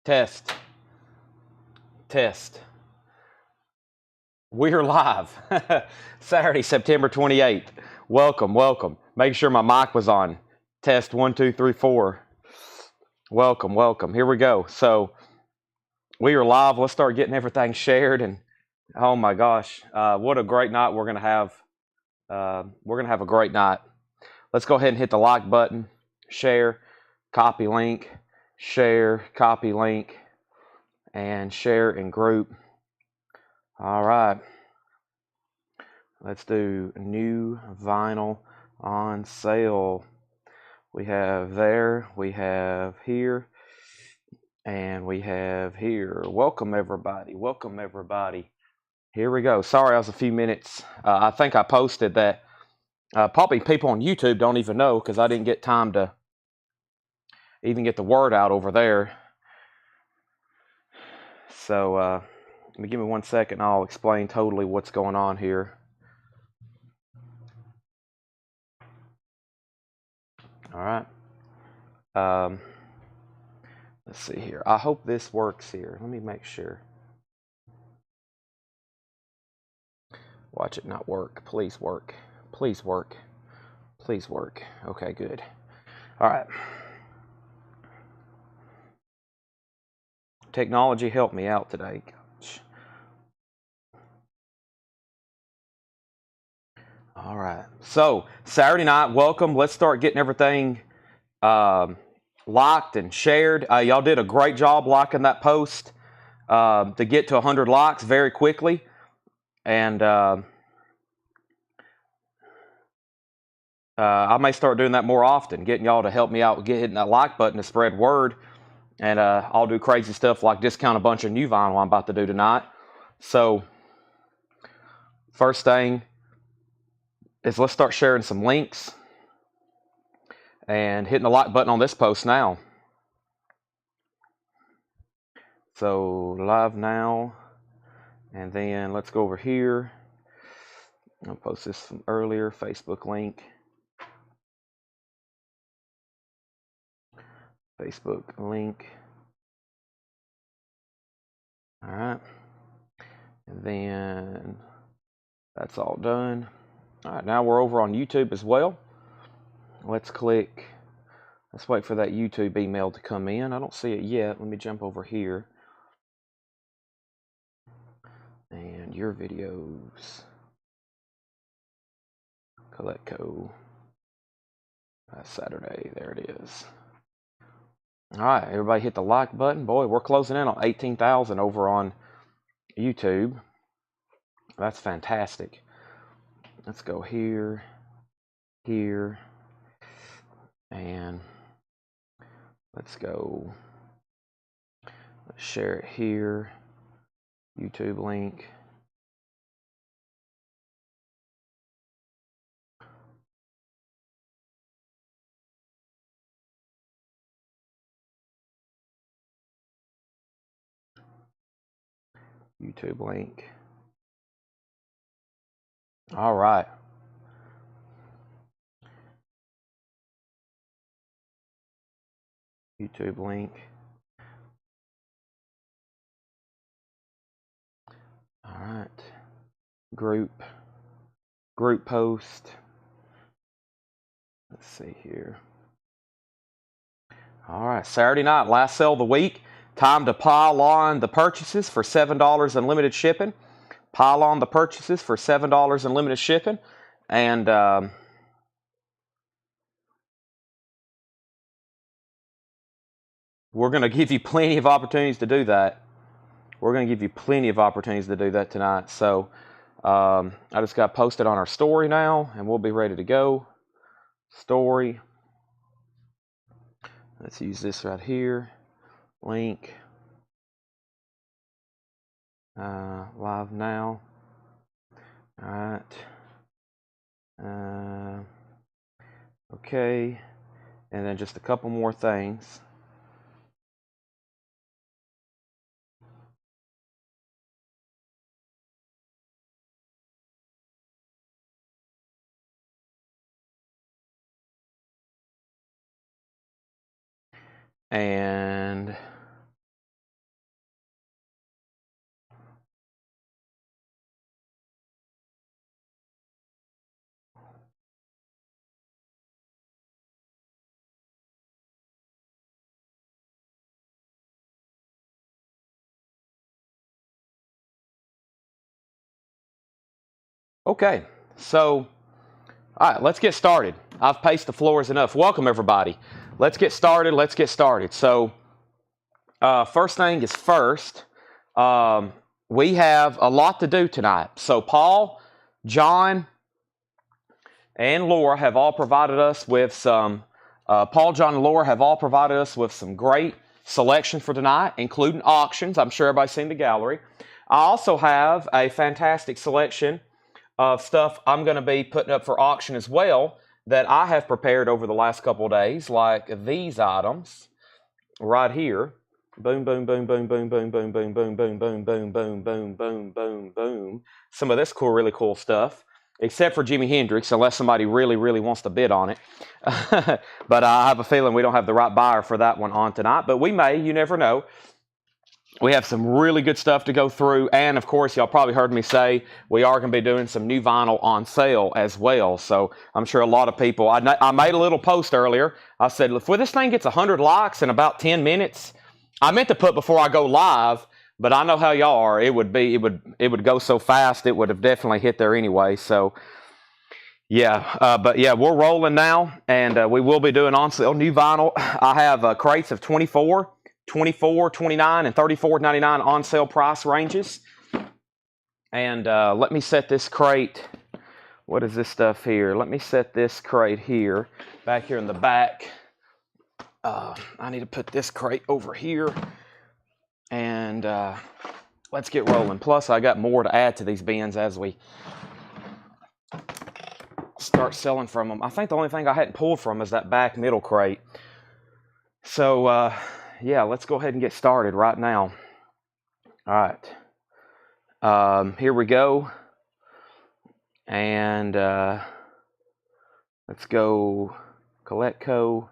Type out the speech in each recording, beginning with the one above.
Test. We are live. Saturday, September 28th. Welcome. Make sure my mic was on. Test 1, 2, 3, 4. Welcome. Here we go. So we are live. Let's start getting everything shared. And oh my gosh, what a great night we're gonna have. We're gonna have a great night. Let's go ahead and hit the like button, share, copy link, share, copy link, and share in group. All right. Let's do new vinyl on sale. We have there, we have here, and we have here. Welcome everybody. Here we go. Sorry, I was a few minutes. I think I posted that. Probably people on YouTube don't even know because I didn't get time to even get the word out over there. So give me 1 second. I'll explain totally what's going on here. All right. Let's see here. I hope this works here. Let me make sure. Watch it not work. Please work. Okay, good. All right. Technology helped me out today. Gosh. All right. So Saturday night, welcome. Let's start getting everything liked and shared. Y'all did a great job liking that post to get to 100 likes very quickly. And I may start doing that more often, getting y'all to help me out with hitting that like button to spread word. And I'll do crazy stuff like discount a bunch of new vinyl I'm about to do tonight. So first thing is let's start sharing some links and hitting the like button on this post now. So live now, and then let's go over here. I'll post this from earlier, Facebook link. All right. And then that's all done. All right, now we're over on YouTube as well. Let's wait for that YouTube email to come in. I don't see it yet. Let me jump over here. And your videos. Coletco. Saturday. There it is. All right, everybody hit the like button. Boy, we're closing in on 18,000 over on YouTube. That's fantastic. Let's go here, and let's share it here. YouTube link. YouTube link. All right. YouTube link. All right. Group post. Let's see here. All right. Saturday night, last sale of the week. Time to pile on the purchases for $7 unlimited shipping. Pile on the purchases for $7 unlimited shipping. And we're going to give you plenty of opportunities to do that. Tonight. So I just got posted on our story now, and we'll be ready to go. Story. Let's use this right here. Link. Live now. All right. Okay. And then just a couple more things. And Okay, so, all right, let's get started. I've paced the floors enough. Welcome, everybody. Let's get started. So, first thing is first, we have a lot to do tonight. So, Paul, John, and Laura have all provided us with some, Paul, John, and Laura have all provided us with some great selection for tonight, including auctions. I'm sure everybody's seen the gallery. I also have a fantastic selection of stuff I'm going to be putting up for auction as well that I have prepared over the last couple of days, like these items right here. Boom, boom, boom, boom, boom, boom, boom, boom, boom, boom, boom, boom, boom, boom, boom, boom, boom. Some of this really cool stuff, except for Jimi Hendrix, unless somebody really, really wants to bid on it. But I have a feeling we don't have the right buyer for that one on tonight, but we may, you never know. We have some really good stuff to go through, and of course, y'all probably heard me say we are going to be doing some new vinyl on sale as well. So I'm sure a lot of people, I made a little post earlier. I said, if this thing gets 100 likes in about 10 minutes, I meant to put before I go live, but I know how y'all are. It would go so fast, it would have definitely hit there anyway. So yeah, but yeah, we're rolling now, and we will be doing on sale new vinyl. I have crates of 24, 29, and 34.99 on sale price ranges. And let me set this crate. What is this stuff here? Let me set this crate here, back here in the back. I need to put this crate over here, and let's get rolling. Plus, I got more to add to these bins as we start selling from them. I think the only thing I hadn't pulled from is that back middle crate. So, yeah, let's go ahead and get started right now. All right. Here we go. And let's go Coletco.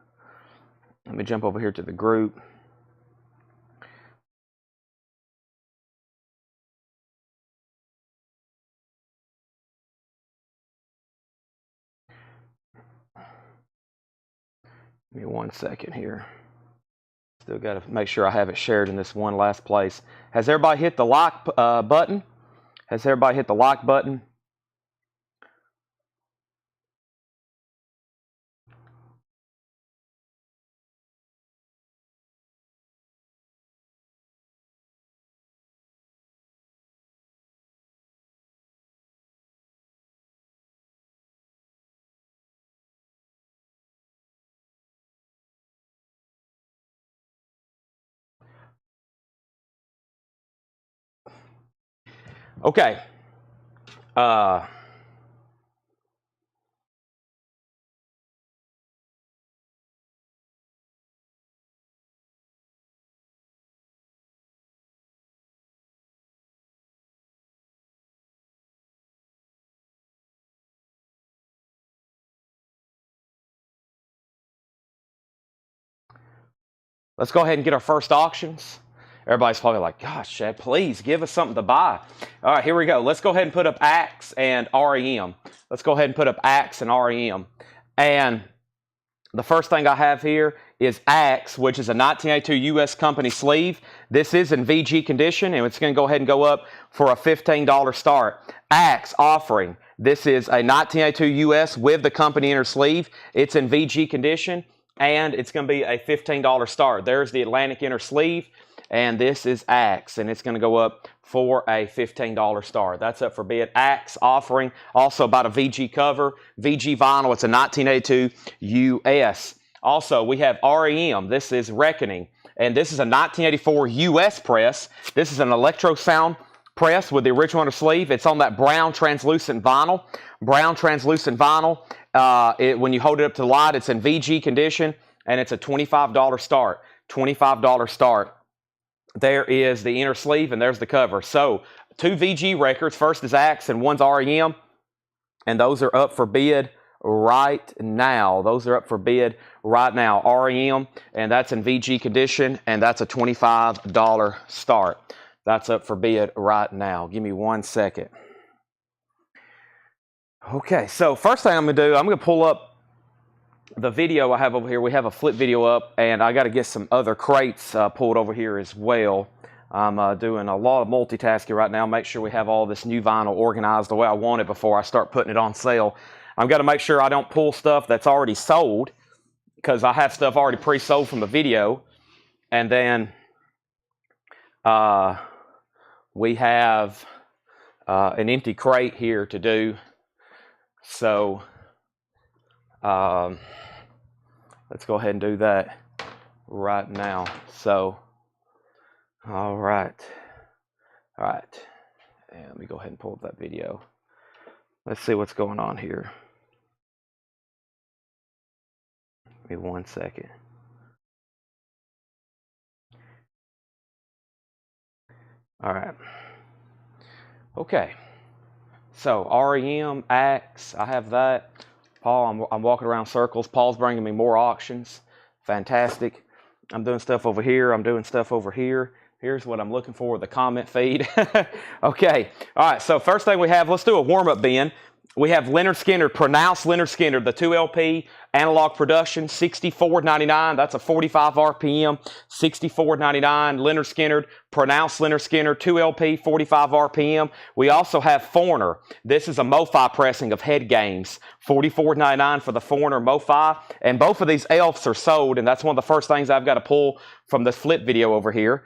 Let me jump over here to the group. Give me 1 second here. Still got to make sure I have it shared in this one last place. Has everybody hit the like button? Has everybody hit the like button? Okay. Let's go ahead and get our first auctions. Everybody's probably like, gosh, Chad, please give us something to buy. All right, here we go. Let's go ahead and put up Axe and REM. Let's go ahead and put up Axe and REM. And the first thing I have here is Axe, which is a 1982 U.S. company sleeve. This is in VG condition, and it's going to go ahead and go up for a $15 start. Axe offering. This is a 1982 U.S. with the company inner sleeve. It's in VG condition, and it's going to be a $15 start. There's the Atlantic inner sleeve, and this is Axe, and it's going to go up for a $15 start. That's up for bid. Axe offering, also about a VG cover, VG vinyl. It's a 1982 US. Also, we have REM. This is Reckoning, and this is a 1984 US press. This is an electro sound press with the original inner sleeve. It's on that brown translucent vinyl. Brown translucent vinyl. When you hold it up to the light, it's in VG condition, and it's a $25 start. $25 start. There is the inner sleeve, and there's the cover. So, 2 VG records. First is Axe, and one's REM, and those are up for bid right now. Those are up for bid right now. REM, and that's in VG condition, and that's a $25 start. That's up for bid right now. Give me 1 second. Okay, so first thing I'm going to do, I'm going to pull up the video I have over here. We have a flip video up, and I got to get some other crates pulled over here as well. I'm doing a lot of multitasking right now. Make sure we have all this new vinyl organized the way I want it before I start putting it on sale. I'm going to make sure I don't pull stuff that's already sold, because I have stuff already pre-sold from the video. And then we have an empty crate here to do. So let's go ahead and do that right now. So, all right. And let me go ahead and pull up that video. Let's see what's going on here. Give me 1 second. All right. Okay. So REM, Axe, I have that. Paul, I'm walking around circles. Paul's bringing me more auctions. Fantastic. I'm doing stuff over here. I'm doing stuff over here. Here's what I'm looking for, the comment feed. Okay. All right. So first thing we have, let's do a warm-up bin. We have Lynyrd Skynyrd, pronounced Lynyrd Skynyrd, the 2LP analog production, $64.99. That's a 45 RPM, $64.99. Lynyrd Skynyrd, pronounced Lynyrd Skynyrd, 2LP, 45 RPM. We also have Foreigner. This is a MoFi pressing of Head Games, $44.99 for the Foreigner MoFi. And both of these Elfs are sold, and that's one of the first things I've got to pull from this flip video over here.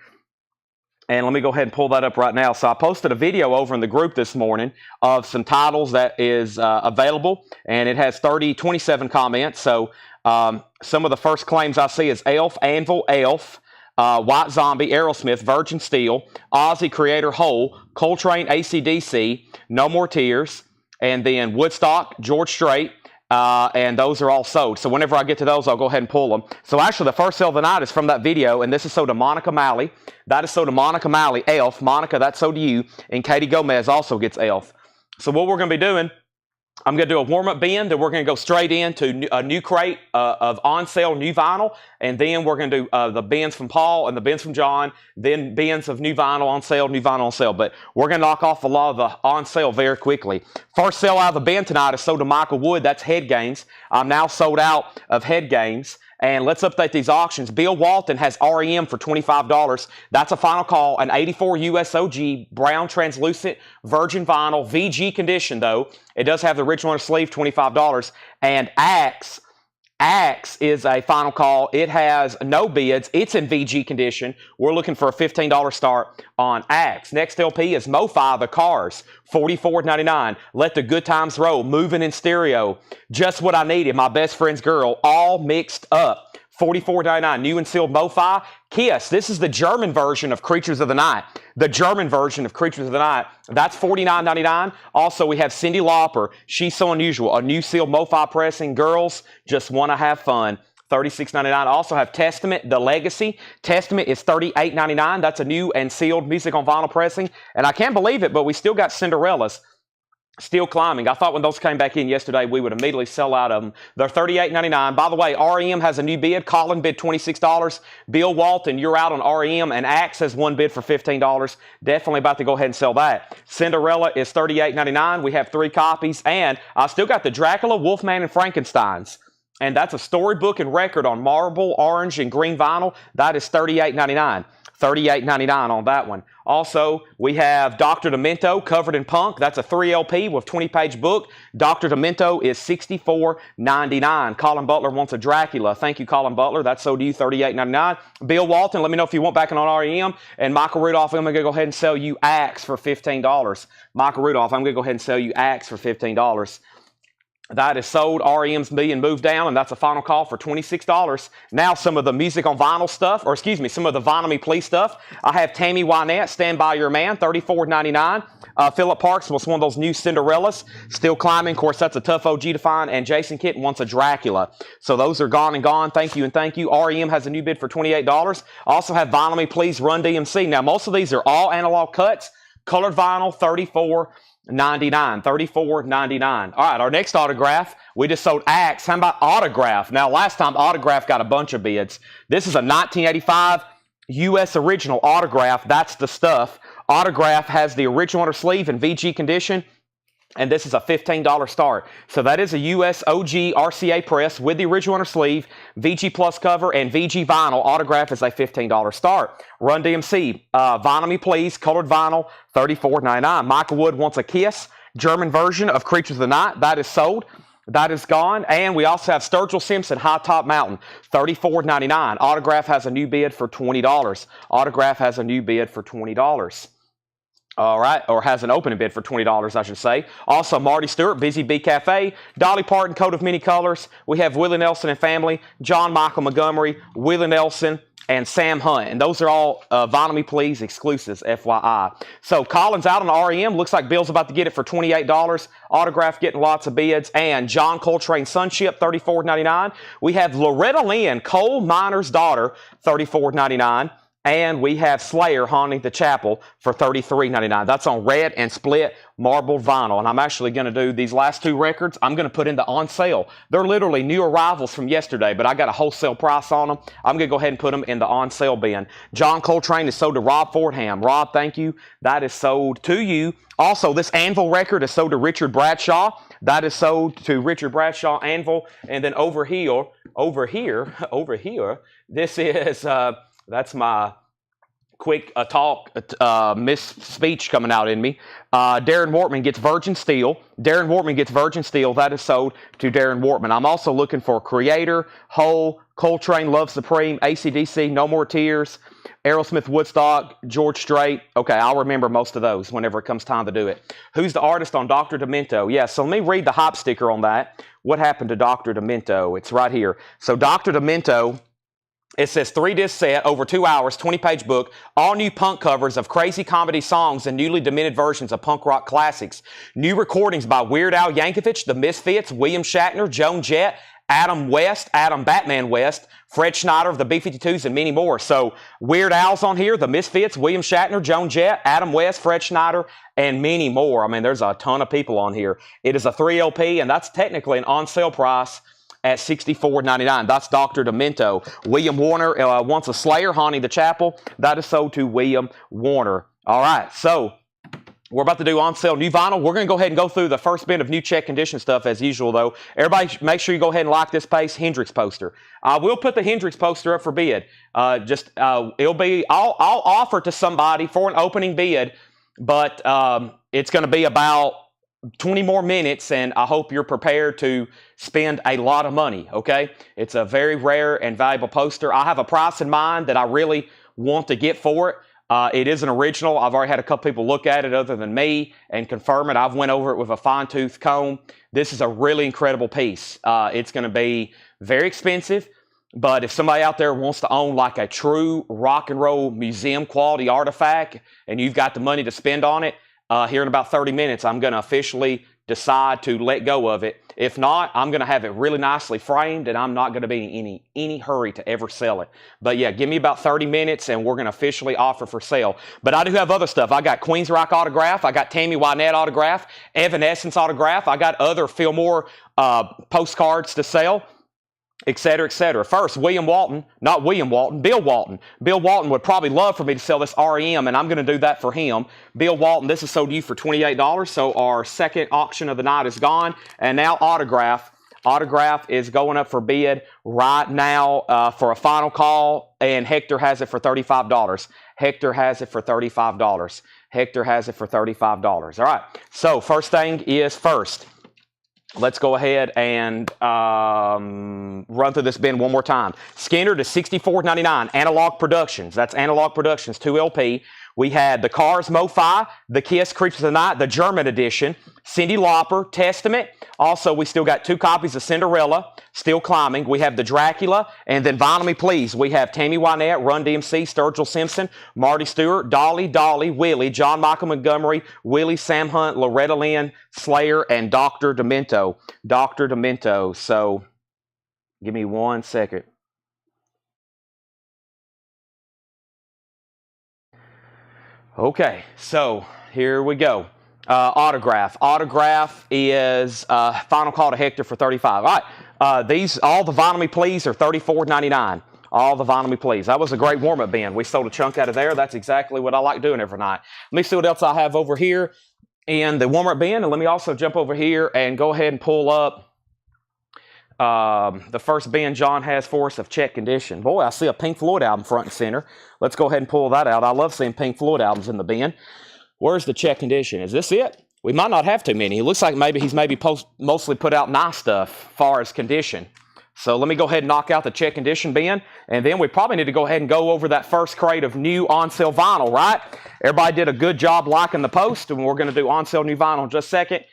And let me go ahead and pull that up right now. So I posted a video over in the group this morning of some titles that is available, and it has 27 comments. So some of the first claims I see is Elf, Anvil, Elf, White Zombie, Aerosmith, Virgin Steel, Ozzy, Creator, Hole, Coltrane, AC/DC, No More Tears, and then Woodstock, George Strait. And those are all sold. So whenever I get to those, I'll go ahead and pull them. So actually, the first sale of the night is from that video, and this is sold to Monica Malley. That is sold to Monica Malley, Elf. Monica, that's sold to you. And Katie Gomez also gets Elf. So what we're going to be doing, I'm going to do a warm-up bin, then we're going to go straight into a new crate of on-sale new vinyl, and then we're going to do the bins from Paul and the bins from John, then bins of new vinyl on sale, new vinyl on sale. But we're going to knock off a lot of the on-sale very quickly. First sale out of the bin tonight is sold to Michael Wood. That's Head Games. I'm now sold out of Head Games. And let's update these auctions. Bill Walton has REM for $25. That's a final call. An 84 USOG brown translucent virgin vinyl, VG condition though. It does have the original sleeve, $25. And Axe is a final call. It has no bids. It's in VG condition. We're looking for a $15 start on Axe. Next LP is MoFi, The Cars, $44.99. Let the Good Times Roll, Moving in Stereo, Just What I Needed, My Best Friend's Girl, all mixed up. $44.99. New and sealed MoFi. Kiss. This is the German version of Creatures of the Night. The German version of Creatures of the Night. That's $49.99. Also, we have Cyndi Lauper. She's So Unusual. A new sealed MoFi pressing. Girls Just Want to Have Fun. $36.99. Also have Testament, The Legacy. Testament is $38.99. That's a new and sealed music on vinyl pressing. And I can't believe it, but we still got Cinderella's still climbing. I thought when those came back in yesterday, we would immediately sell out of them. They're $38.99. By the way, REM has a new bid. Colin bid $26. Bill Walton, you're out on REM, and Axe has one bid for $15. Definitely about to go ahead and sell that. Cinderella is $38.99. We have 3 copies, and I still got the Dracula, Wolfman, and Frankensteins. And that's a storybook and record on marble, orange, and green vinyl. That is $38.99. $38.99 on that one. Also, we have Dr. Demento, Covered in Punk. That's a 3LP with 20-page book. Dr. Demento is $64.99. Colin Butler wants a Dracula. Thank you, Colin Butler. That's sold to you, $38.99. Bill Walton, let me know if you want back on REM. And Michael Rudolph, I'm going to go ahead and sell you Axe for $15. Michael Rudolph, I'm going to go ahead and sell you Axe for $15. That is sold. REM's being moved down, and that's a final call for $26. Now some of the music on vinyl stuff, or excuse me, some of the Vinyl Me Please stuff. I have Tammy Wynette, Stand By Your Man, $34.99. Philip Parks was one of those new Cinderellas, still climbing. Of course, that's a tough OG to find. And Jason Kitten wants a Dracula. So those are gone and gone. Thank you and thank you. REM has a new bid for $28. Also have Vinyl Me Please, Run DMC. Now, most of these are all analog cuts. Colored vinyl, $34.99. $34.99. All right, our next autograph, we just sold Axe. How about Autograph? Now, last time Autograph got a bunch of bids. This is a 1985 U.S. original Autograph. That's the stuff. Autograph has the original on her sleeve in VG condition. And this is a $15 start. So that is a US OG RCA press with the original inner sleeve, VG Plus cover, and VG vinyl. Autograph is a $15 start. Run DMC, Vinyl Me Please, colored vinyl, $34.99. Michael Wood Wants a Kiss, German version of Creatures of the Night. That is sold. That is gone. And we also have Sturgill Simpson, High Top Mountain, $34.99. Autograph has a new bid for $20. Autograph has a new bid for $20. All right, or has an opening bid for $20, I should say. Also, Marty Stewart, Busy Bee Cafe, Dolly Parton, Coat of Many Colors. We have Willie Nelson and Family, John Michael Montgomery, Willie Nelson, and Sam Hunt. And those are all Vinyl Me Please exclusives, FYI. So Collins out on REM. Looks like Bill's about to get it for $28. Autograph getting lots of bids. And John Coltrane Sunship, $34.99. We have Loretta Lynn, Coal Miner's Daughter, $34.99. And we have Slayer Haunting the Chapel for $33.99. That's on red and split marble vinyl. And I'm actually going to do these last two records. I'm going to put into on sale. They're literally new arrivals from yesterday, but I got a wholesale price on them. I'm going to go ahead and put them in the on sale bin. John Coltrane is sold to Rob Fordham. Rob, thank you. That is sold to you. Also, this Anvil record is sold to Richard Bradshaw. That is sold to Richard Bradshaw Anvil. And then over here, this is... that's my quick misspeech coming out in me. Darren Wortman gets Virgin Steel. Darren Wortman gets Virgin Steel. That is sold to Darren Wortman. I'm also looking for Creator, Hole, Coltrane, Love Supreme, AC/DC, No More Tears, Aerosmith, Woodstock, George Strait. Okay, I'll remember most of those whenever it comes time to do it. Who's the artist on Dr. Demento? Yeah, so let me read the hop sticker on that. What happened to Dr. Demento? It's right here. So Dr. Demento... It says 3-disc set, over 2 hours, 20-page book, all new punk covers of crazy comedy songs and newly demented versions of punk rock classics. New recordings by Weird Al Yankovic, The Misfits, William Shatner, Joan Jett, Adam West, Adam Batman West, Fred Schneider of the B-52s, and many more. So Weird Al's on here, The Misfits, William Shatner, Joan Jett, Adam West, Fred Schneider, and many more. I mean, there's a ton of people on here. It is a 3LP, and that's technically an on-sale price at $64.99. That's Dr. Demento. William Warner wants a Slayer, Haunting the Chapel. That is sold to William Warner. All right, so we're about to do on sale new vinyl. We're going to go ahead and go through the first bit of new check condition stuff as usual, though. Everybody, make sure you go ahead and like this page. Hendrix poster. We'll put the Hendrix poster up for bid. It'll be. I'll offer to somebody for an opening bid, but it's going to be about 20 more minutes, and I hope you're prepared to spend a lot of money, okay? It's a very rare and valuable poster. I have a price in mind that I really want to get for it. It is an original. I've already had a couple people look at it other than me and confirm it. I've went over it with a fine-tooth comb. This is a really incredible piece. It's going to be very expensive, but if somebody out there wants to own like a true rock and roll museum quality artifact and you've got the money to spend on it, here in about 30 minutes, I'm going to officially decide to let go of it. If not, I'm going to have it really nicely framed, and I'm not going to be in any hurry to ever sell it. But yeah, give me about 30 minutes, and we're going to officially offer for sale. But I do have other stuff. I got Queensryche autograph. I got Tammy Wynette autograph. Evanescence autograph. I got other Fillmore postcards to sell, etc., etc. First, Bill Walton. Bill Walton would probably love for me to sell this REM, and I'm going to do that for him. Bill Walton, this is sold to you for $28, so our second auction of the night is gone. And now Autograph. Autograph is going up for bid right now for a final call, and Hector has it for $35. Hector has it for $35. Hector has it for $35. All right, so first thing is first. Let's go ahead and run through this bin one more time. Skinner to $64.99. Analog Productions. That's Analog Productions, 2LP. We had the Cars Mo-Fi, the Kiss Creatures of the Night, the German edition, Cyndi Lauper, Testament. Also, we still got 2 copies of Cinderella, Still Climbing. We have the Dracula, and then Vinyl Me Please. We have Tammy Wynette, Run DMC, Sturgill Simpson, Marty Stewart, Dolly, Willie, John Michael Montgomery, Willie, Sam Hunt, Loretta Lynn, Slayer, and Dr. Demento. Dr. Demento. So, give me 1 second. Okay, so here we go. Autograph. Autograph is final call to Hector for $35. All right, all the Vinyl Me Please are $34.99. All the Vinyl Me Please. That was a great warm-up bin. We sold a chunk out of there. That's exactly what I like doing every night. Let me see what else I have over here. in the warm-up bin. And let me also jump over here and go ahead and pull up the first bin John has for us of Check Condition. Boy, I see a Pink Floyd album front and center. Let's go ahead and pull that out. I love seeing Pink Floyd albums in the bin. Where's the Check Condition? Is this it? We might not have too many. It looks like he's mostly put out nice stuff as far as condition. So let me go ahead and knock out the Check Condition bin, and then we probably need to go ahead and go over that first crate of new on-sale vinyl, right? Everybody did a good job liking the post, and we're going to do on-sale new vinyl in just a second.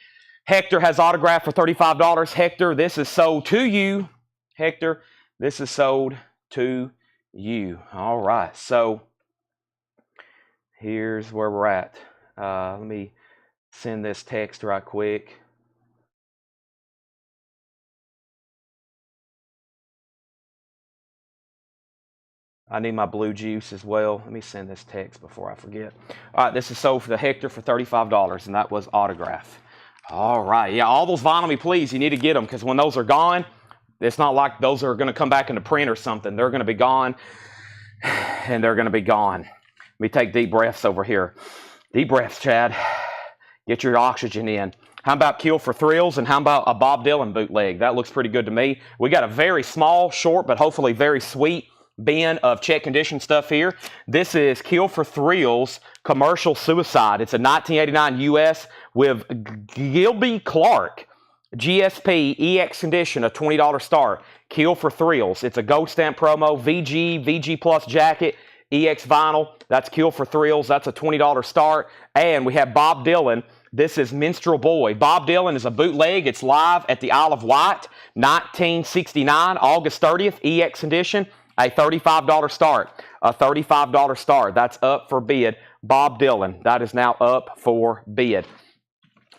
Hector has autographed for $35. Hector, this is sold to you. Hector, this is sold to you. All right, so here's where we're at. Let me send this text right quick. I need my blue juice as well. Let me send this text before I forget. All right, this is sold for the Hector for $35, and that was autograph. All right, yeah, all those vinyl me please, you need to get them, because when those are gone, it's not like those are going to come back into print or something. They're going to be gone, and they're going to be gone. Let me take deep breaths over here. Deep breaths, Chad. Get your oxygen in. How about Kill for Thrills, and how about a Bob Dylan bootleg? That looks pretty good to me. We got a very small, short, but hopefully very sweet bin of Check Condition stuff here. This is Kill for Thrills Commercial Suicide. It's a 1989 US with Gilby Clarke. GSP EX Condition, a $20 start. Kill for Thrills. It's a gold stamp promo. VG Plus jacket. EX vinyl. That's Kill for Thrills. That's a $20 start. And we have Bob Dylan. This is Minstrel Boy. Bob Dylan is a bootleg. It's live at the Isle of Wight, 1969, August 30th, EX Condition. A $35 start. A $35 start. That's up for bid. Bob Dylan. That is now up for bid.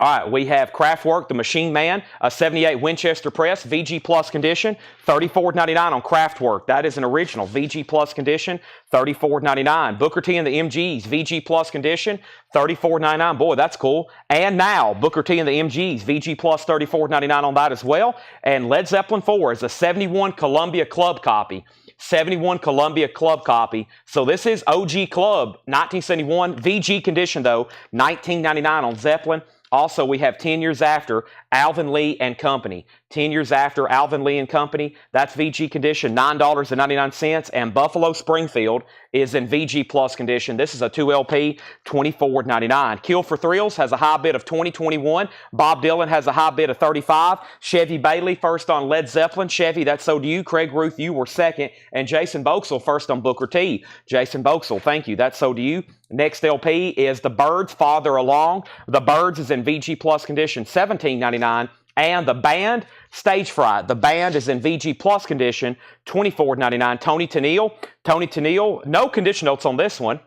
All right, we have Kraftwerk, the Machine Man, a 78 Winchester press, VG Plus condition, $34.99 on Kraftwerk. That is an original VG Plus condition, $34.99. Booker T and the MGs, VG Plus condition, $34.99. Boy, that's cool. And now, Booker T and the MGs, VG Plus, $34.99 on that as well. And Led Zeppelin 4 is a 71 Columbia Club copy. 71 Columbia Club copy. So this is OG Club, 1971. VG condition, though, $19.99 on Zeppelin. Also, we have 10 Years After, Alvin Lee and Company. 10 Years After, Alvin Lee and Company. That's VG condition, $9.99. And Buffalo Springfield is in VG Plus condition. This is a 2LP, $24.99. Kill for Thrills has a high bid of $20.21. Bob Dylan has a high bid of $35. Chevy Bailey first on Led Zeppelin. Chevy, that's so to you. Craig Ruth, you were second. And Jason Boxell first on Booker T. Jason Boxell, thank you. That's so to you. Next LP is The Byrds, Farther Along. The Byrds is in VG Plus condition, $17.99. And the band, Stage Fright. The band is in VG Plus condition, $24.99. Tony Tennille. Tony Tennille, no condition notes on this one.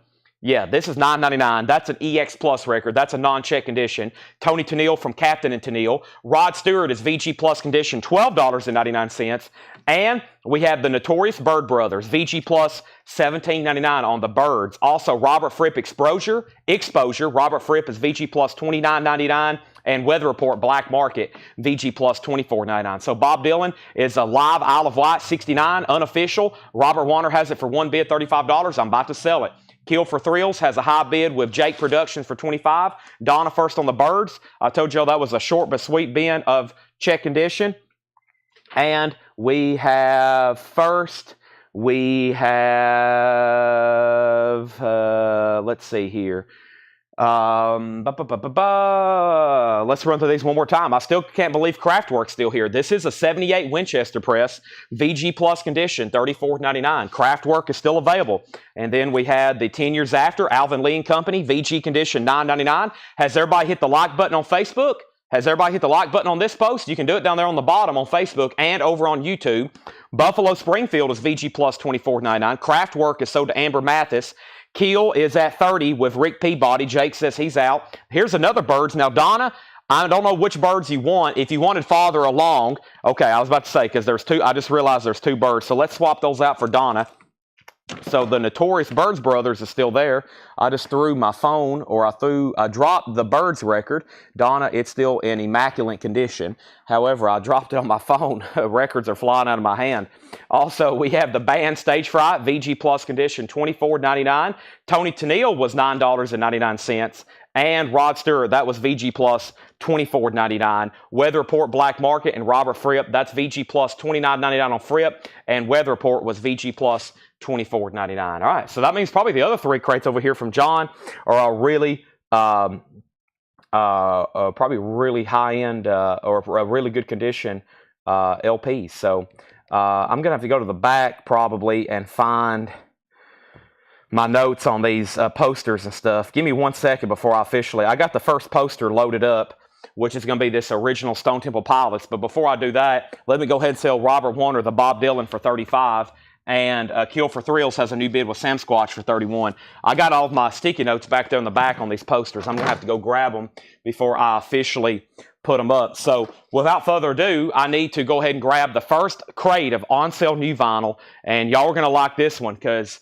Yeah, this is $9.99. That's an EX Plus record. That's a non-check condition. Tony Tennille from Captain and Tennille. Rod Stewart is VG Plus condition, $12.99. And we have the Notorious Byrd Brothers, VG Plus, $17.99 on the Byrds. Also, Robert Fripp Exposure. Robert Fripp is VG Plus, $29.99. And Weather Report Black Market, VG Plus, $24.99. So Bob Dylan is a live Isle of Wight, $69, unofficial. Robert Warner has it for one bid, $35. I'm about to sell it. Kill for Thrills has a high bid with Jake Productions for $25. Donna first on the Byrds. I told y'all that was a short but sweet bin of check condition. And we have first, we have, let's see here. Let's run through these one more time. I still can't believe Kraftwerk's still here. This is a 78 Winchester press, VG Plus condition, $34.99. Kraftwerk is still available. And then we had the 10 Years After, Alvin Lee and Company, VG condition, $9.99. Has everybody hit the like button on Facebook? Has everybody hit the like button on this post? You can do it down there on the bottom on Facebook and over on YouTube. Buffalo Springfield is VG Plus, $24.99. Kraftwerk is sold to Amber Mathis. Keel is at 30 with Rick Peabody. Jake says he's out. Here's another Byrds. Now, Donna, I don't know which Byrds you want. If you wanted Farther Along, okay, I was about to say, because there's two, I just realized there's two Byrds. So let's swap those out for Donna. So the Notorious Byrds Brothers is still there. I just threw my phone, or I dropped the Byrds record. Donna, it's still in immaculate condition. However, I dropped it on my phone. Records are flying out of my hand. Also, we have the band Stage Fright, VG Plus condition, $24.99. Tony Tennille was $9.99. And Rod Stewart, that was VG Plus $24.99. Weather Report Black Market and Robert Fripp, that's VG Plus $29.99 on Fripp, and Weather Report was VG Plus $24.99. All right, so that means probably the other three crates over here from John are really probably really high-end or a really good condition LPs. So I'm going to have to go to the back probably and find my notes on these posters and stuff. Give me 1 second before I got the first poster loaded up, which is going to be this original Stone Temple Pilots. But before I do that, let me go ahead and sell Robert Warner, the Bob Dylan, for $35. And Kill for Thrills has a new bid with Sam Squatch for $31. I got all of my sticky notes back there in the back on these posters. I'm going to have to go grab them before I officially put them up. So without further ado, I need to go ahead and grab the first crate of on sale new vinyl. And y'all are going to like this one because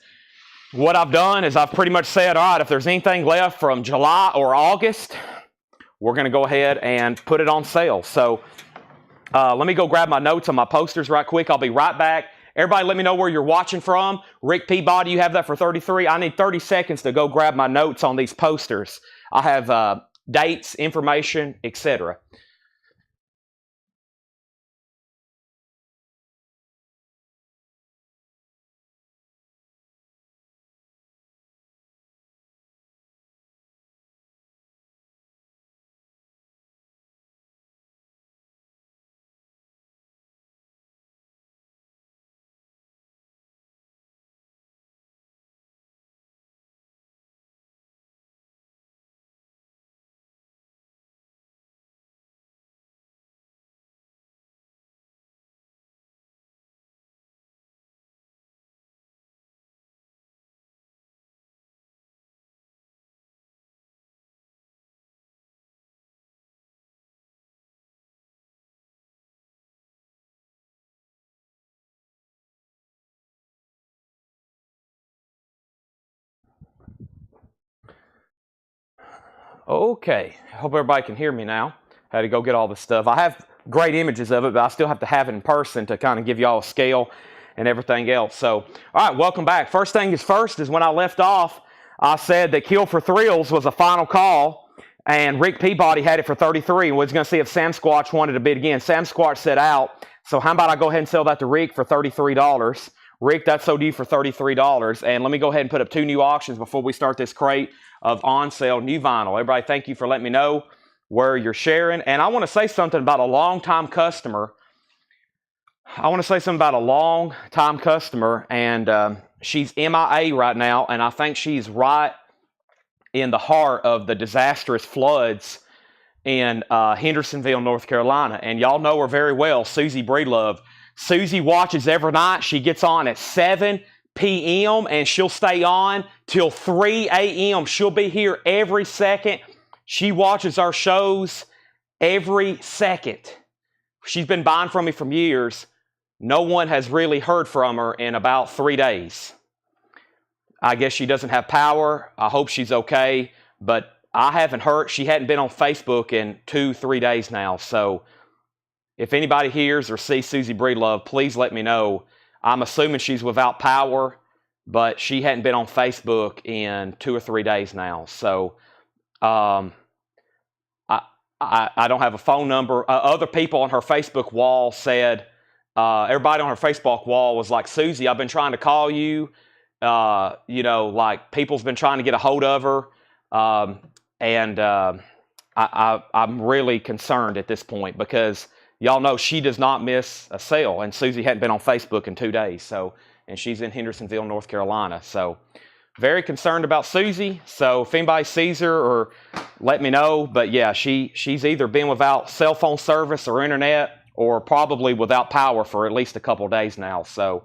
what I've done is I've pretty much said, all right, if there's anything left from July or August, we're going to go ahead and put it on sale. So let me go grab my notes on my posters right quick. I'll be right back. Everybody let me know where you're watching from. Rick Peabody, you have that for 33. I need 30 seconds to go grab my notes on these posters. I have dates, information, etc. Okay, hope everybody can hear me now. Had to go get all this stuff. I have great images of it, but I still have to have it in person to kind of give you all a scale and everything else. So, all right, welcome back. First thing is first is when I left off, I said that Kill for Thrills was a final call, and Rick Peabody had it for 33 and was going to see if Sam Squatch wanted to bid again. Sam Squatch said out, so how about I go ahead and sell that to Rick for $33. Rick, that's so due for $33. And let me go ahead and put up two new auctions before we start this crate of on sale new vinyl. Everybody, thank you for letting me know where you're sharing. And I want to say something about a long-time customer. And she's MIA right now, and I think she's right in the heart of the disastrous floods in Hendersonville, North Carolina. And y'all know her very well, Susie Breedlove. Susie watches every night. She gets on at 7 p.m. and she'll stay on till 3 a.m. She'll be here every second. She watches our shows every second. She's been buying from me for years. No one has really heard from her in about 3 days. I guess she doesn't have power. I hope she's okay. But I haven't heard. She hadn't been on Facebook in 2-3 days now. So if anybody hears or sees Susie Breedlove, please let me know. I'm assuming she's without power, but she hadn't been on Facebook in 2 or 3 days now. So I don't have a phone number. Other people on her Facebook wall said, everybody on her Facebook wall was like, Susie, I've been trying to call you. Like people's been trying to get a hold of her. I'm really concerned at this point because y'all know she does not miss a sale, and Susie hadn't been on Facebook in 2 days. So, and she's in Hendersonville, North Carolina. So, very concerned about Susie. So, if anybody sees her, or let me know. But yeah, she's either been without cell phone service or internet, or probably without power for at least a couple of days now. So,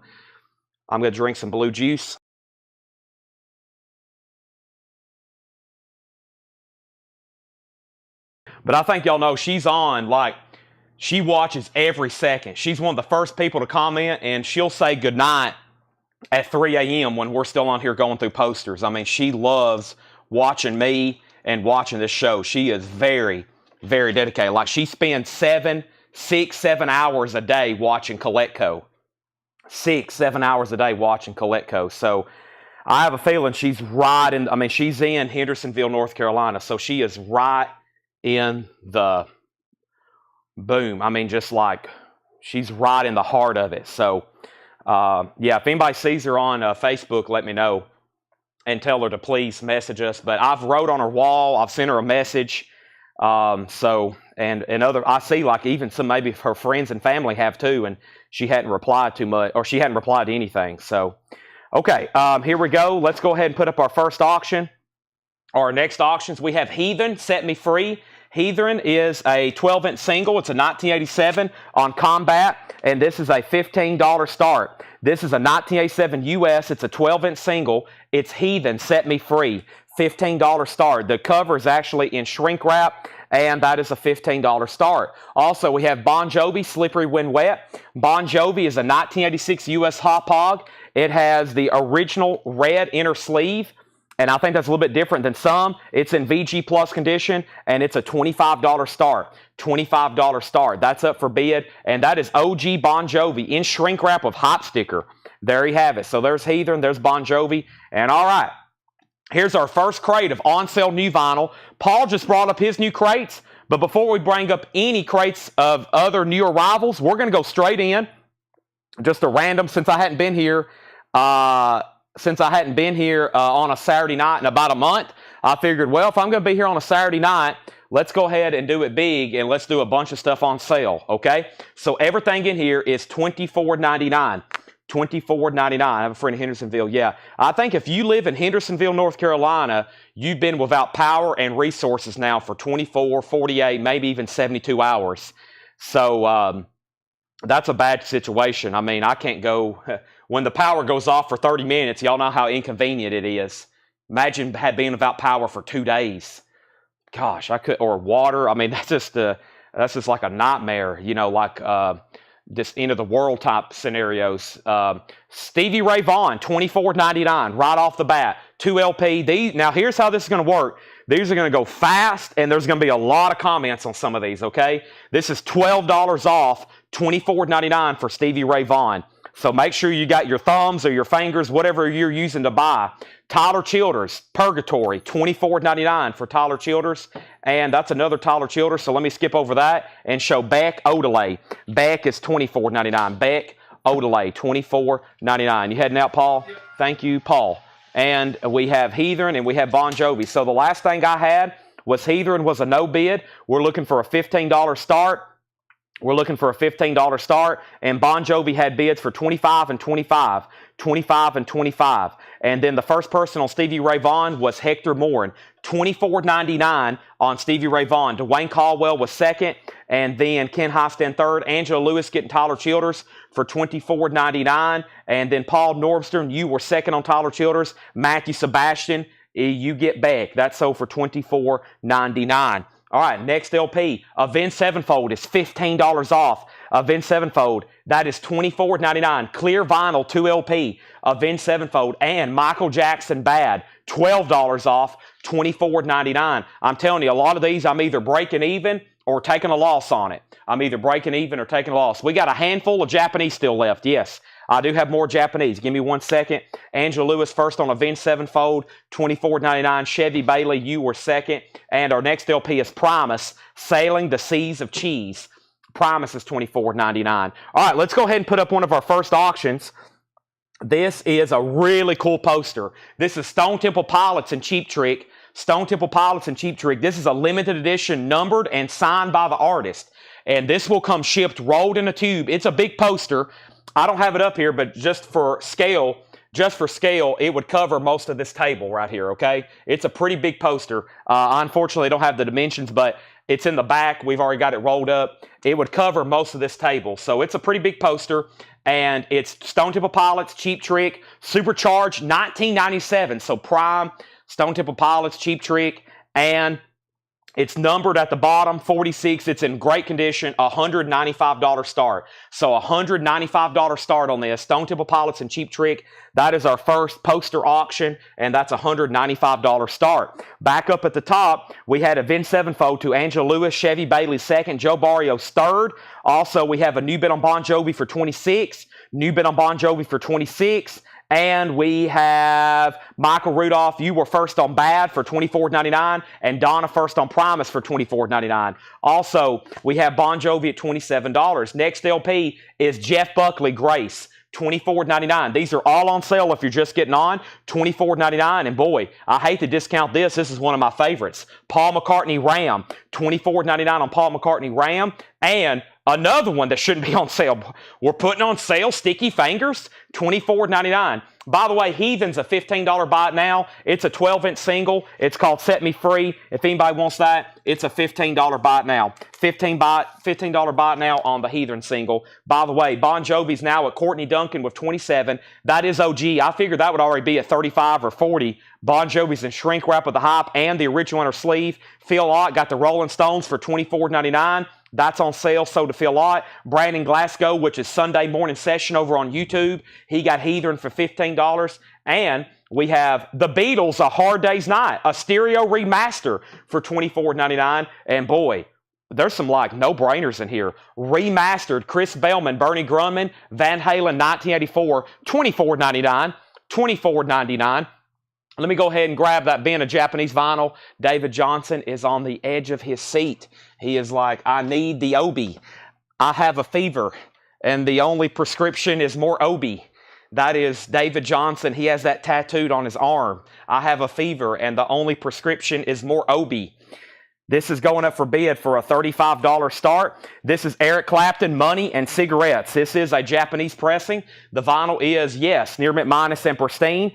I'm going to drink some blue juice. But I think y'all know she's on, like, she watches every second. She's one of the first people to comment, and she'll say goodnight at 3 a.m. when we're still on here going through posters. I mean, she loves watching me and watching this show. She is very, very dedicated. Like, she spends 7 hours a day watching Coletco. 6-7 hours a day watching Coletco. So I have a feeling she's right in, I mean, she's in Hendersonville, North Carolina, so she is right in the boom. I mean, just like she's right in the heart of it. So, yeah, if anybody sees her on Facebook, let me know and tell her to please message us. But I've wrote on her wall, I've sent her a message. And other, I see like even some maybe her friends and family have too, and she hadn't replied too much, or she hadn't replied to anything. So, okay, here we go. Let's go ahead and put up our first auction. Our next auctions, we have Heathen, Set Me Free. Heathen is a 12-inch single. It's a 1987 on Combat, and this is a $15 start. This is a 1987 US. It's a 12-inch single. It's Heathen, Set Me Free. $15 start. The cover is actually in shrink wrap, and that is a $15 start. Also, we have Bon Jovi, Slippery When Wet. Bon Jovi is a 1986 US Hop Hog. It has the original red inner sleeve, and I think that's a little bit different than some. It's in VG Plus condition, and it's a $25 start. $25 start. That's up for bid, and that is OG Bon Jovi in shrink wrap with hot sticker. There you have it. So there's Heathen, there's Bon Jovi, and all right. Here's our first crate of on-sale new vinyl. Paul just brought up his new crates, but before we bring up any crates of other new arrivals, we're going to go straight in. Just a random, since I hadn't been here on a Saturday night in about a month, I figured, well, if I'm going to be here on a Saturday night, let's go ahead and do it big, and let's do a bunch of stuff on sale, okay? So everything in here is $24.99. $24.99. I have a friend in Hendersonville. Yeah, I think if you live in Hendersonville, North Carolina, you've been without power and resources now for 24, 48, maybe even 72 hours. So that's a bad situation. I mean, I can't go when the power goes off for 30 minutes. Y'all know how inconvenient it is. Imagine being without power for 2 days. Gosh, I could, or water. I mean, that's just like a nightmare. You know, like. This end of the world type scenarios. Stevie Ray Vaughan, $24.99 right off the bat. 2 LP. Now here's how this is going to work. These are going to go fast, and there's going to be a lot of comments on some of these, okay? This is $12 off, $24.99 for Stevie Ray Vaughan. So make sure you got your thumbs or your fingers, whatever you're using to buy. Tyler Childers, Purgatory, $24.99 for Tyler Childers. And that's another Tyler Childers, so let me skip over that and show Beck Odelay. Beck is $24.99. Beck Odelay, $24.99. You heading out, Paul? Thank you, Paul. And we have Heathen and we have Bon Jovi. So the last thing I had was Heathen was a no bid. We're looking for a $15 start. We're looking for a $15 start, and Bon Jovi had bids for $25 and $25, $25 and $25. And then the first person on Stevie Ray Vaughan was Hector Morin, $24.99 on Stevie Ray Vaughan. Dwayne Caldwell was second, and then Ken Hostin third. Angela Lewis getting Tyler Childers for $24.99. And then Paul Nordstrom, you were second on Tyler Childers. Matthew Sebastian, you get Beck. That's sold for $24.99. All right, next LP, Avenged Sevenfold is $15 off. Avenged Sevenfold, that is $24.99. Clear vinyl, 2 LP, Avenged Sevenfold, and Michael Jackson Bad, $12 off, $24.99. I'm telling you, a lot of these I'm either breaking even or taking a loss on it. I'm either breaking even or taking a loss. We got a handful of Japanese still left, yes. I do have more Japanese. Give me 1 second. Angela Lewis first on Avenged Sevenfold, $24.99. Chevy Bailey, you were second. And our next LP is Primus, Sailing the Seas of Cheese. Primus is $24.99. All right, let's go ahead and put up one of our first auctions. This is a really cool poster. This is Stone Temple Pilots and Cheap Trick. Stone Temple Pilots and Cheap Trick. This is a limited edition, numbered and signed by the artist. And this will come shipped, rolled in a tube. It's a big poster. I don't have it up here, but just for scale, it would cover most of this table right here, okay? It's a pretty big poster. I unfortunately don't have the dimensions, but it's in the back. We've already got it rolled up. It would cover most of this table. So it's a pretty big poster, and it's Stone Temple Pilots, Cheap Trick, Supercharged, 1997. So prime, Stone Temple Pilots, Cheap Trick, and it's numbered at the bottom, 46. It's in great condition, $195 start. So $195 start on this. Stone Temple Pilots and Cheap Trick. That is our first poster auction, and that's $195 start. Back up at the top, we had Avenged Sevenfold to Angela Lewis, Chevy Bailey second, Joe Barrios third. Also, we have a new bid on Bon Jovi for 26, new bid on Bon Jovi for 26, And we have Michael Rudolph. You were first on Bad for $24.99, and Donna first on Primus for $24.99. Also, we have Bon Jovi at $27. Next LP is Jeff Buckley, Grace. $24.99. These are all on sale if you're just getting on. $24.99. And boy, I hate to discount this. This is one of my favorites. Paul McCartney Ram. $24.99 on Paul McCartney Ram. And another one that shouldn't be on sale. We're putting on sale Sticky Fingers. $24.99. By the way, Heathen's a $15 buy it now. It's a 12-inch single. It's called Set Me Free. If anybody wants that, it's a $15 buy it now. $15 buy it now on the Heathen single. By the way, Bon Jovi's now at Courtney Duncan with 27. That is OG. I figured that would already be at 35 or 40. Bon Jovi's in shrink wrap with the hype and the original inner sleeve. Phil Ott got the Rolling Stones for $24.99. That's on sale, so to Phil Ott. Brandon Glasgow, which is Sunday morning session over on YouTube. He got Heathen for $15. And we have The Beatles, A Hard Day's Night, a stereo remaster for $24.99. And boy, there's some like no-brainers in here. Remastered, Chris Bellman, Bernie Grunman, Van Halen, 1984, $24.99. $24.99. Let me go ahead and grab that bin of Japanese vinyl. David Johnson is on the edge of his seat. He is like, I need the Obi. I have a fever, and the only prescription is more Obi. That is David Johnson. He has that tattooed on his arm. I have a fever, and the only prescription is more Obi. This is going up for bid for a $35 start. This is Eric Clapton, Money and Cigarettes. This is a Japanese pressing. The vinyl is, yes, near mint minus and pristine.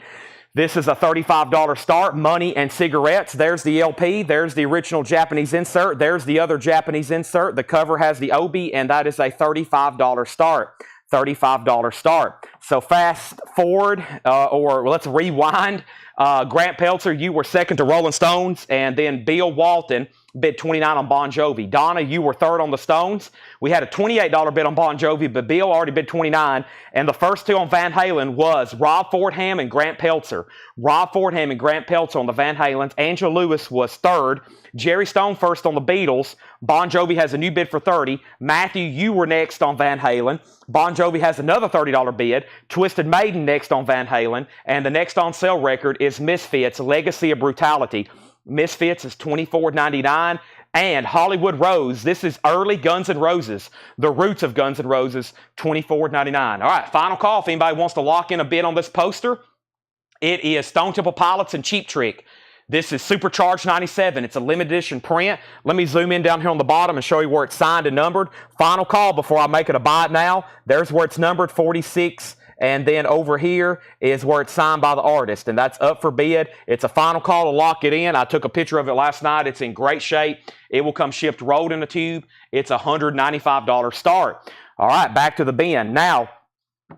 This is a $35 start, Money and Cigarettes. There's the LP. There's the original Japanese insert. There's the other Japanese insert. The cover has the Obi, and that is a $35 start. $35 start. So fast forward, or let's rewind. Grant Peltzer, you were second to Rolling Stones, and then Bill Walton bid $29 on Bon Jovi. Donna, you were third on the Stones. We had a $28 bid on Bon Jovi, but Bill already bid $29. And the first two on Van Halen was Rob Fordham and Grant Peltzer. Rob Fordham and Grant Peltzer on the Van Halens. Angela Lewis was third. Jerry Stone first on the Beatles. Bon Jovi has a new bid for $30. Matthew, you were next on Van Halen. Bon Jovi has another $30 bid. Twisted Maiden next on Van Halen. And the next on sale record is Misfits, Legacy of Brutality. Misfits is $24.99. And Hollywood Rose, this is early Guns N' Roses, the roots of Guns N' Roses, $24.99. All right, final call if anybody wants to lock in a bid on this poster. It is Stone Temple Pilots and Cheap Trick. This is Supercharged 97. It's a limited edition print. Let me zoom in down here on the bottom and show you where it's signed and numbered. Final call before I make it a buy it now. There's where it's numbered, 46. And then over here is where it's signed by the artist, and that's up for bid. It's a final call to lock it in. I took a picture of it last night. It's in great shape. It will come shipped rolled in a tube. It's a $195 start. All right, back to the bin. Now,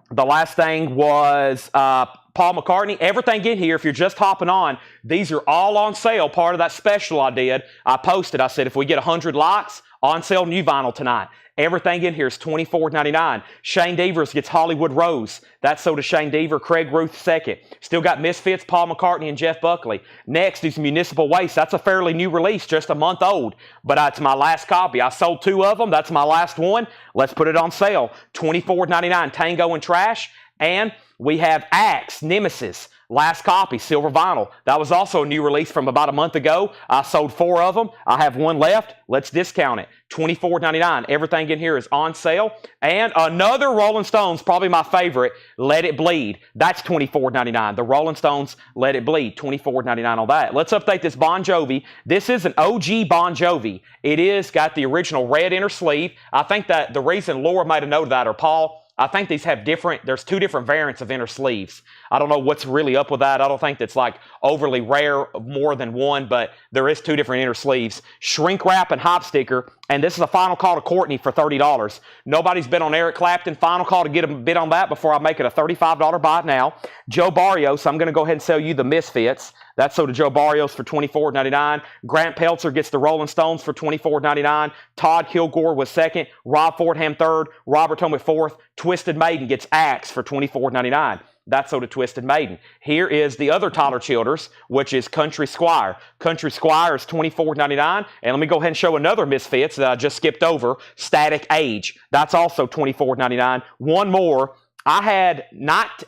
the last thing was Paul McCartney. Everything in here, if you're just hopping on, these are all on sale. Part of that special I did, I posted. I said, if we get 100 likes, on sale new vinyl tonight. Everything in here is $24.99. Shane Devers gets Hollywood Rose. That's sold to Shane Dever. Craig Ruth second. Still got Misfits, Paul McCartney, and Jeff Buckley. Next is Municipal Waste. That's a fairly new release, just a month old. But it's my last copy. I sold 2 of them. That's my last one. Let's put it on sale. $24.99. Tango and Trash. And we have Axe, Nemesis. Last copy, silver vinyl. That was also a new release from about a month ago. I sold 4 of them. I have 1 left. Let's discount it. $24.99. Everything in here is on sale. And another Rolling Stones, probably my favorite, Let It Bleed. That's $24.99. The Rolling Stones, Let It Bleed. $24.99 on that. Let's update this Bon Jovi. This is an OG Bon Jovi. It is got the original red inner sleeve. I think that the reason Laura might have noted that, or Paul, I think these have there's 2 different variants of inner sleeves. I don't know what's really up with that. I don't think that's like overly rare, more than one, but there is 2 different inner sleeves. Shrink wrap and hop sticker, and this is a final call to Courtney for $30. Nobody's bid on Eric Clapton. Final call to get a bid on that before I make it a $35 buy now. Joe Barrios, I'm going to go ahead and sell you the Misfits. That's sold to Joe Barrios for $24.99. Grant Peltzer gets the Rolling Stones for $24.99. Todd Kilgore was second. Rob Fordham third. Robert Tomey fourth. Twisted Maiden gets Axe for $24.99. That's sold to Twisted Maiden. Here is the other Tyler Childers, which is Country Squire. Country Squire is $24.99. And let me go ahead and show another Misfits that I just skipped over. Static Age. That's also $24.99. One more. I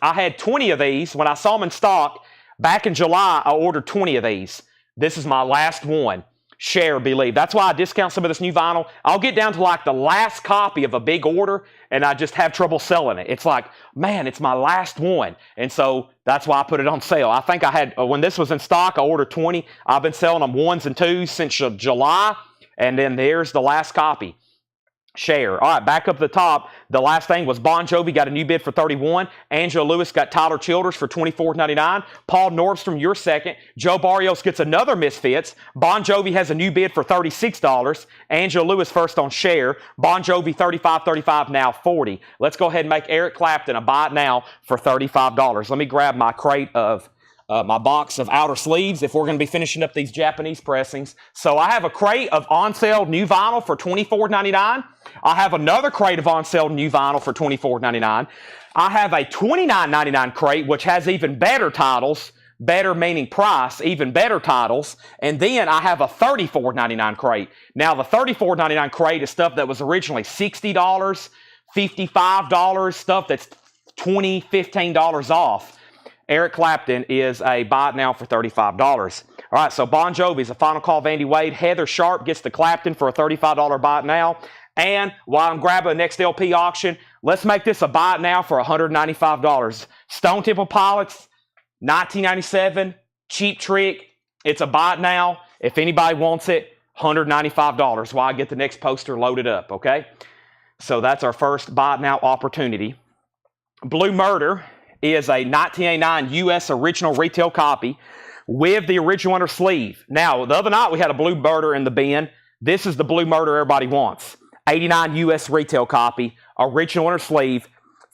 had 20 of these. When I saw them in stock back in July, I ordered 20 of these. This is my last one. Share, believe. That's why I discount some of this new vinyl. I'll get down to like the last copy of a big order, and I just have trouble selling it. It's like, man, it's my last one. And so that's why I put it on sale. I think I had, when this was in stock, I ordered 20. I've been selling them 1s and 2s since July, and then there's the last copy. Share. All right, back up the top. The last thing was Bon Jovi got a new bid for 31. Angela Lewis got Tyler Childers for $24.99. Paul Nordstrom, your second. Joe Barrios gets another Misfits. Bon Jovi has a new bid for $36. Angela Lewis first on Share. Bon Jovi $35.35, now $40. Let's go ahead and make Eric Clapton a buy it now for $35. Let me grab my crate of my box of outer sleeves if we're going to be finishing up these Japanese pressings. So I have a crate of on sale new vinyl for $24.99. I have another crate of on sale new vinyl for $24.99. I have a $29.99 crate, which has even better titles, better meaning price, even better titles. And then I have a $34.99 crate. Now, the $34.99 crate is stuff that was originally $60, $55, stuff that's $20, $15 off. Eric Clapton is a buy it now for $35. All right, so Bon Jovi's a final call of Andy Wade. Heather Sharp gets the Clapton for a $35 buy it now. And while I'm grabbing the next LP auction, let's make this a buy it now for $195. Stone Temple Pilots, 1997, Cheap Trick. It's a buy it now. If anybody wants it, $195 while I get the next poster loaded up, okay? So that's our first buy it now opportunity. Blue Murder is a 1989 U.S. original retail copy with the original under sleeve. Now, the other night we had a Blue Murder in the bin. This is the Blue Murder everybody wants. 89 U.S. retail copy, original under sleeve,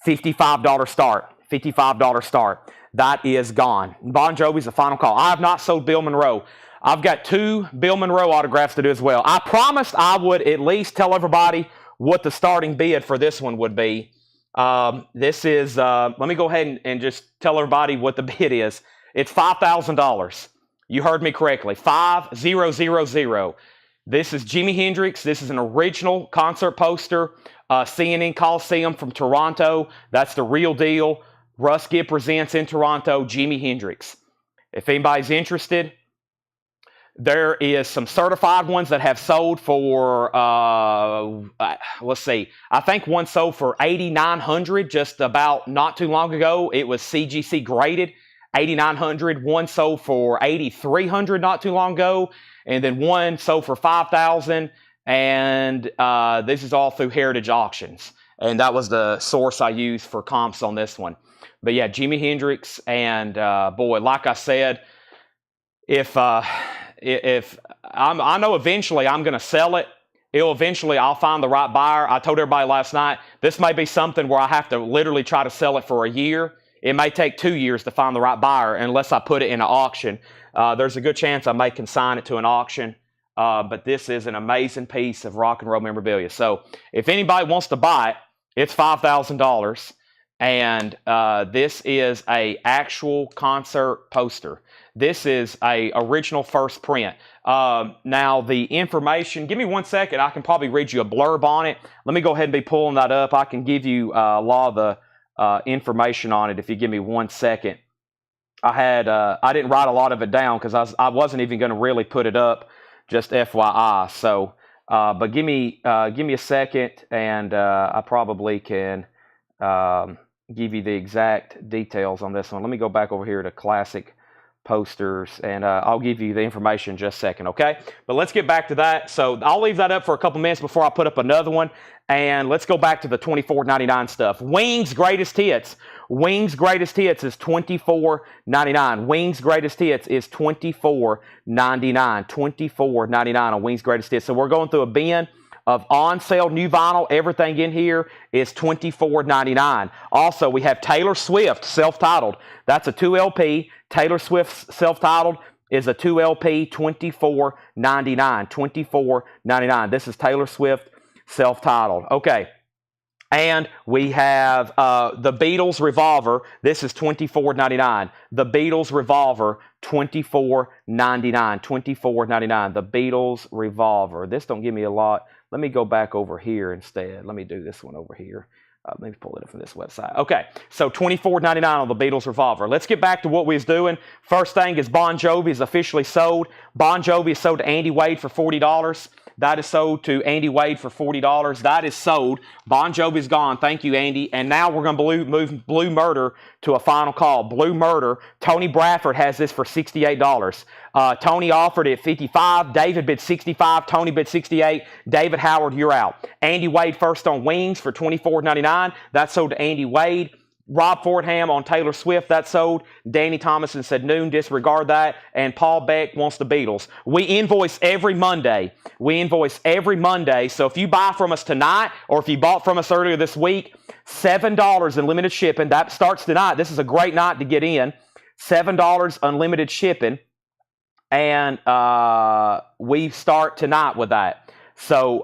$55 start. $55 start. That is gone. Bon Jovi's the final call. I have not sold Bill Monroe. I've got 2 Bill Monroe autographs to do as well. I promised I would at least tell everybody what the starting bid for this one would be. This is, let me go ahead and just tell everybody what the bid is. It's $5,000. You heard me correctly. 5,000. This is Jimi Hendrix. This is an original concert poster. CNN Coliseum from Toronto. That's the real deal. Russ Gibb presents in Toronto, Jimi Hendrix. If anybody's interested, there is some certified ones that have sold for, let's see, I think one sold for $8,900 just about not too long ago. It was CGC graded, $8,900. One sold for $8,300 not too long ago, and then one sold for $5,000. And this is all through Heritage Auctions, and that was the source I used for comps on this one. But yeah, Jimi Hendrix, and boy, like I said, if I know eventually I'm going to sell it, I'll find the right buyer. I told everybody last night, this may be something where I have to literally try to sell it for a year. It may take 2 years to find the right buyer unless I put it in an auction. There's a good chance I may consign it to an auction. But this is an amazing piece of rock and roll memorabilia. So if anybody wants to buy it, it's $5,000. And this is a actual concert poster. This is a original first print. Now the information, give me 1 second. I can probably read you a blurb on it. Let me go ahead and be pulling that up. I can give you a lot of the information on it if you give me 1 second. I didn't write a lot of it down because I wasn't even going to really put it up, just FYI. So, but give me a second, and I probably can give you the exact details on this one. Let me go back over here to Classic Posters, and I'll give you the information in just a second, okay? But let's get back to that. So I'll leave that up for a couple minutes before I put up another one, and let's go back to the $24.99 stuff. Wings Greatest Hits. Wings Greatest Hits is $24.99. Wings Greatest Hits is $24.99. $24.99 on Wings Greatest Hits. So we're going through a bin of on-sale new vinyl. Everything in here is $24.99. Also, we have Taylor Swift, self-titled. That's a 2LP. Taylor Swift self-titled is a 2LP, $24.99. $24.99. This is Taylor Swift self-titled. Okay. And we have the Beatles Revolver. This is $24.99. The Beatles Revolver, $24.99. $24.99. The Beatles Revolver. This don't give me a lot. Let me go back over here instead. Let me do this one over here. Let me pull it up from this website. Okay, so $24.99 on the Beatles Revolver. Let's get back to what we was doing. First thing is Bon Jovi is officially sold. Bon Jovi is sold to Andy Wade for $40. That is sold to Andy Wade for $40. That is sold. Bon Jovi's gone. Thank you, Andy. And now we're going to move Blue Murder to a final call. Blue Murder. Tony Bradford has this for $68. Tony offered it $55. David bid $65. Tony bid $68. David Howard, you're out. Andy Wade first on Wings for $24.99. That's sold to Andy Wade. Rob Fordham on Taylor Swift, that sold. Danny Thomason said noon, disregard that. And Paul Beck wants the Beatles. We invoice every Monday. So if you buy from us tonight, or if you bought from us earlier this week, $7 in limited shipping. That starts tonight. This is a great night to get in. $7 unlimited shipping. And we start tonight with that. So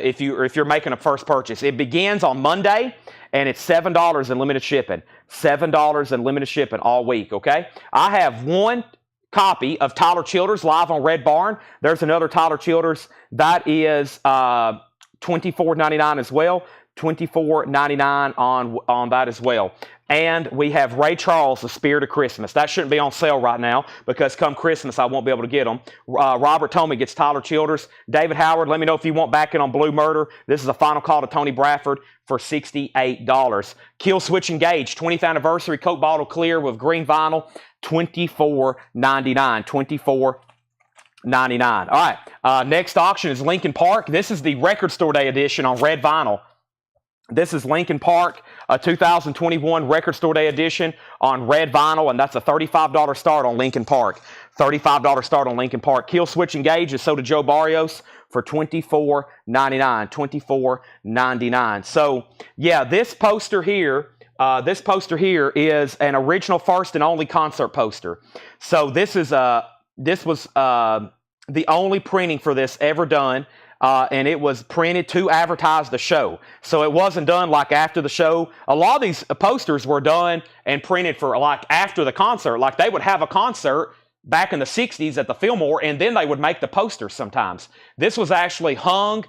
if you're making a first purchase, it begins on Monday. And it's $7 in limited shipping. $7 in limited shipping all week, okay? I have one copy of Tyler Childers live on Red Barn. There's another Tyler Childers. That is $24.99 as well. $24.99 on that as well. And we have Ray Charles, The Spirit of Christmas. That shouldn't be on sale right now because come Christmas, I won't be able to get them. Robert Tomey gets Tyler Childers. David Howard, let me know if you want back in on Blue Murder. This is a final call to Tony Bradford for $68. Kill Switch Engage, 20th anniversary Coke bottle clear with green vinyl, $24.99. $24.99. All right, next auction is Lincoln Park. This is the Record Store Day edition on red vinyl. This is Lincoln Park, a 2021 Record Store Day edition on red vinyl, and that's a $35 start on Lincoln Park. $35 start on Lincoln Park. Kill Switch Engage is sold to Joe Barrios for $24.99. $24.99. So, yeah, this poster here is an original first and only concert poster. So this was the only printing for this ever done. And it was printed to advertise the show. So it wasn't done like after the show. A lot of these posters were done and printed for like after the concert. Like they would have a concert back in the 60s at the Fillmore, and then they would make the posters sometimes. This was actually hung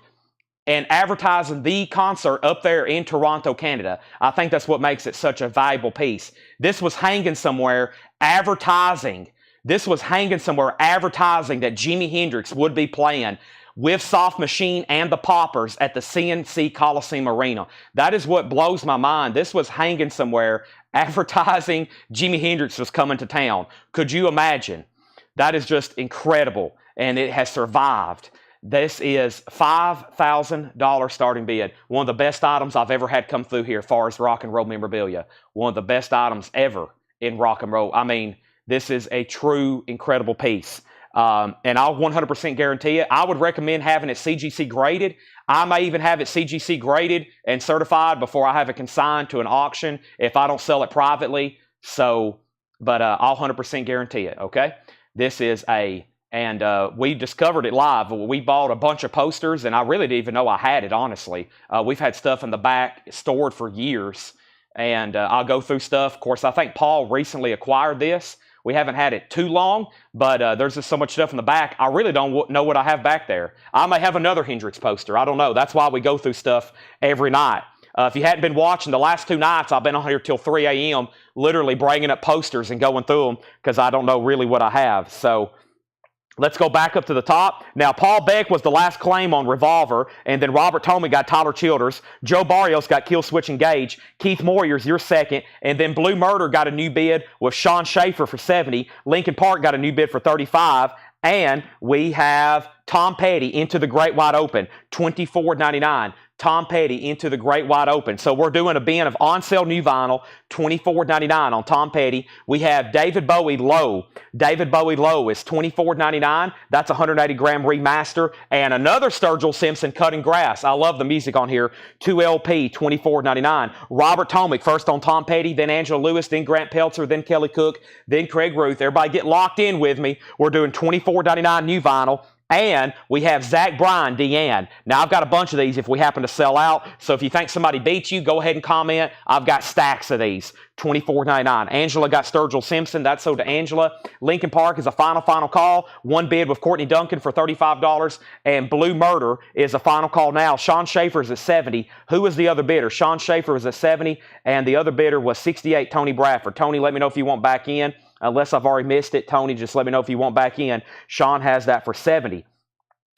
and advertising the concert up there in Toronto, Canada. I think that's what makes it such a valuable piece. This was hanging somewhere advertising. That Jimi Hendrix would be playing with Soft Machine and the Poppers at the CNC Coliseum Arena. That is what blows my mind. This was hanging somewhere advertising Jimi Hendrix was coming to town. Could you imagine? That is just incredible, and it has survived. This is $5,000 starting bid. One of the best items I've ever had come through here as far as rock and roll memorabilia. One of the best items ever in rock and roll. I mean, this is a true incredible piece. And I'll 100% guarantee it. I would recommend having it CGC graded. I may even have it CGC graded and certified before I have it consigned to an auction if I don't sell it privately. So, but I'll 100% guarantee it, okay? This is we discovered it live. We bought a bunch of posters, and I really didn't even know I had it, honestly. We've had stuff in the back stored for years, and I'll go through stuff. Of course, I think Paul recently acquired this. We haven't had it too long, but there's just so much stuff in the back. I really don't know what I have back there. I may have another Hendrix poster. I don't know. That's why we go through stuff every night. If you hadn't been watching the last 2 nights, I've been on here till 3 a.m. literally bringing up posters and going through them because I don't know really what I have. So let's go back up to the top. Now, Paul Beck was the last claim on Revolver, and then Robert Tomey got Tyler Childers. Joe Barrios got Kill Switch Engage. Keith Moyer's your second, and then Blue Murder got a new bid with Sean Schaefer for $70. Lincoln Park got a new bid for $35, and we have Tom Petty, Into the Great Wide Open, $24.99. Tom Petty, Into the Great Wide Open. So we're doing a bin of on-sale new vinyl, $24.99 on Tom Petty. We have David Bowie Low. David Bowie Low is $24.99. That's a 180-gram remaster. And another Sturgill Simpson, Cutting Grass. I love the music on here. 2LP, $24.99. Robert Tomic, first on Tom Petty, then Angela Lewis, then Grant Peltzer, then Kelly Cook, then Craig Ruth. Everybody get locked in with me. We're doing $24.99 new vinyl. And we have Zach Bryan, Deanne. Now, I've got a bunch of these if we happen to sell out. So if you think somebody beat you, go ahead and comment. I've got stacks of these. $24.99. Angela got Sturgill Simpson. That's sold to Angela. Lincoln Park is a final call. One bid with Courtney Duncan for $35. And Blue Murder is a final call now. Sean Schaefer is at $70. Who was the other bidder? Sean Schaefer was at $70. And the other bidder was $68, Tony Bradford. Tony, let me know if you want back in. Unless I've already missed it, Tony, just let me know if you want back in. Sean has that for $70.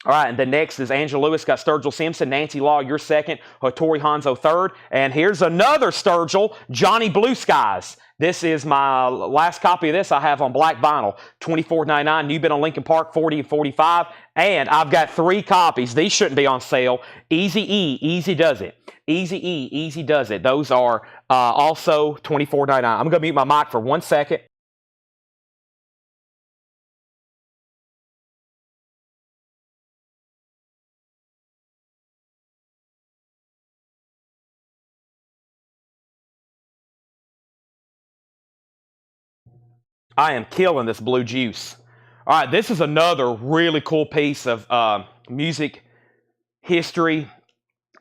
All right, and the next is Angela Lewis got Sturgill Simpson. Nancy Law, you're second. Hattori Hanzo third. And here's another Sturgill, Johnny Blue Skies. This is my last copy of this I have on black vinyl. $24.99. New bid on Lincoln Park, $40 and $45. And I've got 3 copies. These shouldn't be on sale. Easy E, Easy Does It. Easy E, Easy Does It. Those are also $24.99. I'm going to mute my mic for 1 second. I am killing this blue juice. All right, this is another really cool piece of music history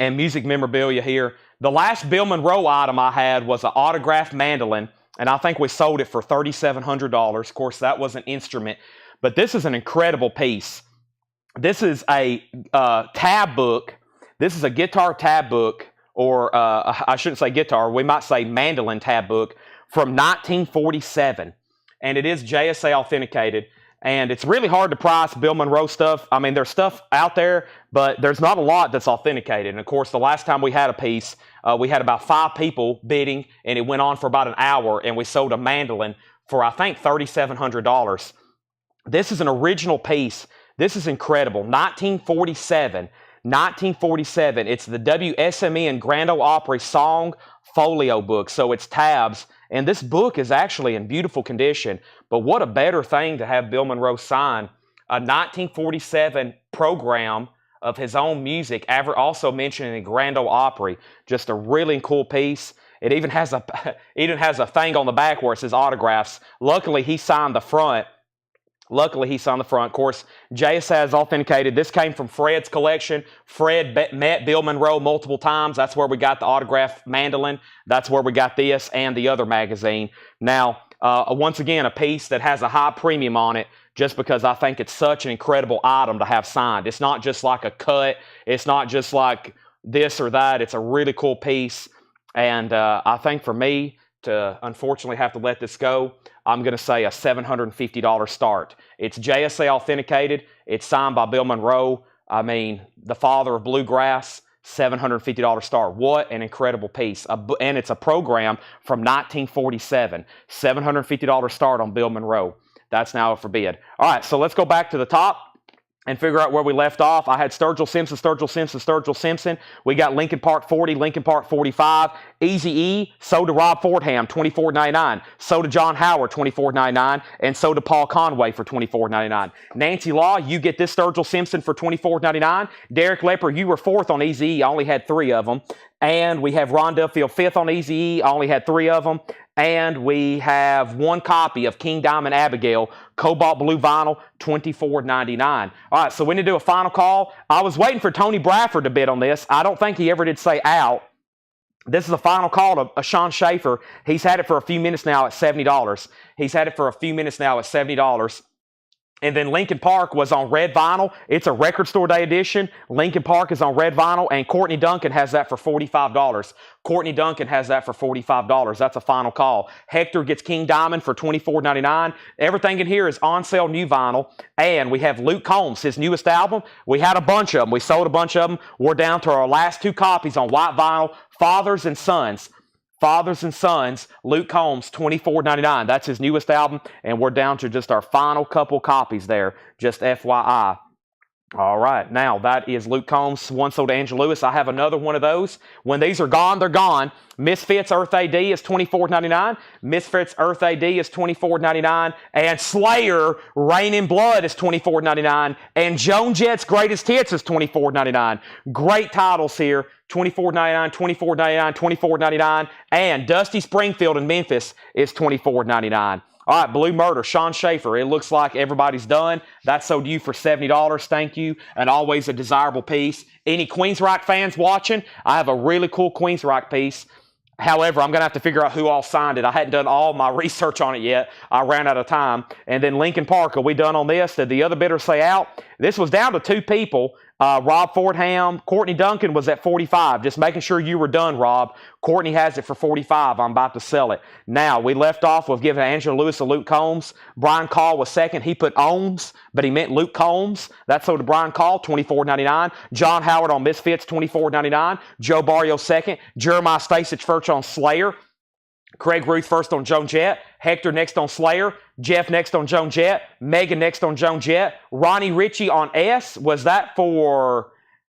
and music memorabilia here. The last Bill Monroe item I had was an autographed mandolin, and I think we sold it for $3,700. Of course, that was an instrument, but this is an incredible piece. This is a tab book. This is a guitar tab book, or I shouldn't say guitar, we might say mandolin tab book from 1947. And it is JSA authenticated. And it's really hard to price Bill Monroe stuff. I mean, there's stuff out there, but there's not a lot that's authenticated. And of course, the last time we had a piece, we had about 5 people bidding, and it went on for about an hour, and we sold a mandolin for, I think, $3,700. This is an original piece. This is incredible. 1947. 1947. It's the WSME and Grand Ole Opry Song Folio book. So it's tabs. And this book is actually in beautiful condition. But what a better thing to have Bill Monroe sign a 1947 program of his own music, also mentioned in Grand Ole Opry. Just a really cool piece. It even has a thing on the back where it says autographs. Luckily, he signed the front. Of course, JS has authenticated. This came from Fred's collection. Fred met Bill Monroe multiple times. That's where we got the autographed mandolin. That's where we got this and the other magazine. Now, once again, a piece that has a high premium on it just because I think it's such an incredible item to have signed. It's not just like a cut. It's not just like this or that. It's a really cool piece. And I think for me to unfortunately have to let this go, I'm going to say a $750 start. It's JSA authenticated. It's signed by Bill Monroe. I mean, the father of bluegrass. $750 start. What an incredible piece. And it's a program from 1947. $750 start on Bill Monroe. That's now up for bid. All right, so let's go back to the top and figure out where we left off. I had Sturgill Simpson, Sturgill Simpson, Sturgill Simpson. We got Lincoln Park 40, Lincoln Park 45. Easy E, so to Rob Fordham, $24.99. So to John Howard, $24.99. And so to Paul Conway for $24.99. Nancy Law, you get this Sturgill Simpson for $24.99. Derek Lepper, you were 4th on Easy E. I only had 3 of them. And we have Ron Duffield 5th on Easy E. I only had 3 of them. And we have 1 copy of King Diamond Abigail, Cobalt Blue Vinyl, $24.99. All right, so we need to do a final call. I was waiting for Tony Bradford to bid on this. I don't think he ever did say out. This is a final call to Sean Schaefer. He's had it for a few minutes now at $70. And then Lincoln Park was on red vinyl. It's a Record Store Day edition. Lincoln Park is on red vinyl, and Courtney Duncan has that for $45. That's a final call. Hector gets King Diamond for $24.99. Everything in here is on sale new vinyl. And we have Luke Combs, his newest album. We had a bunch of them. We sold a bunch of them. We're down to our last 2 copies on white vinyl, Fathers and Sons. Luke Combs, $24.99. That's his newest album, and we're down to just our final couple copies there, just FYI. All right, now that is Luke Combs, one sold to Angela Lewis. I have another one of those. When these are gone, they're gone. Misfits Earth AD is $24.99. Misfits Earth AD is $24.99. And Slayer Rain in Blood is $24.99. And Joan Jett's Greatest Hits is $24.99. Great titles here. $24.99, $24.99, $24.99. And Dusty Springfield in Memphis is $24.99. All right, Blue Murder, Sean Schaefer. It looks like everybody's done. That's sold to you for $70. Thank you. And always a desirable piece. Any Queensryche fans watching? I have a really cool Queensryche piece. However, I'm going to have to figure out who all signed it. I hadn't done all my research on it yet. I ran out of time. And then Lincoln Park, are we done on this? Did the other bidders say out? This was down to 2 people. Rob Fordham, Courtney Duncan was at 45. Just making sure you were done, Rob. Courtney has it for 45. I'm about to sell it. Now, we left off with giving Angela Lewis to Luke Combs. Brian Call was second. He put Ohms, but he meant Luke Combs. That's sold to Brian Call, $24.99. John Howard on Misfits, $24.99. Joe Barrio second. Jeremiah Stasich first on Slayer. Craig Ruth first on Joan Jett. Hector next on Slayer. Jeff next on Joan Jett. Megan next on Joan Jett. Ronnie Ritchie on S. Was that for,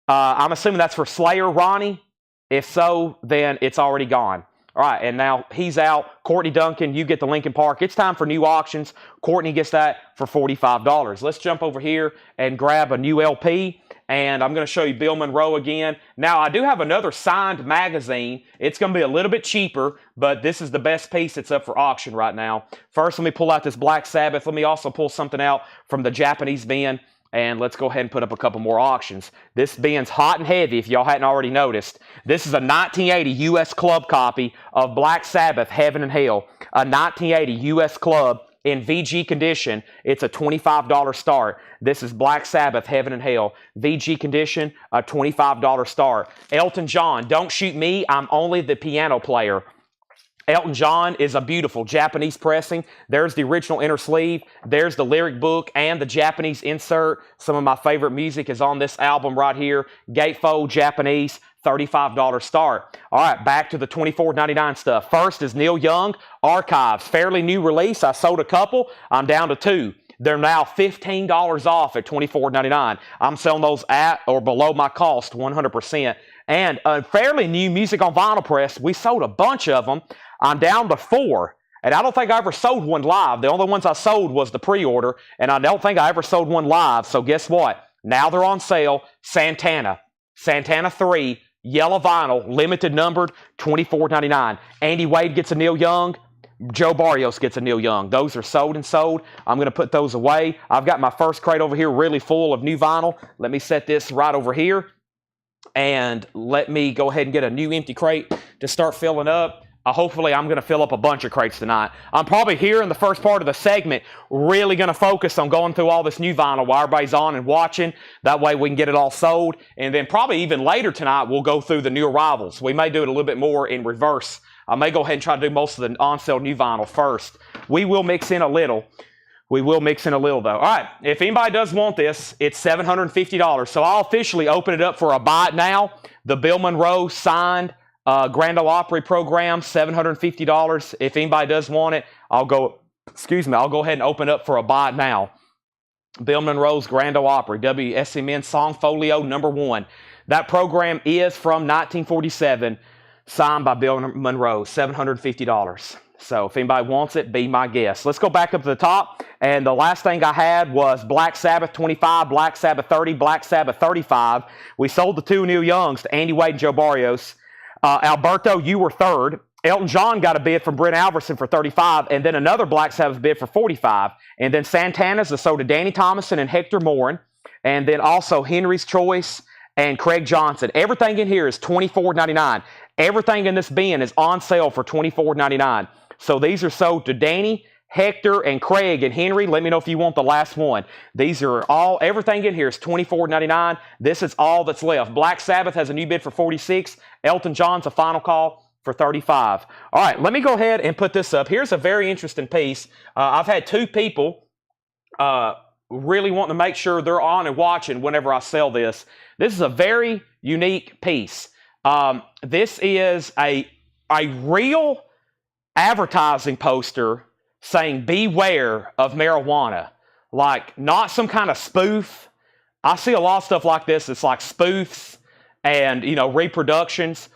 I'm assuming that's for Slayer, Ronnie? If so, then it's already gone. All right, and now he's out. Courtney Duncan, you get the Lincoln Park. It's time for new auctions. Courtney gets that for $45. Let's jump over here and grab a new LP. And I'm going to show you Bill Monroe again. Now, I do have another signed magazine. It's going to be a little bit cheaper, but this is the best piece that's up for auction right now. First, let me pull out this Black Sabbath. Let me also pull something out from the Japanese bin. And let's go ahead and put up a couple more auctions. This bin's hot and heavy, if y'all hadn't already noticed. This is a 1980 U.S. Club copy of Black Sabbath, Heaven and Hell. A 1980 U.S. Club in VG condition. It's a $25 start. This is Black Sabbath, Heaven and Hell. VG condition, a $25 start. Elton John, Don't Shoot Me, I'm Only the Piano Player. Elton John is a beautiful Japanese pressing. There's the original inner sleeve. There's the lyric book and the Japanese insert. Some of my favorite music is on this album right here. Gatefold, Japanese, $35 start. All right, back to the $24.99 stuff. First is Neil Young, Archives. Fairly new release. I sold a couple. I'm down to 2. They're now $15 off at $24.99. I'm selling those at or below my cost 100%. And a fairly new music on vinyl press. We sold a bunch of them. I'm down to 4. And I don't think I ever sold one live. The only ones I sold was the pre-order. And I don't think I ever sold one live. So guess what? Now they're on sale. Santana. Santana 3. Yellow vinyl. Limited numbered. $24.99. Andy Wade gets a Neil Young. Joe Barrios gets a Neil Young. Those are sold and sold. I'm going to put those away. I've got my first crate over here really full of new vinyl. Let me set this right over here. And let me go ahead and get a new empty crate to start filling up. Hopefully, I'm going to fill up a bunch of crates tonight. I'm probably here in the first part of the segment really going to focus on going through all this new vinyl while everybody's on and watching. That way we can get it all sold. And then probably even later tonight, we'll go through the new arrivals. We may do it a little bit more in reverse. I may go ahead and try to do most of the on-sale new vinyl first. We will mix in a little. We will mix in a little, though. All right, if anybody does want this, it's $750. So I'll officially open it up for a buy it now. The Bill Monroe signed Grand Ole Opry program, $750. If anybody does want it, I'll go ahead and open up for a buy it now. Bill Monroe's Grand Ole Opry, WSMN Song Folio #1. That program is from 1947, signed by Bill Monroe, $750. So if anybody wants it, be my guest. Let's go back up to the top. And the last thing I had was Black Sabbath 25, Black Sabbath 30, Black Sabbath 35. We sold the 2 Neil Youngs to Andy Wade and Joe Barrios. Alberto, you were third. Elton John got a bid from Brent Alverson for 35, and then another Black Sabbath bid for 45. And then Santana's is sold to Danny Thomason and Hector Morin. And then also Henry's Choice and Craig Johnson. Everything in here is $24.99. Everything in this bin is on sale for $24.99. So these are sold to Danny, Hector, and Craig, and Henry. Let me know if you want the last one. These are all, everything in here is $24.99. This is all that's left. Black Sabbath has a new bid for $46. Elton John's a final call for $35. All right, let me go ahead and put this up. Here's a very interesting piece. I've had 2 people really wanting to make sure they're on and watching whenever I sell this. This is a very unique piece. This is a real advertising poster saying beware of marijuana. Like, not some kind of spoof. I see a lot of stuff like this. It's like spoofs and, reproductions.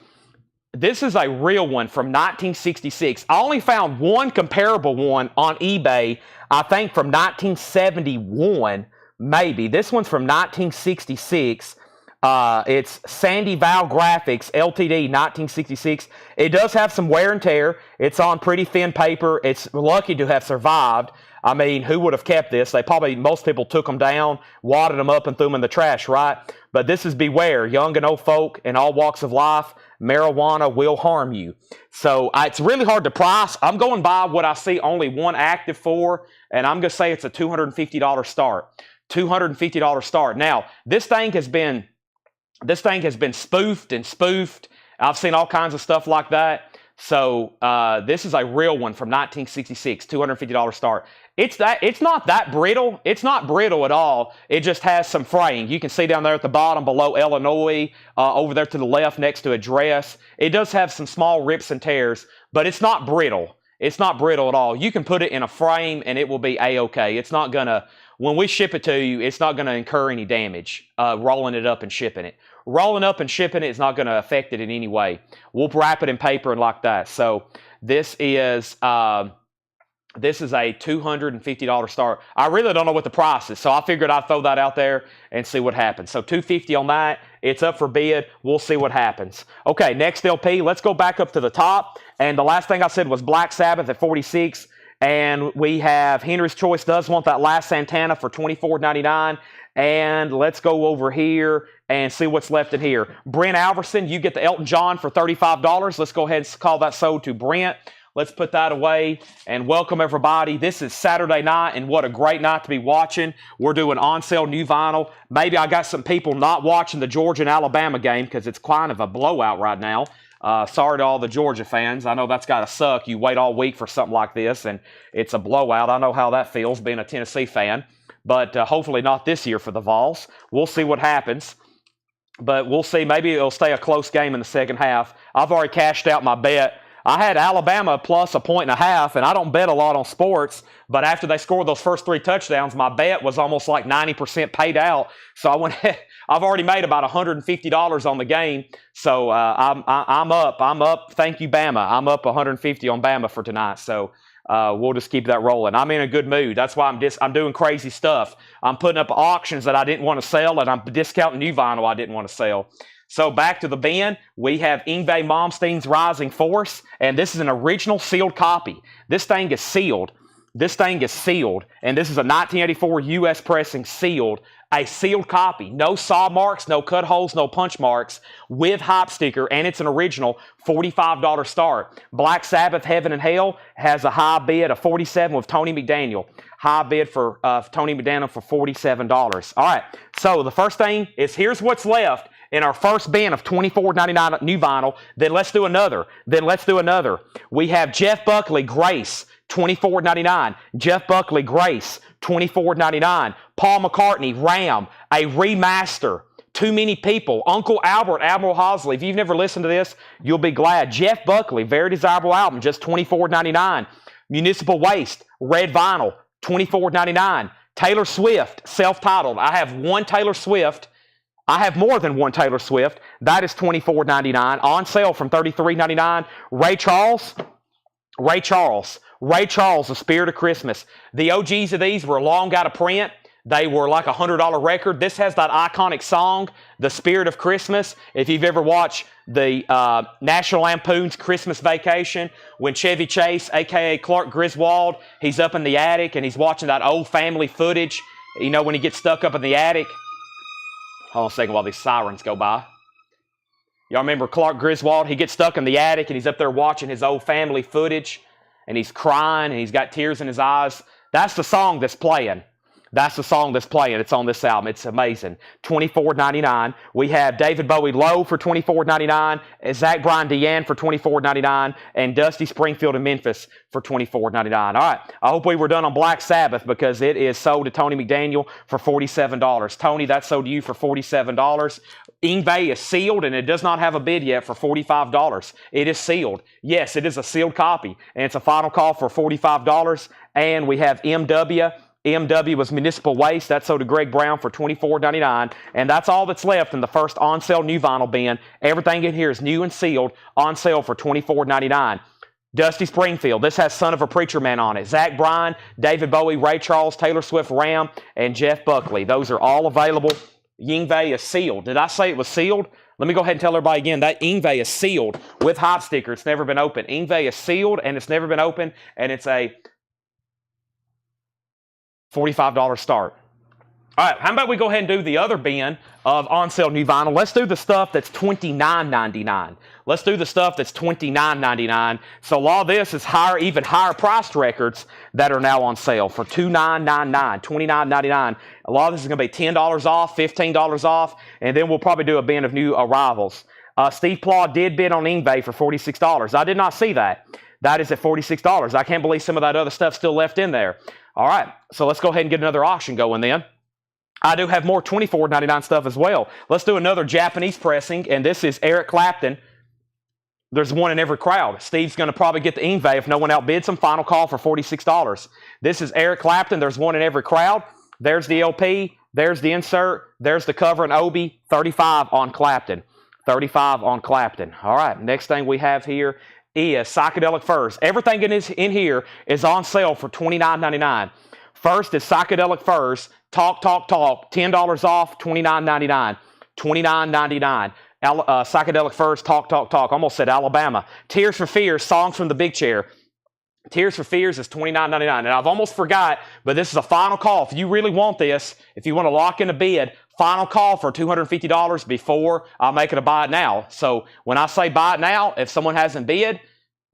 This is a real one from 1966. I only found one comparable one on eBay, I think from 1971, maybe. This one's from 1966. It's Sandy Val Graphics, LTD, 1966. It does have some wear and tear. It's on pretty thin paper. It's lucky to have survived. I mean, who would have kept this? Most people took them down, wadded them up, and threw them in the trash, right? But this is beware, young and old folk in all walks of life, marijuana will harm you. So it's really hard to price. I'm going by what I see only one active for, and I'm going to say it's a $250 start. $250 start. Now, this thing has been spoofed and spoofed. I've seen all kinds of stuff like that. So this is a real one from 1966, $250 start. It's not that brittle. It's not brittle at all. It just has some fraying. You can see down there at the bottom below Illinois, over there to the left next to address. It does have some small rips and tears, but it's not brittle. It's not brittle at all. You can put it in a frame and it will be A-okay. It's not gonna, when we ship it to you, it's not gonna incur any damage rolling it up and shipping it. Rolling up and shipping it is not going to affect it in any way. We'll wrap it in paper and like that. So this is a $250 start. I really don't know what the price is, so I figured I'd throw that out there and see what happens. So $250 on that. It's up for bid. We'll see what happens. Okay, next LP. Let's go back up to the top. And the last thing I said was Black Sabbath at 46. And we have Henry's Choice does want that last Santana for $24.99. And let's go over here and see what's left in here. Brent Alverson, you get the Elton John for $35. Let's go ahead and call that sold to Brent. Let's put that away and welcome everybody. This is Saturday night, and what a great night to be watching. We're doing on sale new vinyl. Maybe I got some people not watching the Georgia and Alabama game because it's kind of a blowout right now. Sorry to all the Georgia fans. I know that's got to suck. You wait all week for something like this, and it's a blowout. I know how that feels being a Tennessee fan. But hopefully not this year for the Vols. We'll see what happens. But we'll see. Maybe it'll stay a close game in the second half. I've already cashed out my bet. I had Alabama plus 1.5, and I don't bet a lot on sports. But after they scored those first 3 touchdowns, my bet was almost like 90% paid out. So I've already made about $150 on the game. So I'm up. Thank you, Bama. I'm up 150 on Bama for tonight. So we'll just keep that rolling. I'm in a good mood. That's why I'm doing crazy stuff. I'm putting up auctions that I didn't want to sell, and I'm discounting new vinyl I didn't want to sell. So back to the bin, we have Yngwie Malmsteen's Rising Force, and this is an original sealed copy. This thing is sealed. And this is a 1984 U.S. pressing sealed. A sealed copy. No saw marks, no cut holes, no punch marks, with hype sticker, and it's an original $45 start. Black Sabbath, Heaven and Hell has a high bid of $47 with Tony McDaniel. High bid for Tony McDaniel for $47. All right, so the first thing is here's what's left in our first bin of $24.99 new vinyl. Then let's do another. We have Jeff Buckley, Grace, $24.99. Jeff Buckley, Grace, $24.99. Paul McCartney, Ram, a remaster. Too Many People. Uncle Albert, Admiral Hosley. If you've never listened to this, you'll be glad. Jeff Buckley, very desirable album, just $24.99. Municipal Waste, red vinyl, $24.99. Taylor Swift, self-titled. I have one Taylor Swift. I have more than one Taylor Swift. That is $24.99. On sale from $33.99. Ray Charles, The Spirit of Christmas. The OGs of these were long out of print. They were like a $100 record. This has that iconic song, The Spirit of Christmas. If you've ever watched the National Lampoon's Christmas Vacation, when Chevy Chase, a.k.a. Clark Griswold, he's up in the attic and he's watching that old family footage, you know, when he gets stuck up in the attic. Hold on a second while these sirens go by. Y'all remember Clark Griswold? He gets stuck in the attic and he's up there watching his old family footage and he's crying and he's got tears in his eyes. That's the song that's playing. It's on this album. It's amazing. $24.99. We have David Bowie Low for $24.99, Zach Bryan Deanne for $24.99, and Dusty Springfield in Memphis for $24.99. All right. I hope we were done on Black Sabbath because it is sold to Tony McDaniel for $47. Tony, that's sold to you for $47. Yngwie is sealed, and it does not have a bid yet for $45. It is sealed. Yes, it is a sealed copy, and it's a final call for $45. And we have MW. MW was Municipal Waste. That's sold to Greg Brown for $24.99. And that's all that's left in the first on-sale new vinyl bin. Everything in here is new and sealed, on sale for $24.99. Dusty Springfield. This has Son of a Preacher Man on it. Zach Bryan, David Bowie, Ray Charles, Taylor Swift, Ram, and Jeff Buckley. Those are all available Yingwei is sealed. Did I say it was sealed? Let me go ahead and tell everybody again. That Yingwei is sealed with hot sticker. It's never been opened. Yingwei is sealed and it's never been opened, and it's a $45 start. All right, how about we go ahead and do the other bin of on-sale new vinyl? Let's do the stuff that's $29.99. Let's do the stuff that's $29.99. So a lot of this is higher, even higher priced records that are now on sale for $29.99, $29.99. A lot of this is going to be $10 off, $15 off, and then we'll probably do a bin of new arrivals. Steve Plaw did bid on Yngwie for $46. I did not see that. That is at $46. I can't believe some of that other stuff still left in there. All right, so let's go ahead and get another auction going then. I do have more $24.99 stuff as well. Let's do another Japanese pressing, and this is Eric Clapton. There's one in every crowd. Steve's going to probably get the Yngwie if no one outbids him. Final call for $46. This is Eric Clapton. There's one in every crowd. There's the LP. There's the insert. There's the cover and Obi. 35 on Clapton. 35 on Clapton. All right, next thing we have here is Psychedelic Furs. Everything in here is on sale for $29.99. First is Psychedelic Furs. Talk, $10 off, $29.99. $29.99. Psychedelic Furs, talk. Almost said Alabama. Tears for Fears, Songs from the Big Chair. Tears for Fears is $29.99. And I've almost forgot, but this is a final call. If you really want this, if you want to lock in a bid, final call for $250 before I make it a buy it now. So when I say buy it now, if someone hasn't bid,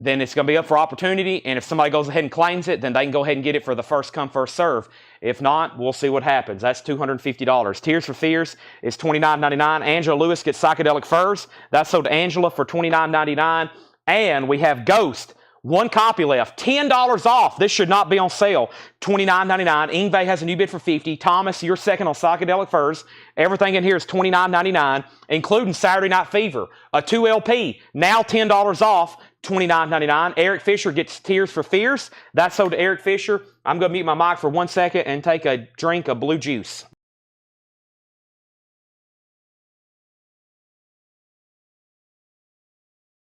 then it's going to be up for opportunity, and if somebody goes ahead and claims it, then they can go ahead and get it for the first come, first serve. If not, we'll see what happens. That's $250. Tears for Fears is $29.99. Angela Lewis gets Psychedelic Furs. That's sold to Angela for $29.99. And we have Ghost. One copy left. $10 off. This should not be on sale. $29.99. Yngwie has a new bid for $50. Thomas, you're second on Psychedelic Furs. Everything in here is $29.99, including Saturday Night Fever. A 2 LP. Now $10 off. $29.99. Eric Fisher gets Tears for Fears. That's sold to Eric Fisher. I'm going to mute my mic for 1 second and take a drink of blue juice.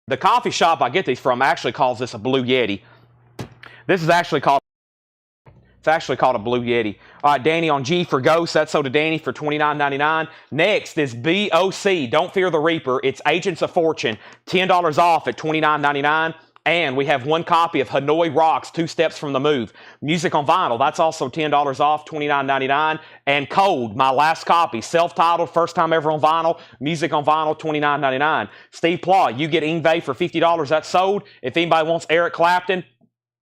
The coffee shop I get these from actually calls this a Blue Yeti. This is actually called a Blue Yeti. All right, Danny on G for Ghost. That's sold to Danny for $29.99. Next is BOC. Don't Fear the Reaper. It's Agents of Fortune. $10 off at $29.99. And we have one copy of Hanoi Rocks, 2 Steps from the Move. Music on vinyl. That's also $10 off, $29.99. And Cold, my last copy. Self-titled, first time ever on vinyl. Music on vinyl, $29.99. Steve Plaw, you get Yngwie for $50. That's sold. If anybody wants Eric Clapton,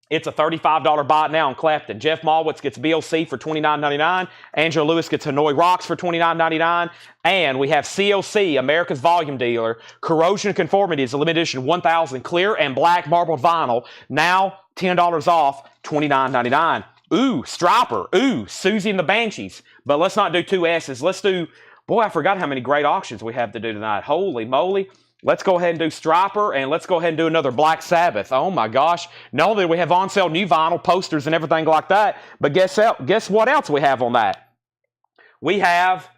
it's a $35 buy it now on Clapton. Jeff Malwitz gets BOC for $29.99. Angela Lewis gets Hanoi Rocks for $29.99. And we have COC, America's Volume Dealer. Corrosion Conformity is a limited edition 1000 clear and black marbled vinyl. Now $10 off, $29.99. Ooh, Striper. Ooh, Susie and the Banshees. But let's not do 2 S's. Let's do, boy, I forgot how many great auctions we have to do tonight. Holy moly. Let's go ahead and do Striper, and let's go ahead and do another Black Sabbath. Oh my gosh. Not only do we have on sale new vinyl, posters, and everything like that, but guess what else we have on that? We have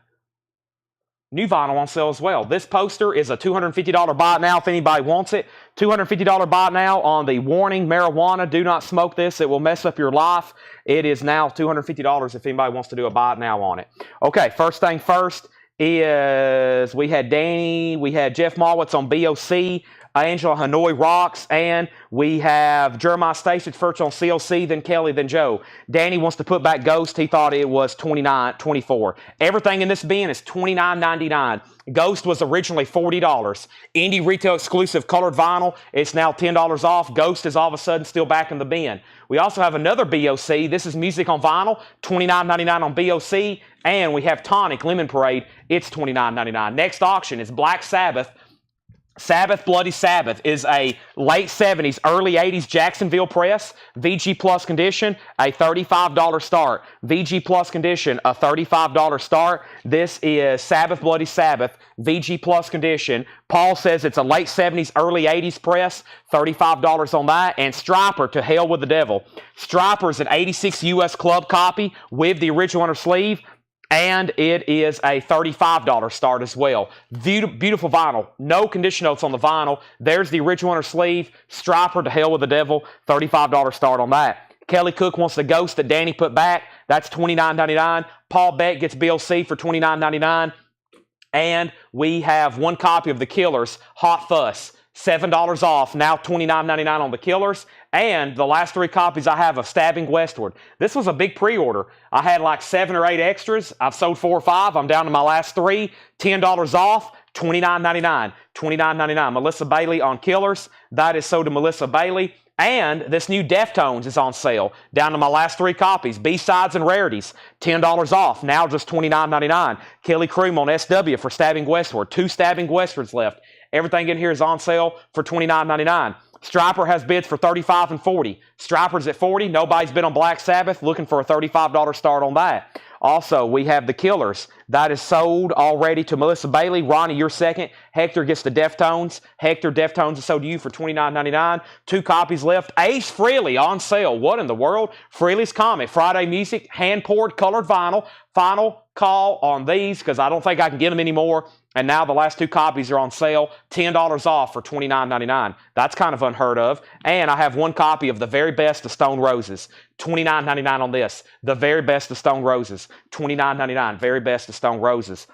new vinyl on sale as well. This poster is a $250 buy it now if anybody wants it. $250 buy it now on the Warning Marijuana. Do not smoke this. It will mess up your life. It is now $250 if anybody wants to do a buy it now on it. Okay, first thing first is we had Danny, we had Jeff Malwitz on BOC, Angela Hanoi Rocks, and we have Jeremiah Stacey first on COC, then Kelly, then Joe. Danny wants to put back Ghost. He thought it was $29.24. Everything in this bin is $29.99. Ghost was originally $40. Indie retail exclusive colored vinyl. It's now $10 off. Ghost is all of a sudden still back in the bin. We also have another BOC. This is Music on Vinyl, $29.99 on BOC. And we have Tonic Lemon Parade. It's $29.99. Next auction is Black Sabbath. Sabbath Bloody Sabbath is a late 70s, early 80s Jacksonville press, VG Plus condition, a $35 start. VG Plus condition, a $35 start. This is Sabbath Bloody Sabbath, VG Plus condition. Paul says it's a late 70s, early 80s press, $35 on that. And Striper, To Hell with the Devil. Striper is an 86 US Club copy with the original inner sleeve. And it is a $35 start as well. Beautiful vinyl. No condition notes on the vinyl. There's the original inner sleeve. Striper, To Hell with the Devil. $35 start on that. Kelly Cook wants the Ghost that Danny put back. That's $29.99. Paul Beck gets BLC for $29.99. And we have one copy of The Killers, Hot Fuss, $7 off, now $29.99 on The Killers. And the last 3 copies I have of Stabbing Westward. This was a big pre-order. I had like 7 or 8 extras. I've sold 4 or 5. I'm down to my last 3. $10 off, $29.99. $29.99. Melissa Bailey on Killers. That is sold to Melissa Bailey. And this new Deftones is on sale. Down to my last 3 copies. B-Sides and Rarities. $10 off. Now just $29.99. Kelly Cream on SW for Stabbing Westward. 2 Stabbing Westwards left. Everything in here is on sale for $29.99. Striper has bids for $35 and $40. Striper's at $40. Nobody's bid on Black Sabbath. Looking for a $35 start on that. Also, we have The Killers. That is sold already to Melissa Bailey. Ronnie, you're second. Hector gets the Deftones. Hector, Deftones is sold to you for $29.99. 2 copies left. Ace Frehley on sale. What in the world? Frehley's Comet. Friday Music. Hand-poured colored vinyl. Final call on these because I don't think I can get them anymore. And now the last 2 copies are on sale. $10 off for $29.99. That's kind of unheard of. And I have 1 copy of The Very Best of Stone Roses. $29.99 on this. The Very Best of Stone Roses. $29.99. Very Best of Stone Roses.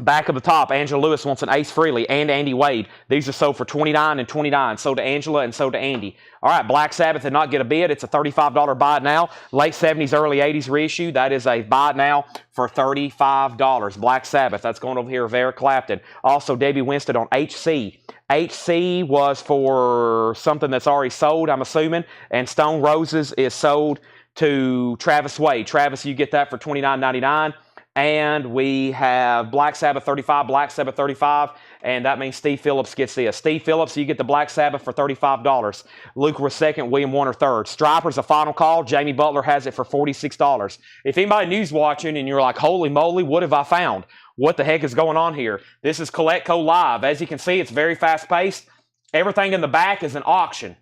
Back of the top, Angela Lewis wants an Ace Frehley and Andy Wade. These are sold for $29 and $29. Sold to Angela and sold to Andy. All right, Black Sabbath did not get a bid. It's a $35 buy it now. Late 70s, early 80s reissue. That is a buy it now for $35. Black Sabbath. That's going over here of Eric Clapton. Also, Debbie Winston on HC. HC was for something that's already sold, I'm assuming. And Stone Roses is sold to Travis Wade. Travis, you get that for $29.99. And we have Black Sabbath 35, Black Sabbath 35, and that means Steve Phillips gets this. Steve Phillips, you get the Black Sabbath for $35. Luke was second, William Warner third. Striper's a final call. Jamie Butler has it for $46. If anybody new's watching and you're like, holy moly, what have I found? What the heck is going on here? This is Coletco Live. As you can see, it's very fast-paced. Everything in the back is an auction.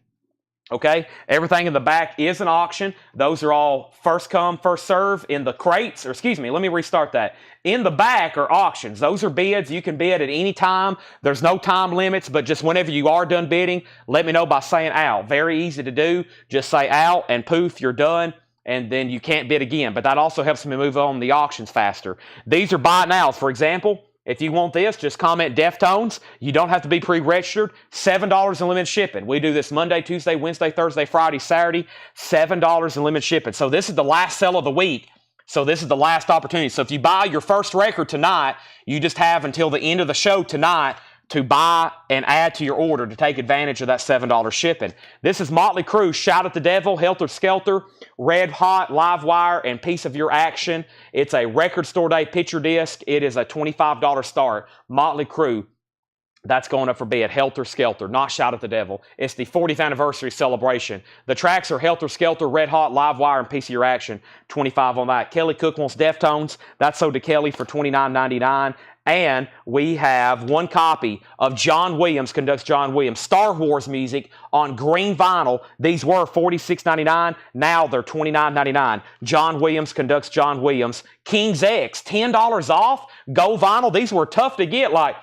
Okay, everything in the back is an auction. Those are all first come, first serve in the crates, or excuse me, let me restart that. In the back are auctions. Those are bids. You can bid at any time. There's no time limits, but just whenever you are done bidding, let me know by saying out. Very easy to do. Just say out and poof, you're done. And then you can't bid again. But that also helps me move on the auctions faster. These are buy nows. For example, if you want this, just comment Deftones. You don't have to be pre-registered. $7 in limited shipping. We do this Monday, Tuesday, Wednesday, Thursday, Friday, Saturday. $7 in limited shipping. So this is the last sale of the week. So this is the last opportunity. So if you buy your first record tonight, you just have until the end of the show tonight to buy and add to your order to take advantage of that $7 shipping. This is Motley Crue, Shout at the Devil, Helter Skelter, Red Hot, Live Wire, and Piece of Your Action. It's a record store day picture disc. It is a $25 start. Motley Crue, that's going up for bid. Helter Skelter, not Shout at the Devil. It's the 40th anniversary celebration. The tracks are Helter Skelter, Red Hot, Live Wire, and Piece of Your Action. $25 on that. Kelly Cook wants Deftones. That's sold to Kelly for $29.99. And we have 1 copy of John Williams, conducts John Williams, Star Wars music on green vinyl. These were $46.99. Now they're $29.99. John Williams conducts John Williams. King's X, $10 off. Go vinyl. These were tough to get. Like,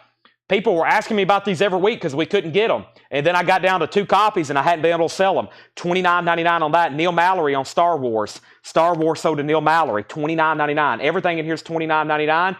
people were asking me about these every week because we couldn't get them. And then I got down to 2 copies and I hadn't been able to sell them. $29.99 on that. Neil Mallory on Star Wars. Star Wars sold to Neil Mallory. $29.99. Everything in here is $29.99.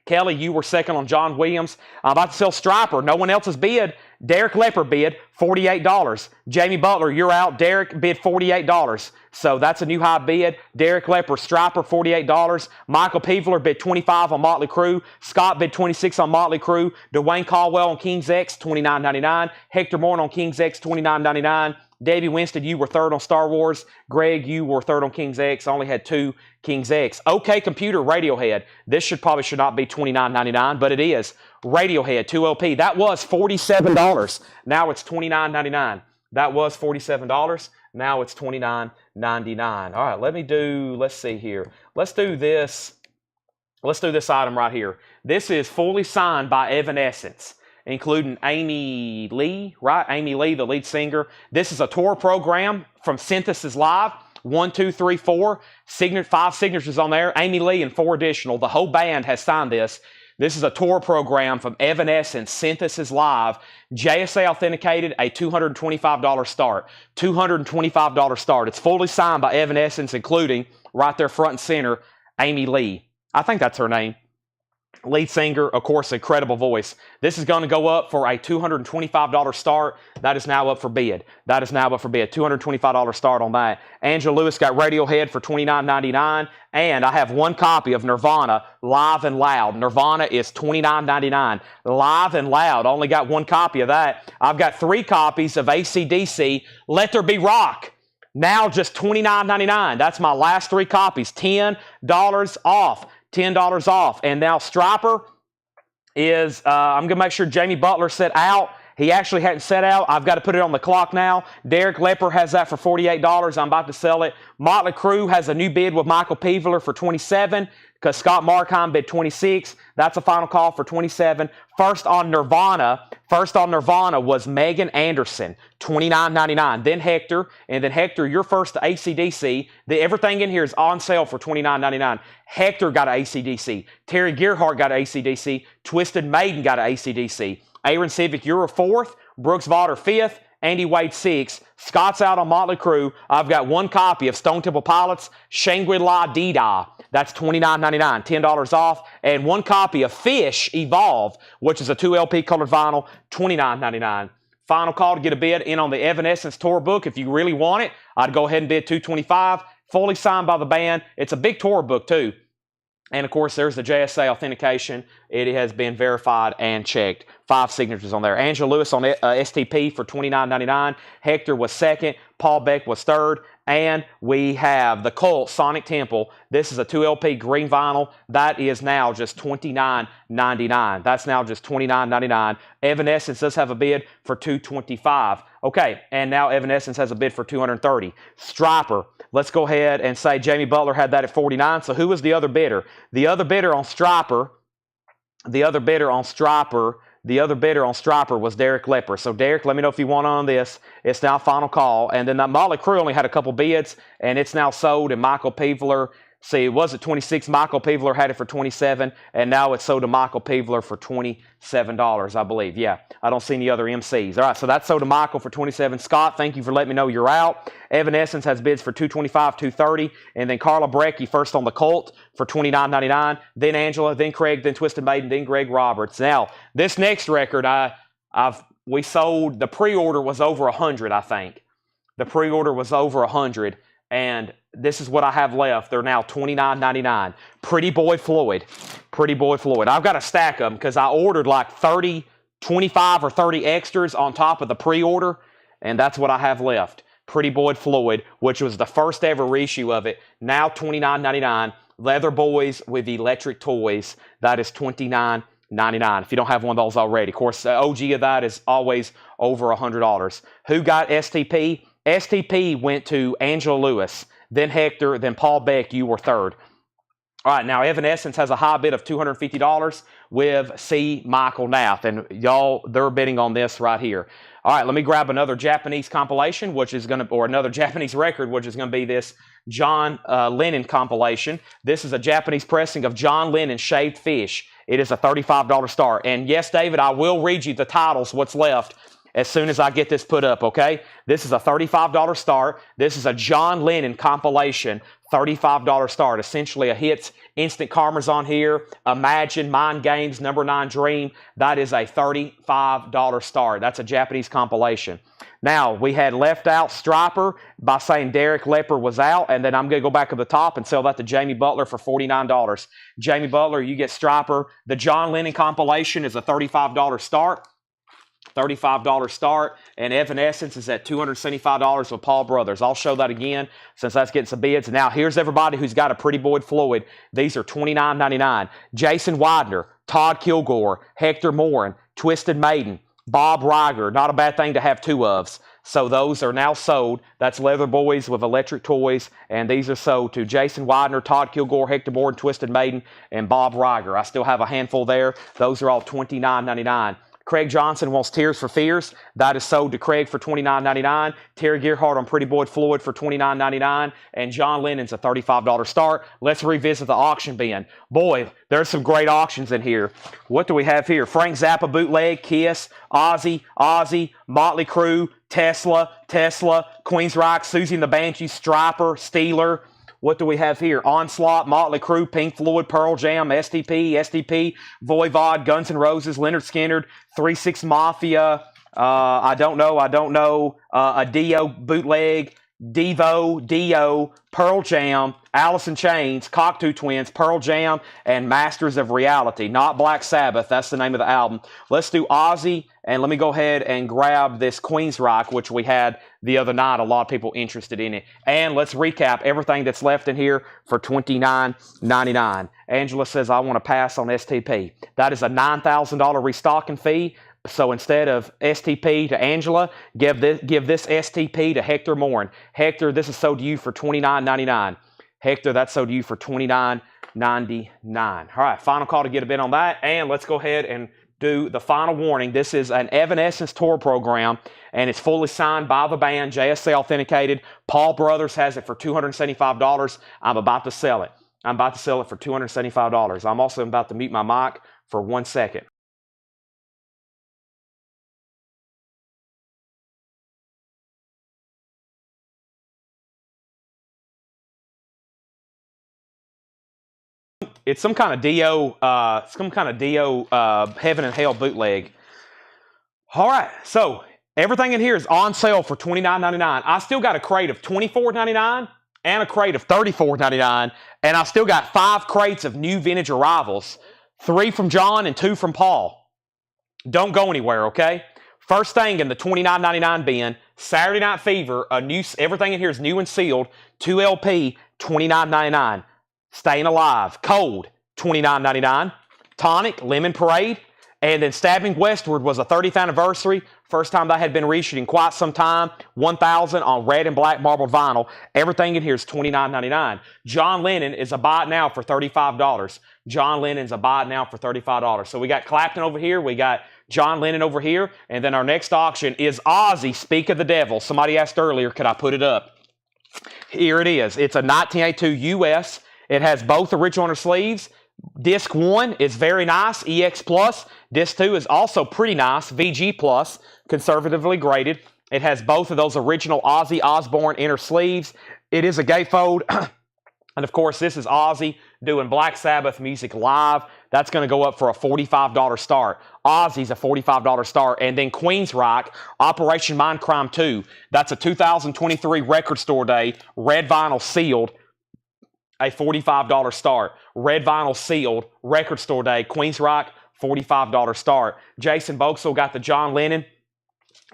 Kelly, you were second on John Williams. I'm about to sell Striper. No one else has bid. Derek Lepper bid $48. Jamie Butler, you're out. Derek bid $48. So that's a new high bid. Derek Lepper, Striper, $48. Michael Peevler bid $25 on Motley Crue. Scott bid $26 on Motley Crue. Dwayne Caldwell on King's X, $29.99. Hector Moore on King's X, $29.99. Debbie Winston, you were third on Star Wars. Greg, you were third on King's X. Only had 2 King's X. OK Computer, Radiohead. This should not be $29.99, but it is. Radiohead, 2 LP. That was $47. Now it's $29.99. That was $47. Now it's $29.99. All right, let's see here. Let's do this item right here. This is fully signed by Evanescence, including Amy Lee, right? Amy Lee, the lead singer. This is a tour program from Synthesis Live. 1, 2, 3, 4. 5 signatures on there. Amy Lee and 4 additional. The whole band has signed this. This is a tour program from Evanescence, Synthesis Live. JSA authenticated, a $225 start. $225 start. It's fully signed by Evanescence, including, right there front and center, Amy Lee. I think that's her name. Lead singer, of course, incredible voice. This is going to go up for a $225 start. That is now up for bid. That is now up for bid. $225 start on that. Angela Lewis got Radiohead for $29.99. And I have one copy of Nirvana, Live and Loud. Nirvana is $29.99. Live and Loud. Only got one copy of that. I've got 3 copies of AC/DC, Let There Be Rock. Now just $29.99. That's my last 3 copies. $10 off. $10 off. And now Striper is, I'm going to make sure Jamie Butler set out. He actually hadn't set out. I've got to put it on the clock now. Derek Lepper has that for $48. I'm about to sell it. Motley Crue has a new bid with Michael Peveler for $27 because Scott Markheim bid $26. That's a final call for $27. First on Nirvana was Megan Anderson, $29.99. Then Hector, and then Hector, you're first to AC/DC. Everything in here is on sale for $29.99. Hector got an AC/DC. Terry Gearhart got an AC/DC. Twisted Maiden got an AC/DC. Aaron Civic, you're a 4th. Brooks Vaughter, 5th. Andy Wade, 6th. Scott's out on Motley Crue. I've got one copy of Stone Temple Pilots, Shangri-La Dee-Da. That's $29.99, $10 off. And one copy of Fish Evolve, which is a 2 LP colored vinyl, $29.99. Final call to get a bid in on the Evanescence tour book. If you really want it, I'd go ahead and bid $225. Fully signed by the band. It's a big tour book, too. And, of course, there's the JSA authentication. It has been verified and checked. 5 signatures on there. Angela Lewis on STP for $29.99. Hector was 2nd. Paul Beck was 3rd. And we have the Cult Sonic Temple. This is a 2 LP green vinyl. That is now just $29.99. That's now just $29.99. Evanescence does have a bid for $225. Okay, and now Evanescence has a bid for $230. Striper. Let's go ahead and say Jamie Butler had that at $49. So who was the other bidder? The other bidder on Striper was Derek Lepper. So, Derek, let me know if you want on this. It's now final call. And then Motley Crue only had a couple bids, and it's now sold. And Michael Peveler, see, it was at $26. Michael Peveler had it for $27, and now it's sold to Michael Peveler for $27, I believe. Yeah, I don't see any other MCs. All right, so that's sold to Michael for $27. Scott, thank you for letting me know you're out. Evanescence has bids for $225, $230, and then Carla Brecky first on the Cult for $29.99. Then Angela, then Craig, then Twisted Maiden, then Greg Roberts. Now, this next record, we sold. The pre-order was over 100, I think. The pre-order was over 100. And this is what I have left. They're now $29.99. Pretty Boy Floyd. Pretty Boy Floyd. I've got to stack them because I ordered like 25 or 30 extras on top of the pre-order, and that's what I have left. Pretty Boy Floyd, which was the first ever reissue of it. Now $29.99. Leather Boys with Electric Toys. That is $29.99 if you don't have one of those already. Of course, the OG of that is always over $100. Who got STP? STP went to Angela Lewis, then Hector, then Paul Beck. You were 3rd. All right, now Evanescence has a high bid of $250 with C. Michael Nath. And y'all, they're bidding on this right here. All right, let me grab another Japanese compilation, or another Japanese record, which is going to be this John Lennon compilation. This is a Japanese pressing of John Lennon Shaved Fish. It is a $35 start. And yes, David, I will read you the titles, what's left, as soon as I get this put up, okay? This is a $35 start. This is a John Lennon compilation, $35 start. Essentially a hits, Instant Karma's on here, Imagine, Mind Games, Number 9 Dream. That is a $35 start. That's a Japanese compilation. Now, we had left out Striper by saying Derek Lepper was out, and then I'm going to go back to the top and sell that to Jamie Butler for $49. Jamie Butler, you get Striper. The John Lennon compilation is a $35 start. $35 start, and Evanescence is at $275 with Paul Brothers. I'll show that again since that's getting some bids. Now, here's everybody who's got a Pretty Boy Floyd. These are $29.99. Jason Widener, Todd Kilgore, Hector Morin, Twisted Maiden, Bob Riger. Not a bad thing to have 2 ofs. So those are now sold. That's Leather Boys with Electric Toys, and these are sold to Jason Widener, Todd Kilgore, Hector Morin, Twisted Maiden, and Bob Riger. I still have a handful there. Those are all $29.99. Craig Johnson wants Tears for Fears. That is sold to Craig for $29.99. Terry Gearhart on Pretty Boy Floyd for $29.99. And John Lennon's a $35 start. Let's revisit the auction bin. Boy, there's some great auctions in here. What do we have here? Frank Zappa bootleg, Kiss, Ozzy, Motley Crue, Tesla, Queensryche, Susie and the Banshee, Striper, Steeler. What do we have here? Onslaught, Motley Crue, Pink Floyd, Pearl Jam, STP, Voivod, Guns N' Roses, Lynyrd Skynyrd, 3-6 Mafia, I don't know, a Dio bootleg, Devo, Dio, Pearl Jam, Alice in Chains, Cocteau Twins, Pearl Jam, and Masters of Reality. Not Black Sabbath. That's the name of the album. Let's do Ozzy, and let me go ahead and grab this Queensryche, which we had the other night. A lot of people interested in it. And let's recap everything that's left in here for $29.99. Angela says, I want to pass on STP. That is a $9,000 restocking fee. So instead of STP to Angela, give this STP to Hector Morin. Hector, this is sold to you for $29.99. Hector, that's sold to you for $29.99. All right, final call to get a bid on that. And let's go ahead and do the final warning. This is an Evanescence tour program, and it's fully signed by the band, JSA authenticated. Paul Brothers has it for $275. I'm about to sell it. I'm about to sell it for $275. I'm also about to mute my mic for 1 second. It's some kind of Dio, Heaven and Hell bootleg. All right, so everything in here is on sale for $29.99. I still got a crate of $24.99 and a crate of $34.99, and I still got 5 crates of new vintage arrivals, 3 from John and 2 from Paul. Don't go anywhere, okay? First thing in the $29.99 bin, Saturday Night Fever, everything in here is new and sealed, 2 LP, $29.99. Staying Alive, Cold, $29.99. Tonic, Lemon Parade. And then Stabbing Westward was a 30th anniversary. First time that had been reissued in quite some time. 1,000 on red and black marbled vinyl. Everything in here is $29.99. John Lennon is a buy it now for $35. John Lennon's a buy it now for $35. So we got Clapton over here. We got John Lennon over here. And then our next auction is Ozzy, Speak of the Devil. Somebody asked earlier, could I put it up? Here it is. It's a 1982 US. It has both original inner sleeves. Disc 1 is very nice, EX+. Disc 2 is also pretty nice, VG+, conservatively graded. It has both of those original Ozzy Osbourne inner sleeves. It is a gatefold. And of course, this is Ozzy doing Black Sabbath music live. That's going to go up for a $45 start. Ozzy's a $45 start. And then Queensryche, Operation Mindcrime 2. That's a 2023 record store day, red vinyl sealed. A $45 start. Red vinyl sealed, record store day, Queensryche, $45 start. Jason Boxall got the John Lennon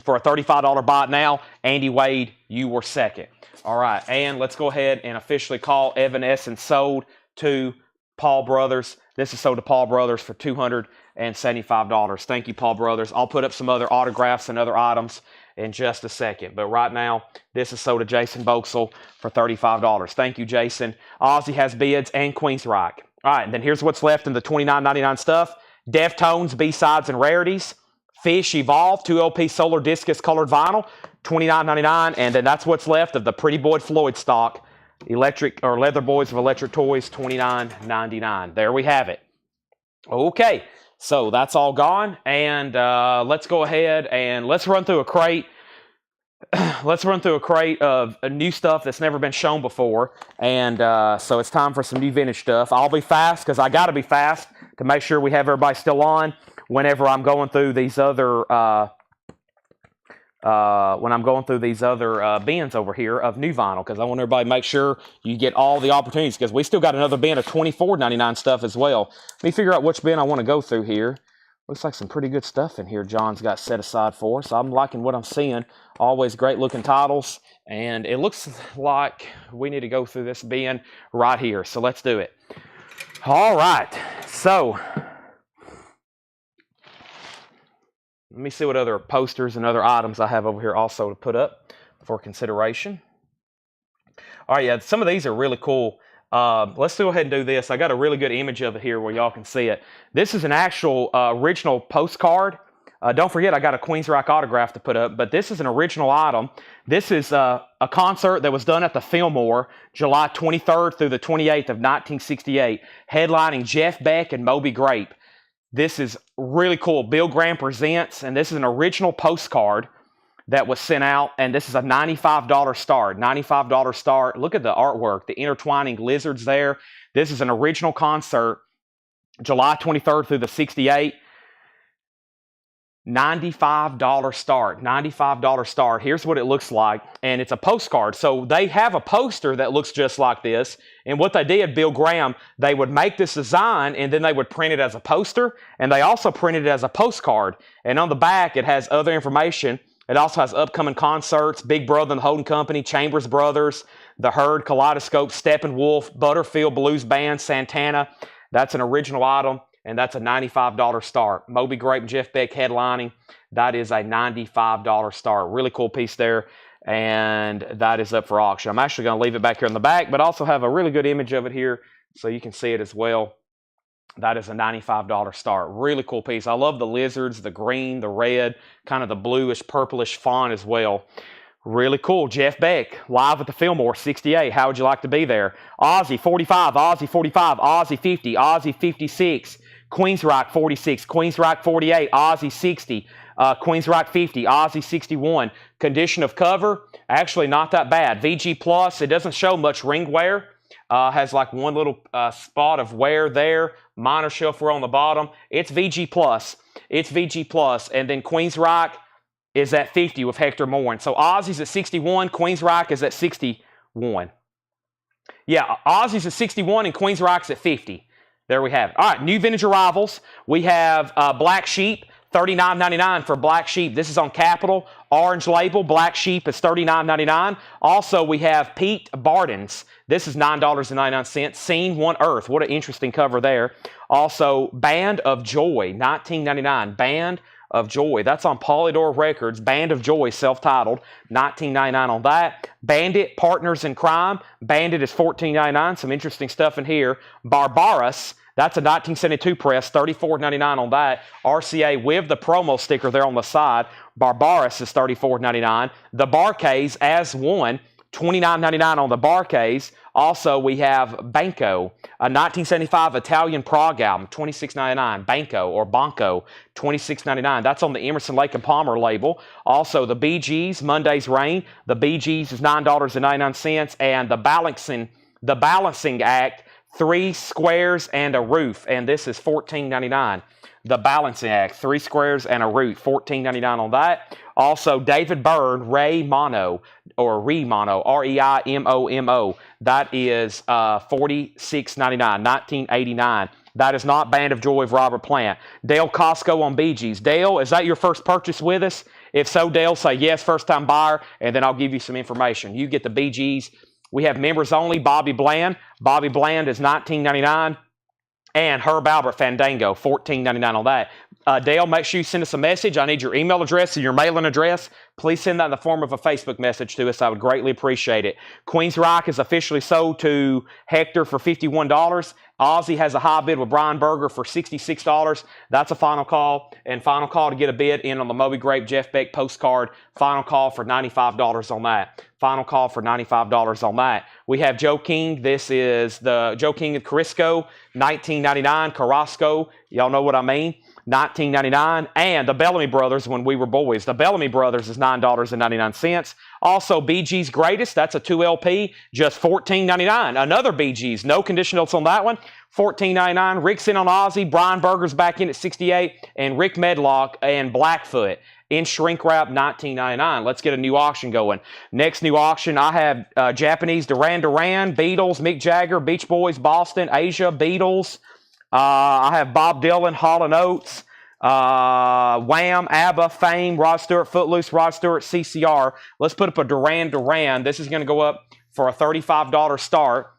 for a $35 buy now. Andy Wade, you were second. All right, and let's go ahead and officially call Evanescence sold to Paul Brothers. This is sold to Paul Brothers for $275. Thank you, Paul Brothers. I'll put up some other autographs and other items in just a second. But right now, this is sold to Jason Boxall for $35. Thank you, Jason. Ozzy has bids and Queensryche. All right, and then here's what's left in the $29.99 stuff. Deftones, B-Sides, and Rarities. Fish Evolve, 2 LP Solar Discus colored vinyl, $29.99. And then that's what's left of the Pretty Boy Floyd stock. Leather Boys of Electric Toys, $29.99. There we have it. Okay. So that's all gone, and let's go ahead and let's run through a crate. Let's run through a crate of new stuff that's never been shown before, and so it's time for some new vintage stuff. I'll be fast because I got to be fast to make sure we have everybody still on whenever I'm going through these other bins over here of new vinyl, because I want everybody to make sure you get all the opportunities, because we still got another bin of $24.99 stuff as well. Let me figure out which bin I want to go through here. Looks like some pretty good stuff in here John's got set aside for us. I'm liking what I'm seeing. Always great looking titles, and it looks like we need to go through this bin right here. So let's do it. All right, so let me see what other posters and other items I have over here also to put up for consideration. All right, yeah, some of these are really cool. Let's go ahead and do this. I got a really good image of it here where y'all can see it. This is an actual original postcard. Don't forget, I got a Queensryche autograph to put up, but this is an original item. This is a concert that was done at the Fillmore, July 23rd through the 28th of 1968, headlining Jeff Beck and Moby Grape. This is really cool. Bill Graham presents, and this is an original postcard. that was sent out, and this is a $95 start. $95 start. Look at the artwork, the intertwining lizards there. This is an original concert, July 23rd through the 68. $95 start. $95 start. Here's what it looks like, and it's a postcard. So they have a poster that looks just like this, and what they did, Bill Graham, they would make this design, and then they would print it as a poster, and they also printed it as a postcard. And on the back, it has other information. It also has upcoming concerts, Big Brother and the Holding Company, Chambers Brothers, The Herd, Kaleidoscope, Steppenwolf, Butterfield Blues Band, Santana. That's an original item. And that's a $95 start. Moby Grape and Jeff Beck headlining. That is a $95 start. Really cool piece there. And that is up for auction. I'm actually going to leave it back here in the back, but also have a really good image of it here so you can see it as well. That is a $95 start. Really cool piece. I love the lizards, the green, the red, kind of the bluish, purplish font as well. Really cool. Jeff Beck, live at the Fillmore, 68. How would you like to be there? Ozzy, 45. Ozzy, 45. Ozzy, 50. Ozzy, 56. Queensryche, 46. Queensryche, 48. Ozzy, 60. Queensryche, 50. Ozzy, 61. Condition of cover, actually not that bad. VG Plus, it doesn't show much ring wear. Has like one little spot of wear there. Minor shelf wear on the bottom. It's VG Plus. It's VG Plus. And then Queensryche is at 50 with Hector Morin. So Ozzy's at 61. Queensryche is at 61. Yeah, Ozzy's at 61 and Queensryche's at 50. There we have it. All right, new vintage arrivals. We have Black Sheep, $39.99 for Black Sheep. This is on Capitol. Orange label. Black Sheep is $39.99. Also, we have Pete Barden's. This is $9.99. Seen One Earth. What an interesting cover there. Also, Band of Joy, $19.99. Band of Joy. That's on Polydor Records. Band of Joy, self-titled, $19.99 on that. Bandit, Partners in Crime. Bandit is $14.99. Some interesting stuff in here. Barbarous, that's a 1972 press, $34.99 on that. RCA with the promo sticker there on the side. Barbarous is $34.99. The Bar-Kays as one, $29.99 on the Bar-Kays. Also, we have Banco, a 1975 Italian prog album, $26.99. Banco or Banco, $26.99. That's on the Emerson, Lake and Palmer label. Also, the Bee Gees, Monday's Rain. The Bee Gees is $9.99. And the Balancing Act, 3 Squares and a Roof. And this is $14.99. The Balancing Act, 3 Squares and a Roof, $14.99 on that. Also, David Byrne, Ray Mono, or Reimono, R-E-I-M-O-M-O. That is $46.99, 1989. That is not Band of Joy of Robert Plant. Dale Costco on Bee Gees. Dale, is that your first purchase with us? If so, Dale, say yes, first-time buyer, and then I'll give you some information. You get the Bee Gees. We have members only, Bobby Bland. Bobby Bland is $19.99. And Herb Albert Fandango, $14.99 on that. Dale, make sure you send us a message. I need your email address and your mailing address. Please send that in the form of a Facebook message to us. I would greatly appreciate it. Queensryche is officially sold to Hector for $51. Ozzy has a high bid with Brian Berger for $66. That's a final call. And final call to get a bid in on the Moby Grape Jeff Beck postcard. Final call for $95 on that. Final call for $95 on that. We have Joe King. This is the Joe King of Carisco, $19.99. Carrasco, y'all know what I mean. $19.99. And the Bellamy Brothers, When We Were Boys. The Bellamy Brothers is $9.99. Also, Bee Gees Greatest, that's a 2LP, just $14.99. Another Bee Gees, no condition notes on that one, $14.99. Rick's in on Ozzy, Brian Berger's back in at $68, and Rick Medlock and Blackfoot in shrink wrap, $19.99. Let's get a new auction going. Next new auction, I have Japanese Duran Duran, Beatles, Mick Jagger, Beach Boys, Boston, Asia, Beatles. I have Bob Dylan, Hall & Oates, Wham, ABBA, Fame, Rod Stewart, Footloose, Rod Stewart, CCR. Let's put up a Duran Duran. This is going to go up for a $35 start.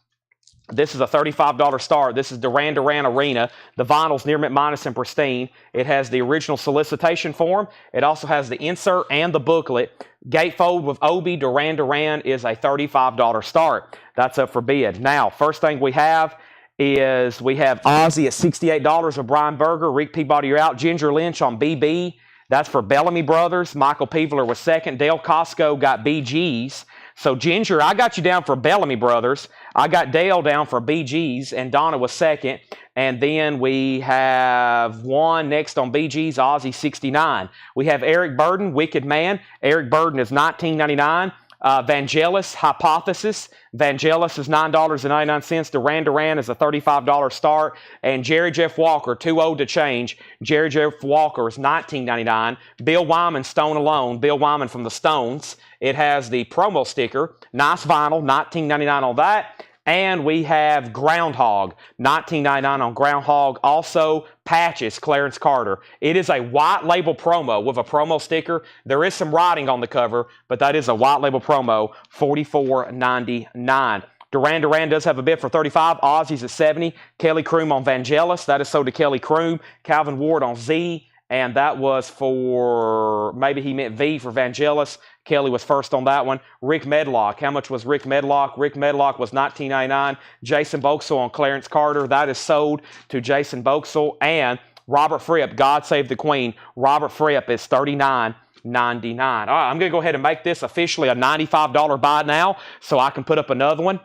This is a $35 start. This is Duran Duran Arena. The vinyl's near mint minus and pristine. It has the original solicitation form. It also has the insert and the booklet. Gatefold with Obi Duran Duran is a $35 start. That's up for bid. Now, first thing we have is we have Ozzy at $68 with Brian Berger. Rick Peabody, you're out. Ginger Lynch on BB. That's for Bellamy Brothers. Michael Peveler was second. Dale Costco got Bee Gees. So, Ginger, I got you down for Bellamy Brothers. I got Dale down for BGs, and Donna was second. And then we have one next on BGs, Aussie 69. We have Eric Burden, Wicked Man. Eric Burden is $19.99. Vangelis, Hypothesis. Vangelis is $9.99. Duran is a $35 start. And Jerry Jeff Walker, too old to change. Jerry Jeff Walker is $19.99. Bill Wyman, Stone Alone. Bill Wyman from the Stones. It has the promo sticker. Nice vinyl, $19.99 on that. And we have Groundhog, $19.99 on Groundhog. Also, Patches, Clarence Carter. It is a white label promo with a promo sticker. There is some writing on the cover, but that is a white label promo, $44.99. Duran does have a bid for $35. Aussie's at $70. Kelly Kroom on Vangelis. That is sold to Kelly Kroom. Calvin Ward on Z. And that was for, maybe he meant V for Vangelis. Kelly was first on that one. Rick Medlock. How much was Rick Medlock? Rick Medlock was $19.99. Jason Boxall on Clarence Carter. That is sold to Jason Boxall. And Robert Fripp, God Save the Queen. Robert Fripp is $39.99. All right, I'm going to go ahead and make this officially a $95 buy now so I can put up another one.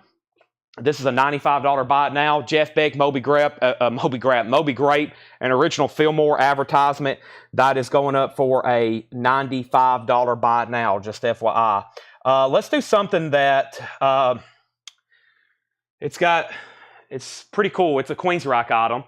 This is a $95 buy it now. Jeff Beck, Moby Grape, an original Fillmore advertisement. That is going up for a $95 buy it now, just FYI. Let's do something that it's pretty cool. It's a Queensryche item.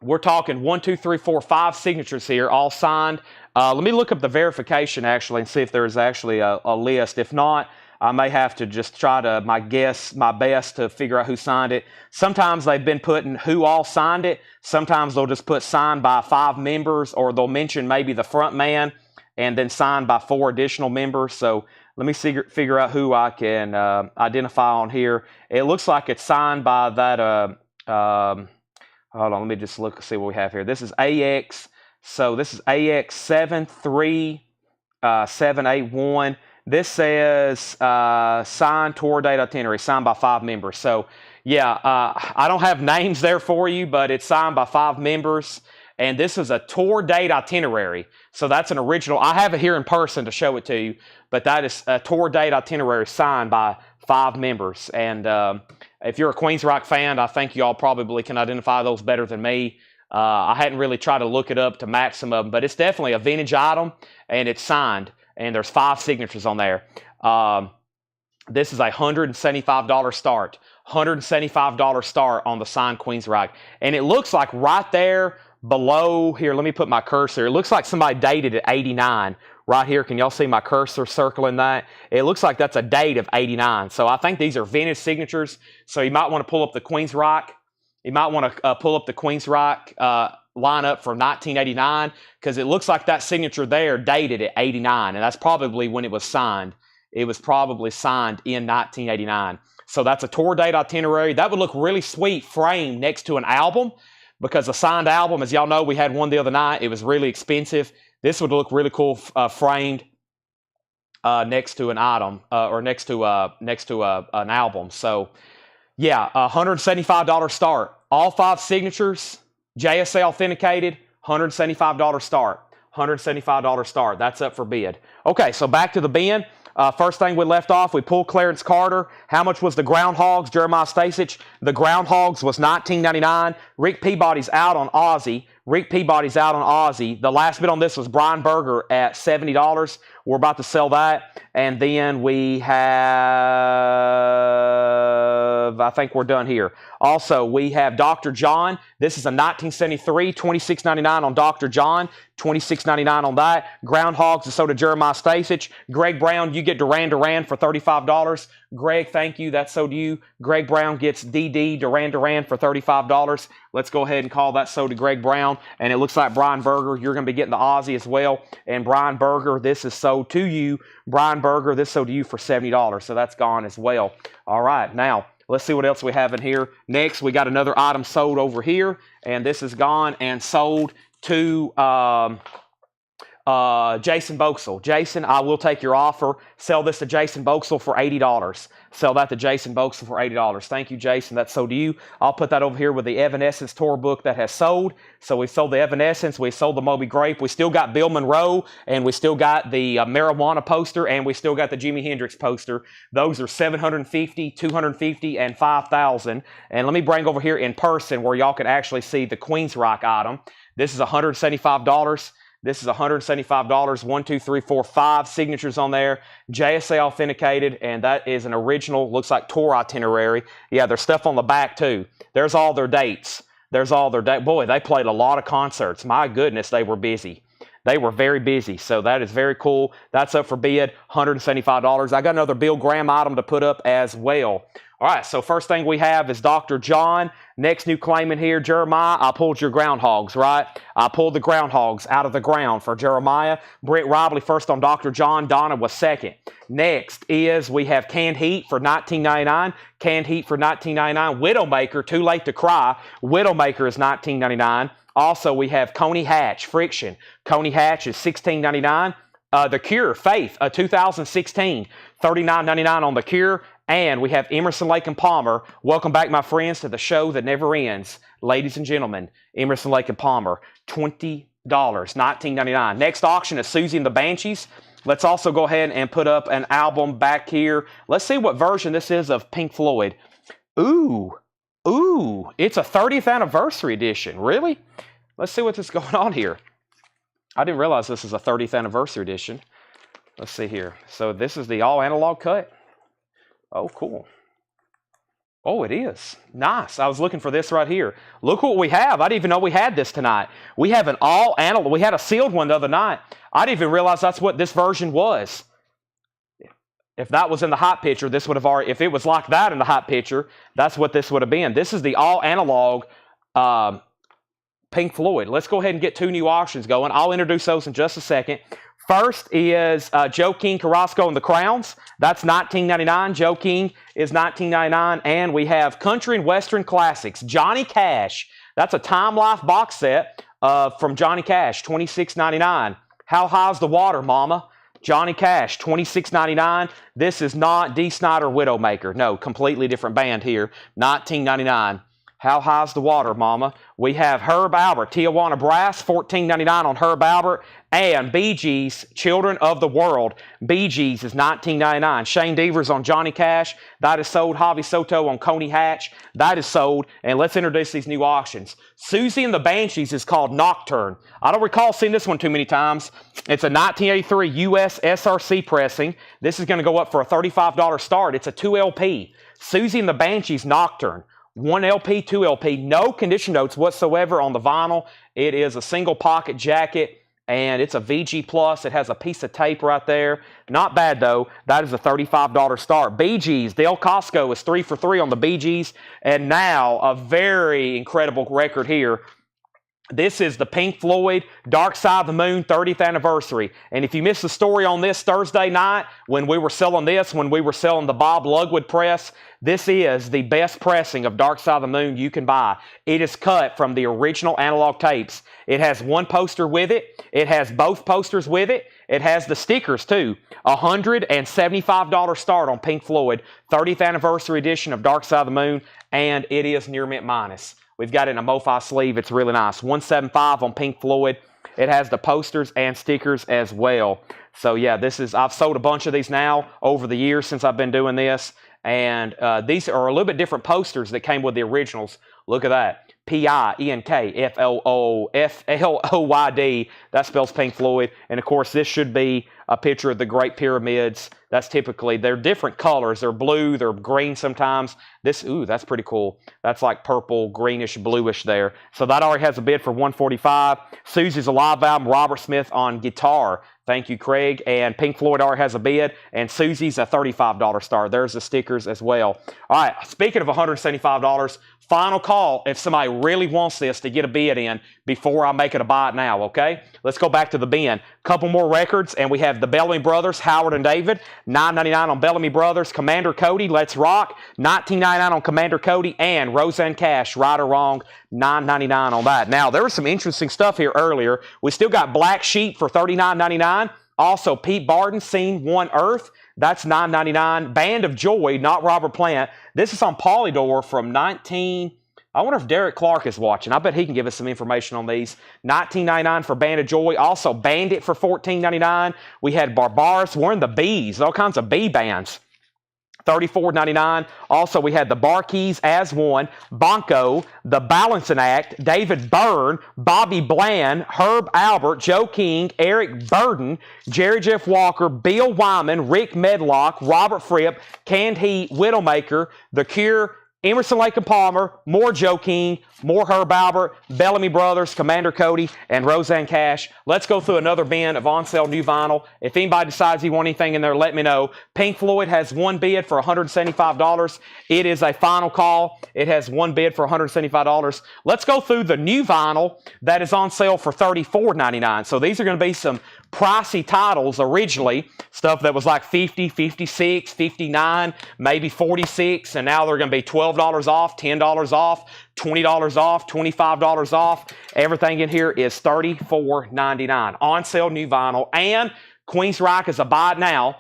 We're talking 1, 2, 3, 4, 5 signatures here, all signed. Let me look up the verification actually and see if there's actually a list. If not, I may have to just try to, my best to figure out who signed it. Sometimes they've been putting who all signed it. Sometimes they'll just put signed by 5 members, or they'll mention maybe the front man and then signed by 4 additional members. So let me figure out who I can identify on here. It looks like it's signed by that, hold on, let me just look and see what we have here. This is AX. So this is AX 73781. This says signed tour date itinerary, signed by 5 members. So, yeah, I don't have names there for you, but it's signed by 5 members. And this is a tour date itinerary. So that's an original. I have it here in person to show it to you, but that is a tour date itinerary signed by 5 members. And if you're a Queensryche fan, I think you all probably can identify those better than me. I hadn't really tried to look it up to match some of them, but it's definitely a vintage item, and it's signed. And there's 5 signatures on there. This is a $175 start. $175 start on the signed Queensryche. And it looks like right there below here, let me put my cursor. It looks like somebody dated at 89. Right here, can y'all see my cursor circling that? It looks like that's a date of 89. So I think these are vintage signatures. So you might want to pull up the Queensryche. You might want to pull up the Queensryche lineup for 1989, because it looks like that signature there dated at 89, and that's probably when it was signed. It was probably signed in 1989. So that's a tour date itinerary. That would look really sweet framed next to an album, because a signed album, as y'all know, we had one the other night. It was really expensive. This would look really cool framed next to an item or next to an album. So yeah, $175 start. All 5 signatures. JSA authenticated, $175 start. $175 start. That's up for bid. Okay, so back to the bin. First thing we left off, we pulled Clarence Carter. How much was the Groundhogs, Jeremiah Stasich? The Groundhogs was $19.99. Rick Peabody's out on Aussie. The last bid on this was Brian Berger at $70. We're about to sell that. And then we have, I think we're done here. Also, we have Dr. John. This is a 1973, $26.99 on Dr. John, $26.99 on that. Groundhogs is sold to Jeremiah Stasich. Greg Brown, you get Duran for $35. Greg, thank you. That's sold to you. Greg Brown gets DD Duran for $35. Let's go ahead and call that sold to Greg Brown. And it looks like Brian Berger, you're going to be getting the Aussie as well. And Brian Berger, this is sold to you. Brian Berger, this is sold to you for $70. So that's gone as well. All right, now let's see what else we have in here. Next, we got another item sold over here. And this is gone and sold to Jason Boxell. Jason, I will take your offer. Sell this to Jason Boxell for $80. Sell that to Jason Boxell for $80. Thank you, Jason. That's sold to you. I'll put that over here with the Evanescence tour book that has sold. So we sold the Evanescence. We sold the Moby Grape. We still got Bill Monroe, and we still got the marijuana poster, and we still got the Jimi Hendrix poster. Those are $750, $250, and $5,000. And let me bring over here in person where y'all can actually see the Queensryche item. This is $175. This is $175. 1, 2, 3, 4, 5 signatures on there. JSA authenticated, and that is an original, looks like tour itinerary. Yeah, there's stuff on the back too. There's all their dates. There's all their dates. Boy, they played a lot of concerts. My goodness, they were busy. They were very busy, so that is very cool. That's up for bid, $175. I got another Bill Graham item to put up as well. All right, so first thing we have is Dr. John. Next new claim in here, Jeremiah, I pulled your groundhogs, right? I pulled the groundhogs out of the ground for Jeremiah. Brent Robley first on Dr. John. Donna was second. Next is we have Canned Heat for $19.99. Canned Heat for $19.99. Widowmaker, Too Late to Cry. Widowmaker is $19.99. Also, we have Coney Hatch, Friction. Coney Hatch is $16.99. The Cure, Faith, 2016, $39.99 on The Cure. And we have Emerson, Lake and Palmer. Welcome back, my friends, to the show that never ends. Ladies and gentlemen, Emerson, Lake and Palmer, $20, $19.99. Next auction is Susie and the Banshees. Let's also go ahead and put up an album back here. Let's see what version this is of Pink Floyd. Ooh, it's a 30th anniversary edition. Really? Let's see what's going on here. I didn't realize this is a 30th anniversary edition. Let's see here. So this is the all analog cut. Oh, cool. Oh, it is. Nice. I was looking for this right here. Look what we have. I didn't even know we had this tonight. We have an all analog. We had a sealed one the other night. I didn't even realize that's what this version was. If that was in the hot picture, this would have already, if it was like that in the hot picture, that's what this would have been. This is the all analog Pink Floyd. Let's go ahead and get two new auctions going. I'll introduce those in just a second. First is Joe King, Carrasco, and the Crowns. That's $19.99. Joe King is $19.99. And we have Country and Western Classics. Johnny Cash. That's a Time Life box set from Johnny Cash, $26.99. How High's the Water, Mama? Johnny Cash, $26.99. This is not Dee Snider Widowmaker. No, completely different band here. $19.99. How High's the Water, Mama? We have Herb Albert, Tijuana Brass, $14.99 on Herb Albert. And Bee Gees, Children of the World. Bee Gees is $19.99. Shane Devers on Johnny Cash. That is sold. Javi Soto on Coney Hatch. That is sold. And let's introduce these new auctions. Susie and the Banshees is called Nocturne. I don't recall seeing this one too many times. It's a 1983 US SRC pressing. This is going to go up for a $35 start. It's a 2 LP. Susie and the Banshees Nocturne. 1 LP, 2 LP, no condition notes whatsoever on the vinyl. It is a single pocket jacket, and it's a VG Plus. It has a piece of tape right there. Not bad, though. That is a $35 start. Bee Gees, Dale Costco is 3 for 3 on the Bee Gees, and now a very incredible record here. This is the Pink Floyd Dark Side of the Moon 30th anniversary. And if you missed the story on this Thursday night, when we were selling this, when we were selling the Bob Lugwood press, this is the best pressing of Dark Side of the Moon you can buy. It is cut from the original analog tapes. It has one poster with it. It has both posters with it. It has the stickers too. $175 start on Pink Floyd 30th anniversary edition of Dark Side of the Moon, and it is near mint minus. We've got it in a MoFi sleeve. It's really nice. $175 on Pink Floyd. It has the posters and stickers as well. So yeah, I've sold a bunch of these now over the years since I've been doing this. And these are a little bit different posters that came with the originals. Look at that. P-I-N-K-F-L-O-Y-D. That spells Pink Floyd. And of course, this should be a picture of the Great Pyramids. That's typically, they're different colors. They're blue, they're green sometimes. That's pretty cool. That's like purple, greenish, bluish there. So that already has a bid for $145. Susie's a live album, Robert Smith on guitar. Thank you, Craig. And Pink Floyd already has a bid, and Susie's a $35 star. There's the stickers as well. All right, speaking of $175, final call if somebody really wants this to get a bid in before I make it a buy it now, okay? Let's go back to the bin. Couple more records, and we have the Bellamy Brothers, Howard and David, $9.99 on Bellamy Brothers, Commander Cody, Let's Rock, $19.99 on Commander Cody, and Roseanne Cash, Right or Wrong, $9.99 on that. Now, there was some interesting stuff here earlier. We still got Black Sheep for $39.99. Also, Pete Barton, Scene One Earth. That's $9.99. Band of Joy, not Robert Plant. This is on Polydor from 19... I wonder if Derek Clark is watching. I bet he can give us some information on these. $19.99 for Band of Joy. Also, Bandit for $14.99. We had Barbaros. We're in the B's. All kinds of B bands. $34.99. Also, we had the Bar Keys as one, Bonko, The Balancing Act, David Byrne, Bobby Bland, Herb Albert, Joe King, Eric Burden, Jerry Jeff Walker, Bill Wyman, Rick Medlock, Robert Fripp, Canned Heat, Widowmaker, The Cure, Emerson, Lake and Palmer, more Joe King, more Herb Albert, Bellamy Brothers, Commander Cody, and Roseanne Cash. Let's go through another bin of on-sale new vinyl. If anybody decides you want anything in there, let me know. Pink Floyd has one bid for $175. It is a final call. It has one bid for $175. Let's go through the new vinyl that is on sale for $34.99. So these are going to be some pricey titles originally, stuff that was like 50, 56, 59, maybe 46, and now they're going to be $12 off, $10 off, $20 off, $25 off. Everything in here is $34.99. On sale new vinyl, and Queensryche is a buy it now.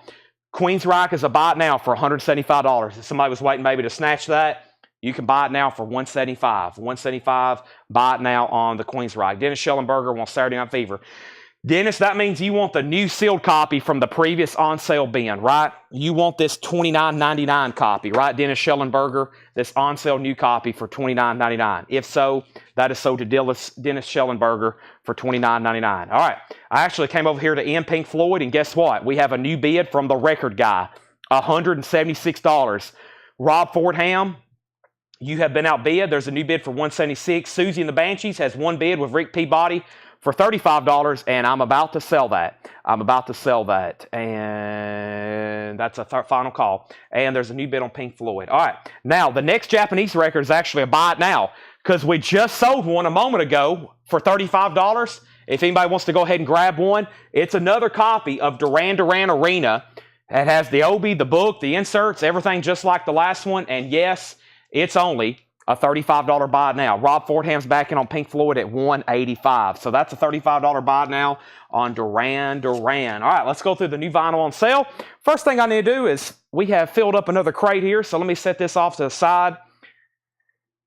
Queensryche is a buy it now for $175. If somebody was waiting maybe to snatch that, you can buy it now for $175. $175, buy it now on the Queensryche. Dennis Schellenberger wants Saturday Night Fever. Dennis, that means you want the new sealed copy from the previous on-sale bin, right? You want this $29.99 copy, right, Dennis Schellenberger? This on-sale new copy for $29.99. If so, that is sold to Dennis Schellenberger for $29.99. All right, I actually came over here to end Pink Floyd, and guess what? We have a new bid from the record guy, $176. Rob Fordham, you have been outbid. There's a new bid for $176. Susie and the Banshees has one bid with Rick Peabody for $35, and I'm about to sell that. And that's a final call. And there's a new bid on Pink Floyd. All right, now the next Japanese record is actually a buy it now, because we just sold one a moment ago for $35. If anybody wants to go ahead and grab one, it's another copy of Duran Duran Arena. It has the Obi, the book, the inserts, everything just like the last one. And yes, it's only a $35 buy it now. Rob Fordham's back in on Pink Floyd at $185. So that's a $35 buy it now on Duran Duran. All right, let's go through the new vinyl on sale. First thing I need to do is we have filled up another crate here. So let me set this off to the side.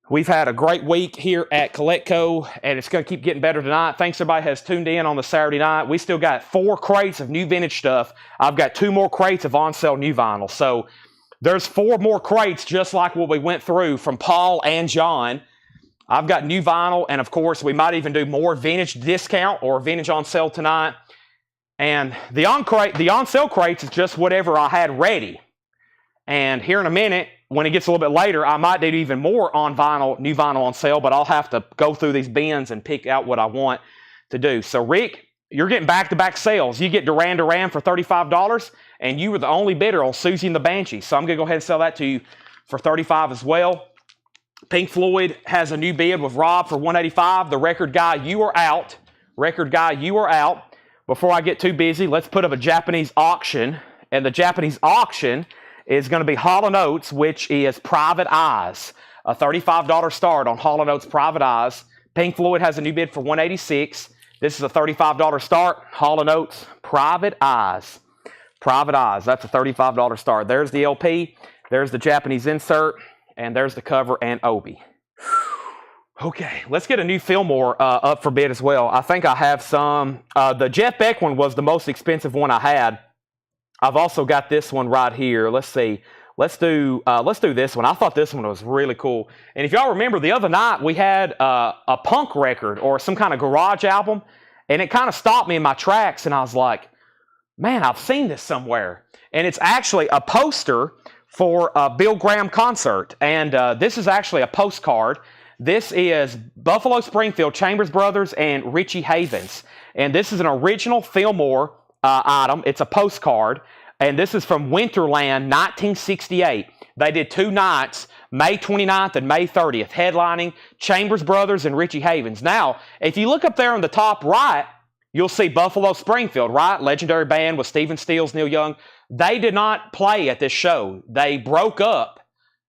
We've had a great week here at Coletco, and it's going to keep getting better tonight. Thanks everybody has tuned in on the Saturday night. We still got 4 crates of new vintage stuff. I've got 2 more crates of on-sale new vinyl. So there's 4 more crates just like what we went through from Paul and John. I've got new vinyl, and of course, we might even do more vintage discount or vintage on sale tonight. And the on-sale crates is just whatever I had ready. And here in a minute, when it gets a little bit later, I might do even more on vinyl, new vinyl on sale, but I'll have to go through these bins and pick out what I want to do. So Rick, you're getting back-to-back sales. You get Duran Duran for $35, and you were the only bidder on Susie and the Banshee. So I'm going to go ahead and sell that to you for $35 as well. Pink Floyd has a new bid with Rob for $185. The record guy, you are out. Record guy, you are out. Before I get too busy, let's put up a Japanese auction. And the Japanese auction is going to be Hall & Oates, which is Private Eyes. A $35 start on Hall & Oates Private Eyes. Pink Floyd has a new bid for $186. This is a $35 start. Hall & Oates Private Eyes. Private Eyes. That's a $35 start. There's the LP. There's the Japanese insert. And there's the cover and Obi. Okay, let's get a new Fillmore up for bid as well. I think I have some. The Jeff Beck one was the most expensive one I had. I've also got this one right here. Let's see. Let's do this one. I thought this one was really cool. And if y'all remember, the other night we had a punk record or some kind of garage album, and it kind of stopped me in my tracks, and I was like, man, I've seen this somewhere. And it's actually a poster for a Bill Graham concert. And this is actually a postcard. This is Buffalo Springfield, Chambers Brothers, and Richie Havens. And this is an original Fillmore item. It's a postcard, and this is from Winterland 1968. They did 2 nights, May 29th and May 30th, headlining Chambers Brothers and Richie Havens. Now, if you look up there on the top right, you'll see Buffalo Springfield, right? Legendary band with Stephen Stills, Neil Young. They did not play at this show. They broke up.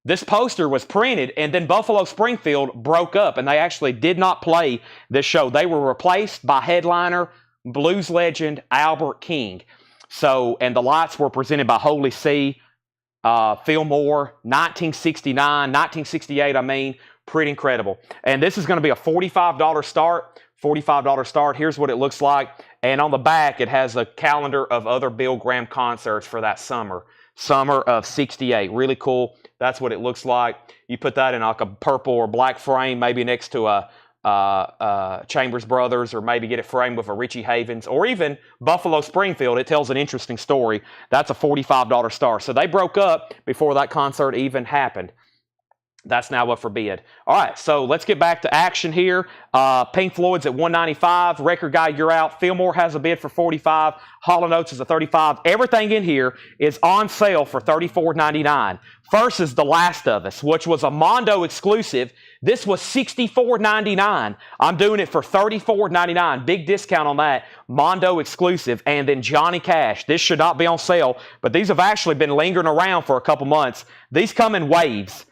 This poster was printed, and then Buffalo Springfield broke up, and they actually did not play this show. They were replaced by headliner blues legend Albert King. So, and the lights were presented by Holy See, Fillmore, 1968, I mean. Pretty incredible. And this is going to be a $45 start. $45 start. Here's what it looks like. And on the back, it has a calendar of other Bill Graham concerts for that summer. Summer of 68. Really cool. That's what it looks like. You put that in like a purple or black frame, maybe next to a Chambers Brothers, or maybe get it framed with a Richie Havens, or even Buffalo Springfield. It tells an interesting story. That's a $45 start. So they broke up before that concert even happened. That's now up for bid. All right, so let's get back to action here. Pink Floyd's at $195. Record Guy, you're out. Fillmore has a bid for $45. Hall & Oates is a $35. Everything in here is on sale for $34.99. First is The Last of Us, which was a Mondo exclusive. This was $64.99. I'm doing it for $34.99. Big discount on that. Mondo exclusive. And then Johnny Cash. This should not be on sale, but these have actually been lingering around for a couple months. These come in waves.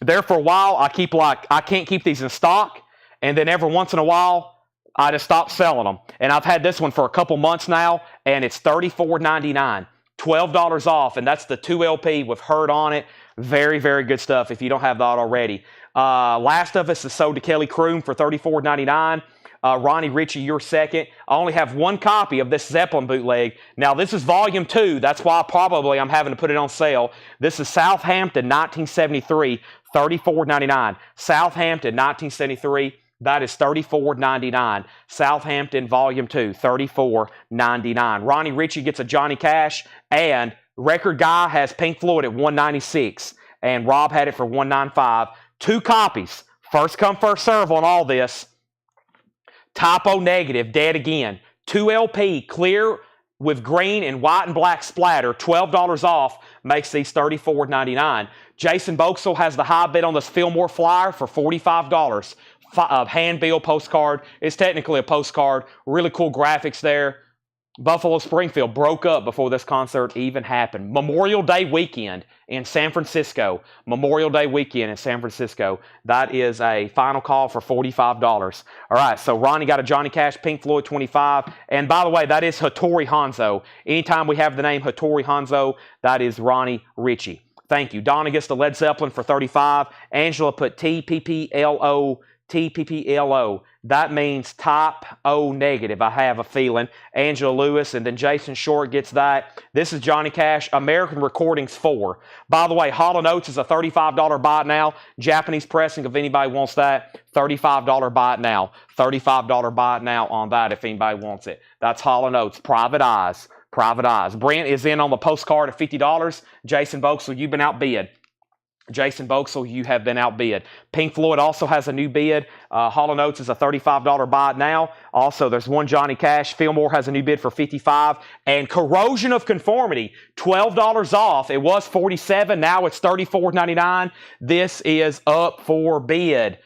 There for a while, I can't keep these in stock, and then every once in a while, I just stop selling them. And I've had this one for a couple months now, and it's $34.99, $12 off, and that's the 2 LP with Hurt on it. Very, very good stuff if you don't have that already. Last of Us is sold to Kelly Croom for $34.99. Ronnie Ritchie, you're second. I only have 1 copy of this Zeppelin bootleg. Now, this is volume 2. That's why I'm having to put it on sale. This is Southampton 1973, $34.99. Southampton 1973, that is $34.99. Southampton volume 2, $34.99. Ronnie Ritchie gets a Johnny Cash, and Record Guy has Pink Floyd at $196, and Rob had it for $195. 2 copies. First come, first serve on all this. Typo Negative, Dead Again. 2 LP, clear with green and white and black splatter. $12 off, makes these $34.99. Jason Boxall has the high bid on this Fillmore flyer for $45. Handbill postcard. It's technically a postcard. Really cool graphics there. Buffalo Springfield broke up before this concert even happened. Memorial Day weekend in San Francisco. Memorial Day weekend in San Francisco. That is a final call for $45. All right, so Ronnie got a Johnny Cash, Pink Floyd, $25. And by the way, that is Hattori Hanzo. Anytime we have the name Hattori Hanzo, that is Ronnie Ritchie. Thank you. Donna gets the Led Zeppelin for $35. Angela put TPPLO. That means type O negative, I have a feeling. Angela Lewis, and then Jason Short gets that. This is Johnny Cash, American Recordings 4. By the way, Hall & Oates is a $35 buy it now. Japanese pressing, if anybody wants that, $35 buy it now. $35 buy it now on that if anybody wants it. That's Hall & Oates, Private Eyes. Private Eyes. Brent is in on the postcard at $50. Jason Boxall, you've been outbid. Jason Boxall, you have been outbid. Pink Floyd also has a new bid. Hall & Oates is a $35 buy it now. Also, there's 1 Johnny Cash. Fillmore has a new bid for $55. And Corrosion of Conformity, $12 off. It was $47. Now it's $34.99. This is up for bid.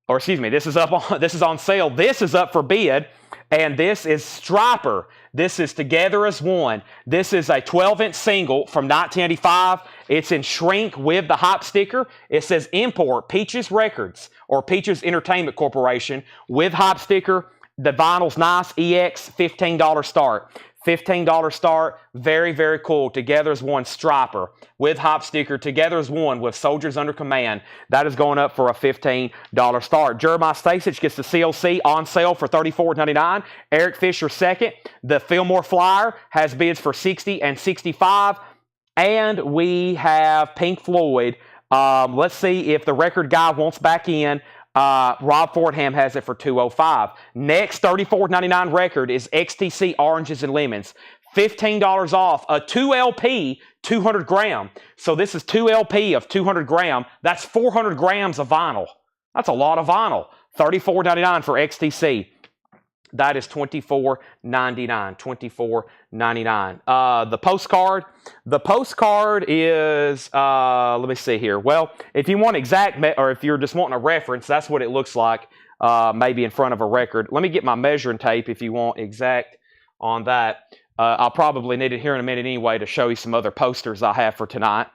Or excuse me, this is on sale. This is up for bid. And this is Stryper. This is Together as One. This is a 12-inch single from 1985. It's in shrink with the hop sticker. It says import Peaches Records or Peaches Entertainment Corporation with hop sticker. The vinyl's nice. EX, $15 start. $15 start. Very, very cool. Together as One Stryper with hop sticker. Together as One with Soldiers Under Command. That is going up for a $15 start. Jeremiah Stasich gets the CLC on sale for $34.99. Eric Fisher second. The Fillmore Flyer has bids for $60 and $65. And we have Pink Floyd. Let's see if the Record Guy wants back in. Rob Fordham has it for $205. Next $34.99 record is XTC Oranges and Lemons. $15 off. A 2 LP, 200 gram. So this is 2 LP of 200 gram. That's 400 grams of vinyl. That's a lot of vinyl. $34.99 for XTC. That is $24.99. $24.99. The postcard is, let me see here. Well, if you want exact, or if you're just wanting a reference, that's what it looks like, maybe in front of a record. Let me get my measuring tape if you want exact on that. I'll probably need it here in a minute anyway to show you some other posters I have for tonight.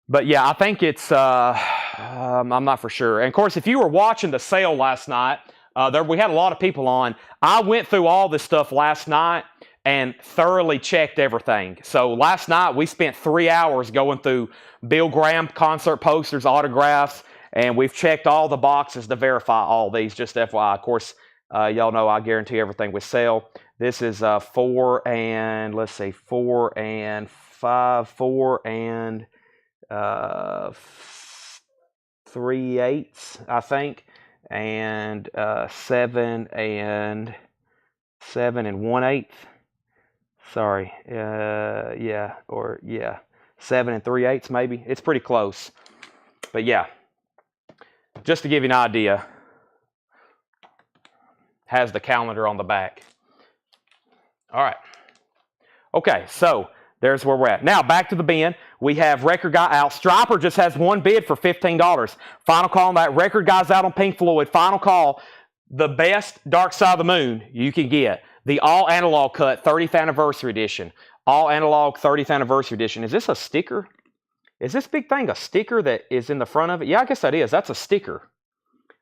But yeah, I think it's, I'm not for sure. And of course, if you were watching the sale last night, we had a lot of people on. I went through all this stuff last night and thoroughly checked everything. So last night we spent 3 hours going through Bill Graham concert posters, autographs, and we've checked all the boxes to verify all these, just FYI. Of course, y'all know I guarantee everything we sell. This is 4 and 3/8, I think. And 7 and 1/8. Sorry, 7 and 3/8 maybe. It's pretty close, but yeah, just to give you an idea, has the calendar on the back. All right, okay, so there's where we're at. Now, back to the bin. We have Record Guy out. Striper just has one bid for $15. Final call on that. Record Guy's out on Pink Floyd. Final call. The best Dark Side of the Moon you can get. The All Analog Cut 30th Anniversary Edition. All Analog 30th Anniversary Edition. Is this a sticker? Is this big thing a sticker that is in the front of it? Yeah, I guess that is. That's a sticker,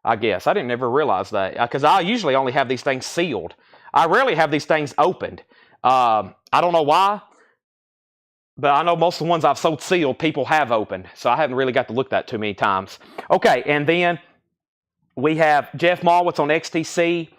I guess. I didn't ever realize that, because I usually only have these things sealed. I rarely have these things opened. I don't know why. But I know most of the ones I've sold sealed, people have opened. So I haven't really got to look at that too many times. Okay, and then we have Jeff Marwitz on XTC.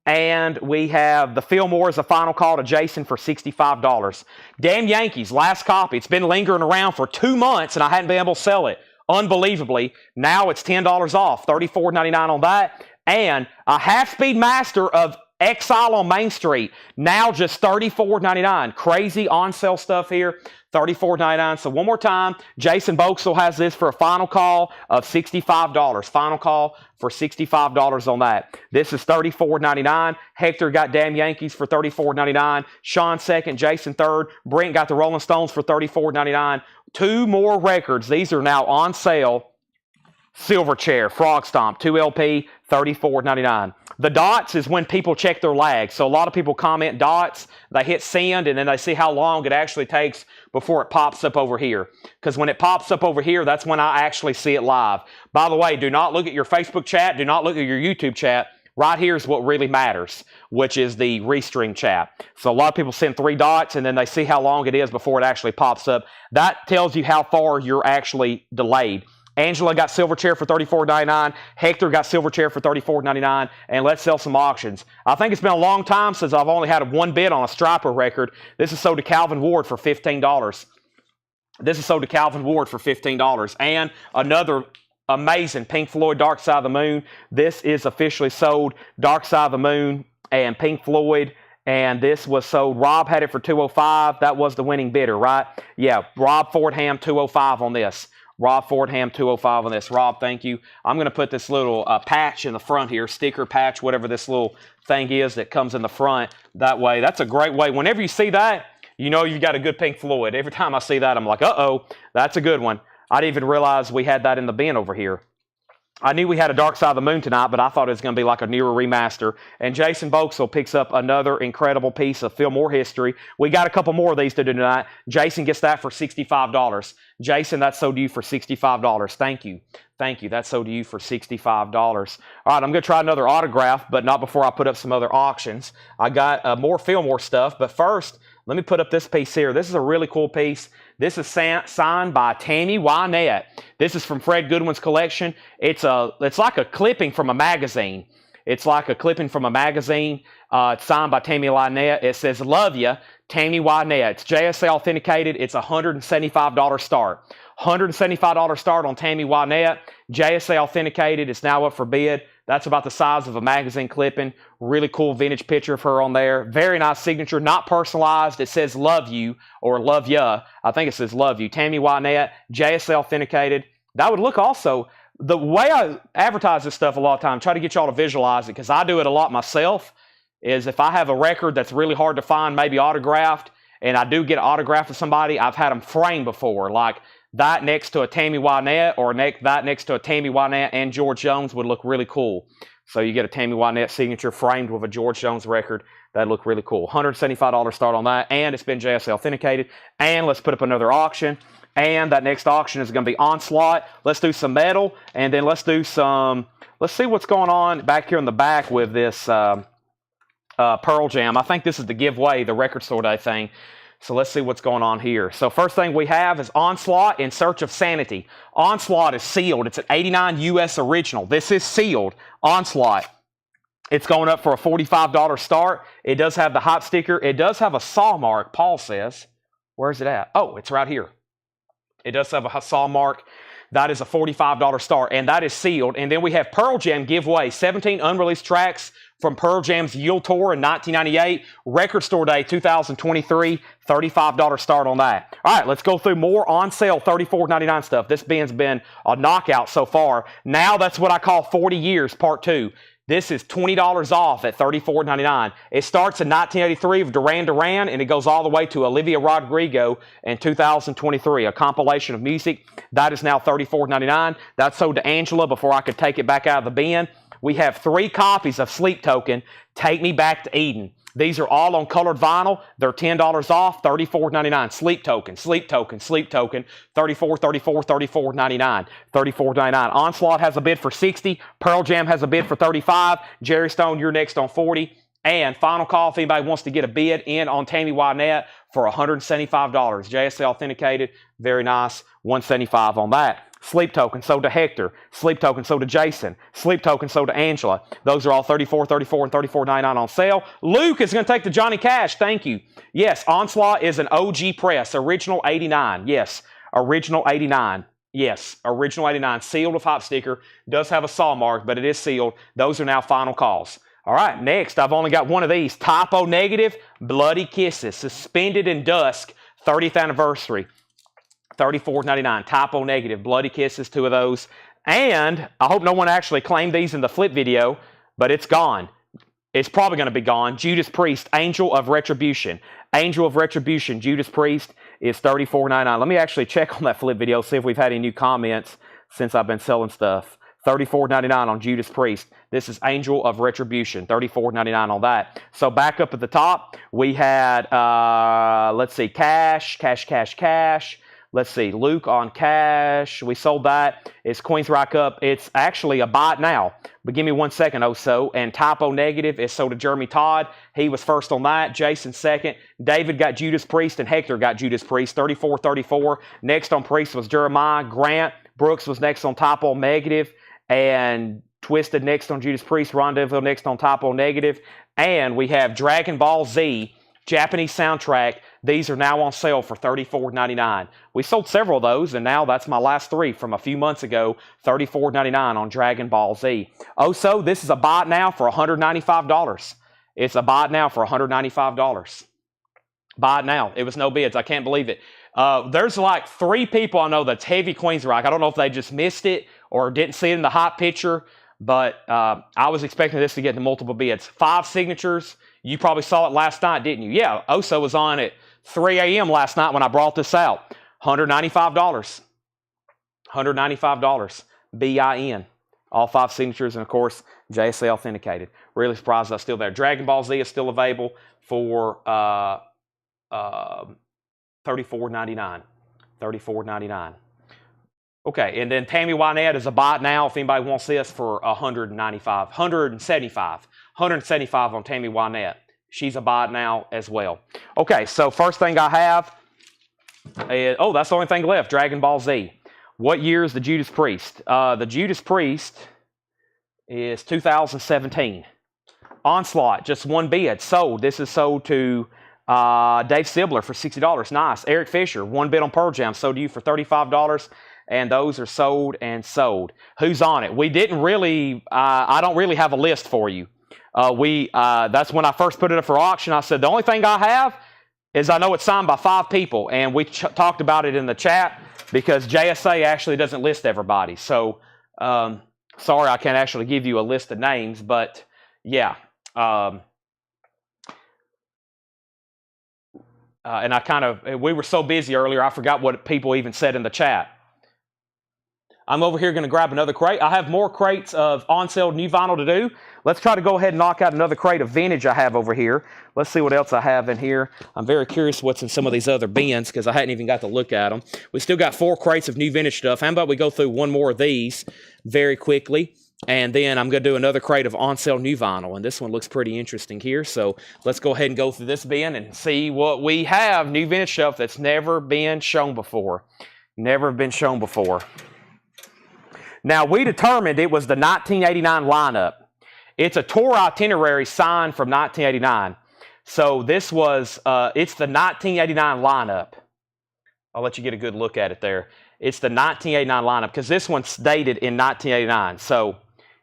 And we have the Fillmore as a final call to Jason for $65. Damn Yankees, last copy. It's been lingering around for 2 months, and I hadn't been able to sell it. Unbelievably. Now it's $10 off. $34.99 on that. And a half-speed master of Exile on Main Street, now just $34.99. Crazy on-sale stuff here, $34.99. So one more time, Jason Boxell has this for a final call of $65. Final call for $65 on that. This is $34.99. Hector got Damn Yankees for $34.99. Sean second, Jason third. Brent got the Rolling Stones for $34.99. 2 more records. These are now on sale. Silverchair, Frog Stomp, 2 LP, $34.99. The dots is when people check their lag. So a lot of people comment dots, they hit send, and then they see how long it actually takes before it pops up over here. Because when it pops up over here, that's when I actually see it live. By the way, do not look at your Facebook chat. Do not look at your YouTube chat. Right here is what really matters, which is the Restream chat. So a lot of people send 3 dots, and then they see how long it is before it actually pops up. That tells you how far you're actually delayed. Angela got Silverchair for $34.99. Hector got Silverchair for $34.99. And let's sell some auctions. I think it's been a long time since I've only had one bid on a Striper record. This is sold to Calvin Ward for $15. This is sold to Calvin Ward for $15. And another amazing Pink Floyd Dark Side of the Moon. This is officially sold, Dark Side of the Moon and Pink Floyd. And this was sold. Rob had it for $205. That was the winning bidder, right? Yeah, Rob Fordham, $205 on this. Rob Fordham, $205 on this. Rob, thank you. I'm going to put this little patch in the front here, sticker patch, whatever this little thing is that comes in the front. That way, that's a great way. Whenever you see that, you know you got a good Pink Floyd. Every time I see that, I'm like, uh-oh, that's a good one. I didn't even realize we had that in the bin over here. I knew we had a Dark Side of the Moon tonight, but I thought it was going to be like a newer remaster. And Jason Boxell picks up another incredible piece of Fillmore history. We got a couple more of these to do tonight. Jason gets that for $65. Jason, that's sold to you for $65. Thank you. Thank you. That's sold to you for $65. All right, I'm going to try another autograph, but not before I put up some other auctions. I got more Fillmore stuff, but first, let me put up this piece here. This is a really cool piece. This is signed by Tammy Wynette. This is from Fred Goodwin's collection. It's like a clipping from a magazine. It's like a clipping from a magazine. It's signed by Tammy Wynette. It says, "Love ya, Tammy Wynette." It's JSA authenticated. It's a $175 start. $175 start on Tammy Wynette. JSA authenticated. It's now up for bid. That's about the size of a magazine clipping. Really cool vintage picture of her on there. Very nice signature, not personalized. It says "love you" or "love ya." I think it says "love you." Tammy Wynette, JSA authenticated. That would look also, the way I advertise this stuff a lot of times, try to get y'all to visualize it because I do it a lot myself. is if I have a record that's really hard to find, maybe autographed, and I do get an autograph of somebody, I've had them framed before, like that next to a Tammy Wynette, or that next to a Tammy Wynette and George Jones would look really cool. So you get a Tammy Wynette signature framed with a George Jones record. That'd look really cool. $175 start on that, and it's been JSA authenticated. And let's put up another auction. And that next auction is going to be Onslaught. Let's do some metal, and then let's do some. Let's see what's going on back here in the back with this Pearl Jam. I think this is the giveaway, the Record Store Day thing. So let's see what's going on here. So first thing we have is Onslaught, In Search of Sanity. Onslaught is sealed. It's an 89 US original. This is sealed. Onslaught. It's going up for a $45 start. It does have the hot sticker. It does have a saw mark, Paul says. Where's it at? Oh, it's right here. It does have a saw mark. That is a $45 start, and that is sealed. And then we have Pearl Jam giveaway, 17 unreleased tracks from Pearl Jam's Yield Tour in 1998. Record Store Day 2023, $35 start on that. All right, let's go through more on sale, $34.99 stuff. This bin's been a knockout so far. Now that's what I call 40 years, part 2. This is $20 off at $34.99. It starts in 1983 with Duran Duran, and it goes all the way to Olivia Rodrigo in 2023, a compilation of music. That is now $34.99. That sold to Angela before I could take it back out of the bin. We have 3 copies of Sleep Token, Take Me Back to Eden. These are all on colored vinyl. They're $10 off, $34.99. Sleep Token, Sleep Token, Sleep Token, $34.99. $34.99. Onslaught has a bid for $60. Pearl Jam has a bid for $35. Jerry Stone, you're next on $40. And final call if anybody wants to get a bid in on Tammy Wynette for $175. JSA authenticated, very nice, $175 on that. Sleep Token sold to Hector. Sleep Token sold to Jason. Sleep Token sold to Angela. Those are all $34, $34, and $34.99 on sale. Luke is going to take the Johnny Cash. Thank you. Yes, Onslaught is an OG press. Original 89. Yes, original 89. Yes, original 89. Sealed with hot sticker. Does have a saw mark, but it is sealed. Those are now final calls. All right, next, I've only got one of these. Typo Negative, Bloody Kisses. Suspended in Dusk, 30th anniversary. $34.99. Typo Negative, Bloody Kisses, 2 of those. And I hope no one actually claimed these in the flip video, but it's gone. It's probably going to be gone. Judas Priest, Angel of Retribution. Angel of Retribution, Judas Priest is $34.99. Let me actually check on that flip video, see if we've had any new comments since I've been selling stuff. $34.99 on Judas Priest. This is Angel of Retribution, $34.99 on that. So back up at the top, we had, let's see, Cash. Let's see, Luke on Cash. We sold that. It's Queen's Rock Up. It's actually a buy it now. But give me 1 second, so. And Typo Negative is sold to Jeremy Todd. He was first on that. Jason second. David got Judas Priest, and Hector got Judas Priest, $34.34. Next on Priest was Jeremiah. Grant Brooks was next on Typo Negative. And Twisted next on Judas Priest. Ron Deville next on Typo Negative. And we have Dragon Ball Z, Japanese soundtrack. These are now on sale for $34.99. We sold several of those, and now that's my last 3 from a few months ago, $34.99 on Dragon Ball Z. Also, this is a buy it now for $195. It's a buy it now for $195. Buy it now. It was no bids. I can't believe it. There's like 3 people I know that's heavy Queens Rock. I don't know if they just missed it or didn't see it in the hot picture, but I was expecting this to get into multiple bids. 5 signatures. You probably saw it last night, didn't you? Yeah, Oso was on at 3 a.m. last night when I brought this out. $195. $195. BIN. All 5 signatures, and of course, JSA authenticated. Really surprised that's still there. Dragon Ball Z is still available for $34.99. $34.99. Okay, and then Tammy Wynette is a buy it now if anybody wants this for $195. $175. $175 on Tammy Wynette. She's a buy it now as well. Okay, so first thing I have is, that's the only thing left, Dragon Ball Z. What year is the Judas Priest? The Judas Priest is 2017. Onslaught, just 1 bid, sold. This is sold to Dave Sibler for $60. Nice. Eric Fisher, 1 bid on Pearl Jam, sold to you for $35. And those are sold and sold. Who's on it? We didn't really, I don't really have a list for you. That's when I first put it up for auction. I said, the only thing I have is I know it's signed by 5 people. And we talked about it in the chat because JSA actually doesn't list everybody. So, sorry I can't actually give you a list of names. But, yeah. and we were so busy earlier, I forgot what people even said in the chat. I'm over here going to grab another crate. I have more crates of on-sale new vinyl to do. Let's try to go ahead and knock out another crate of vintage I have over here. Let's see what else I have in here. I'm very curious what's in some of these other bins because I hadn't even got to look at them. We still got 4 crates of new vintage stuff. How about we go through one more of these very quickly, and then I'm going to do another crate of on-sale new vinyl, and this one looks pretty interesting here. So let's go ahead and go through this bin and see what we have. New vintage stuff that's never been shown before. Never been shown before. Now, we determined it was the 1989 lineup. It's a tour itinerary signed from 1989. So this was, it's the 1989 lineup. I'll let you get a good look at it there. It's the 1989 lineup because this one's dated in 1989. So,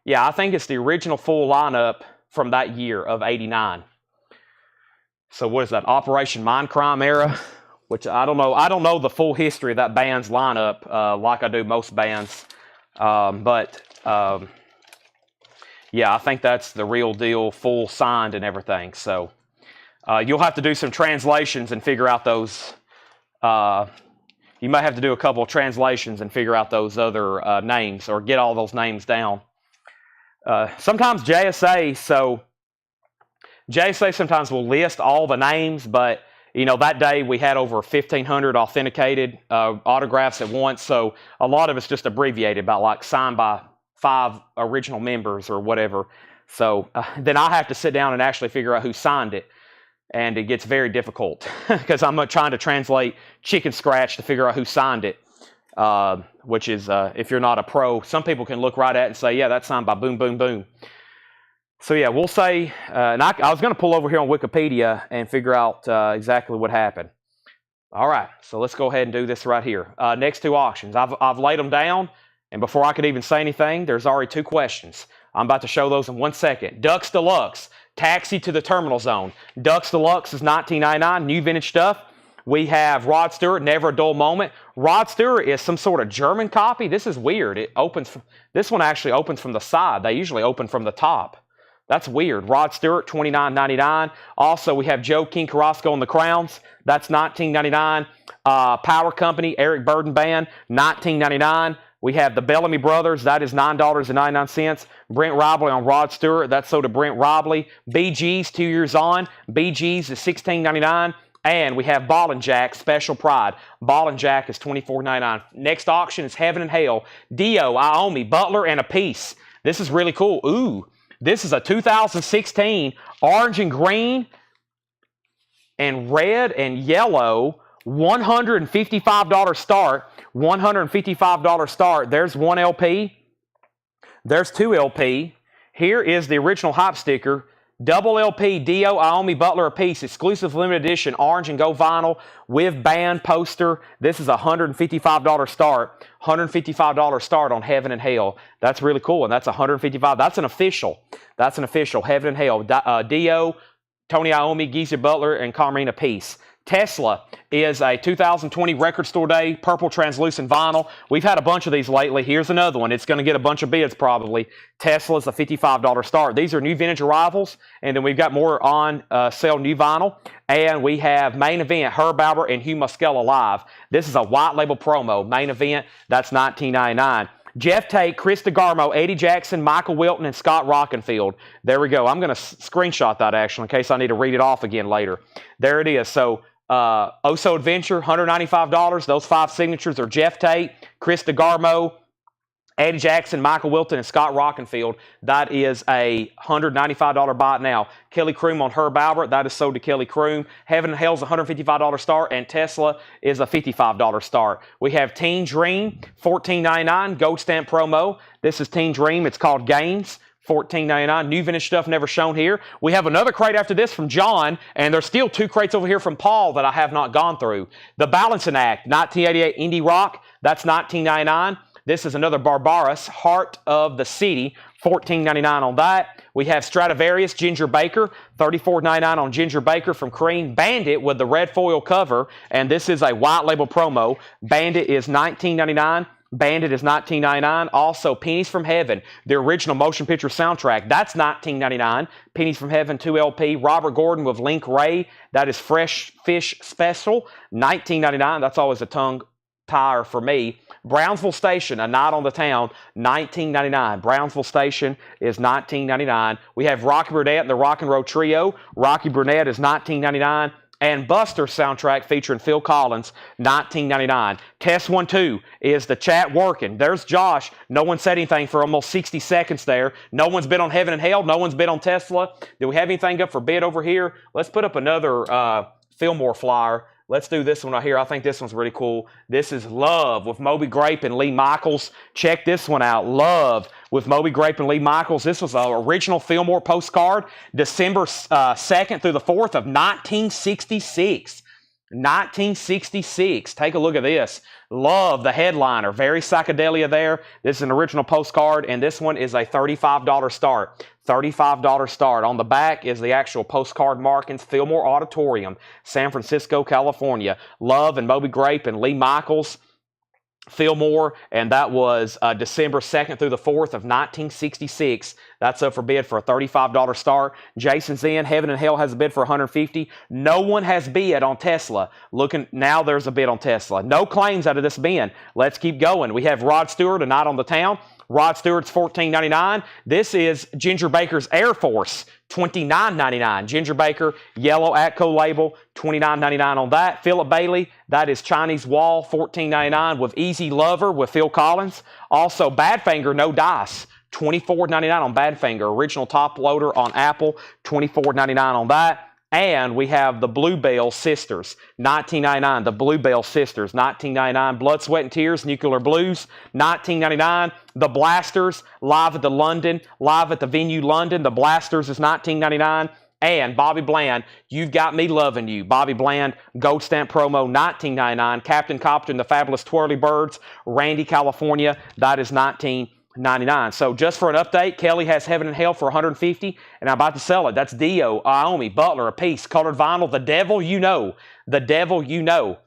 yeah, I think it's the original full lineup from that year of 89. So what is that, Operation Mindcrime era? Which I don't know. I don't know the full history of that band's lineup like I do most bands. Yeah, I think that's the real deal, full signed and everything. So you'll have to do some translations and figure out those. You might have to do a couple of translations and figure out those other names or get all those names down. Sometimes JSA sometimes will list all the names, but you know, that day we had over 1,500 authenticated autographs at once, so a lot of it's just abbreviated, about like signed by 5 original members or whatever. So then I have to sit down and actually figure out who signed it, and it gets very difficult because I'm trying to translate chicken scratch to figure out who signed it, which is, if you're not a pro, some people can look right at it and say, yeah, that's signed by boom, boom, boom. So yeah, we'll say, and I was going to pull over here on Wikipedia and figure out exactly what happened. All right, so let's go ahead and do this right here. Next 2 auctions, I've laid them down, and before I could even say anything, there's already 2 questions. I'm about to show those in 1 second. Ducks Deluxe, Taxi to the Terminal Zone. Ducks Deluxe is $19.99, new vintage stuff. We have Rod Stewart, Never a Dull Moment. Rod Stewart is some sort of German copy. This is weird. This one actually opens from the side. They usually open from the top. That's weird. Rod Stewart, $29.99. Also, we have Joe King Carrasco and the Crowns. That's $19.99. Power Company, Eric Burden Band, $19.99. We have the Bellamy Brothers. That is $9.99. Brent Robley on Rod Stewart. That's sold to Brent Robley. BG's 2 years on. BG's is $16.99. And we have Ball and Jack, Special Pride. Ball and Jack is $24.99. Next auction is Heaven and Hell. Dio, Iommi, Butler, and a Piece. This is really cool. Ooh. This is a 2016 orange and green and red and yellow $155 start. $155 start. There's 1 LP. There's 2 LP. Here is the original hype sticker. Double LP, Dio, Iommi, Butler, a Piece. Exclusive limited edition orange and gold vinyl with band poster. This is a $155 start. $155 start on Heaven and Hell. That's really cool, and that's $155. That's an official. That's an official. Heaven and Hell. Dio, Tony Iommi, Geezer Butler, and Carmine, a Piece. Tesla is a 2020 Record Store Day purple translucent vinyl. We've had a bunch of these lately. Here's another one. It's going to get a bunch of bids probably. Tesla's a $55 start. These are new vintage arrivals, and then we've got more on sale new vinyl. And we have Main Event, Herb Albert, and Hugh Muscella live. This is a white label promo. Main Event, that's $19.99. Jeff Tate, Chris DeGarmo, Eddie Jackson, Michael Wilton, and Scott Rockenfield. There we go. I'm going to screenshot that actually in case I need to read it off again later. There it is. So Oso Adventure, $195. Those 5 signatures are Jeff Tate, Chris DeGarmo, Eddie Jackson, Michael Wilton, and Scott Rockenfield. That is a $195 buy now. Kelly Croom on Herb Albert. That is sold to Kelly Croom. Heaven and Hell's a $155 start, and Tesla is a $55 start. We have Teen Dream, $14.99, gold stamp promo. This is Teen Dream. It's called Games. $14.99. New vintage stuff never shown here. We have another crate after this from John, and there's still 2 crates over here from Paul that I have not gone through. The Balancing Act, 1988 Indie Rock. That's $19.99. This is another Barbaros, Heart of the City, $14.99 on that. We have Stradivarius, Ginger Baker, $34.99 on Ginger Baker from Cream. Bandit with the red foil cover, and this is a white label promo. Bandit is $19.99. Bandit is $19.99. Also, Pennies from Heaven, the original motion picture soundtrack, that's $19.99. Pennies from Heaven 2LP. Robert Gordon with Link Ray, that is Fresh Fish Special, $19.99. That's always a tongue tire for me. Brownsville Station, A Night on the Town, $19.99. Brownsville Station is $19.99. We have Rocky Burnett and the Rock and Roll Trio. Rocky Burnett is $19.99. And Buster soundtrack featuring Phil Collins, $19.99. Test 1 2. Is the chat working? There's Josh. No one said anything for almost 60 seconds there. No one's bid on Heaven and Hell. No one's bid on Tesla. Do we have anything up for bid over here? Let's put up another Fillmore flyer. Let's do this one right here. I think this one's really cool. This is Love with Moby Grape and Lee Michaels. Check this one out. Love with Moby Grape and Lee Michaels. This was an original Fillmore postcard, December 2nd through the 4th of 1966. 1966. Take a look at this. Love, the headliner. Very psychedelia there. This is an original postcard, and this one is a $35 start. $35 start. On the back is the actual postcard markings. Fillmore Auditorium, San Francisco, California. Love and Moby Grape and Lee Michaels. Fillmore, and that was December 2nd through the 4th of 1966. That's up for bid for a $35 start. Jason's in. Heaven and Hell has a bid for $150. No one has bid on Tesla. Looking now, there's a bid on Tesla. No claims out of this bin. Let's keep going. We have Rod Stewart, A Night on the Town. Rod Stewart's $14.99. This is Ginger Baker's Air Force, $29.99. Ginger Baker, yellow Atco label, $29.99 on that. Philip Bailey, that is Chinese Wall, $14.99 with Easy Lover with Phil Collins. Also, Badfinger, No Dice, $24.99 on Badfinger. Original top loader on Apple, $24.99 on that. And we have the Bluebell Sisters, $19.99. The Bluebell Sisters, $19.99. Blood, Sweat, and Tears, Nuclear Blues, $19.99. The Blasters, live at the venue London. The Blasters is $19.99. And Bobby Bland, You've Got Me Loving You. Bobby Bland, Gold Stamp promo, $19.99. Captain Copter and the Fabulous Twirly Birds, Randy, California, that is $19.99. So just for an update, Kelly has Heaven and Hell for $150, and I'm about to sell it. That's Dio, Iommi, Butler, a piece, colored vinyl, The Devil You Know. The Devil You Know.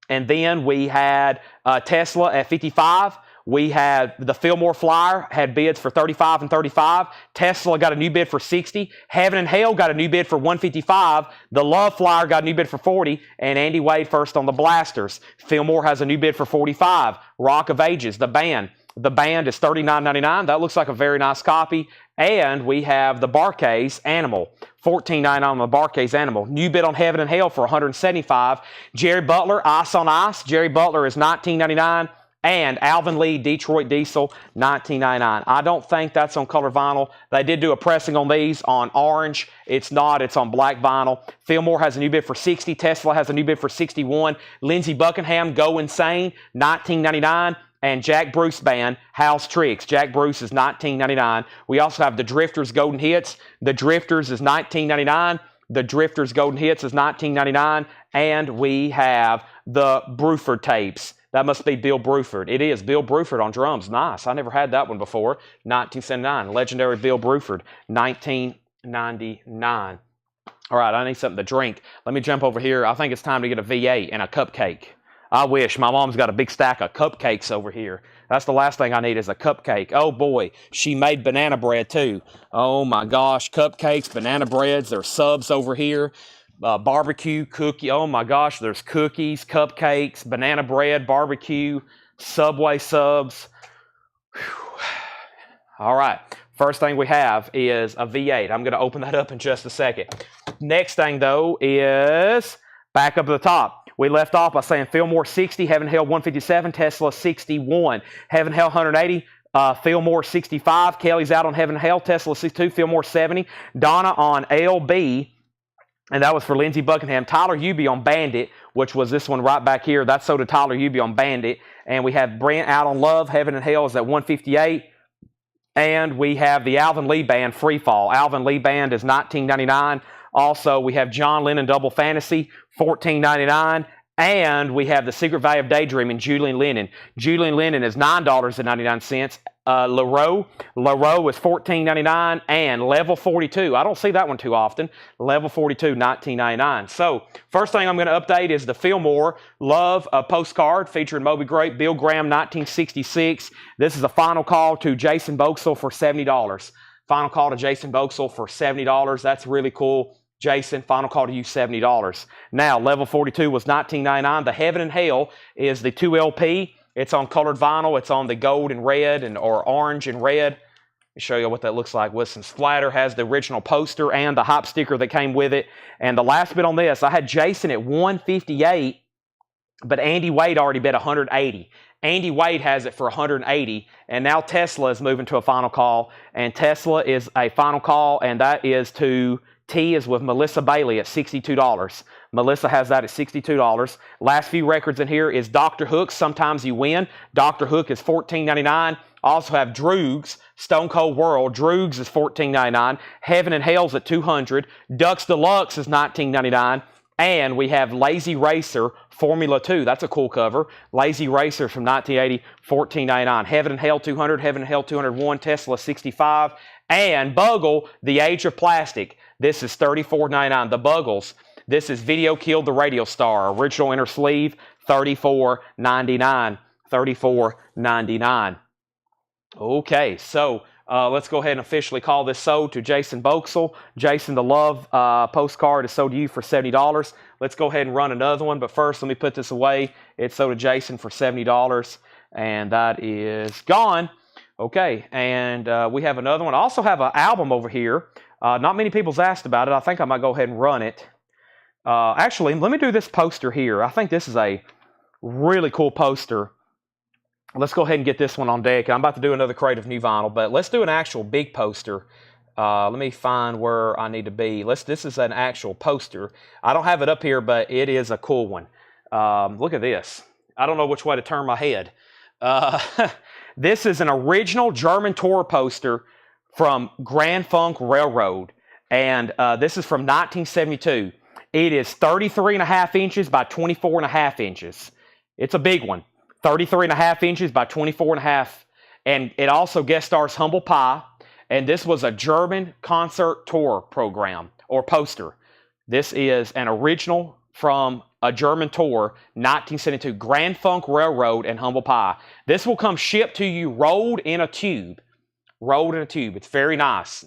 And then we had Tesla at $55. We had the Fillmore Flyer, had bids for $35 and $35. Tesla got a new bid for $60. Heaven and Hell got a new bid for $155. The Love Flyer got a new bid for $40. And Andy Wade first on the Blasters. Fillmore has a new bid for $45. Rock of Ages, the band. The band is $39.99. That looks like a very nice copy. And we have the Barkays Animal, $14.99 on the Barkays Animal. New bid on Heaven and Hell for $175. Jerry Butler, Ice on Ice. Jerry Butler is $19.99. And Alvin Lee, Detroit Diesel, $19.99. I don't think that's on color vinyl. They did do a pressing on these on orange. It's not. It's on black vinyl. Fillmore has a new bid for $60. Tesla has a new bid for $61. Lindsey Buckingham, Go Insane, $19.99. And Jack Bruce Band, House Tricks. Jack Bruce is $19.99. We also have the Drifters Golden Hits. The Drifters is $19.99. The Drifters Golden Hits is $19.99. And we have the Bruford tapes. That must be Bill Bruford. It is Bill Bruford on drums. Nice. I never had that one before. 1979. Legendary Bill Bruford. 1999. All right, I need something to drink. Let me jump over here. I think it's time to get a V8 and a cupcake. I wish. My mom's got a big stack of cupcakes over here. That's the last thing I need is a cupcake. Oh, boy. She made banana bread, too. Oh, my gosh. Cupcakes, banana breads. There's subs over here. Barbecue, cookie. Oh, my gosh. There's cookies, cupcakes, banana bread, barbecue, Subway subs. Whew. All right. First thing we have is a V8. I'm going to open that up in just a second. Next thing, though, is back up at the top. We left off by saying Fillmore 60, Heaven and Hell 157, Tesla 61, Heaven and Hell 180, Fillmore 65, Kelly's out on Heaven and Hell, Tesla 62, Fillmore 70, Donna on LB, and that was for Lindsey Buckingham. Tyler Hubie on Bandit, which was this one right back here. That's so did Tyler Hubie on Bandit. And we have Brent out on Love, Heaven and Hell is at 158. And we have the Alvin Lee Band, Free Fall. Alvin Lee Band is $19.99. Also, we have John Lennon Double Fantasy, $14.99. And we have The Secret Value of Daydreaming, Julian Lennon. Julian Lennon is $9.99. LaRoe. LaRoe is $14.99, and Level 42. I don't see that one too often. Level 42, $19.99. So first thing I'm going to update is the Fillmore Love postcard featuring Moby Grape, Bill Graham, 1966. This is a final call to Jason Boxall for $70. Final call to Jason Boxall for $70. That's really cool. Jason, final call to you, $70. Now, Level 42 was $19.99. The Heaven and Hell is the 2LP. It's on colored vinyl. It's on the gold and red or orange and red. Let me show you what that looks like. Wilson Splatter has the original poster and the hype sticker that came with it. And the last bit on this, I had Jason at 158, but Andy Wade already bet 180. Andy Wade has it for 180, and now Tesla is moving to a final call, and Tesla is a final call, and that is to T is with Melissa Bailey at $62. Melissa has that at $62. Last few records in here is Dr. Hook, Sometimes You Win. Dr. Hook is $14.99. Also have Droogs, Stone Cold World. Droogs is $14.99. Heaven and Hell's at $200. Ducks Deluxe is $19.99. And we have Lazy Racer Formula 2. That's a cool cover. Lazy Racer from 1980, $14.99. Heaven and Hell 200, Heaven and Hell 201, Tesla 65. And Bugle, The Age of Plastic. This is $34.99. The Buggles. This is Video Killed the Radio Star. Original inner sleeve, $34.99. $34.99. Okay, so let's go ahead and officially call this sold to Jason Boxall. Jason, the Love postcard is sold to you for $70. Let's go ahead and run another one. But first, let me put this away. It's sold to Jason for $70. And that is gone. Okay, and we have another one. I also have an album over here. Not many people's asked about it. I think I might go ahead and run it. Actually, let me do this poster here. I think this is a really cool poster. Let's go ahead and get this one on deck. I'm about to do another crate of new vinyl, but let's do an actual big poster. Let me find where I need to be. This is an actual poster. I don't have it up here, but it is a cool one. Look at this. I don't know which way to turn my head. This is an original German tour poster from Grand Funk Railroad, and this is from 1972. It is 33.5 inches by 24.5 inches. It's a big one. 33.5 inches by 24.5, and it also guest stars Humble Pie, and this was a German concert tour program or poster. This is an original from a German tour, 1972, Grand Funk Railroad and Humble Pie. This will come shipped to you rolled in a tube. Rolled in a tube. It's very nice.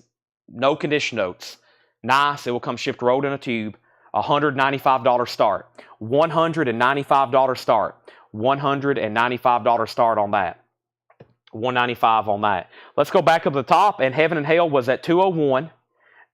No condition notes. Nice. It will come shipped rolled in a tube. $195 start. $195 start. $195 start on that. $195 on that. Let's go back up to the top, and Heaven and Hell was at $201,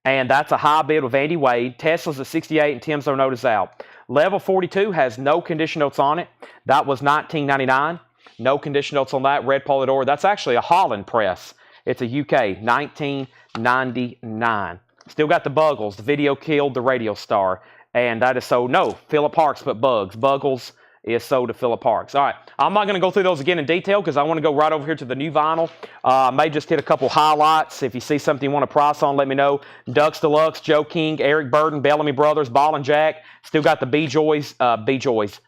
and that's a high bid with Andy Wade. Tesla's at $68, and Tim's No Notice out. Level 42 has no condition notes on it. That was $19.99. No condition notes on that. Red Polydor. That's actually a Holland press. It's a UK, $19.99. Still got the Buggles. The Video Killed the Radio Star, and that is sold. No, Philip Parks, but Bugs. Buggles is sold to Philip Parks. All right, I'm not going to go through those again in detail because I want to go right over here to the new vinyl. I may just hit a couple highlights. If you see something you want to price on, let me know. Ducks Deluxe, Joe King, Eric Burden, Bellamy Brothers, Ball and Jack. Still got the BGs,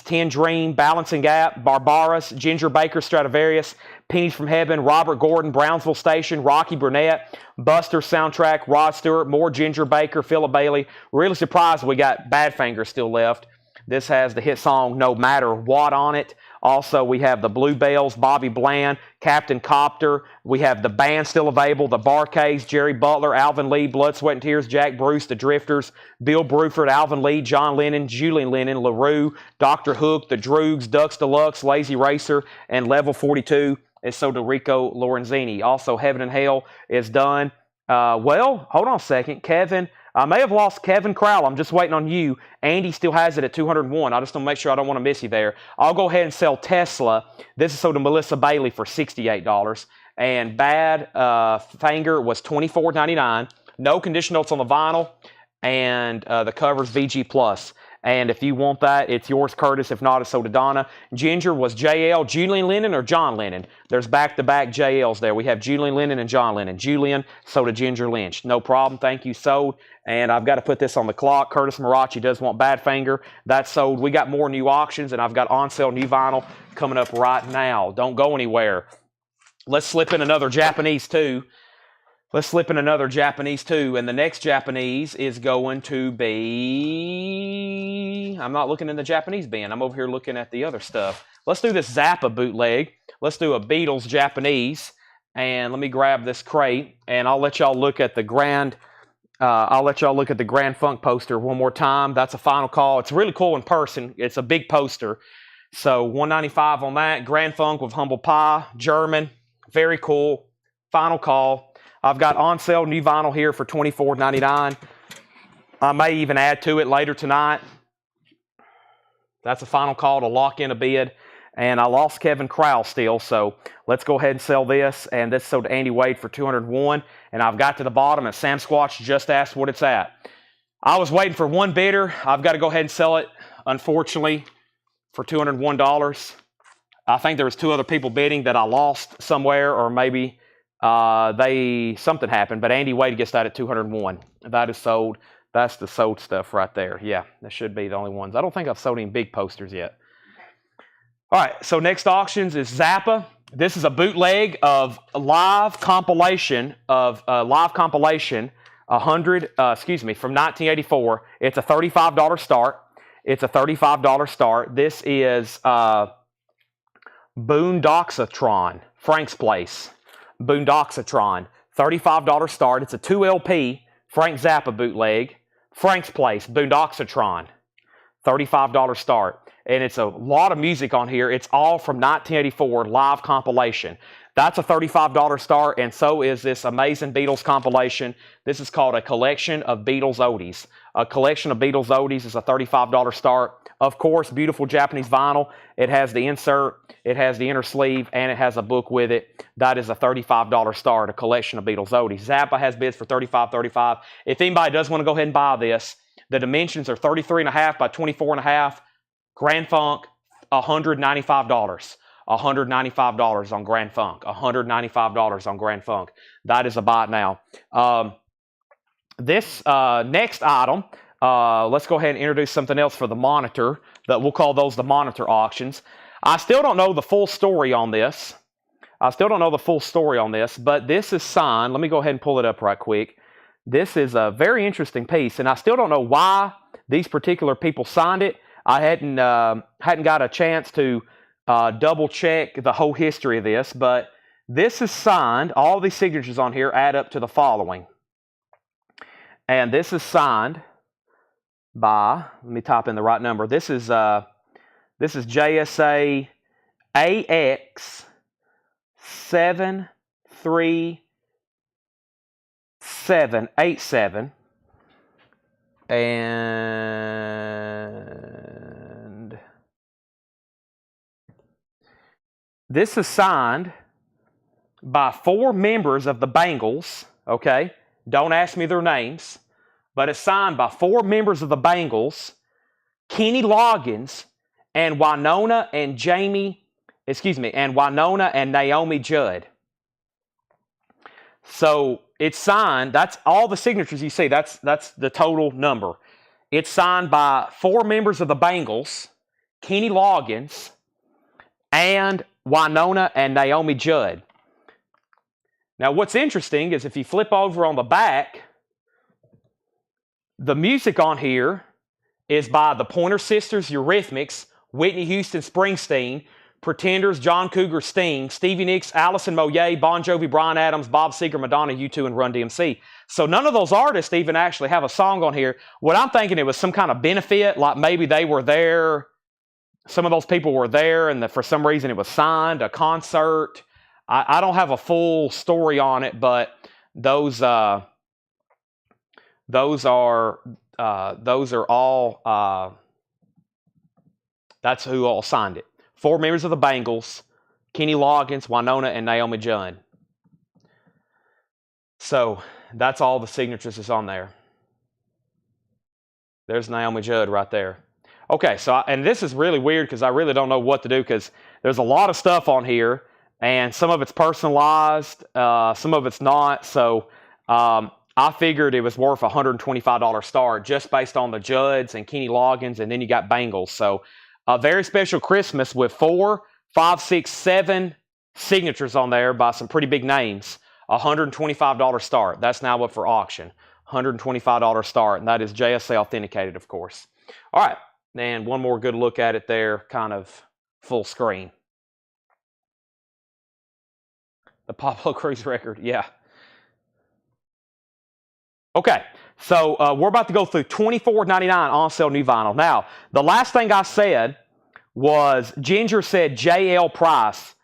Tin Dream, Balancing Gap, Barbaras, Ginger Baker, Stradivarius, Pennies from Heaven, Robert Gordon, Brownsville Station, Rocky Burnett, Buster Soundtrack, Rod Stewart, more Ginger Baker, Philip Bailey. Really surprised we got Badfinger still left. This has the hit song No Matter What on it. Also, we have the Bluebells, Bobby Bland, Captain Copter. We have the band still available, the Barcades, Jerry Butler, Alvin Lee, Blood, Sweat and Tears, Jack Bruce, the Drifters, Bill Bruford, Alvin Lee, John Lennon, Julian Lennon, LaRue, Dr. Hook, the Droogs, Ducks Deluxe, Lazy Racer, and Level 42 is sold to Rico Lorenzini. Also, Heaven and Hell is done. Well, hold on a second. I may have lost Kevin Crowell. I'm just waiting on you. Andy still has it at 201. I just want to make sure I don't want to miss you there. I'll go ahead and sell Tesla. This is sold to Melissa Bailey for $68. And Badfinger was $24.99. No condition notes on the vinyl. And the cover's VG+. And if you want that, it's yours, Curtis. If not, it's sold to Donna. Ginger was JL, Julian Lennon or John Lennon? There's back-to-back JLs there. We have Julian Lennon and John Lennon. Julian, sold to Ginger Lynch. No problem. Thank you, sold. And I've got to put this on the clock. Curtis Marachi does want Badfinger. That's sold. We got more new auctions, and I've got on-sale new vinyl coming up right now. Don't go anywhere. Let's slip in another Japanese too. Let's slip in another Japanese too. And the next Japanese is going to be... I'm not looking in the Japanese bin. I'm over here looking at the other stuff. Let's do this Zappa bootleg. Let's do a Beatles Japanese. And let me grab this crate. And I'll let y'all look at the Grand Funk poster one more time. That's a final call. It's really cool in person. It's a big poster. So $195 on that. Grand Funk with Humble Pie, German. Very cool. Final call. I've got on sale new vinyl here for $24.99. I may even add to it later tonight. That's a final call to lock in a bid. And I lost Kevin Crowell still, so let's go ahead and sell this. And this sold to Andy Wade for $201. And I've got to the bottom, and Sam Squatch just asked what it's at. I was waiting for one bidder. I've got to go ahead and sell it, unfortunately, for $201. I think there was 2 other people bidding that I lost somewhere, or maybe something happened. But Andy Wade gets that at $201. That is sold. That's the sold stuff right there. Yeah, that should be the only ones. I don't think I've sold any big posters yet. All right, so next auctions is Zappa. This is a bootleg of a live compilation from 1984. It's a $35 start. This is Boondoxatron, Frank's Place. Boondoxatron, $35 start. It's a 2 LP Frank Zappa bootleg. Frank's Place, Boondoxatron, $35 start. And it's a lot of music on here. It's all from 1984 live compilation. That's a $35 start, and so is this amazing Beatles compilation. This is called A Collection of Beatles Oldies. A Collection of Beatles Oldies is a $35 start. Of course, beautiful Japanese vinyl. It has the insert, it has the inner sleeve, and it has a book with it. That is a $35 start, A Collection of Beatles Oldies. Zappa has bids for $35.35. If anybody does want to go ahead and buy this, the dimensions are 33.5 by 24.5. Grand Funk, $195. $195 on Grand Funk. $195 on Grand Funk. That is a buy now. This next item, let's go ahead and introduce something else for the monitor. That we'll call those the monitor auctions. I still don't know the full story on this. But this is signed. Let me go ahead and pull it up right quick. This is a very interesting piece, and I still don't know why these particular people signed it. I hadn't got a chance to double check the whole history of this, but this is signed. All these signatures on here add up to the following. And this is signed by, let me type in the right number. This is JSA AX 73787. And this is signed by 4 members of the Bangles, okay? Don't ask me their names, but it's signed by 4 members of the Bangles, Kenny Loggins, and Winona and Naomi Judd. So it's signed, that's all the signatures you see, that's the total number. It's signed by 4 members of the Bangles, Kenny Loggins, and Winona and Naomi Judd. Now what's interesting is if you flip over on the back, the music on here is by the Pointer Sisters, Eurythmics, Whitney Houston, Springsteen, Pretenders, John Cougar, Sting, Stevie Nicks, Alison Moyet, Bon Jovi, Bryan Adams, Bob Seger, Madonna, U2, and Run DMC. So none of those artists even actually have a song on here. What I'm thinking, it was some kind of benefit, like maybe they were there, some of those people were there, and for some reason it was signed, a concert. I don't have a full story on it, but those are all, that's who all signed it. 4 members of the Bangles, Kenny Loggins, Winona, and Naomi Judd. So that's all the signatures that's on there. There's Naomi Judd right there. Okay, so and this is really weird because I really don't know what to do because there's a lot of stuff on here, and some of it's personalized, some of it's not. So I figured it was worth a $125 start just based on the Judds and Kenny Loggins, and then you got Bangles. So a very special Christmas with 4, 5, 6, 7 signatures on there by some pretty big names. $125 start. That's now up for auction. $125 start, and that is JSA authenticated, of course. All right, and one more good look at it there, kind of full screen. The Pablo Cruz record, yeah. Okay, so we're about to go through $24.99 on sale new vinyl. Now, the last thing I said was Ginger said J.L. Price,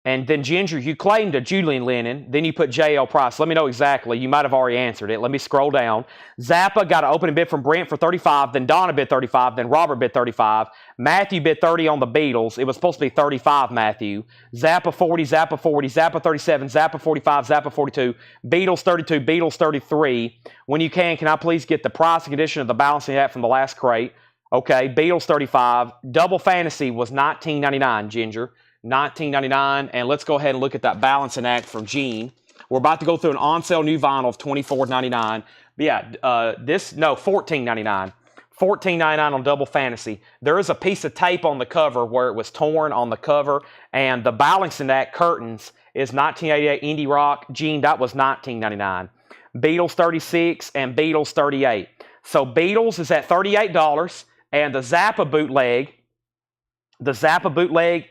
and then Ginger, you claimed a Julian Lennon, then you put J.L. Price. Let me know exactly. You might have already answered it. Let me scroll down. Zappa got an opening bid from Brent for $35, then Donna bid $35, then Robert bid $35. Matthew bid $30 on the Beatles. It was supposed to be $35, Matthew. Zappa 40, Zappa 40, Zappa 37, Zappa 45, Zappa 42, Beatles 32, Beatles 33. When you can I please get the price and condition of the balancing act from the last crate? Okay, Beatles 35. Double Fantasy was $19.99, Ginger. $19.99, and let's go ahead and look at that balancing act from Gene. We're about to go through an on-sale new vinyl of $24.99. Yeah, $14.99. $14.99 on Double Fantasy. There is a piece of tape on the cover where it was torn on the cover, and the balancing act curtains is 1988 Indie Rock. Gene, that was $19.99. Beatles 36 and Beatles 38. So Beatles is at $38, and the Zappa bootleg,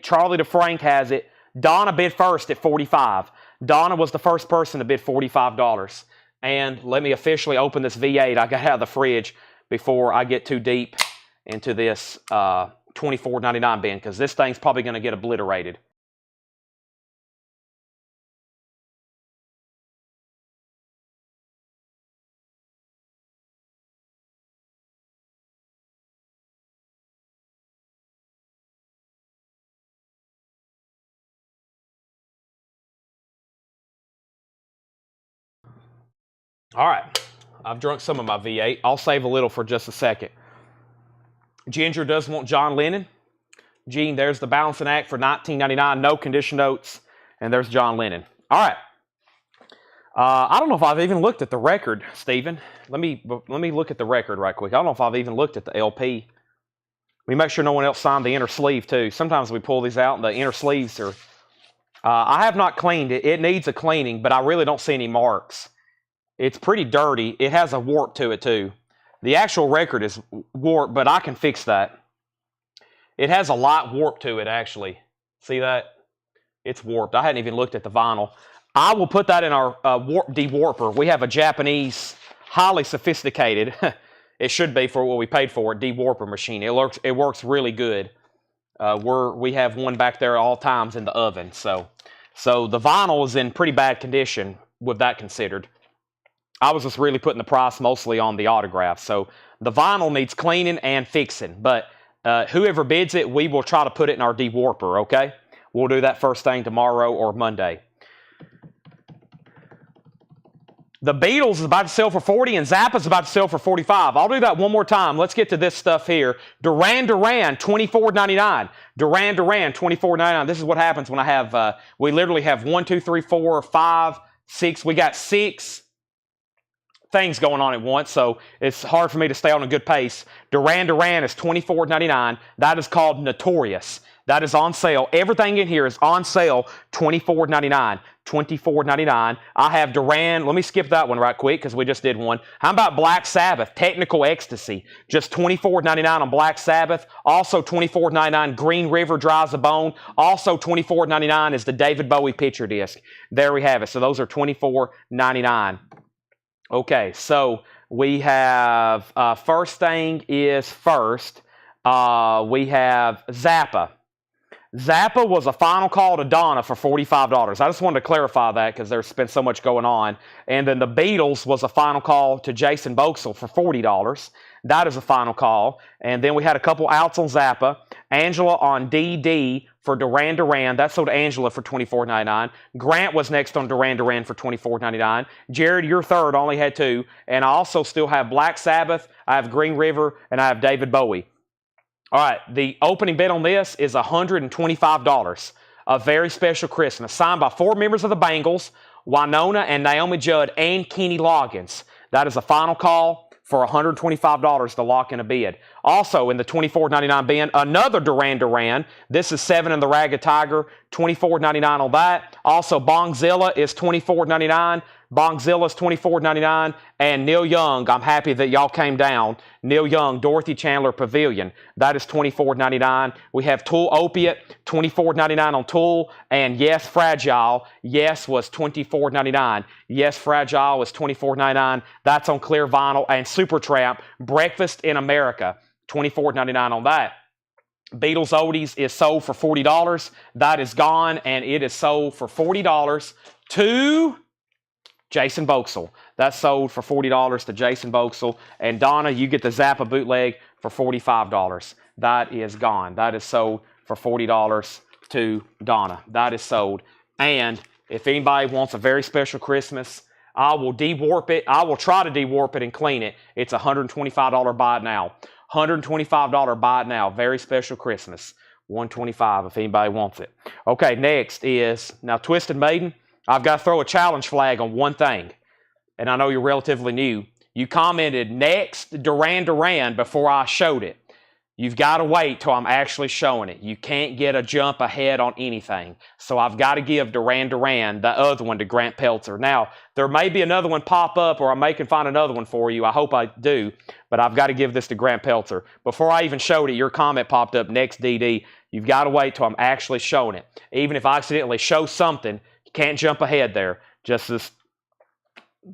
Charlie DeFrank has it. Donna bid first at $45. Donna was the first person to bid $45. And let me officially open this V8 I got out of the fridge before I get too deep into this $24.99 bin, because this thing's probably going to get obliterated. All right, I've drunk some of my V8. I'll save a little for just a second. Ginger does want John Lennon. Gene, there's the balancing act for $19.99, no condition notes, and there's John Lennon. All right. I don't know if I've even looked at the record, Stephen. Let me look at the record right quick. I don't know if I've even looked at the LP. Let me make sure no one else signed the inner sleeve, too. Sometimes we pull these out, and the inner sleeves are... I have not cleaned it. It needs a cleaning, but I really don't see any marks. It's pretty dirty. It has a warp to it, too. The actual record is warped, but I can fix that. It has a light warp to it, actually. See that? It's warped. I hadn't even looked at the vinyl. I will put that in our dewarper. We have a Japanese, highly sophisticated, it should be for what we paid for it, dewarper machine. It works really good. We have one back there at all times in the oven. So the vinyl is in pretty bad condition with that considered. I was just really putting the price mostly on the autograph. So the vinyl needs cleaning and fixing. But whoever bids it, we will try to put it in our dewarper, okay? We'll do that first thing tomorrow or Monday. The Beatles is about to sell for $40 and Zappa's about to sell for $45. I'll do that one more time. Let's get to this stuff here. Duran Duran, $24.99. Duran Duran, $24.99. This is what happens when I have, we literally have 1, 2, 3, 4, 5, 6. We got 6 things going on at once, so it's hard for me to stay on a good pace. Duran Duran is $24.99. That is called Notorious. That is on sale. Everything in here is on sale, $24.99. $24.99. I have Duran. Let me skip that one right quick because we just did one. How about Black Sabbath? Technical Ecstasy. Just $24.99 on Black Sabbath. Also $24.99 Green River Dries the Bone. Also $24.99 is the David Bowie picture disc. There we have it. So those are $24.99. Okay, so we have, first thing is first, we have Zappa. Zappa was a final call to Donna for $45. I just wanted to clarify that because there's been so much going on. And then the Beatles was a final call to Jason Boxall for $40. That is a final call. And then we had a couple outs on Zappa. Angela on DD for Duran Duran. That sold to Angela for $24.99. Grant was next on Duran Duran for $24.99. Jared, you're third, only had 2. And I also still have Black Sabbath, I have Green River, and I have David Bowie. All right, the opening bid on this is $125. A very special Christmas, signed by 4 members of the Bengals, Winona and Naomi Judd, and Kenny Loggins. That is a final call for $125 to lock in a bid. Also in the $24.99 bin, another Duran Duran. This is 7 in the Ragged Tiger, $24.99 on that. Also Bongzilla is $24.99. Bongzilla is $24.99. And Neil Young, I'm happy that y'all came down. Neil Young, Dorothy Chandler Pavilion, that is $24.99. We have Tool Opiate, $24.99 on Tool. And Yes Fragile, Yes was $24.99. Yes Fragile is $24.99. That's on clear vinyl. And Supertramp, Breakfast in America, $24.99 on that. Beatles Oldies is sold for $40. That is gone, and it is sold for $40 to Jason Vauxhall. That's sold for $40 to Jason Vauxhall. And Donna, you get the Zappa bootleg for $45. That is gone. That is sold for $40 to Donna. That is sold. And if anybody wants a very special Christmas, I will de-warp it. I will try to de-warp it and clean it. It's a $125 buy it now. $125 buy it now. Very special Christmas. $125 if anybody wants it. Okay, next is, now Twisted Maiden, I've got to throw a challenge flag on one thing. And I know you're relatively new. You commented next Duran Duran before I showed it. You've got to wait till I'm actually showing it. You can't get a jump ahead on anything. So I've got to give Duran Duran, the other one, to Grant Peltzer. Now, there may be another one pop up, or I may can find another one for you. I hope I do. But I've got to give this to Grant Peltzer. Before I even showed it, your comment popped up, next DD. You've got to wait till I'm actually showing it. Even if I accidentally show something, you can't jump ahead there. Just as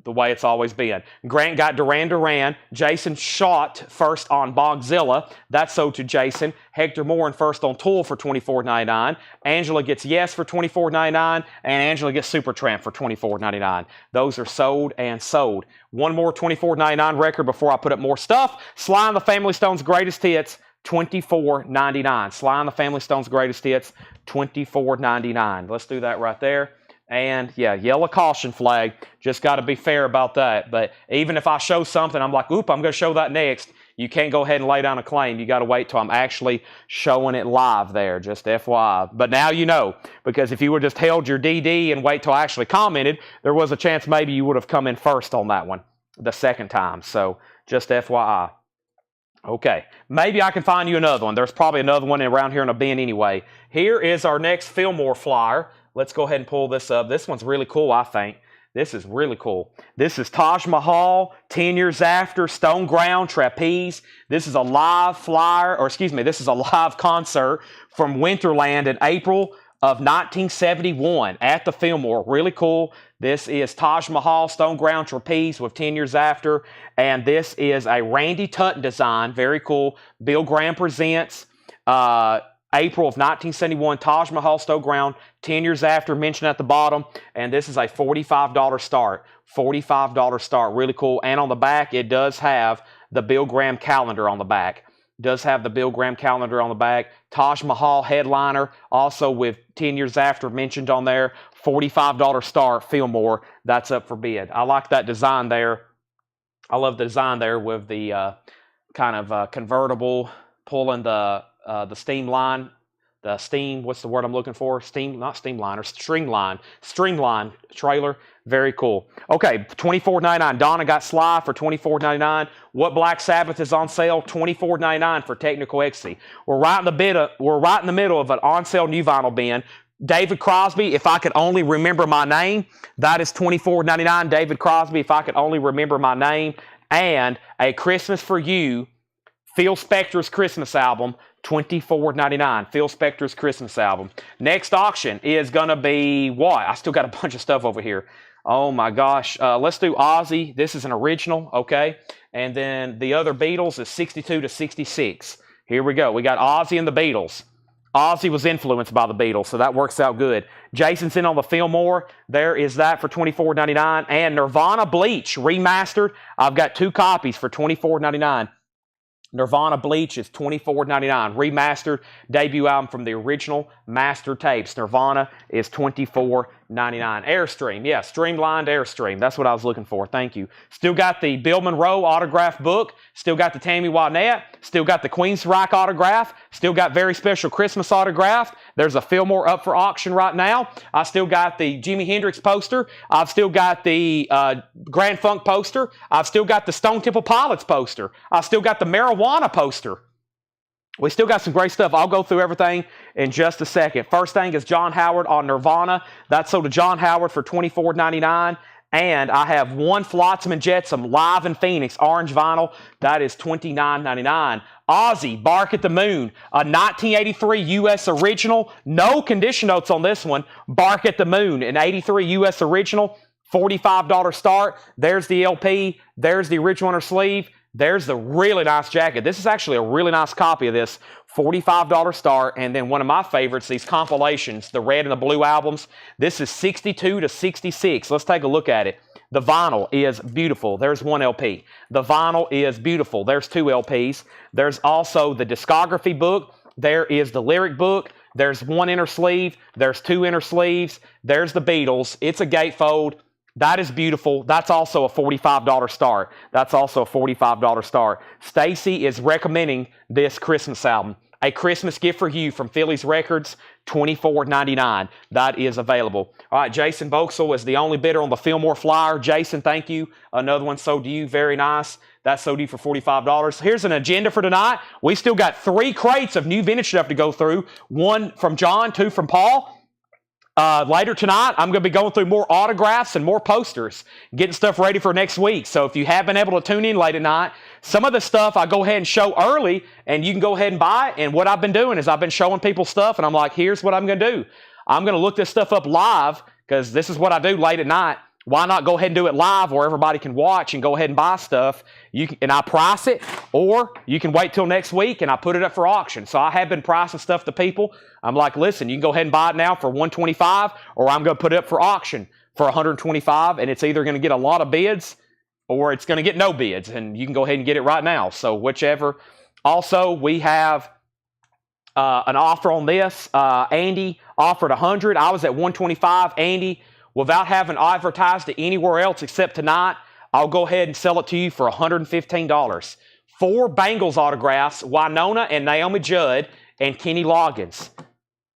the way it's always been. Grant got Duran Duran. Jason shot first on Bongzilla. That's sold to Jason. Hector Morin first on Tool for $24.99. Angela gets Yes for $24.99. And Angela gets Supertramp for $24.99. Those are sold and sold. One more $24.99 record before I put up more stuff. Sly and the Family Stone's Greatest Hits, $24.99. Sly and the Family Stone's Greatest Hits, $24.99. Let's do that right there. And yeah, yellow caution flag. Just got to be fair about that. But even if I show something, I'm like, oop, I'm going to show that next. You can't go ahead and lay down a claim. You got to wait till I'm actually showing it live there, just FYI. But now you know, because if you would have just held your DD and wait till I actually commented, there was a chance maybe you would have come in first on that one the second time. So just FYI. Okay, maybe I can find you another one. There's probably another one around here in a bin anyway. Here is our next Fillmore flyer. Let's go ahead and pull this up. This one's really cool, I think. This is really cool. This is Taj Mahal, 10 Years After, Stone Ground, Trapeze. This is a live flyer, or excuse me, this is a live concert from Winterland in April of 1971 at the Fillmore. Really cool. This is Taj Mahal, Stone Ground, Trapeze with 10 Years After. And this is a Randy Tutton design. Very cool. Bill Graham presents. April of 1971, Taj Mahal, Stone Ground, 10 Years After, mentioned at the bottom. And this is a $45 start. $45 start. Really cool. And on the back, it does have the Bill Graham calendar on the back. Does have the Bill Graham calendar on the back. Taj Mahal headliner, also with 10 Years After mentioned on there. $45 start, Fillmore. That's up for bid. I like that design there. I love the design there with the kind of convertible pulling the steam line, the steam, what's the word I'm looking for? Steam, not steam line, or string line trailer. Very cool. Okay, $24.99. Donna got Sly for $24.99. What Black Sabbath is on sale? $24.99 for Technical Ecstasy. We're right in the middle of an on sale new vinyl bin. David Crosby, If I Could Only Remember My Name. That is $24.99. David Crosby, If I Could Only Remember My Name. And A Christmas for You, Phil Spector's Christmas album, $24.99. Phil Spector's Christmas album. Next auction is going to be what? I still got a bunch of stuff over here. Oh my gosh. Let's do Ozzy. This is an original, okay? And then the other Beatles is 62 to 66. Here we go. We got Ozzy and the Beatles. Ozzy was influenced by the Beatles, so that works out good. Jason's in on the Fillmore. There is that for $24.99. And Nirvana Bleach remastered. I've got 2 copies for $24.99. Nirvana Bleach is $24.99. Remastered debut album from the original master tapes. Nirvana is $24.99. Airstream. Yeah, streamlined Airstream. That's what I was looking for. Thank you. Still got the Bill Monroe autograph book. Still got the Tammy Wynette. Still got the Queensryche autograph. Still got Very Special Christmas autograph. There's a Fillmore up for auction right now. I still got the Jimi Hendrix poster. I've still got the Grand Funk poster. I've still got the Stone Temple Pilots poster. I've still got the Marijuana poster. We still got some great stuff. I'll go through everything in just a second. First thing is John Howard on Nirvana. That's sold to John Howard for $24.99. And I have one Flotsam and Jetsam live in Phoenix, orange vinyl. That is $29.99. Ozzy, Bark at the Moon, a 1983 U.S. original. No condition notes on this one. Bark at the Moon, an 83 U.S. original, $45 start. There's the LP. There's the original inner sleeve. There's the really nice jacket. This is actually a really nice copy of this. $45 start. And then one of my favorites, these compilations, the red and the blue albums. This is 62 to 66. Let's take a look at it. The vinyl is beautiful. There's one LP. The vinyl is beautiful. There's two LPs. There's also the discography book. There is the lyric book. There's one inner sleeve. There's two inner sleeves. There's the Beatles. It's a gatefold. That is beautiful. That's also a $45 start. That's also a $45 start. Stacy is recommending this Christmas album. A Christmas Gift for You from Phillies Records, $24.99. That is available. All right, Jason Vauxhall is the only bidder on the Fillmore flyer. Jason, thank you. Another one sold to you. Very nice. That's sold to you for $45. Here's an agenda for tonight. We still got 3 crates of new vintage stuff to go through. 1 from John, 2 from Paul. Later tonight, I'm going to be going through more autographs and more posters, getting stuff ready for next week. So if you have been able to tune in late at night, some of the stuff I go ahead and show early, and you can go ahead and buy it. And what I've been doing is I've been showing people stuff, and I'm like, here's what I'm going to do. I'm going to look this stuff up live, because this is what I do late at night. Why not go ahead and do it live where everybody can watch and go ahead and buy stuff? And I price it, or you can wait till next week and I put it up for auction. So I have been pricing stuff to people. I'm like, listen, you can go ahead and buy it now for $125, or I'm going to put it up for auction for $125, and it's either going to get a lot of bids or it's going to get no bids, and you can go ahead and get it right now. So whichever. Also, we have an offer on this. Andy offered $100. I was at $125. Andy, without having advertised it anywhere else except tonight, I'll go ahead and sell it to you for $115. 4 Bengals autographs, Winona and Naomi Judd and Kenny Loggins.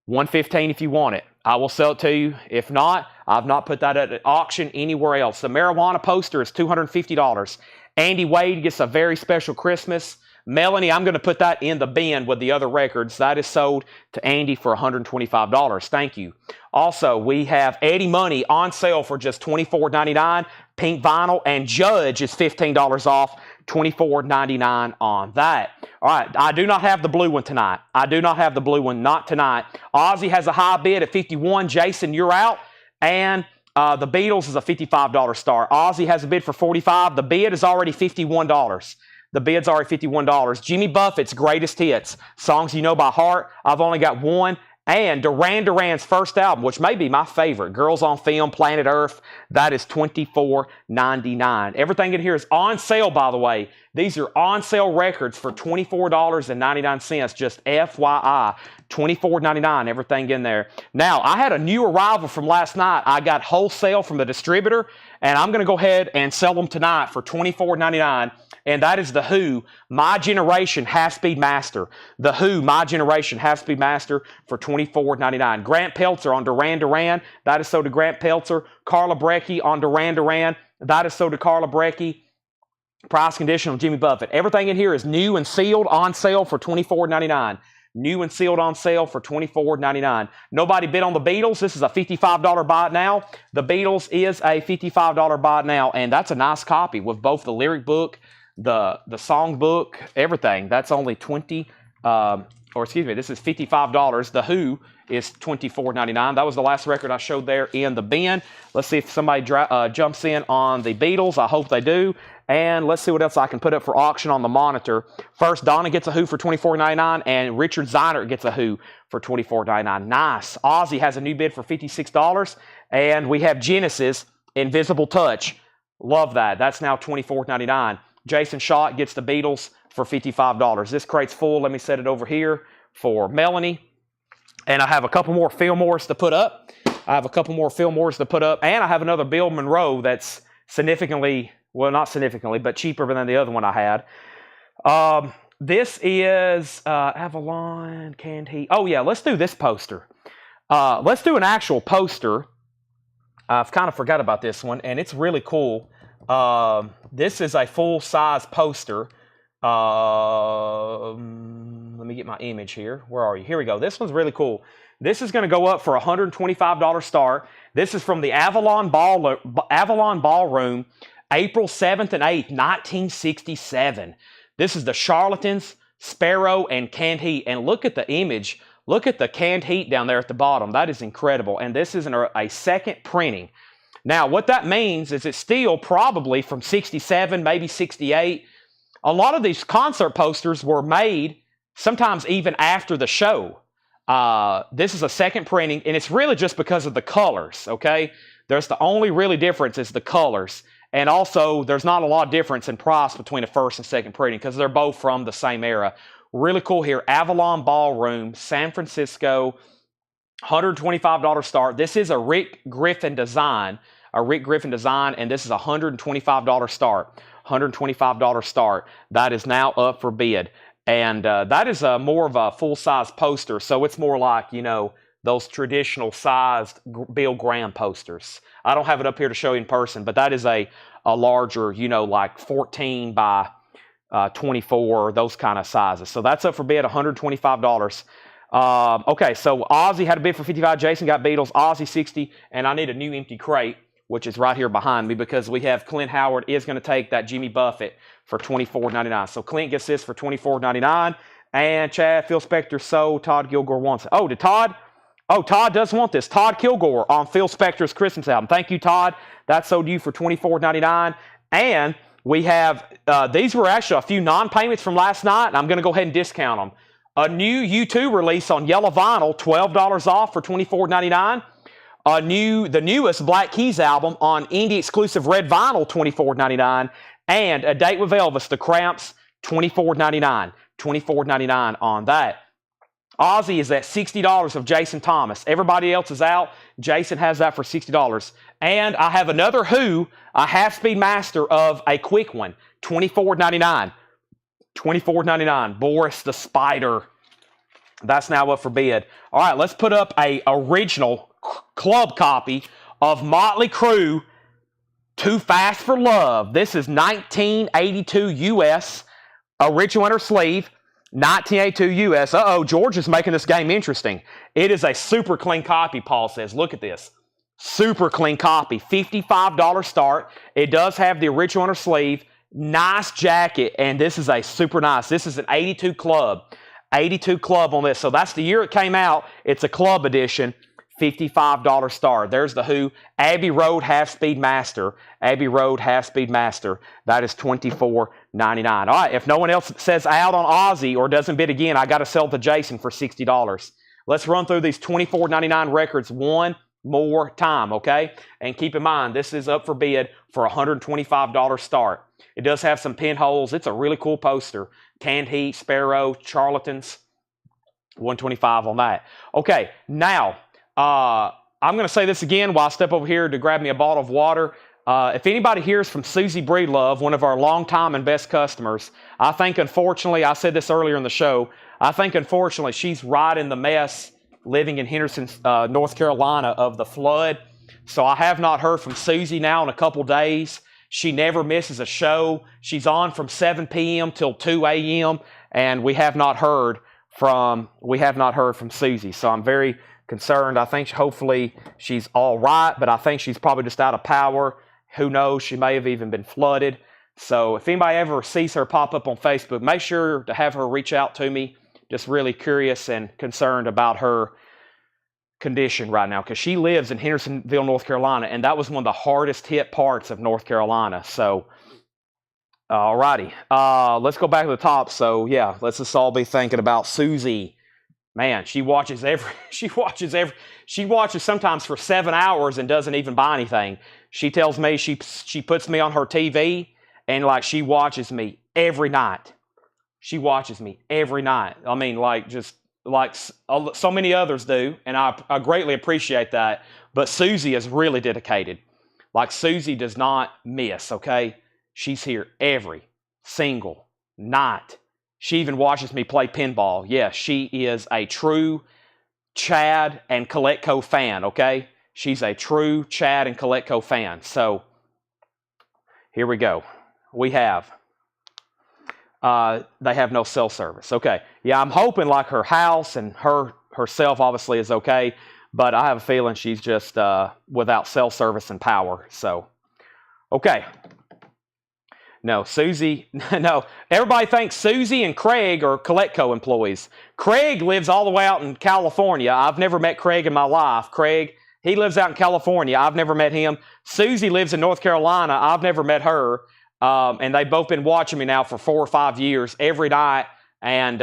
$115 if you want it. I will sell it to you. If not, I've not put that at auction anywhere else. The Marijuana poster is $250. Andy Wade gets a Very Special Christmas. Melanie, I'm going to put that in the bin with the other records. That is sold to Andy for $125. Thank you. Also, we have Eddie Money on sale for just $24.99. Pink vinyl, and Judge is $15 off. $24.99 on that. All right, I do not have the blue one tonight. I do not have the blue one, not tonight. Ozzy has a high bid at $51. Jason, you're out. And the Beatles is a $55 star. Ozzy has a bid for $45. The bid is already $51. The bid's already $51. Jimmy Buffett's Greatest Hits, songs you know by heart. I've only got one. And Duran Duran's first album, which may be my favorite, Girls on Film, Planet Earth, that is $24.99. Everything in here is on sale, by the way. These are on sale records for $24.99, just FYI. $24.99, everything in there. Now, I had a new arrival from last night. I got wholesale from the distributor, and I'm going to go ahead and sell them tonight for $24.99. And that is The Who, My Generation Half-Speed Master. The Who, My Generation Half-Speed Master for $24.99. Grant Peltzer on Duran Duran. That is sold to Grant Peltzer. Carla Breckie on Duran Duran. That is sold to Carla Breckie. Price condition on Jimmy Buffett. Everything in here is new and sealed on sale for $24.99. New and sealed on sale for $24.99. Nobody bid on the Beatles. This is a $55 buy it now. The Beatles is a $55 buy it now, and that's a nice copy with both the lyric book, the song book, everything. That's only this is $55. The Who is $24.99. That was the last record I showed there in the bin. Let's see if somebody jumps in on the Beatles. I hope they do. And let's see what else I can put up for auction on the monitor. First, Donna gets a Who for $24.99, and Richard Ziner gets a Who for $24.99. Nice. Ozzy has a new bid for $56, and we have Genesis, Invisible Touch. Love that. That's now $24.99. Jason Schott gets the Beatles for $55. This crate's full. Let me set it over here for Melanie. And I have a couple more Fillmores to put up. I have a couple more Fillmores to put up, and I have another Bill Monroe that's significantly, well, not significantly, but cheaper than the other one I had. This is Avalon canned heat. Oh, yeah, let's do this poster. Let's do an actual poster. I've kind of forgot about this one, and it's really cool. This is a full-size poster. Let me get my image here. Where are you? Here we go. This one's really cool. This is going to go up for $125 start. This is from the Avalon Ballroom, April 7th and 8th, 1967. This is the Charlatans, Sparrow, and Canned Heat. And look at the image. Look at the Canned Heat down there at the bottom. That is incredible. And this is a second printing. Now, what that means is it's still probably from 67, maybe 68. A lot of these concert posters were made sometimes even after the show. This is a second printing, and it's really just because of the colors, okay? There's the only really difference is the colors. And also, there's not a lot of difference in price between a first and second printing because they're both from the same era. Really cool here. Avalon Ballroom, San Francisco, $125 start. This is a Rick Griffin design, and this is a $125 start. $125 start. That is now up for bid. And that is more of a full-size poster, so it's more like, you know, those traditional sized Bill Graham posters. I don't have it up here to show you in person, but that is a larger, you know, like 14 by 24, those kind of sizes. So that's up for bid, $125. Okay, so Ozzy had a bid for 55. Jason got Beatles, Ozzy 60, and I need a new empty crate, which is right here behind me, because we have Clint Howard is going to take that Jimmy Buffett for $24.99. So Clint gets this for $24.99. And Chad, Phil Spector, so Todd Kilgore wants it. Oh, did Todd? Oh, Todd does want this. Todd Kilgore on Phil Spector's Christmas album. Thank you, Todd. That's sold you for $24.99. And we have, these were actually a few non-payments from last night, and I'm going to go ahead and discount them. A new U2 release on yellow vinyl, $12 off for $24.99. The newest Black Keys album on indie exclusive red vinyl, $24.99. And A Date with Elvis, The Cramps, $24.99. $24.99 on that. Ozzy is at $60 of Jason Thomas. Everybody else is out. Jason has that for $60. And I have another Who, a half-speed master of a quick one, $24.99. $24.99. Boris the Spider. That's now up for bid. All right, let's put up a original club copy of Motley Crue, Too Fast for Love. This is 1982 U.S. Original inner sleeve. 1982 U.S. Uh-oh, George is making this game interesting. It is a super clean copy, Paul says. Look at this. Super clean copy. $55 start. It does have the original inner sleeve. Nice jacket, and this is a super nice. This is an 82 club. 82 club on this. So that's the year it came out. It's a club edition. $55 start. There's the Who. Abbey Road Half-Speed Master. Abbey Road Half-Speed Master. That is $24.99. All right, if no one else says out on Ozzy or doesn't bid again, I got to sell to Jason for $60. Let's run through these $24.99 records one more time, okay? And keep in mind, this is up for bid for $125 start. It does have some pinholes. It's a really cool poster. Canned Heat, Sparrow, Charlatans, $125 on that. Okay, now, I'm going to say this again while I step over here to grab me a bottle of water. If anybody hears from Susie Breedlove, one of our longtime and best customers, I think, unfortunately, I said this earlier in the show, I think, unfortunately, she's right in the mess living in Henderson, North Carolina, of the flood. So I have not heard from Susie now in a couple days. She never misses a show. She's on from 7 p.m. till 2 a.m., and we have not heard from Susie. So I'm very concerned. I think hopefully she's all right, but I think she's probably just out of power. Who knows? She may have even been flooded. So if anybody ever sees her pop up on Facebook, make sure to have her reach out to me. Just really curious and concerned about her condition right now, because she lives in Hendersonville, North Carolina, and that was one of the hardest hit parts of North Carolina. So alrighty, let's go back to the top. So yeah, let's just all be thinking about Susie. Man, she watches sometimes for 7 hours and doesn't even buy anything. She tells me she puts me on her TV, and like she watches me every night. She watches me every night. I mean, like, just like so many others do, and I greatly appreciate that. But Susie is really dedicated. Like Susie does not miss, okay? She's here every single night. She even watches me play pinball. Yes, she is a true Chad and Coletco fan, okay? She's a true Chad and Coletco fan. So here we go. We have, they have no cell service. Okay. Yeah, I'm hoping like her house and herself obviously is okay, but I have a feeling she's just without cell service and power. So, okay. No, Susie, no. Everybody thinks Susie and Craig are Coletco employees. Craig lives all the way out in California. I've never met Craig in my life. Craig, he lives out in California. I've never met him. Susie lives in North Carolina. I've never met her. And they've both been watching me now for 4 or 5 years every night. And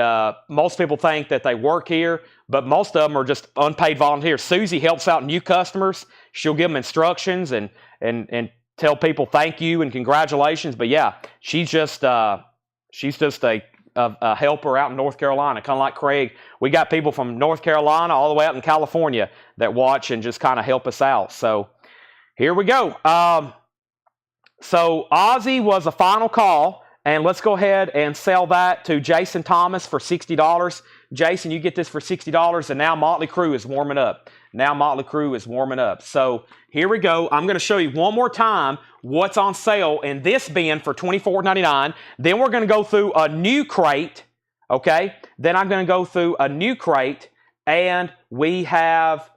most people think that they work here, but most of them are just unpaid volunteers. Susie helps out new customers. She'll give them instructions and tell people thank you and congratulations. But yeah, she's just a helper out in North Carolina, kind of like Craig. We got people from North Carolina all the way out in California that watch and just kind of help us out. So here we go. So Ozzy was a final call, and let's go ahead and sell that to Jason Thomas for $60. Jason, you get this for $60, and now Motley Crue is warming up. So here we go. I'm going to show you one more time what's on sale in this bin for $24.99. Then we're going to go through a new crate, okay? Then I'm going to go through a new crate, and we have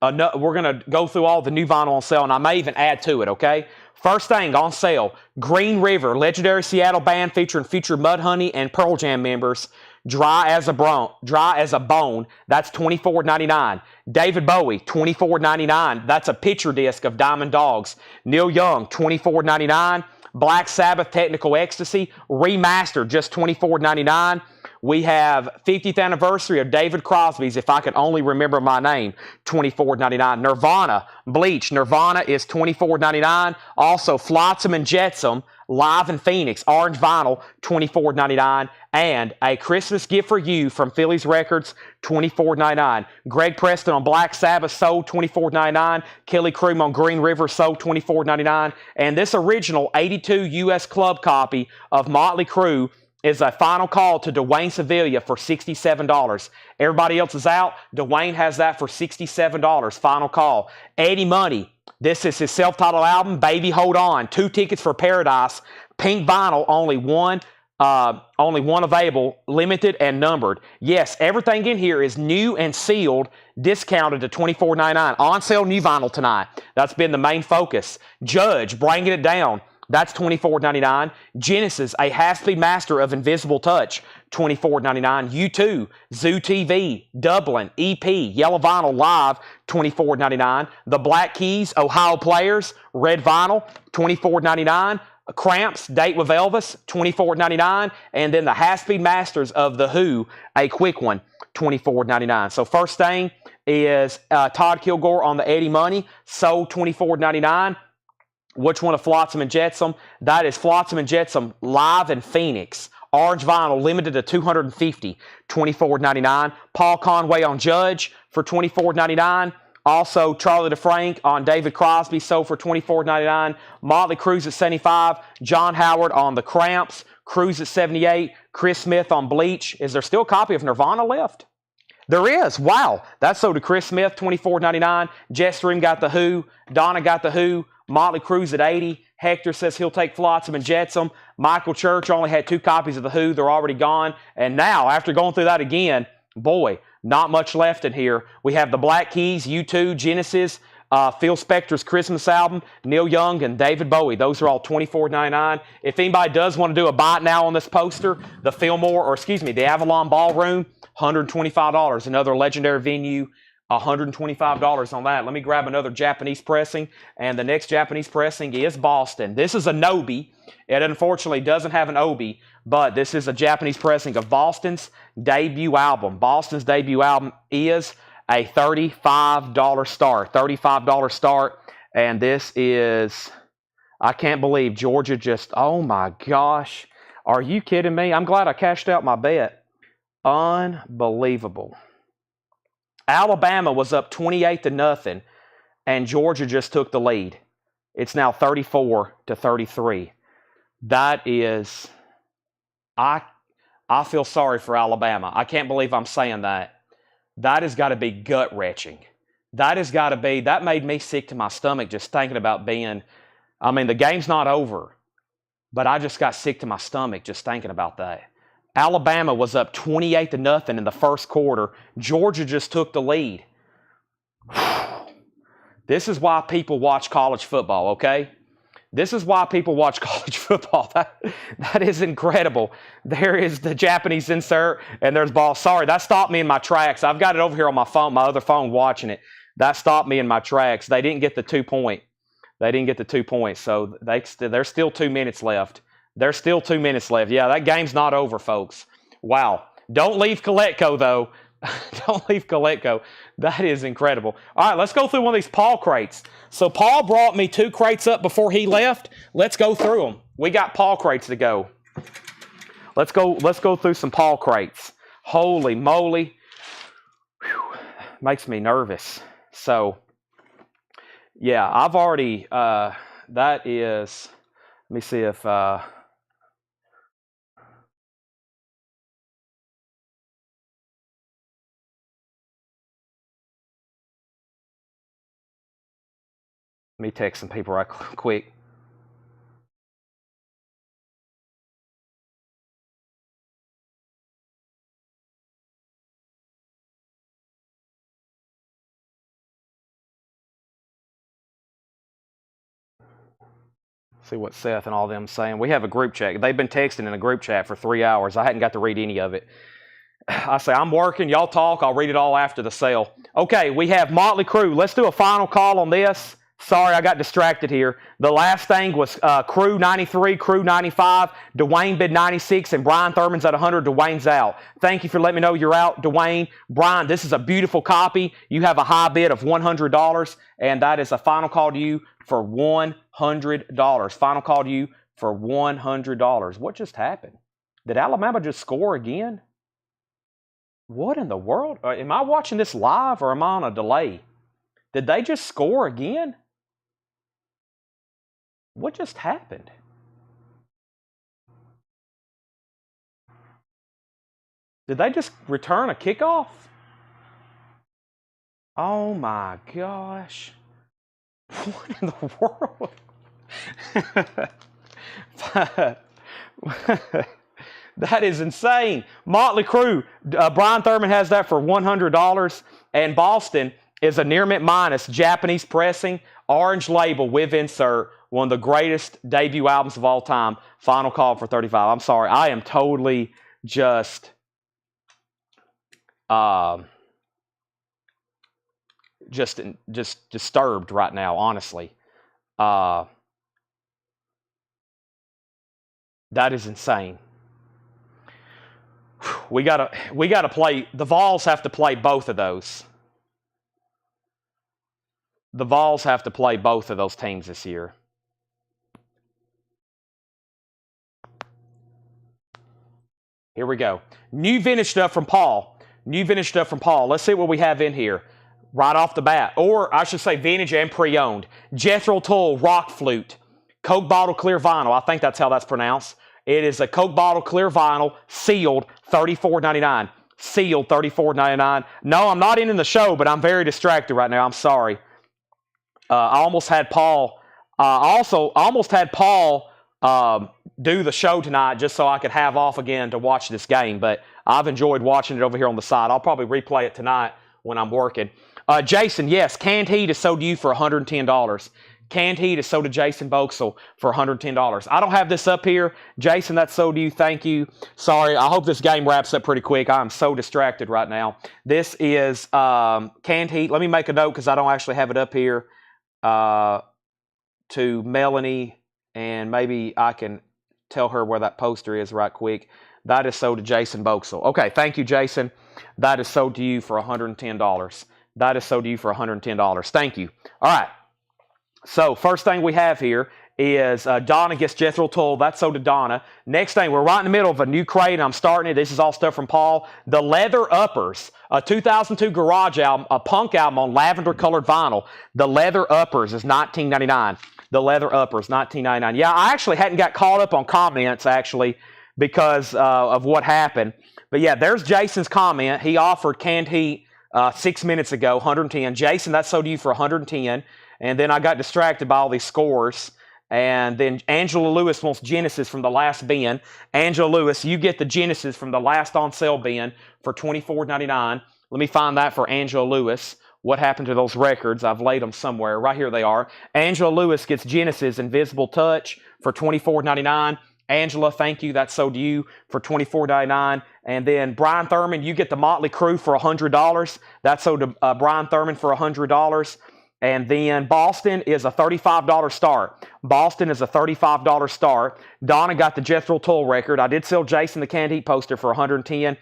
we're going to go through all the new vinyl on sale, and I may even add to it, okay? First thing on sale, Green River, legendary Seattle band featuring future Mudhoney and Pearl Jam members. Dry as a Bone. That's $24.99. David Bowie, $24.99. That's a picture disc of Diamond Dogs. Neil Young, $24.99. Black Sabbath, Technical Ecstasy, remastered, just $24.99. We have 50th anniversary of David Crosby's If I Could Only Remember My Name, $24.99. Nirvana, Bleach. Nirvana is $24.99. Also, Flotsam and Jetsam, live in Phoenix, orange vinyl, $24.99. And A Christmas Gift for You from Phillies Records, $24.99. Greg Preston on Black Sabbath sold $24.99. Kelly Cream on Green River sold $24.99. And this original 82 U.S. Club copy of Motley Crue is a final call to Dwayne Sevilla for $67. Everybody else is out. Dwayne has that for $67. Final call. Eddie Money. This is his self-titled album, Baby Hold On. 2 tickets for Paradise. Pink vinyl, only one available, limited and numbered. Yes, everything in here is new and sealed, discounted to $24.99. On sale new vinyl tonight. That's been the main focus. Judge, Bringing It Down. That's $24.99. Genesis, a half-speed master of Invisible Touch, $24.99. U2, Zoo TV, Dublin, EP, Yellow Vinyl Live, $24.99. The Black Keys, Ohio Players, Red Vinyl, $24.99. Cramps, Date with Elvis, $24.99. And then the half-speed masters of The Who, a quick one, $24.99. So first thing is Todd Kilgore on the Eddie Money, sold $24.99. Which one of Flotsam and Jetsam? That is Flotsam and Jetsam live in Phoenix. Orange vinyl, limited to 250, $24.99. Paul Conway on Judge for $24.99. Also, Charlie DeFrank on David Crosby, sold for $24.99. Motley Crue at 75. John Howard on The Cramps. Cruise at 78. Chris Smith on Bleach. Is there still a copy of Nirvana left? There is. Wow. That's sold to Chris Smith, $24.99. Jess Ream got The Who. Donna got The Who. Motley Crue at 80. Hector says he'll take Flotsam and Jetsam. Michael Church only had 2 copies of The Who. They're already gone. And now, after going through that again, boy, not much left in here. We have the Black Keys, U2, Genesis, Phil Spector's Christmas album, Neil Young, and David Bowie. Those are all $24.99. If anybody does want to do a buy it now on this poster, the Avalon Ballroom, $125. Another legendary venue. $125 on that. Let me grab another Japanese pressing, and the next Japanese pressing is Boston. This is a Nobi. It unfortunately doesn't have an Obi, but this is a Japanese pressing of Boston's debut album. Boston's debut album is a $35 start. $35 start, and this is, I can't believe Georgia just, oh my gosh. Are you kidding me? I'm glad I cashed out my bet. Unbelievable. Alabama was up 28-0, and Georgia just took the lead. It's now 34-33. That is, I feel sorry for Alabama. I can't believe I'm saying that. That has got to be gut-wrenching. That made me sick to my stomach just thinking about being, the game's not over, but I just got sick to my stomach just thinking about that. Alabama was up 28-0 in the first quarter. Georgia just took the lead. This is why people watch college football, okay? This is why people watch college football. That is incredible. There is the Japanese insert, and there's ball. Sorry, that stopped me in my tracks. I've got it over here on my phone, my other phone, watching it. That stopped me in my tracks. They didn't get the 2 point. So there's still 2 minutes left. There's still 2 minutes left. Yeah, that game's not over, folks. Wow. Don't leave Coletco, though. Don't leave Coletco. That is incredible. All right, let's go through one of these Paul crates. So Paul brought me 2 crates up before he left. Let's go through them. We got Paul crates to go. Let's go through some Paul crates. Holy moly. Whew. Makes me nervous. So, yeah, I've already, that is, let me see if, let me text some people right quick. See what Seth and all them saying. We have a group chat. They've been texting in a group chat for 3 hours. I hadn't got to read any of it. I say, I'm working. Y'all talk. I'll read it all after the sale. Okay, we have Motley Crue. Let's do a final call on this. Sorry, I got distracted here. The last thing was Crew 93, Crew 95, Dwayne bid 96, and Brian Thurman's at 100. Dwayne's out. Thank you for letting me know you're out, Dwayne. Brian, this is a beautiful copy. You have a high bid of $100, and that is a final call to you for $100. Final call to you for $100. What just happened? Did Alabama just score again? What in the world? Am I watching this live or am I on a delay? Did they just score again? What just happened? Did they just return a kickoff? Oh my gosh. What in the world? That is insane. Motley Crue, Brian Thurman has that for $100. And Boston is a near mint minus, Japanese pressing, orange label with insert. One of the greatest debut albums of all time. Final call for $35. I'm sorry. I am totally just disturbed right now, honestly. That is insane. We gotta play. The Vols have to play both of those. The Vols have to play both of those teams this year. Here we go. New vintage stuff from Paul. Let's see what we have in here right off the bat. Or I should say vintage and pre-owned. Jethro Tull Rock Flute. Coke bottle clear vinyl. I think that's how that's pronounced. It is a Coke bottle clear vinyl, sealed, $34.99. Sealed, $34.99. No, I'm not in the show, but I'm very distracted right now. I'm sorry. I almost had Paul. Almost had Paul do the show tonight just so I could have off again to watch this game. But I've enjoyed watching it over here on the side. I'll probably replay it tonight when I'm working. Jason, yes, Canned Heat is sold to you for $110. Canned Heat is sold to Jason Boxell for $110. I don't have this up here. Jason, that's sold to you. Thank you. Sorry, I hope this game wraps up pretty quick. I'm so distracted right now. This is Canned Heat. Let me make a note because I don't actually have it up here. To Melanie, and maybe I can tell her where that poster is right quick. That is sold to Jason Boxell. Okay, thank you, Jason. That is sold to you for $110. That is sold to you for $110. Thank you. All right. So first thing we have here is Donna gets Jethro Tull. That's sold to Donna. Next thing, we're right in the middle of a new crate, and I'm starting it. This is all stuff from Paul. The Leather Uppers, a 2002 Garage album, a punk album on lavender-colored vinyl. The Leather Uppers is $19.99. The Leather Uppers, $19.99. Yeah, I actually hadn't got caught up on comments, actually, because of what happened. But yeah, there's Jason's comment. He offered Canned Heat 6 minutes ago, 110. Jason, that's sold to you for 110. And then I got distracted by all these scores. And then Angela Lewis wants Genesis from the last bin. Angela Lewis, you get the Genesis from the last on sale bin for $24.99. Let me find that for Angela Lewis. What happened to those records? I've laid them somewhere. Right here they are. Angela Lewis gets Genesis Invisible Touch for $24.99. Angela, thank you. That's sold to you for $24.99. And then Brian Thurman, you get the Motley Crue for $100. That's sold to Brian Thurman for $100. And then Boston is a $35 start. Boston is a $35 start. Donna got the Jethro Tull record. I did sell Jason the Canned Heat poster for $110.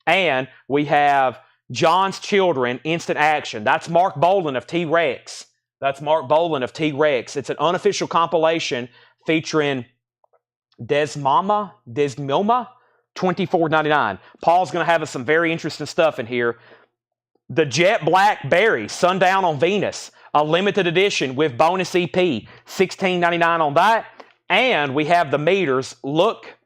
And we have John's Children, Instant Action. That's Mark Bolan of T-Rex. That's Mark Bolan of T-Rex. It's an unofficial compilation featuring Desmilma, $24.99. Paul's going to have us some very interesting stuff in here. The Jet Black Berry, Sundown on Venus, a limited edition with bonus EP, $16.99 on that. And we have the Meters, Look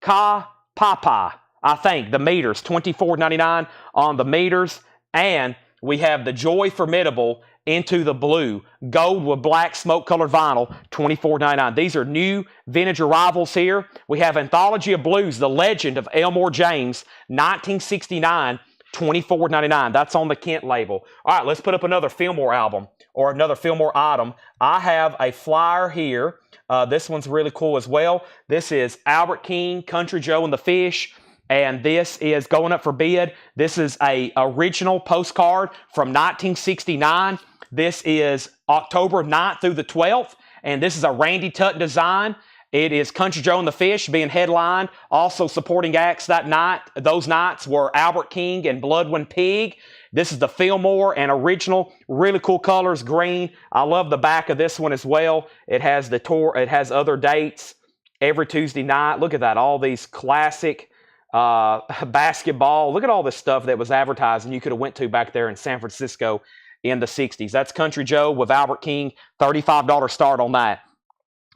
Ka Papa, I think, the Meters, $24.99 on the Meters. And we have the Joy Formidable Into the Blue, gold with black smoke-colored vinyl, $24.99. These are new vintage arrivals here. We have Anthology of Blues, The Legend of Elmore James, 1969, $24.99. That's on the Kent label. All right, let's put up another Fillmore album or another Fillmore item. I have a flyer here. This one's really cool as well. This is Albert King, Country Joe and the Fish. And this is going up for bid. This is a original postcard from 1969. This is October 9th through the 12th. And this is a Randy Tutt design. It is Country Joe and the Fish being headlined. Also supporting acts that night. Those nights were Albert King and Bloodwind Pig. This is the Fillmore and original. Really cool colors, green. I love the back of this one as well. It has the tour. It has other dates every Tuesday night. Look at that. All these classic basketball. Look at all this stuff that was advertised and you could have went to back there in San Francisco in the 60s. That's Country Joe with Albert King. $35 start on that.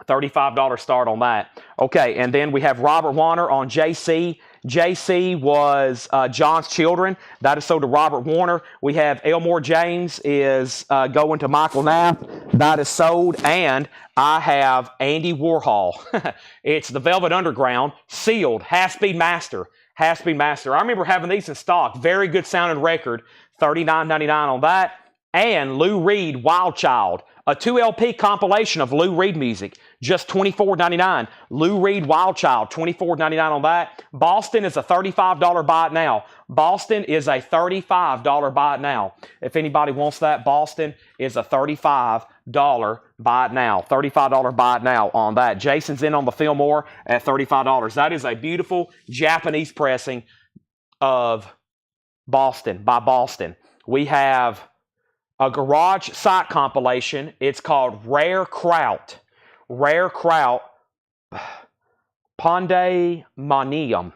$35 start on that. Okay, and then we have Robert Warner on JC. JC was John's Children. That is sold to Robert Warner. We have Elmore James is going to Michael Knapp. That is sold. And I have Andy Warhol. It's the Velvet Underground, sealed, half-speed master. Half-speed master. I remember having these in stock. Very good sounding record. $39.99 on that. And Lou Reed, Wild Child. A 2 LP compilation of Lou Reed music, just $24.99. Lou Reed, Wild Child, $24.99 on that. Boston is a $35 buy it now. Boston is a $35 buy it now. If anybody wants that, Boston is a $35 buy it now. $35 buy it now on that. Jason's in on the Fillmore at $35. That is a beautiful Japanese pressing of Boston, by Boston. We have a garage site compilation. It's called Rare Kraut. Rare Kraut Pandemonium.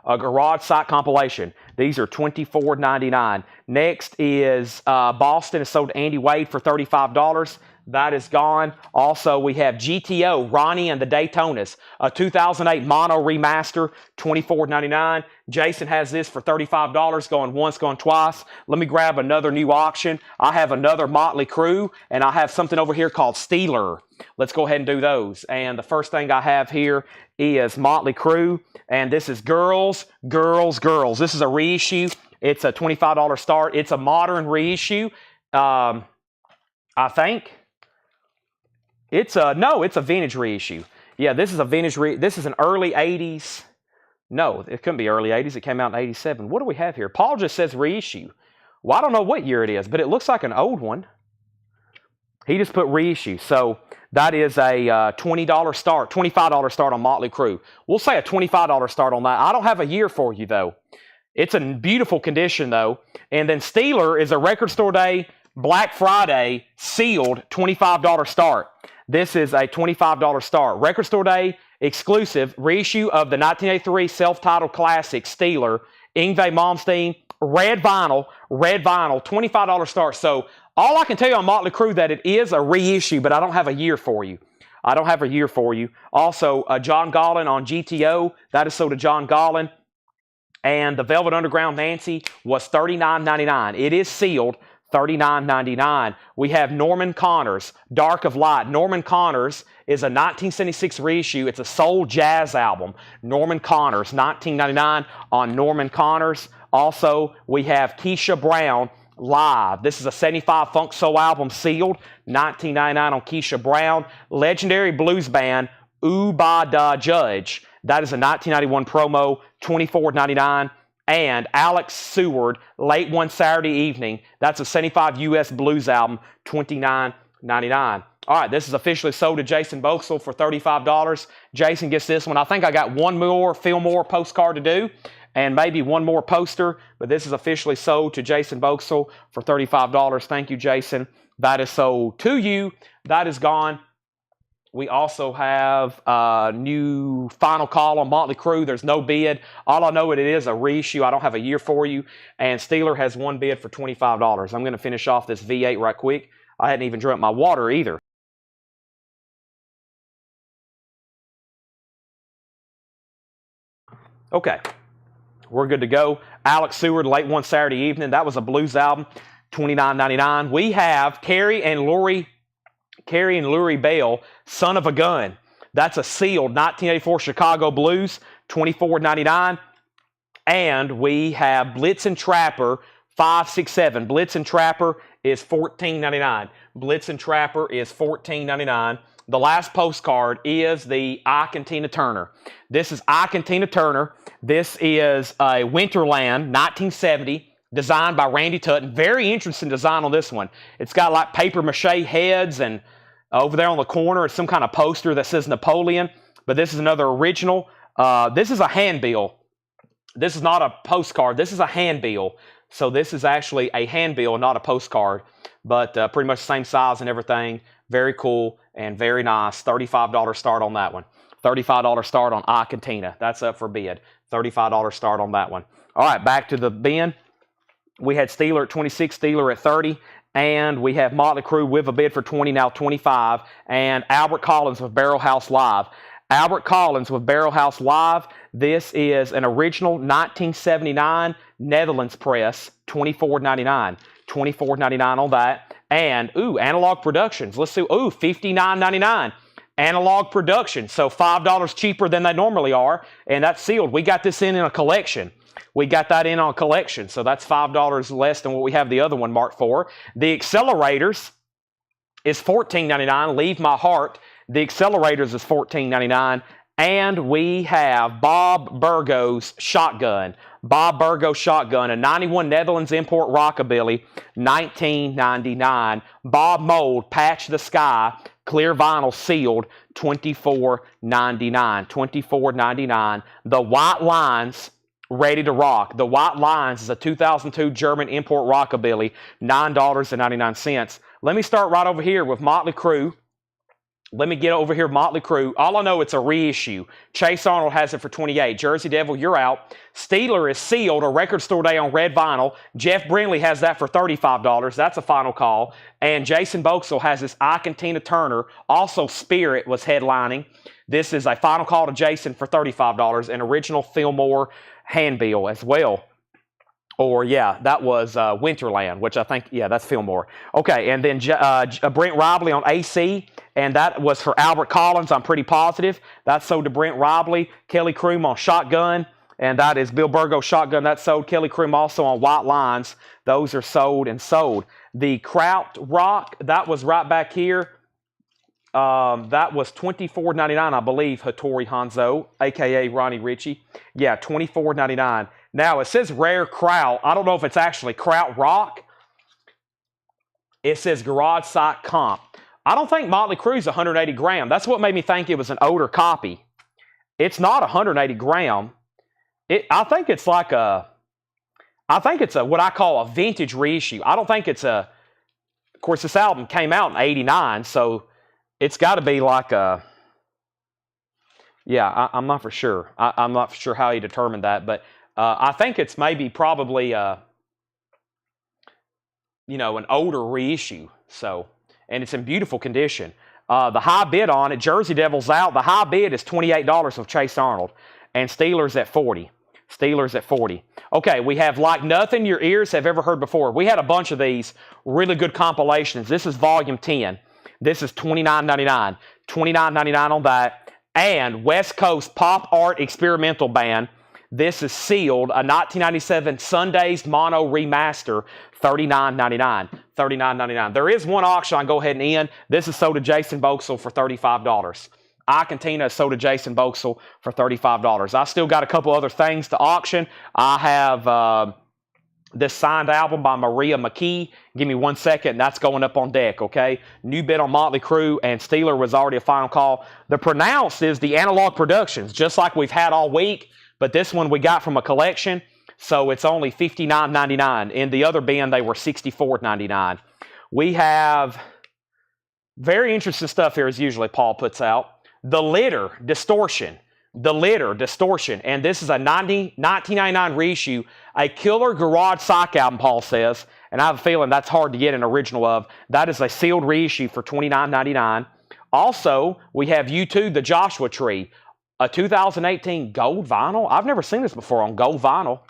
A garage site compilation. These are $24.99. Next is Boston is sold to Andy Wade for $35. That is gone. Also, we have GTO, Ronnie and the Daytonas, a 2008 mono remaster, $24.99. Jason has this for $35, going once, going twice. Let me grab another new auction. I have another Motley Crue, and I have something over here called Steeler. Let's go ahead and do those. And the first thing I have here is Motley Crue, and this is Girls, Girls, Girls. This is a reissue. It's a $25 start. It's a modern reissue, I think. It's a vintage reissue. Yeah, this is a vintage this is an early 80s. No, it couldn't be early 80s. It came out in 87. What do we have here? Paul just says reissue. Well, I don't know what year it is, but it looks like an old one. He just put reissue. So that is a $20 start, $25 start on Motley Crue. We'll say a $25 start on that. I don't have a year for you, though. It's in beautiful condition, though. And then Steeler is a Record Store Day, Black Friday, sealed, $25 start. This is a $25 start. Record Store Day exclusive reissue of the 1983 self-titled classic Steeler, Yngwie Malmsteen, red vinyl, $25 start. So all I can tell you on Motley Crue that it is a reissue, but I don't have a year for you. I don't have a year for you. Also, John Gollin on GTO. That is sold to John Gollin. And the Velvet Underground Nancy was $39.99. It is sealed, $39.99. We have Norman Connors, Dark of Light. Norman Connors is a 1976 reissue. It's a soul jazz album. Norman Connors, $19.99 on Norman Connors. Also, we have Keisha Brown Live. This is a 75 funk soul album, sealed, $19.99 on Keisha Brown. Legendary blues band, Ubada Judge. That is a 1991 promo, $24.99. And Alex Seward, Late One Saturday Evening. That's a 75 U.S. blues album, $29.99. All right, this is officially sold to Jason Boxall for $35. Jason gets this one. I think I got one more Fillmore postcard to do and maybe one more poster, but this is officially sold to Jason Boxall for $35. Thank you, Jason. That is sold to you. That is gone. We also have a new final call on Motley Crue. There's no bid. All I know it is a reissue. I don't have a year for you. And Steeler has one bid for $25. I'm going to finish off this V8 right quick. I hadn't even drunk my water either. Okay, we're good to go. Alex Seward, Late One Saturday Evening. That was a blues album, $29.99. We have Carrie and Lurie Bell, Son of a Gun. That's a sealed 1984 Chicago Blues, $24.99. And we have Blitzen Trapper, 567. Blitzen Trapper is $14.99. Blitzen Trapper is $14.99. The last postcard is the Ike and Tina Turner. This is Ike and Tina Turner. This is a Winterland, 1970. Designed by Randy Tutton. Very interesting design on this one. It's got like paper mache heads, and over there on the corner is some kind of poster that says Napoleon. But this is another original. This is a handbill. This is not a postcard. This is a handbill. So this is actually a handbill, not a postcard. But pretty much the same size and everything. Very cool and very nice. $35 start on that one. $35 start on Ike and Tina. That's up for bid. $35 start on that one. All right, back to the bin. We had Steeler at 26, Steeler at 30, and we have Motley Crue with a bid for 20, now 25, and Albert Collins with Barrel House Live. Albert Collins with Barrel House Live. This is an original 1979 Netherlands press, $24.99. $24.99 on that. And, Analog Productions. Let's see. $59.99. Analog Productions. So $5 cheaper than they normally are, and that's sealed. We got this in a collection. We got that in on collection, so that's $5 less than what we have the other one marked for. The Accelerators is $14.99. Leave My Heart. The Accelerators is $14.99. And we have Bob Burgo's Shotgun. Bob Burgo Shotgun, a 91 Netherlands import rockabilly, $19.99. Bob Mould, Patch the Sky, clear vinyl sealed, $24.99. $24.99. The White Lines, Ready to Rock. The White Lines is a 2002 German import rockabilly, $9.99. Let me start right over here with Motley Crue. Let me get over here, Motley Crue. All I know, it's a reissue. Chase Arnold has it for $28. Jersey Devil, you're out. Steeler is sealed, a Record Store Day on red vinyl. Jeff Brinley has that for $35. That's a final call. And Jason Boxall has this Ike and Tina Turner. Also, Spirit was headlining. This is a final call to Jason for $35. An original Fillmore handbill as well. Or, yeah, that was Winterland, which I think, yeah, that's Fillmore. Okay, and then Brent Robley on AC, and that was for Albert Collins, I'm pretty positive. That's sold to Brent Robley. Kelly Kroom on Shotgun, and that is Bill Burgo Shotgun. That's sold. Kelly Kroom also on White Lines. Those are sold and sold. The Kraut Rock, that was right back here. That was $24.99, I believe, Hattori Hanzo, a.k.a. Ronnie Ritchie. Yeah, $24.99. Now, it says Rare Kraut. I don't know if it's actually Kraut Rock. It says Garage Site Comp. I don't think Motley Crue's 180 gram. That's what made me think it was an older copy. It's not 180 gram. I think it's like what I call a vintage reissue. I don't think it's of course, this album came out in '89, so It's got to be like a, yeah, I'm not for sure. I'm not for sure how he determined that, but I think it's maybe probably, an older reissue. So, and it's in beautiful condition. The high bid on it, Jersey Devils out. The high bid is $28 of Chase Arnold, and Steelers at 40. Steelers at 40. Okay, we have Like Nothing Your Ears Have Ever Heard Before. We had a bunch of these really good compilations. This is volume 10. This is $29.99. $29.99 on that. And West Coast Pop Art Experimental Band. This is sealed, a 1997 Sundays Mono Remaster, $39.99. $39.99. There is one auction I can go ahead and end. This is sold to Jason Boxell for $35. I Cantina is sold to Jason Boxell for $35. I still got a couple other things to auction. I have this signed album by Maria McKee. Give me 1 second. That's going up on deck, okay? New bid on Motley Crue, and Steeler was already a final call. The pronounced is the Analog Productions, just like we've had all week, but this one we got from a collection, so it's only $59.99. In the other bin, they were $64.99. We have very interesting stuff here, as usually Paul puts out. The Litter Distortion. The Litter Distortion. And this is a 1999 reissue, a killer garage psych album, Paul says. And I have a feeling that's hard to get an original of. That is a sealed reissue for $29.99. Also, we have U2, The Joshua Tree, a 2018 gold vinyl. I've never seen this before on gold vinyl.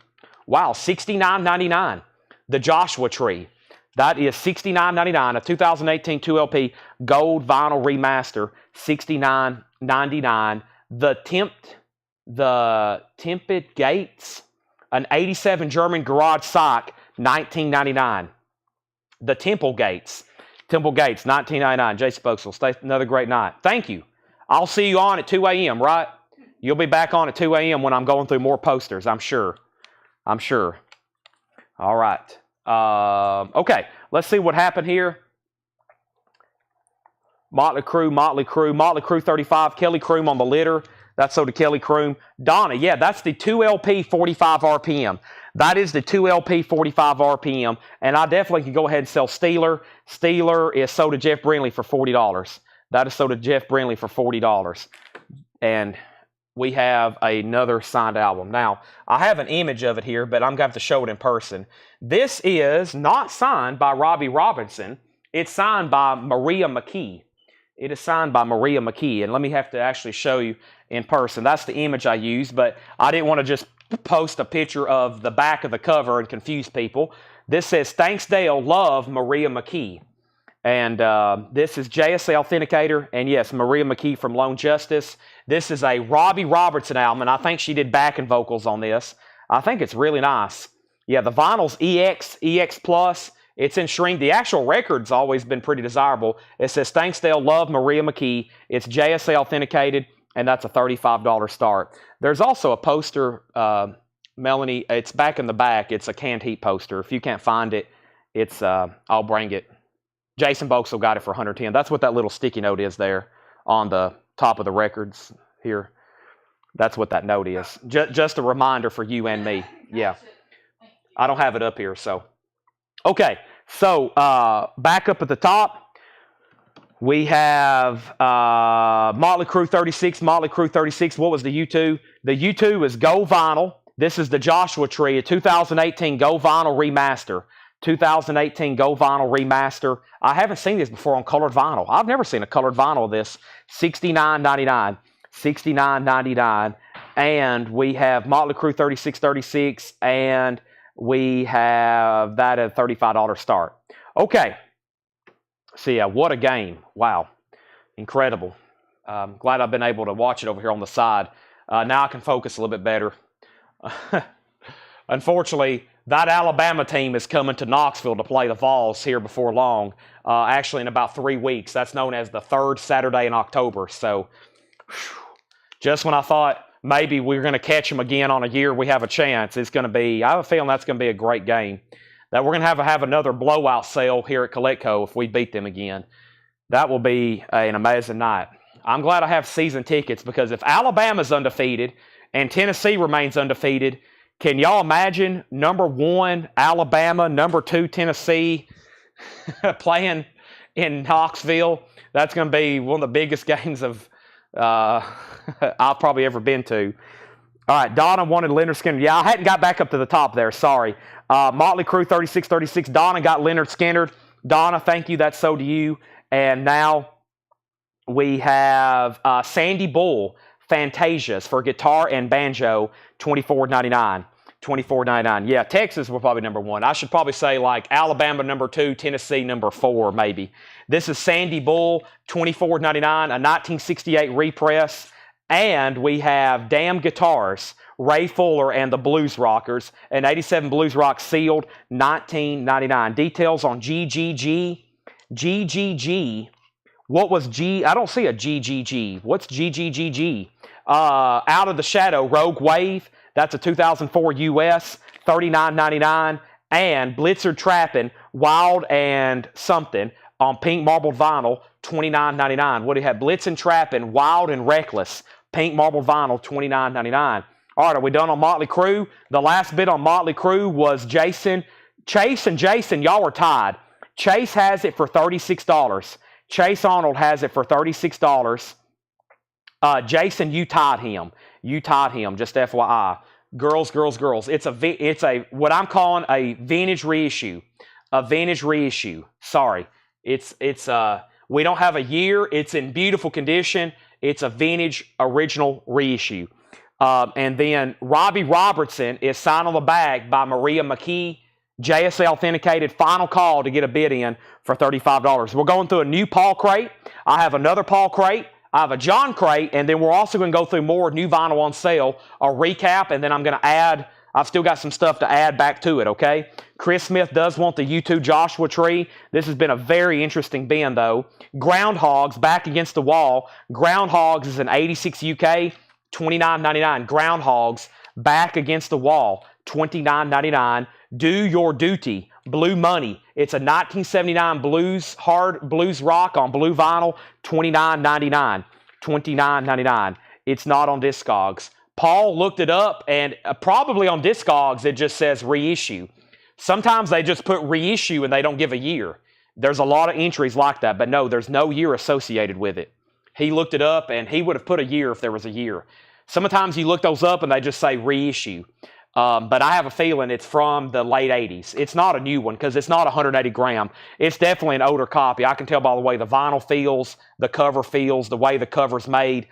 Wow, $69.99. The Joshua Tree. That is $69.99, a 2018 2LP gold vinyl remaster, $69.99. The Tempted Gates, an 87 German garage psych, $19.99. The Temple Gates, $19.99. Jason Boxell, stay another great night. Thank you. I'll see you on at 2 a.m., right? You'll be back on at 2 a.m. when I'm going through more posters, I'm sure. All right. Okay, let's see what happened here. Motley Crue 35, Kelly Croom on the Litter. That's sold to Kelly Croom. Donna, yeah, that's the 2LP 45 RPM. That is the 2LP 45 RPM, and I definitely could go ahead and sell Steeler. Steeler is sold to Jeff Brindley for $40. That is sold to Jeff Brindley for $40. And we have another signed album. Now, I have an image of it here, but I'm going to have to show it in person. This is not signed by Robbie Robinson. It's signed by Maria McKee. It is signed by Maria McKee, and let me have to actually show you in person. That's the image I used, but I didn't want to just post a picture of the back of the cover and confuse people. This says, "Thanks Dale, love Maria McKee." And this is JSA Authenticator, and yes, Maria McKee from Lone Justice. This is a Robbie Robertson album, and I think she did backing vocals on this. I think it's really nice. Yeah, the vinyl's EX Plus. It's in shrink. The actual record's always been pretty desirable. It says, "Thanks Dale, love Maria McKee." It's JSA Authenticated, and that's a $35 start. There's also a poster, Melanie. It's back in the back. It's a Canned Heat poster. If you can't find it, it's I'll bring it. Jason Boxell got it for $110. That's what that little sticky note is there on the top of the records here. That's what that note is. Just a reminder for you and me. Yeah. I don't have it up here, so. Okay, so back up at the top, we have Motley Crue 36, Motley Crue 36. What was the U2? The U2 is gold vinyl. This is the Joshua Tree, a 2018 gold vinyl remaster. 2018 gold vinyl remaster. I haven't seen this before on colored vinyl. I've never seen a colored vinyl of this. $69.99. $69.99. And we have Motley Crue 3636, and we have that at a $35 start. Okay. So yeah, what a game. Wow. Incredible. Glad I've been able to watch it over here on the side. Now I can focus a little bit better. Unfortunately, that Alabama team is coming to Knoxville to play the Vols here before long. Actually, in about 3 weeks. That's known as the third Saturday in October. So, just when I thought maybe we're going to catch them again on a year we have a chance, it's going to be, I have a feeling that's going to be a great game. That we're going to have another blowout sale here at Coletco if we beat them again. That will be an amazing night. I'm glad I have season tickets, because if Alabama's undefeated and Tennessee remains undefeated, can y'all imagine number 1 Alabama, number 2 Tennessee playing in Knoxville. That's going to be one of the biggest games of I've probably ever been to. All right, Donna wanted Leonard Skinner. Yeah, I hadn't got back up to the top there. Sorry. Motley Crue 3636. Donna got Leonard Skinner. Donna, thank you. That's so to you. And now we have Sandy Bull Fantasias for guitar and banjo, $24.99. $24.99. Yeah, Texas was probably number one. I should probably say like Alabama number 2, Tennessee number 4, maybe. This is Sandy Bull, $24.99, a 1968 repress. And we have Damn Guitars, Ray Fuller and the Blues Rockers, an 87 Blues Rock sealed, $19.99. Details on GGG. GGG. What was G? I don't see a GGG. What's GGGG? Out of the Shadow, Rogue Wave. That's a 2004 US, $39.99. And Blitzer Trappin', Wild and Something on pink marbled vinyl, $29.99. What do you have? Blitzin' Trappin', Wild and Reckless, pink marbled vinyl, $29.99. All right, are we done on Motley Crue? The last bit on Motley Crue was Jason. Chase and Jason, y'all are tied. Chase has it for $36. Chase Arnold has it for $36. Jason, you tied him. You tied him, just FYI. Girls. It's a what I'm calling a vintage reissue. A vintage reissue. Sorry. It's we don't have a year. It's in beautiful condition. It's a vintage original reissue. And then Robbie Robertson is signed on the back by Maria McKee. JSA authenticated, final call to get a bid in for $35. We're going through a new Paul crate. I have another Paul crate. I have a John crate, and then we're also going to go through more new vinyl on sale, a recap, and then I'm going to add, I've still got some stuff to add back to it, okay? Chris Smith does want the U2 Joshua Tree. This has been a very interesting bin, though. Groundhogs back against the wall. Groundhogs is an 86 UK, $29.99. Groundhogs back against the wall, $29.99. Do Your Duty, Blue Money. It's a 1979 hard blues rock on blue vinyl, $29.99. $29.99. It's not on Discogs. Paul looked it up, and probably on Discogs it just says reissue. Sometimes they just put reissue and they don't give a year. There's a lot of entries like that, but no, there's no year associated with it. He looked it up, and he would have put a year if there was a year. Sometimes you look those up and they just say reissue. But I have a feeling it's from the late 80s. It's not a new one because it's not 180 gram. It's definitely an older copy. I can tell by the way the vinyl feels, the cover feels, the way the cover's made.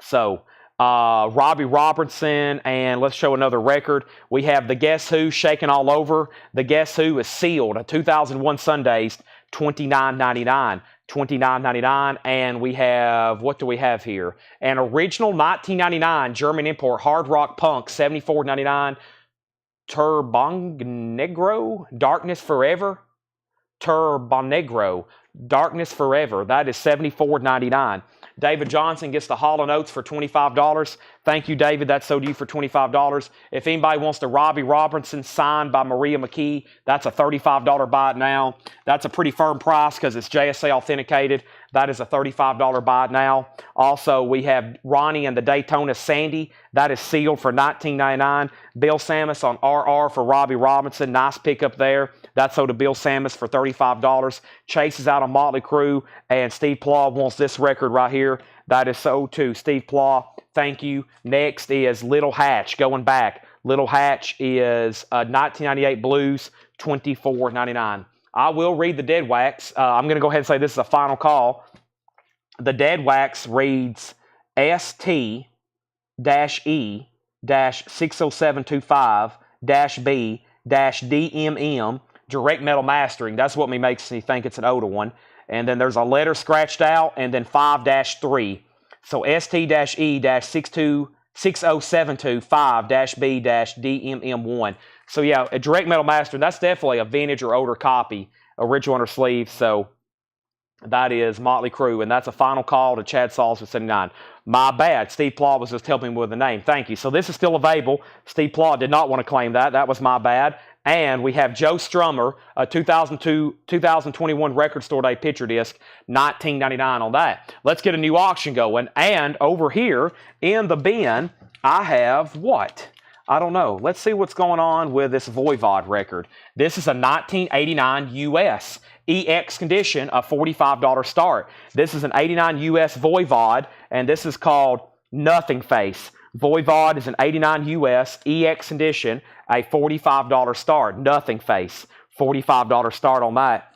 So, Robbie Robertson, and let's show another record. We have the Guess Who, Shaking All Over. The Guess Who is sealed, a 2001 Sundays, $29.99. $29.99, and we have, what do we have here? An original 1999 German import hard rock punk, $74.99. Turbonegro, Darkness Forever. Turbonegro, Darkness Forever. That is $74.99. David Johnson gets the Hall & Oates for $25. Thank you, David. That's so due for $25. If anybody wants the Robbie Robertson signed by Maria McKee, that's a $35 buy it now. That's a pretty firm price because it's JSA authenticated. That is a $35 buy it now. Also, we have Ronnie and the Daytona Sandy. That is sealed for $19.99. Bill Samus on RR for Robbie Robinson. Nice pickup there. That's so to Bill Samus for $35. Chase is out on Motley Crue, and Steve Plaw wants this record right here. That is so too. Steve Plaw, thank you. Next is Little Hatch, going back. Little Hatch is 1998 Blues, $24.99. I will read the Dead Wax. I'm going to go ahead and say this is a final call. The Dead Wax reads ST-E-60725-B-DMM, Direct Metal Mastering. That's what makes me think it's an older one. And then there's a letter scratched out, and then 5-3. So ST-E-60725-B-DMM1. So yeah, a Direct Metal Mastering, that's definitely a vintage or older copy, original under sleeve. So that is Motley Crue, and that's a final call to Chad Sauls for 79. My bad. Steve Plaw was just helping me with the name. Thank you. So this is still available. Steve Plaw did not want to claim that. That was my bad. And we have Joe Strummer, a 2021 Record Store Day picture disc, $19.99 on that. Let's get a new auction going. And over here in the bin, I have what? I don't know. Let's see what's going on with this Voivod record. This is a 1989 US. EX condition, a $45 start. This is an 89 US Voivod, and this is called Nothing Face. Voivod is an 89 US EX condition, a $45 start. Nothing Face, $45 start on that.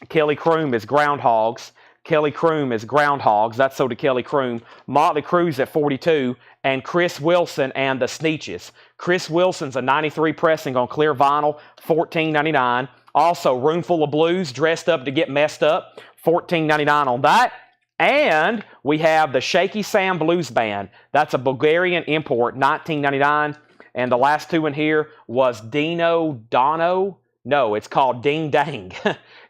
Kelly Kroom is Groundhogs. Kelly Kroom is Groundhogs. That's sold to Kelly Kroom. Motley Crue's at 42. And Chris Wilson and the Sneetches. Chris Wilson's a 93 pressing on clear vinyl, $14.99. Also, Roomful of Blues, Dressed Up to Get Messed Up, $14.99 on that. And we have the Shaky Sam Blues Band. That's a Bulgarian import, $19.99. And the last two in here was Dino Dono. No, it's called Ding Dang.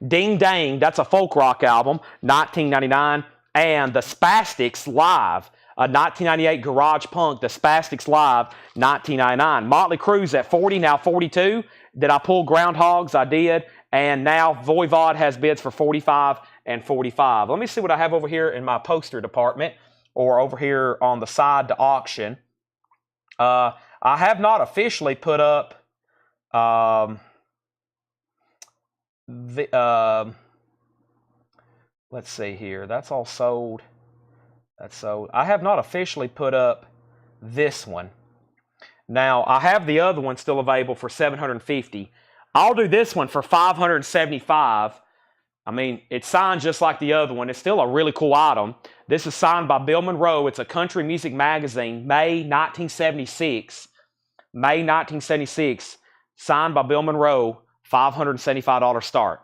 Ding Dang, that's a folk rock album, $19.99. And the Spastics Live, a 1998 garage punk, the Spastics Live, $19.99. Motley Crue's at 40, now 42. Did I pull Groundhogs? I did. And now Voivod has bids for 45 and 45. Let me see what I have over here in my poster department, or over here on the side to auction. I have not officially put up let's see here. That's all sold. That's sold. I have not officially put up this one. Now, I have the other one still available for $750. I'll do this one for $575. I mean, it's signed just like the other one. It's still a really cool item. This is signed by Bill Monroe. It's a country music magazine, May 1976. May 1976. Signed by Bill Monroe, $575 start.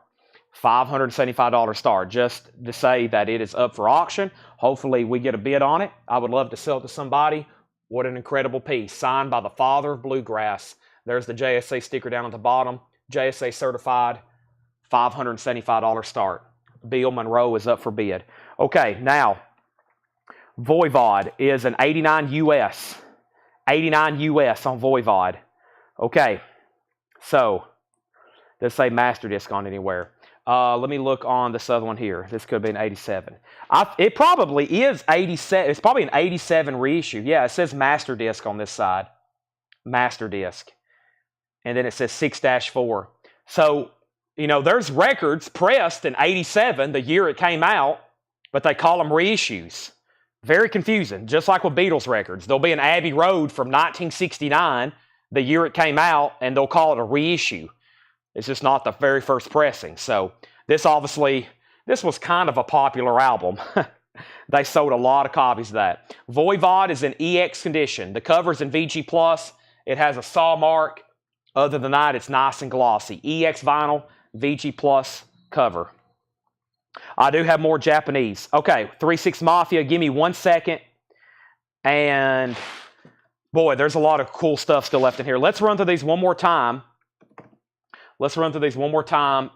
$575 start. Just to say that it is up for auction. Hopefully we get a bid on it. I would love to sell it to somebody. What an incredible piece. Signed by the father of bluegrass. There's the JSA sticker down at the bottom. JSA certified, $575 start. Bill Monroe is up for bid. Okay, now, Voivod is an 89 US. 89 US on Voivod. Okay, so, let's say Master Disc on anywhere. Let me look on this other one here. This could be an 87. It probably is 87. It's probably an 87 reissue. Yeah, it says Master Disc on this side. Master Disc. And then it says 6-4. So, you know, there's records pressed in 87, the year it came out, but they call them reissues. Very confusing. Just like with Beatles records. There'll be an Abbey Road from 1969, the year it came out, and they'll call it a reissue. It's just not the very first pressing. So this was kind of a popular album. They sold a lot of copies of that. Voivod is in EX condition. The cover's in VG+. It has a saw mark. Other than that, it's nice and glossy. EX vinyl, VG+ cover. I do have more Japanese. Okay, 3-6 Mafia. Give me 1 second. And boy, there's a lot of cool stuff still left in here. Let's run through these one more time.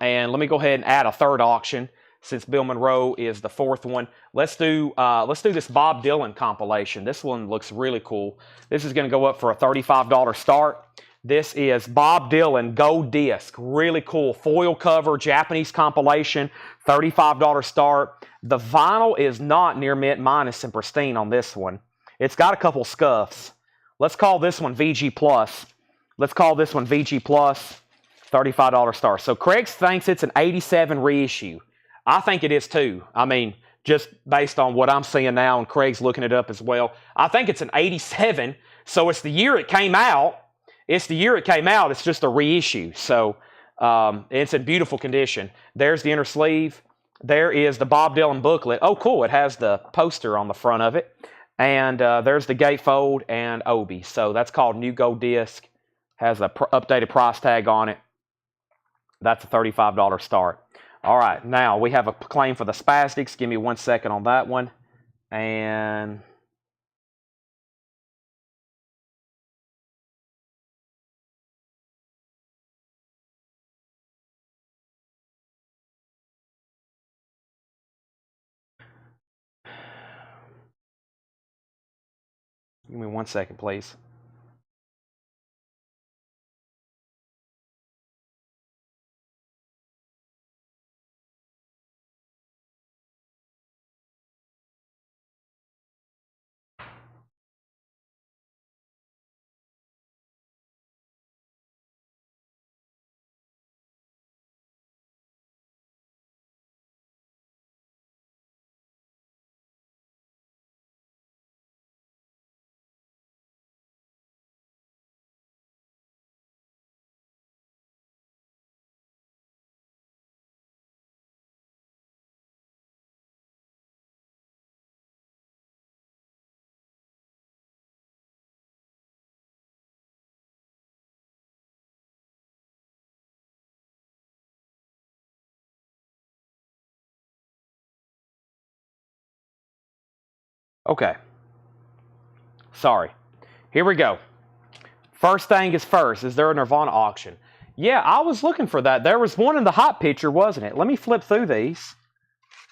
And let me go ahead and add a third auction since Bill Monroe is the fourth one. Let's do this Bob Dylan compilation. This one looks really cool. This is going to go up for a $35 start. This is Bob Dylan Gold Disc. Really cool. Foil cover, Japanese compilation, $35 start. The vinyl is not near mint minus and pristine on this one. It's got a couple scuffs. Let's call this one VG+. $35 start. So Craig thinks it's an 87 reissue. I think it is too. I mean, just based on what I'm seeing now, and Craig's looking it up as well. I think it's an 87. So it's the year it came out. It's just a reissue. So it's in beautiful condition. There's the inner sleeve. There is the Bob Dylan booklet. Oh, cool. It has the poster on the front of it. And there's the gatefold and Obi. So that's called New Gold Disc. Has a updated price tag on it. That's a $35 start. All right, now we have a claim for the Spastics. Give me 1 second on that one. And give me 1 second, please. Okay. Sorry. Here we go. First thing is first. Is there a Nirvana auction? Yeah, I was looking for that. There was one in the hot picture, wasn't it? Let me flip through these.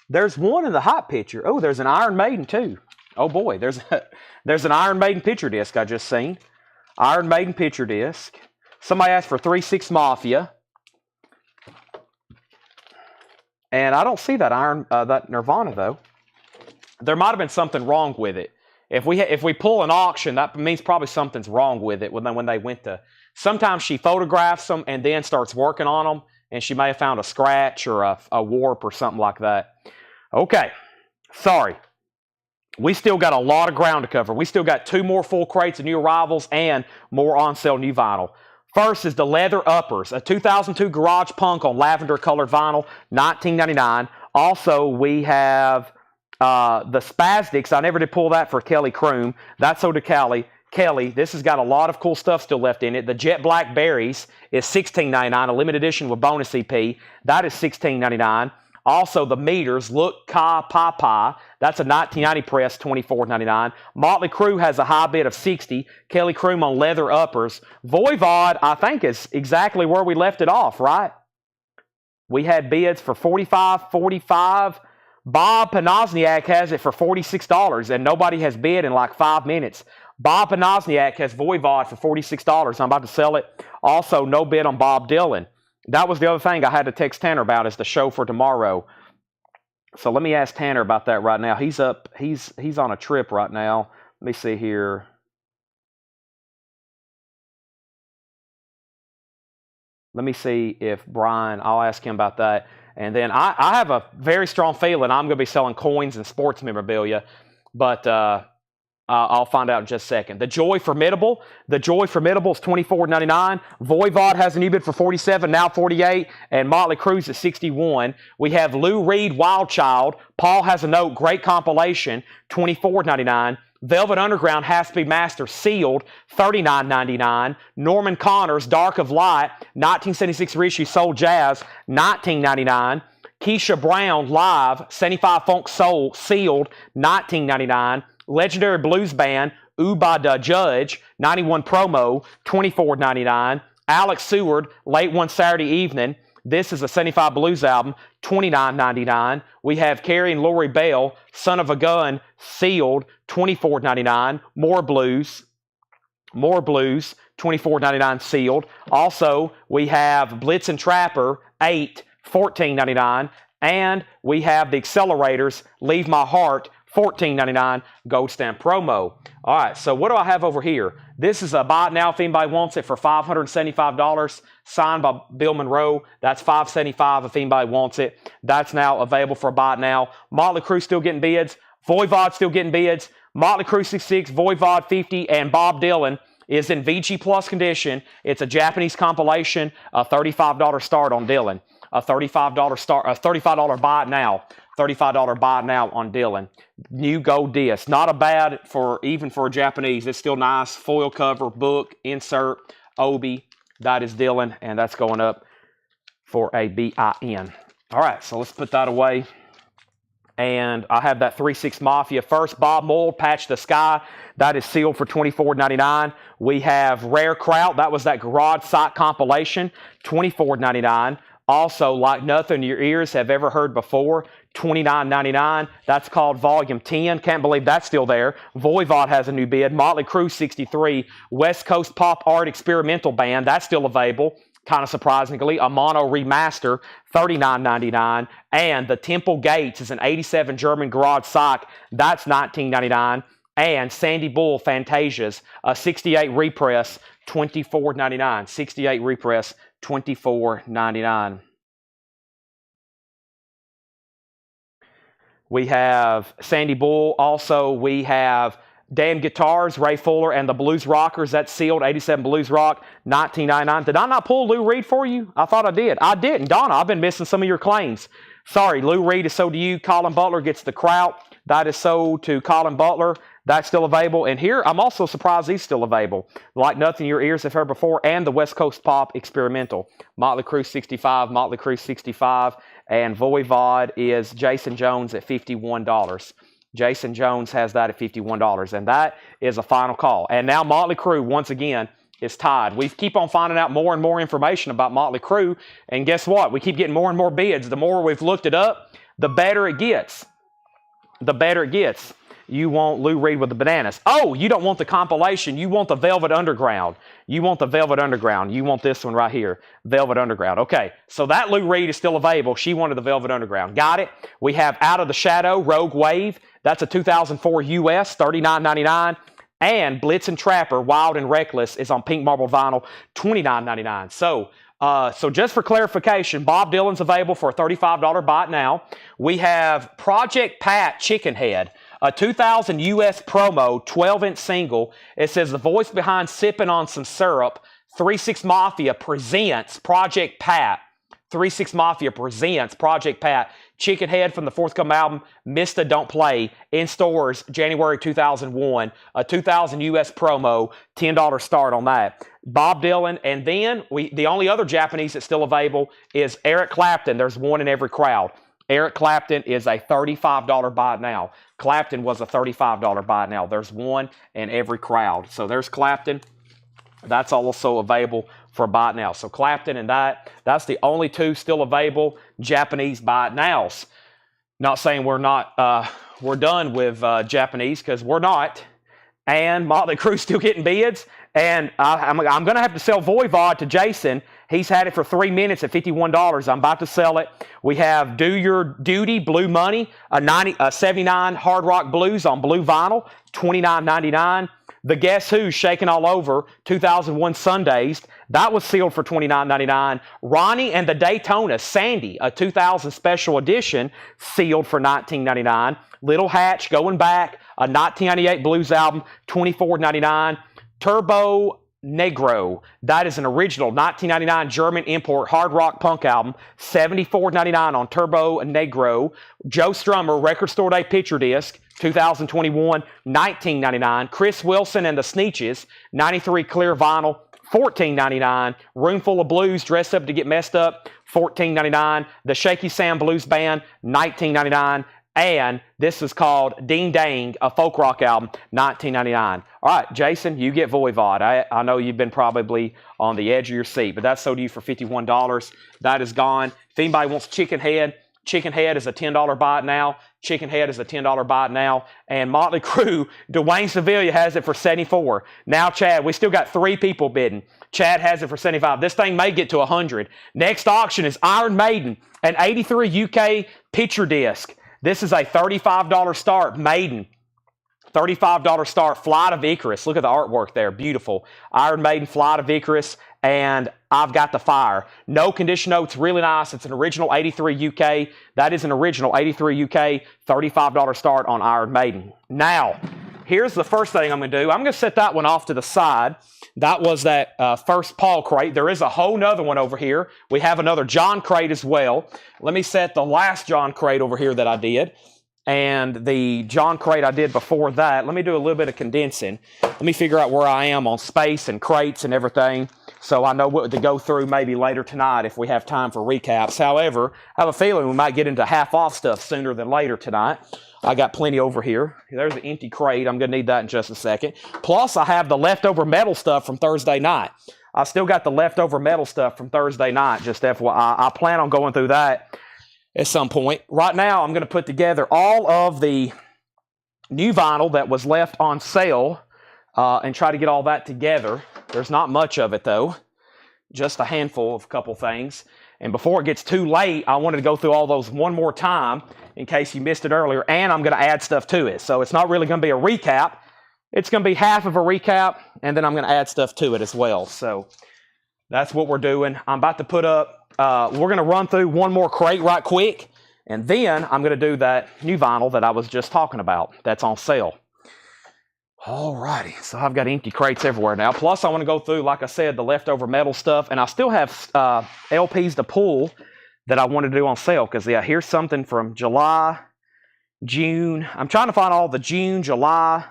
There's one in the hot picture. Oh, there's an Iron Maiden too. Oh boy, there's an Iron Maiden picture disc I just seen. Iron Maiden picture disc. Somebody asked for 3-6 Mafia. And I don't see that that Nirvana though. There might have been something wrong with it. If we pull an auction, that means probably something's wrong with it when they went to. Sometimes she photographs them and then starts working on them, and she may have found a scratch or a warp or something like that. Okay, sorry. We still got a lot of ground to cover. We still got 2 more full crates of new arrivals and more on-sale new vinyl. First is the Leather Uppers, a 2002 Garage Punk on lavender colored vinyl, $19.99. Also, we have the Spasdics. I never did pull that for Kelly Kroom. That's so to Kelly. This has got a lot of cool stuff still left in it. The Jet Black Berries is $16.99, a limited edition with bonus EP. That is $16.99. Also, the Meters, Look Ka Pa Pa. That's a 1990 press, $24.99. Motley Crue has a high bid of $60. Kelly Kroom on Leather Uppers. Voivod, I think, is exactly where we left it off, right? We had bids for $45, $45. Bob Panozniak has it for $46, and nobody has bid in like 5 minutes. Bob Panozniak has Voivod for $46. I'm about to sell it. Also, no bid on Bob Dylan. That was the other thing I had to text Tanner about, is the show for tomorrow. So let me ask Tanner about that right now. He's up. He's on a trip right now. Let me see here. Let me see if Brian, I'll ask him about that. And then I have a very strong feeling I'm going to be selling coins and sports memorabilia, but I'll find out in just a second. The Joy Formidable. The Joy Formidable is $24.99. Voivod has a new bid for $47, now $48, and Motley Crue's at $61. We have Lou Reed, Wild Child. Paul has a note, great compilation, $24.99. Velvet Underground Has to Be Master sealed, $39.99. Norman Connors, Dark of Light, 1976 reissue Soul Jazz, $19.99. Keisha Brown Live, 75 Funk Soul sealed, $19.99. Legendary Blues Band, by the Judge, 91 promo, $24.99. Alex Seward, Late One Saturday Evening. This is a 75 Blues album, $29.99. We have Carrie and Lori Bell, Son of a Gun, sealed, $24.99. More Blues, $24.99 sealed. Also, we have Blitz and Trapper, 8, $14.99. And we have the Accelerators, Leave My Heart, $14.99 gold stamp promo. All right, so what do I have over here? This is a buy it now if anybody wants it for $575, signed by Bill Monroe. That's $575 if anybody wants it. That's now available for a buy it now. Motley Crue still getting bids. Voivod still getting bids. Motley Crue 66, Voivod 50, and Bob Dylan is in VG Plus condition. It's a Japanese compilation, a $35 start on Dylan. A $35 start, a $35 buy it now. $35 buy it now on Dylan. New gold disc. Not a bad even for a Japanese. It's still nice. Foil cover, book, insert, Obi. That is Dylan, and that's going up for a BIN. All right, so let's put that away. And I have that 3-6 Mafia first. Bob Mould, Patch the Sky. That is sealed for $24.99. We have Rare Kraut. That was that Garage Site compilation, $24.99. Also, Like Nothing Your Ears Have Ever Heard Before, $29.99. That's called Volume 10. Can't believe that's still there. Voivod has a new bid. Motley Crue 63. West Coast Pop Art Experimental Band. That's still available. Kind of surprisingly. A mono remaster, $39.99. And The Temple Gates is an 87 German Garage Sock. That's $19.99. And Sandy Bull Fantasias, a 68 repress, $24.99. 68 repress, $24.99. We have Sandy Bull. Also, we have Damn Guitars, Ray Fuller, and the Blues Rockers. That's sealed, 87 Blues Rock, $19.99. Did I not pull Lou Reed for you? I thought I did. I didn't. Donna, I've been missing some of your claims. Sorry, Lou Reed is sold to you. Colin Butler gets the Kraut. That is sold to Colin Butler. That's still available. And here, I'm also surprised he's still available. Like Nothing Your Ears Have Heard Before, and the West Coast Pop Experimental. Motley Crue 65, Motley Crue 65, and Voivod is Jason Jones at $51. Jason Jones has that at $51. And that is a final call. And now Motley Crue, once again, is tied. We keep on finding out more and more information about Motley Crue. And guess what? We keep getting more and more bids. The more we've looked it up, the better it gets. The better it gets. You want Lou Reed with the bananas. Oh, you don't want the compilation. You want the Velvet Underground. You want the Velvet Underground. You want this one right here, Velvet Underground. Okay, so that Lou Reed is still available. She wanted the Velvet Underground. Got it. We have Out of the Shadow, Rogue Wave. That's a 2004 US, $39.99. And Blitz and Trapper, Wild and Reckless, is on pink marble vinyl, $29.99. So just for clarification, Bob Dylan's available for a $35 buy it now. We have Project Pat Chicken Head, a 2000 US promo, 12-inch single. It says the voice behind Sipping on Some Syrup. 3-6 Mafia presents Project Pat. 3-6 Mafia presents Project Pat. Chicken Head from the forthcoming album, Mista Don't Play, in stores January 2001. A 2000 US promo, $10 start on that. Bob Dylan, and then the only other Japanese that's still available is Eric Clapton. There's one in every crowd. Eric Clapton is a $35 buy it now. Clapton was a $35 buy it now. There's one in every crowd. So there's Clapton. That's also available for buy it now. So Clapton and that's the only two still available Japanese buy it nows. Not saying we're done with Japanese, because we're not. And Motley Crue's still getting bids. And I'm going to have to sell Voivod to Jason. He's had it for 3 minutes at $51. I'm about to sell it. We have Do Your Duty, Blue Money, a 79 Hard Rock Blues on blue vinyl, $29.99. The Guess Who, Shaking All Over, 2001 Sundays. That was sealed for $29.99. Ronnie and the Daytona, Sandy, a 2000 special edition, sealed for $19.99. Little Hatch, Going Back, a 1998 blues album, $24.99. Turbo Negro, that is an original 1999 German import hard rock punk album, $74.99 on Turbo Negro. Joe Strummer, Record Store Day picture disc, 2021, $19.99. Chris Wilson and the Sneetches, 93 clear vinyl, $14.99. Roomful of Blues, Dress Up to Get Messed Up, $14.99. The Shaky Sam Blues Band, $19.99. And this is called Ding Dang, a folk rock album, $19.99. All right, Jason, you get Voivod. I know you've been probably on the edge of your seat, but that's sold to you for $51. That is gone. If anybody wants Chicken Head is a $10 buy it now. Chicken Head is a $10 buy it now. And Motley Crue, Dwayne Sevilla has it for $74. Now, Chad, we still got 3 people bidding. Chad has it for $75. This thing may get to $100. Next auction is Iron Maiden, an 83 UK picture disc. This is a $35 start, Maiden. $35 start, Flight of Icarus. Look at the artwork there, beautiful. Iron Maiden, Flight of Icarus, and I've Got the Fire. No condition notes, really nice. It's an original 83 UK. That is an original 83 UK, $35 start on Iron Maiden. Now, here's the first thing I'm going to do. I'm going to set that one off to the side. That was that first Paul crate. There is a whole nother one over here. We have another John crate as well. Let me set the last John crate over here that I did. And the John crate I did before that. Let me do a little bit of condensing. Let me figure out where I am on space and crates and everything, so I know what to go through maybe later tonight if we have time for recaps. However, I have a feeling we might get into half-off stuff sooner than later tonight. I got plenty over here. There's the empty crate. I'm going to need that in just a second. Plus, I have the leftover metal stuff from Thursday night. I still got the leftover metal stuff from Thursday night, just FYI. I plan on going through that at some point. Right now, I'm going to put together all of the new vinyl that was left on sale and try to get all that together. There's not much of it, though. Just a handful of a couple things. And before it gets too late, I wanted to go through all those one more time in case you missed it earlier, and I'm going to add stuff to it. So it's not really going to be a recap. It's going to be half of a recap, and then I'm going to add stuff to it as well. So that's what we're doing. I'm about to put up, we're going to run through one more crate right quick, and then I'm going to do that new vinyl that I was just talking about that's on sale. Alrighty, so I've got empty crates everywhere now. Plus, I want to go through, like I said, the leftover metal stuff, and I still have LPs to pull that I want to do on sale, because yeah, here's something from July, June. I'm trying to find all the June, July,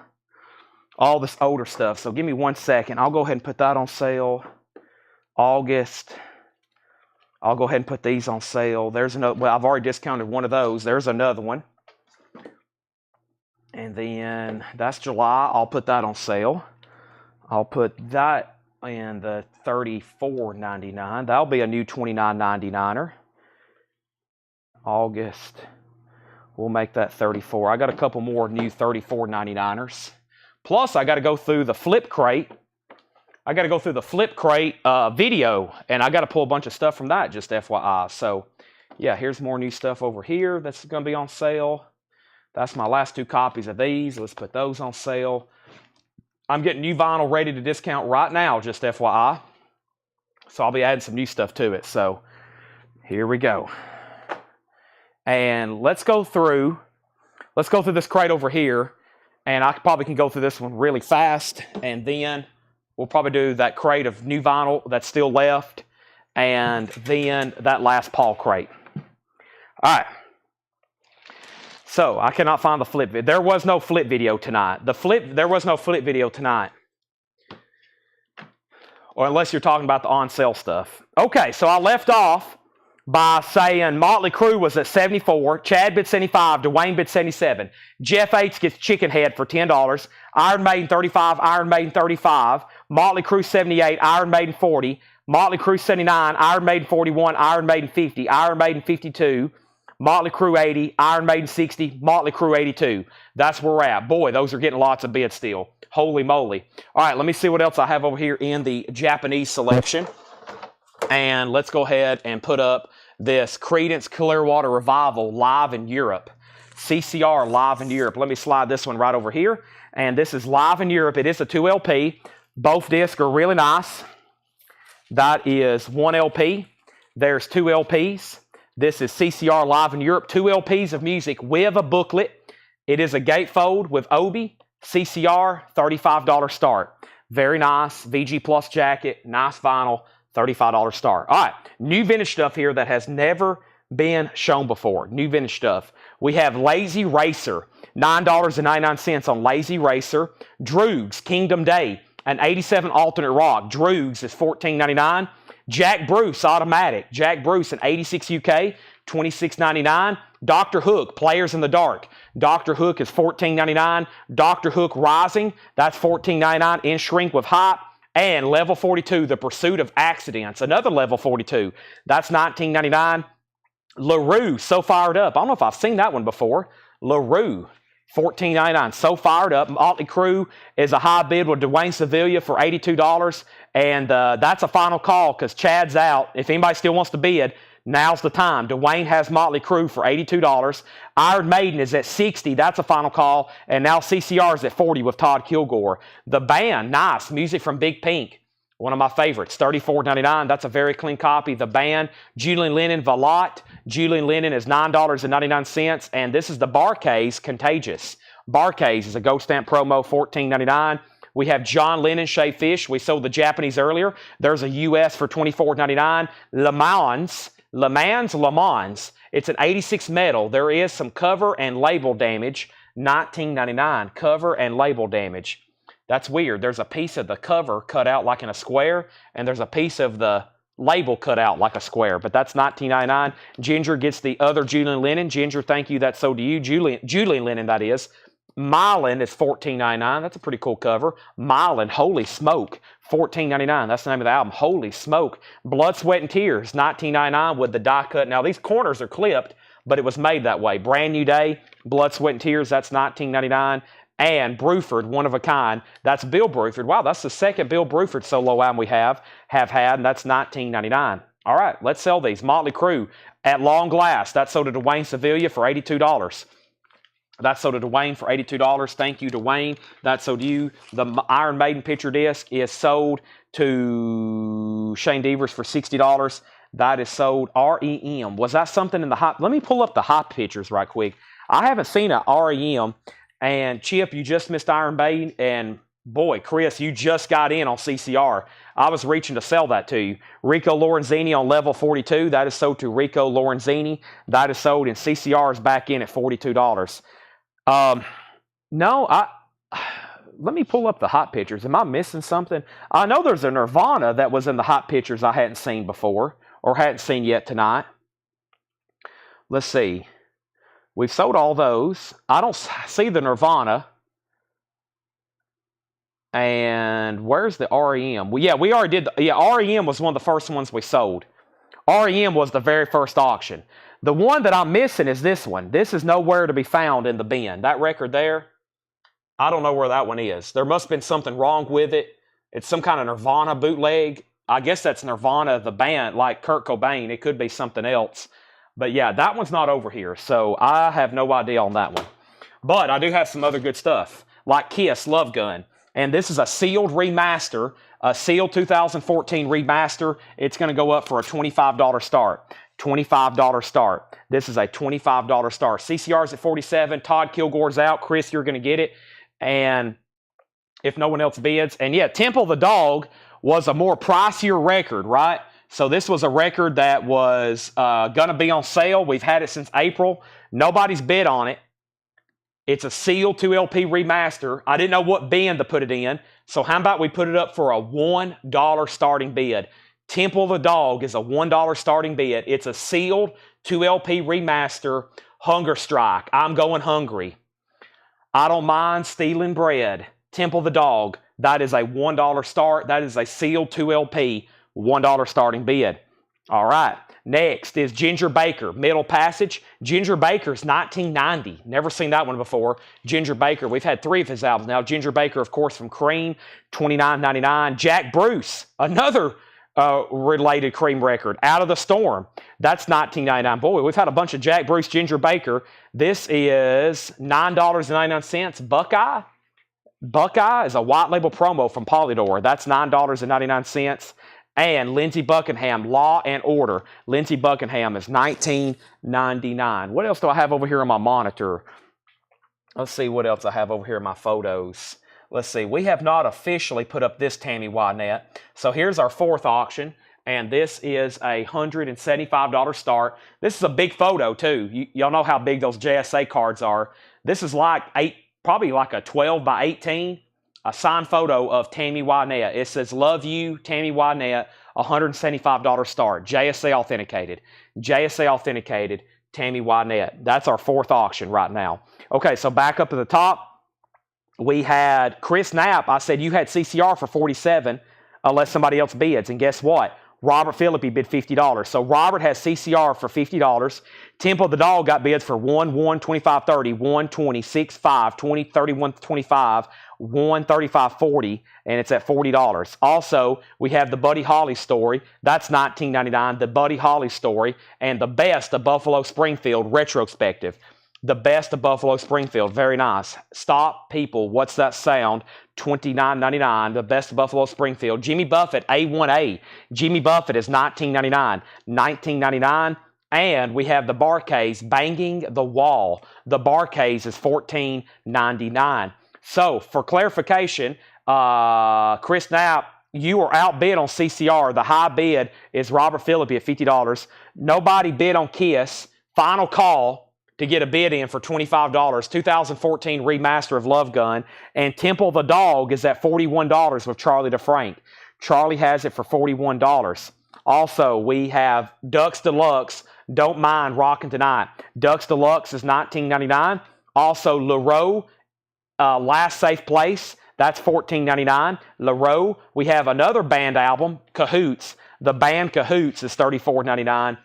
all this older stuff. So give me 1 second. I'll go ahead and put that on sale. August. I'll go ahead and put these on sale. There's another. Well, I've already discounted one of those. There's another one. And then that's July. I'll put that on sale. I'll put that in the $34.99. That'll be a new $29.99er. August, we'll make that $34. I got a couple more new $34.99ers. Plus, I got to go through the Flip Crate. I got to go through the Flip Crate video, and I got to pull a bunch of stuff from that, just FYI. So, yeah, here's more new stuff over here that's going to be on sale. That's my last 2 copies of these. Let's put those on sale. I'm getting new vinyl ready to discount right now, just FYI. So I'll be adding some new stuff to it. So here we go. And let's go through this crate over here. And I probably can go through this one really fast. And then we'll probably do that crate of new vinyl that's still left. And then that last Paul crate. All right. So I cannot find the flip video. There was no flip video tonight. There was no flip video tonight. Or unless you're talking about the on sale stuff. Okay, so I left off by saying Motley Crue was at 74, Chad bid 75, Dwayne bid 77. Jeff H gets Chicken Head for $10, Iron Maiden 35, Iron Maiden 35, Motley Crue 78, Iron Maiden 40, Motley Crue 79, Iron Maiden 41, Iron Maiden 50, Iron Maiden 52, Motley Crue 80, Iron Maiden 60, Motley Crue 82. That's where we're at. Boy, those are getting lots of bids still. Holy moly. All right, let me see what else I have over here in the Japanese selection. And let's go ahead and put up this Creedence Clearwater Revival live in Europe. CCR live in Europe. Let me slide this one right over here. And this is live in Europe. It is a 2 LP. Both discs are really nice. That is 1 LP. There's 2 LPs. This is CCR live in Europe. 2 LPs of music with a booklet. It is a gatefold with Obi. CCR, $35 start. Very nice. VG Plus jacket. Nice vinyl. $35 start. All right. New vintage stuff here that has never been shown before. New vintage stuff. We have Lazy Racer. $9.99 on Lazy Racer. Droogs, Kingdom Day. An 87 alternate rock. Droogs is $14.99. Jack Bruce Automatic. Jack Bruce an 86 UK. $26.99. Dr. Hook, Players in the Dark. Dr. Hook is $14.99. Dr. Hook Rising, that's $14.99. In Shrink with Hype. And Level 42, The Pursuit of Accidents, another Level 42. That's $19.99. LaRue, So Fired Up. I don't know if I've seen that one before. LaRue, $14.99. So Fired Up. Motley Crue is a high bid with Dwayne Sevilla for $82. And that's a final call because Chad's out. If anybody still wants to bid, now's the time. Dwayne has Motley Crue for $82. Iron Maiden is at $60. That's a final call. And now CCR is at $40 with Todd Kilgore. The Band, nice. Music from Big Pink. One of my favorites. $34.99. That's a very clean copy. The Band, Julian Lennon, Valot. Julian Lennon is $9.99. And this is the Bar-Kays, Contagious. Bar-Kays is a Ghost Stamp promo, $14.99. We have John Lennon, Shay Fish. We sold the Japanese earlier. There's a US for $24.99. Le Mans. It's an 86 metal. There is some cover and label damage. $19.99. Cover and label damage. That's weird. There's a piece of the cover cut out like in a square, and there's a piece of the label cut out like a square, but that's $19.99. Ginger gets the other Julian Lennon. Ginger, thank you. That's so to you. Julian Lennon, that is. Mylan is $14.99. That's a pretty cool cover. Mylan, Holy Smoke, $14.99. That's the name of the album, Holy Smoke. Blood, Sweat, and Tears, $19.99 with the die cut. Now, these corners are clipped, but it was made that way. Brand New Day, Blood, Sweat, and Tears, that's $19.99. And Bruford, One of a Kind, that's Bill Bruford. Wow, that's the second Bill Bruford solo album we have had, and that's $19.99. All right, let's sell these. Motley Crue, At Long Last, that's sold to Dwayne Sevilla for $82. That's sold to Dwayne for $82. Thank you, Dwayne. That's sold to you. The Iron Maiden picture disc is sold to Shane Devers for $60. That is sold REM. Was that something in the hot? Let me pull up the hot pictures right quick. I haven't seen a REM. And Chip, you just missed Iron Maiden. And boy, Chris, you just got in on CCR. I was reaching to sell that to you. Rico Lorenzini on Level 42. That is sold to Rico Lorenzini. That is sold, and CCR is back in at $42. No, let me pull up the hot pictures. Am I missing something? I know there's a Nirvana that was in the hot pictures I hadn't seen before or hadn't seen yet tonight. Let's see. We've sold all those. I don't see the Nirvana. And where's the REM? Well, yeah, we already did. REM was one of the first ones we sold. REM was the very first auction. The one that I'm missing is this one. This is nowhere to be found in the bin. That record there, I don't know where that one is. There must have been something wrong with it. It's some kind of Nirvana bootleg. I guess that's Nirvana, the band, like Kurt Cobain. It could be something else. But yeah, that one's not over here. So I have no idea on that one. But I do have some other good stuff, like Kiss Love Gun. And this is a sealed remaster, a sealed 2014 remaster. It's going to go up for a $25 start. $25 start. This is a $25 start. CCR's at 47. Todd Kilgore's out. Chris, you're going to get it. And if no one else bids. And yeah, Temple the Dog was a more pricier record, right? So this was a record that was going to be on sale. We've had it since April. Nobody's bid on it. It's a sealed 2LP remaster. I didn't know what bin to put it in. So how about we put it up for a $1 starting bid? Temple the Dog is a $1 starting bid. It's a sealed 2LP remaster. Hunger Strike. I'm going hungry. I don't mind stealing bread. Temple the Dog. That is a $1 start. That is a sealed 2LP. $1 starting bid. All right. Next is Ginger Baker, Middle Passage. Ginger Baker's 1990. Never seen that one before. Ginger Baker. We've had 3 of his albums now. Ginger Baker, of course, from Cream, $29.99. Jack Bruce, another related Cream record, Out of the Storm. That's $19.99. Boy, we've had a bunch of Jack Bruce, Ginger Baker. This is $9.99. Buckeye. Buckeye is a white label promo from Polydor. That's $9.99. And Lindsey Buckingham, Law and Order. Lindsey Buckingham is $19.99. What else do I have over here on my monitor? Let's see what else I have over here in my photos. Let's see. We have not officially put up this Tammy Wynette. So here's our 4th auction. And this is a $175 start. This is a big photo, too. Y'all know how big those JSA cards are. This is like probably like a 12 by 18. A signed photo of Tammy Wynette. It says, "Love you, Tammy Wynette," $175 start. JSA authenticated. JSA authenticated, Tammy Wynette. That's our 4th auction right now. Okay, so back up to the top. We had Chris Knapp. I said you had CCR for 47 unless somebody else bids. And guess what? Robert Philippi bid $50. So Robert has CCR for $50. Temple the Dog got bids for 1, 1, 25, 30, 1, 20, 6, 5, 20, 31, 25, 1, 35, 40, and it's at $40. Also, we have the Buddy Holly story. That's $19.99. The Buddy Holly story and the Best of Buffalo Springfield retrospective. The Best of Buffalo Springfield. Very nice. Stop, people. What's that sound? $29.99. The Best of Buffalo Springfield. Jimmy Buffett, A1A. Jimmy Buffett is $19.99. $19.99. And we have the bar case, Banging the Wall. The bar case is $14.99. So, for clarification, Chris Knapp, you are outbid on CCR. The high bid is Robert Philippi at $50. Nobody bid on Kiss. Final call to get a bid in for $25. 2014 remaster of Love Gun. And Temple the Dog is at $41 with Charlie DeFrank. Charlie has it for $41. Also, we have Ducks Deluxe, Don't Mind Rockin' Tonight. Ducks Deluxe is $19.99. Also, LaRoe, Last Safe Place, that's $14.99. LaRoe, we have another band album, Cahoots. The band Cahoots is $34.99.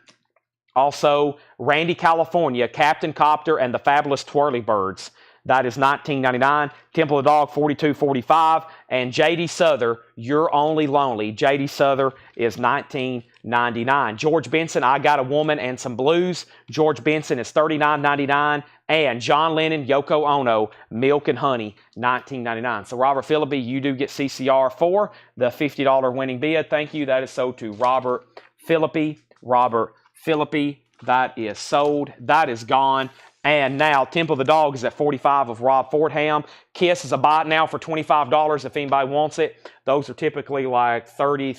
Also, Randy California, Captain Copter, and the Fabulous Twirly Birds. That is $19.99. Temple of the Dog, $42.45. And J.D. Souther, You're Only Lonely. J.D. Souther is $19.99. George Benson, I Got a Woman and Some Blues. George Benson is $39.99. And John Lennon, Yoko Ono, Milk and Honey, $19.99. So Robert Philippi, you do get CCR for the $50 winning bid. Thank you. That is sold to Robert Philippi. Robert Philippi, that is sold. That is gone. And now Temple of the Dog is at 45 of Rob Fordham. Kiss is a buy now for $25 if anybody wants it. Those are typically like $33,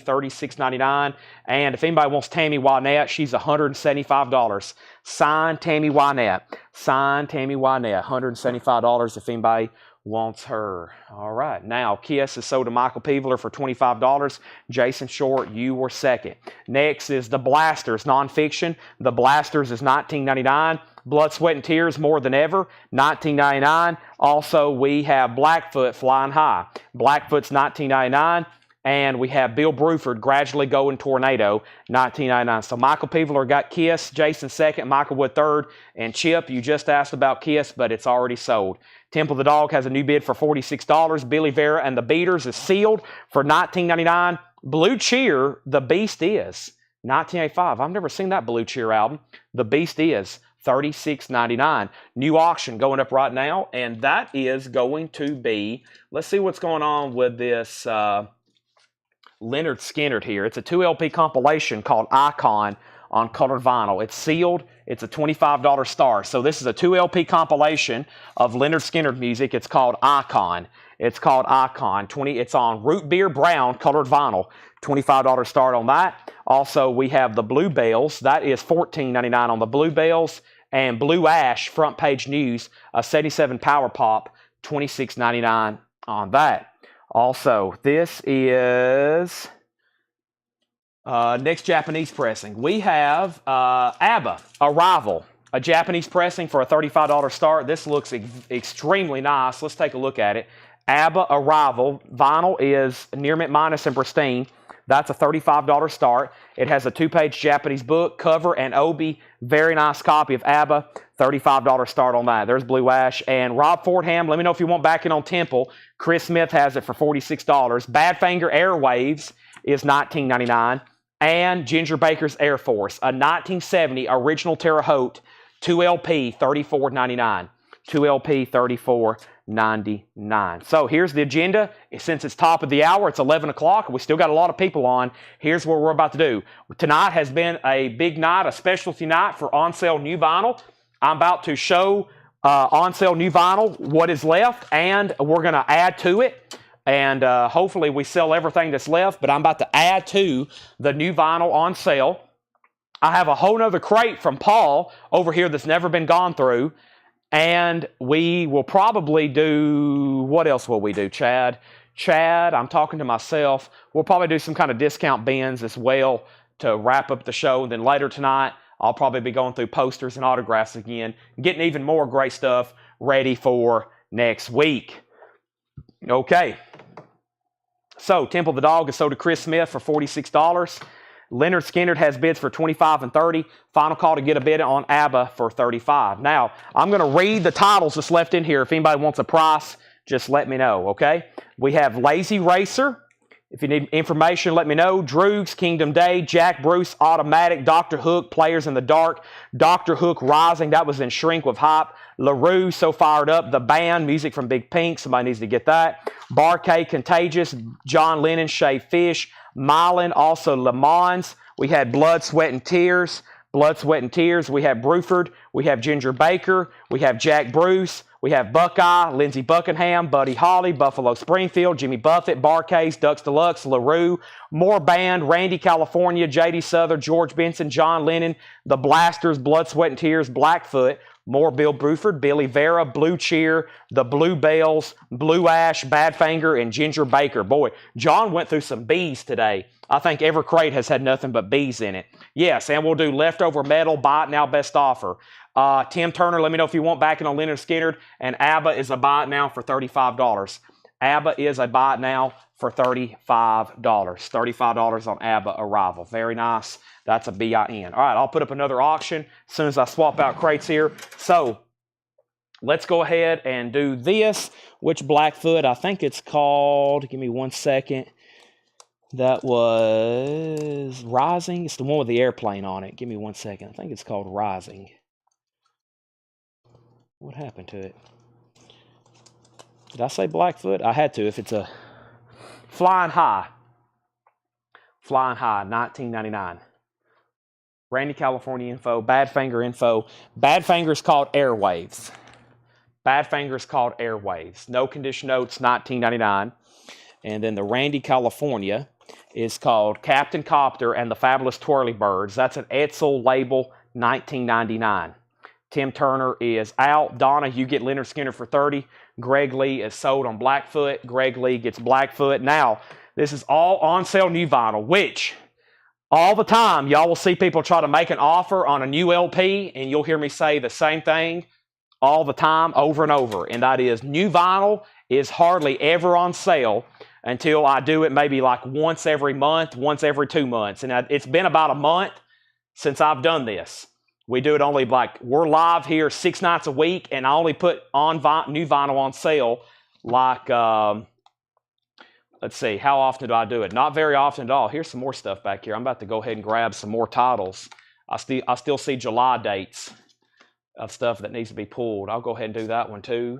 $36.99. And if anybody wants Tammy Wynette, she's $175. Sign Tammy Wynette. Sign Tammy Wynette. $175 if anybody wants her. All right. Now, Kiss is sold to Michael Peevler for $25. Jason Short, you were second. Next is The Blasters, nonfiction. The Blasters is $19.99. Blood, Sweat, and Tears, More Than Ever, $19.99. Also, we have Blackfoot, Flying High. Blackfoot's $19.99. And we have Bill Bruford, Gradually Going Tornado, $19.99. So Michael Peveler got Kiss, Jason second, Michael Wood third, and Chip, you just asked about Kiss, but it's already sold. Temple the Dog has a new bid for $46. Billy Vera and the Beaters is sealed for $19.99. Blue Cheer, The Beast Is, $19.85. I've never seen that Blue Cheer album. The Beast Is, $36.99. New auction going up right now, and that is going to be, let's see what's going on with this Lynyrd Skynyrd here. It's a 2 LP compilation called Icon on colored vinyl. It's sealed. It's a $25 star. So this is a 2 LP compilation of Lynyrd Skynyrd music. It's called Icon. It's called Icon. It's on root beer brown colored vinyl. $25 start on that. Also, we have the Bluebells. That is $14.99 on the Bluebells. And Blue Ash, Front Page News, a 77 Power Pop, $26.99 on that. Also, this is next Japanese pressing. We have ABBA, Arrival, a Japanese pressing for a $35 start. This looks extremely nice. Let's take a look at it. ABBA, Arrival. Vinyl is near mint minus and pristine. That's a $35 start. It has a 2-page Japanese book, cover, and obi. Very nice copy of ABBA. $35 start on that. There's Blue Ash. And Rob Fordham, let me know if you want back in on Temple. Chris Smith has it for $46. Badfinger Airwaves is $19.99. And Ginger Baker's Air Force, a 1970 original Terre Haute, 2 LP, $34.99. 2 LP, $34.99. So here's the agenda. Since it's top of the hour, it's 11 o'clock. We still got a lot of people on. Here's what we're about to do. Tonight has been a big night, a specialty night for on sale new vinyl. I'm about to show on sale new vinyl, what is left, and we're going to add to it. And hopefully we sell everything that's left, but I'm about to add to the new vinyl on sale. I have a whole nother crate from Paul over here that's never been gone through. And we will probably do, what else will we do, Chad? Chad, I'm talking to myself. We'll probably do some kind of discount bins as well to wrap up the show. And then later tonight, I'll probably be going through posters and autographs again, getting even more great stuff ready for next week. Okay. So, Temple the Dog is sold to Chris Smith for $46. Lynyrd Skynyrd has bids for $25 and $30. Final call to get a bid on ABBA for $35. Now, I'm going to read the titles that's left in here. If anybody wants a price, just let me know, okay? We have Lazy Racer. If you need information, let me know. Droogs, Kingdom Day, Jack Bruce, Automatic, Dr. Hook, Players in the Dark, Dr. Hook Rising, that was in Shrink with Hype. LaRue, So Fired Up, The Band, music from Big Pink, somebody needs to get that. Bar-K, Contagious, John Lennon, Shaved Fish, Mylan, also Le Mans. We had Blood, Sweat, and Tears. Blood, Sweat, and Tears. We have Bruford. We have Ginger Baker. We have Jack Bruce. We have Buckeye, Lindsey Buckingham, Buddy Holly, Buffalo Springfield, Jimmy Buffett, Bar-Kays, Ducks Deluxe, LaRue, More Band, Randy California, J.D. Souther, George Benson, John Lennon, The Blasters, Blood, Sweat, and Tears, Blackfoot, more Bill Bruford, Billy Vera, Blue Cheer, the Bluebells, Blue Ash, Badfinger, and Ginger Baker. Boy, John went through some B's today. I think every crate has had nothing but B's in it. Yes, and we'll do Leftover Metal, Buy It Now, Best Offer. Tim Turner, let me know if you want backing on Lynyrd Skynyrd. And ABBA is a Buy It Now for $35. ABBA is a Buy It Now for $35. $35 on ABBA Arrival. Very nice. That's a BIN. All right, I'll put up another auction as soon as I swap out crates here. So let's go ahead and do this. Which Blackfoot? I think it's called, give me 1 second. That was Rising. It's the one with the airplane on it. Give me 1 second. I think it's called Rising. What happened to it? Did I say Blackfoot? I had to if it's a Flying High. Flying High, $19.99. Randy California info, Badfinger info. Badfinger is called Airwaves. Badfinger is called Airwaves. No condition notes, $19.99. And then the Randy California is called Captain Copter and the Fabulous Twirly Birds. That's an Edsel label, $19.99. Tim Turner is out. Donna, you get Lynyrd Skynyrd for $30. Greg Lee is sold on Blackfoot. Greg Lee gets Blackfoot. Now, this is all on sale new vinyl, which All the time, y'all will see people try to make an offer on a new LP, and you'll hear me say the same thing all the time, over and over, and that is new vinyl is hardly ever on sale until I do it maybe like once every month, once every 2 months. And it's been about a month since I've done this. We do it only like, we're live here 6 nights a week, and I only put on new vinyl on sale like, let's see, how often do I do it? Not very often at all. Here's some more stuff back here. I'm about to go ahead and grab some more titles. I still see July dates of stuff that needs to be pulled. I'll go ahead and do that one too.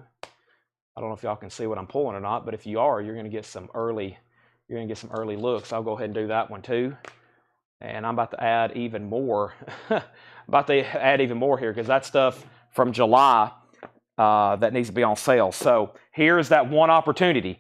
I don't know if y'all can see what I'm pulling or not, but if you are, you're going to get some early looks. I'll go ahead and do that one too. And I'm about to add even more. Here because that stuff from July that needs to be on sale. So here's that one opportunity.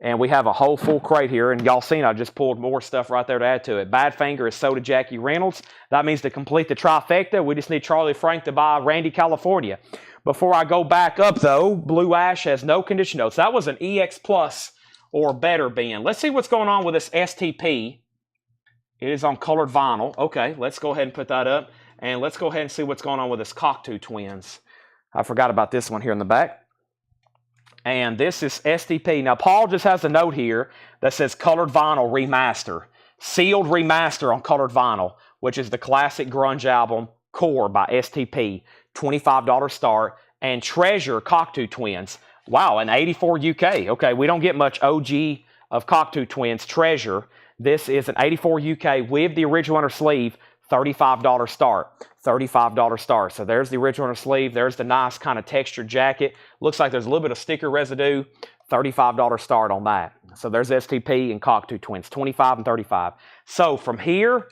And we have a whole full crate here. And y'all seen I just pulled more stuff right there to add to it. Badfinger is sold to Jackie Reynolds. That means to complete the trifecta, we just need Charlie Frank to buy Randy, California. Before I go back up, though, Blue Ash has no condition notes. That was an EX Plus or better bin. Let's see what's going on with this STP. It is on colored vinyl. Okay, let's go ahead and put that up. And let's go ahead and see what's going on with this Cocteau Twins. I forgot about this one here in the back. And this is STP. Now, Paul just has a note here that says colored vinyl remaster. Sealed remaster on colored vinyl, which is the classic grunge album Core by STP. $25 start. And Treasure Cocteau Twins. Wow, an 84 UK. Okay, we don't get much OG of Cocteau Twins. Treasure. This is an 84 UK with the original inner sleeve. $35 start. $35 start. So there's the original inner sleeve. There's the nice kind of textured jacket. Looks like there's a little bit of sticker residue. $35 start on that. So there's STP and Cocteau Twins. 25 and 35. So from here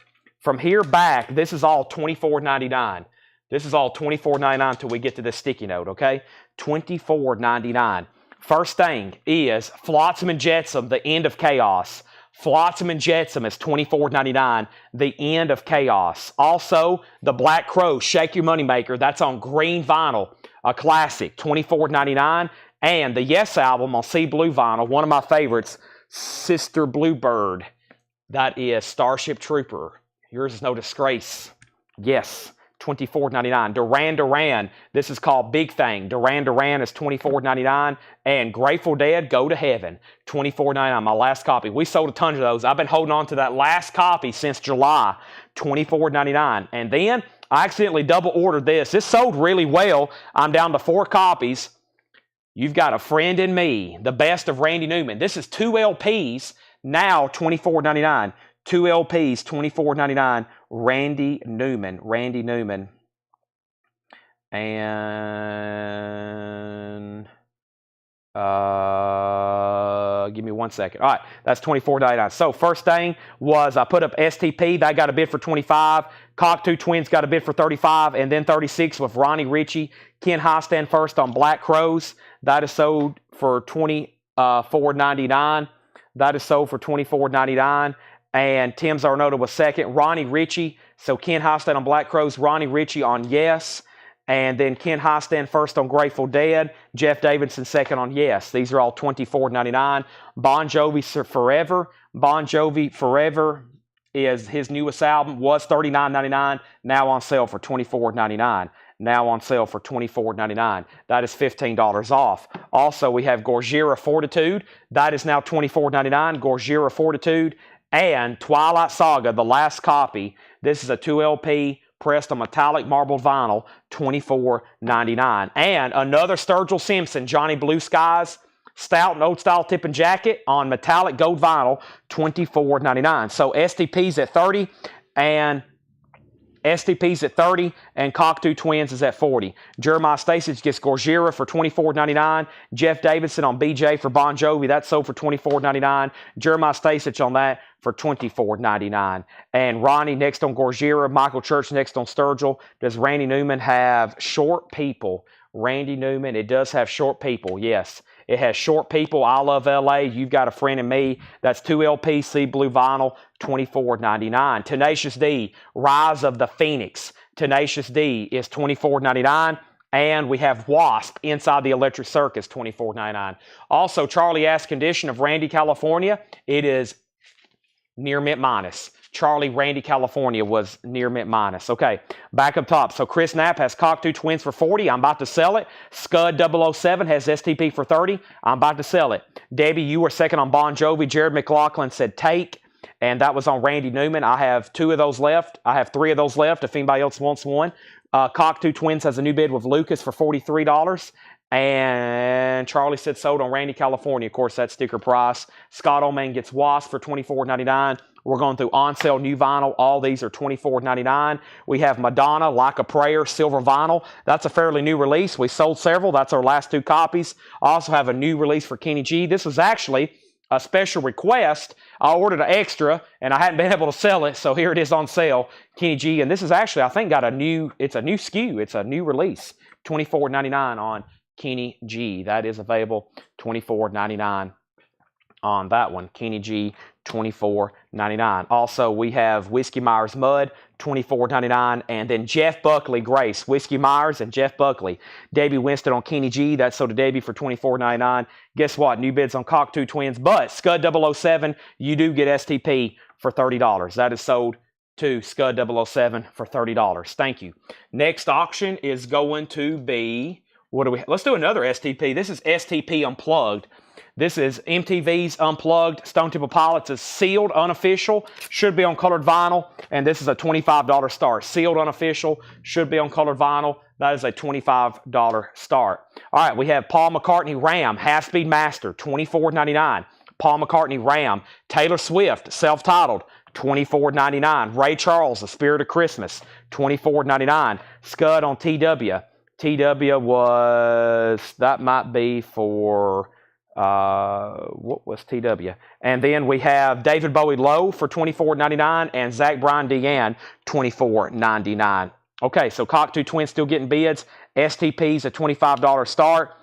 back, this is all $24.99. This is all $24.99 until we get to this sticky note, okay? $24.99. First thing is Flotsam and Jetsam, The End of Chaos. Flotsam and Jetsam is $24.99, The End of Chaos. Also, the Black Crow, Shake Your Moneymaker, that's on green vinyl, a classic, $24.99. And the Yes album on sea blue vinyl, one of my favorites, Sister Bluebird, that is Starship Trooper. Yours is no disgrace. Yes. $24.99. Duran Duran, this is called Big Thing. Duran Duran is $24.99. And Grateful Dead, Go to Heaven, $24.99. My last copy. We sold a ton of those. I've been holding on to that last copy since July, $24.99. And then I accidentally double ordered this. This sold really well. I'm down to 4 copies. You've Got a Friend in Me, the best of Randy Newman. This is 2 LPs, now $24.99. 2 LPs, $24.99. Randy Newman. And give me 1 second. All right, that's $24.99. So first thing was I put up STP. That got a bid for $25. Cocteau Twins got a bid for $35, and then $36 with Ronnie Ritchie. Ken High stand first on Black Crows. That is sold for $24.99. That is sold for $24.99. And Tim Zarnota was second. Ronnie Ritchie. So Ken Highstand on Black Crows. Ronnie Ritchie on Yes. And then Ken Highstand first on Grateful Dead. Jeff Davidson second on Yes. These are all $24.99. Bon Jovi Forever. Bon Jovi Forever is his newest album. Was $39.99. Now on sale for $24.99. Now on sale for $24.99. That is $15 off. Also, we have Gojira Fortitude. That is now $24.99. Gojira Fortitude. And Twilight Saga, the last copy. This is a 2 LP pressed on metallic marbled vinyl, $24.99. And another Sturgill Simpson, Johnny Blue Skies, stout and old style tip and jacket on metallic gold vinyl, $24.99. So STP's at $30 and Cocteau Twins is at $40. Jeremiah Stasich gets Gojira for $24.99. Jeff Davidson on BJ for Bon Jovi. That's sold for $24.99. Jeremiah Stasich on that for $24.99. And Ronnie next on Gojira. Michael Church next on Sturgill. Does Randy Newman have Short People? Randy Newman, it does have Short People, yes. It has Short People, I Love LA, You've Got a Friend in Me. That's 2 LP, sea blue vinyl, $24.99. Tenacious D, Rise of the Phoenix. Tenacious D is $24.99. And we have Wasp, Inside the Electric Circus, $24.99. Also, Charlie Ass Condition of Randy, California. It is near mint minus. Charlie Randy California was near mint minus. Okay, back up top. So Chris Knapp has Cockatoo Twins for 40. I'm about to sell it. Scud 007 has STP for 30. I'm about to sell it. Debbie, you were second on Bon Jovi. Jared McLaughlin said take, and that was on Randy Newman. I have 2 of those left. I have 3 of those left if anybody else wants one. Cockatoo Twins has a new bid with Lucas for $43. And Charlie said sold on Randy California. Of course, that's sticker price. Scott Oman gets Wasp for $24.99. We're going through on sale new vinyl. All these are $24.99. We have Madonna, Like a Prayer, silver vinyl. That's a fairly new release. We sold several. That's our last 2 copies. I also have a new release for Kenny G. This was actually a special request. I ordered an extra, and I hadn't been able to sell it, so here it is on sale, Kenny G. And this is actually, I think, got a new SKU. It's a new release, $24.99 on Kenny G. That is available, $24.99 on that one. Kenny G, $24.99. Also, we have Whiskey Myers Mud, $24.99. And then Jeff Buckley Grace, Whiskey Myers and Jeff Buckley. Debbie Winston on Kenny G. That's sold to Debbie for $24.99. Guess what? New bids on Cockatoo Twins. But Scud 007, you do get STP for $30. That is sold to Scud 007 for $30. Thank you. Next auction is going to be... Let's do another STP. This is STP Unplugged. This is MTV's Unplugged. Stone Temple Pilots is sealed, unofficial, should be on colored vinyl, and this is a $25 start. Sealed, unofficial, should be on colored vinyl. That is a $25 start. All right, we have Paul McCartney Ram, Half-Speed Master, $24.99. Paul McCartney Ram. Taylor Swift, self-titled, $24.99. Ray Charles, The Spirit of Christmas, $24.99. Scud on TW. TW was, that might be for, what was TW? And then we have David Bowie Low for $24.99 and Zach Bryan Deanne, $24.99. Okay, so Cockatoo Twins still getting bids. STP's a $25 start.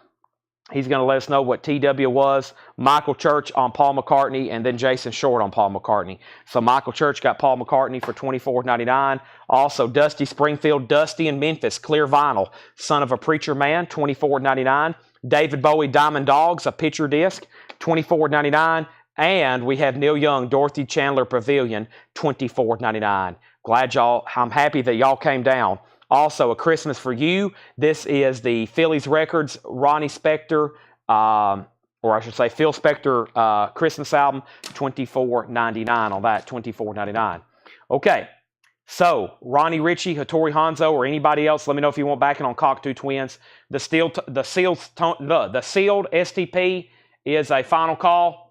He's going to let us know what TW was. Michael Church on Paul McCartney, and then Jason Short on Paul McCartney. So Michael Church got Paul McCartney for $24.99. Also, Dusty Springfield, Dusty in Memphis, clear vinyl. Son of a Preacher Man, $24.99. David Bowie, Diamond Dogs, a picture disc, $24.99. And we have Neil Young, Dorothy Chandler Pavilion, $24.99. I'm happy that y'all came down. Also, A Christmas for You. This is the Phillies Records, Ronnie Spector, or I should say Phil Spector Christmas album, $24.99 on that, $24.99. Okay, so Ronnie Ritchie, Hattori Hanzo, or anybody else, let me know if you want backing on Cockatoo Twins. The sealed STP is a final call.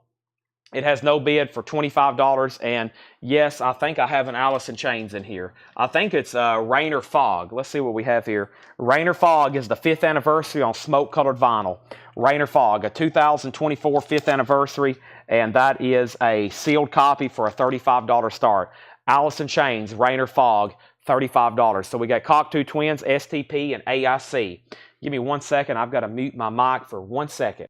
It has no bid for $25. And yes, I think I have an Alice in Chains in here. I think it's Rainer Fog. Let's see what we have here. Rainer Fog is the 5th anniversary on smoke-colored vinyl. Rainer Fog, a 2024 5th anniversary, and that is a sealed copy for a $35 start. Alice in Chains, Rainer Fog, $35. So we got Cockatoo Twins, STP, and AIC. Give me 1 second. I've got to mute my mic for 1 second.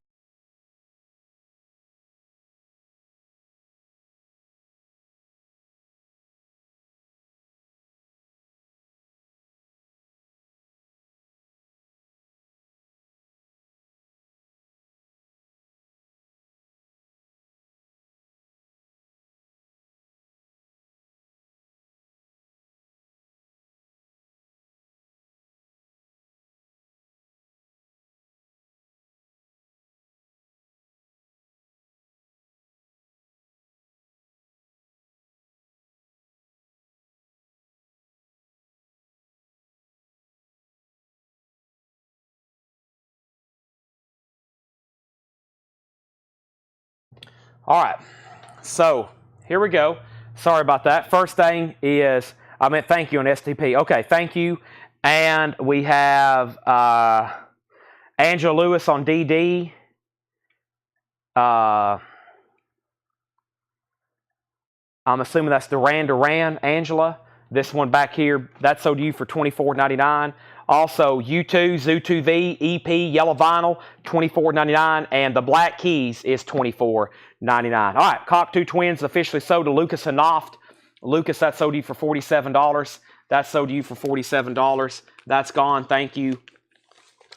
All right, so here we go. Sorry about that. First thing is, thank you on STP. Okay, thank you. And we have Angela Lewis on DD. I'm assuming that's Duran, Angela. This one back here, that's sold to you for $24.99. Also, U2, Zoo2V, EP, Yellow Vinyl, $24.99. And the Black Keys is $24.99. All right, Cockatoo Twins officially sold to Lucas Hanoft. Lucas, that sold to you for $47. That sold to you for $47. That's gone. Thank you.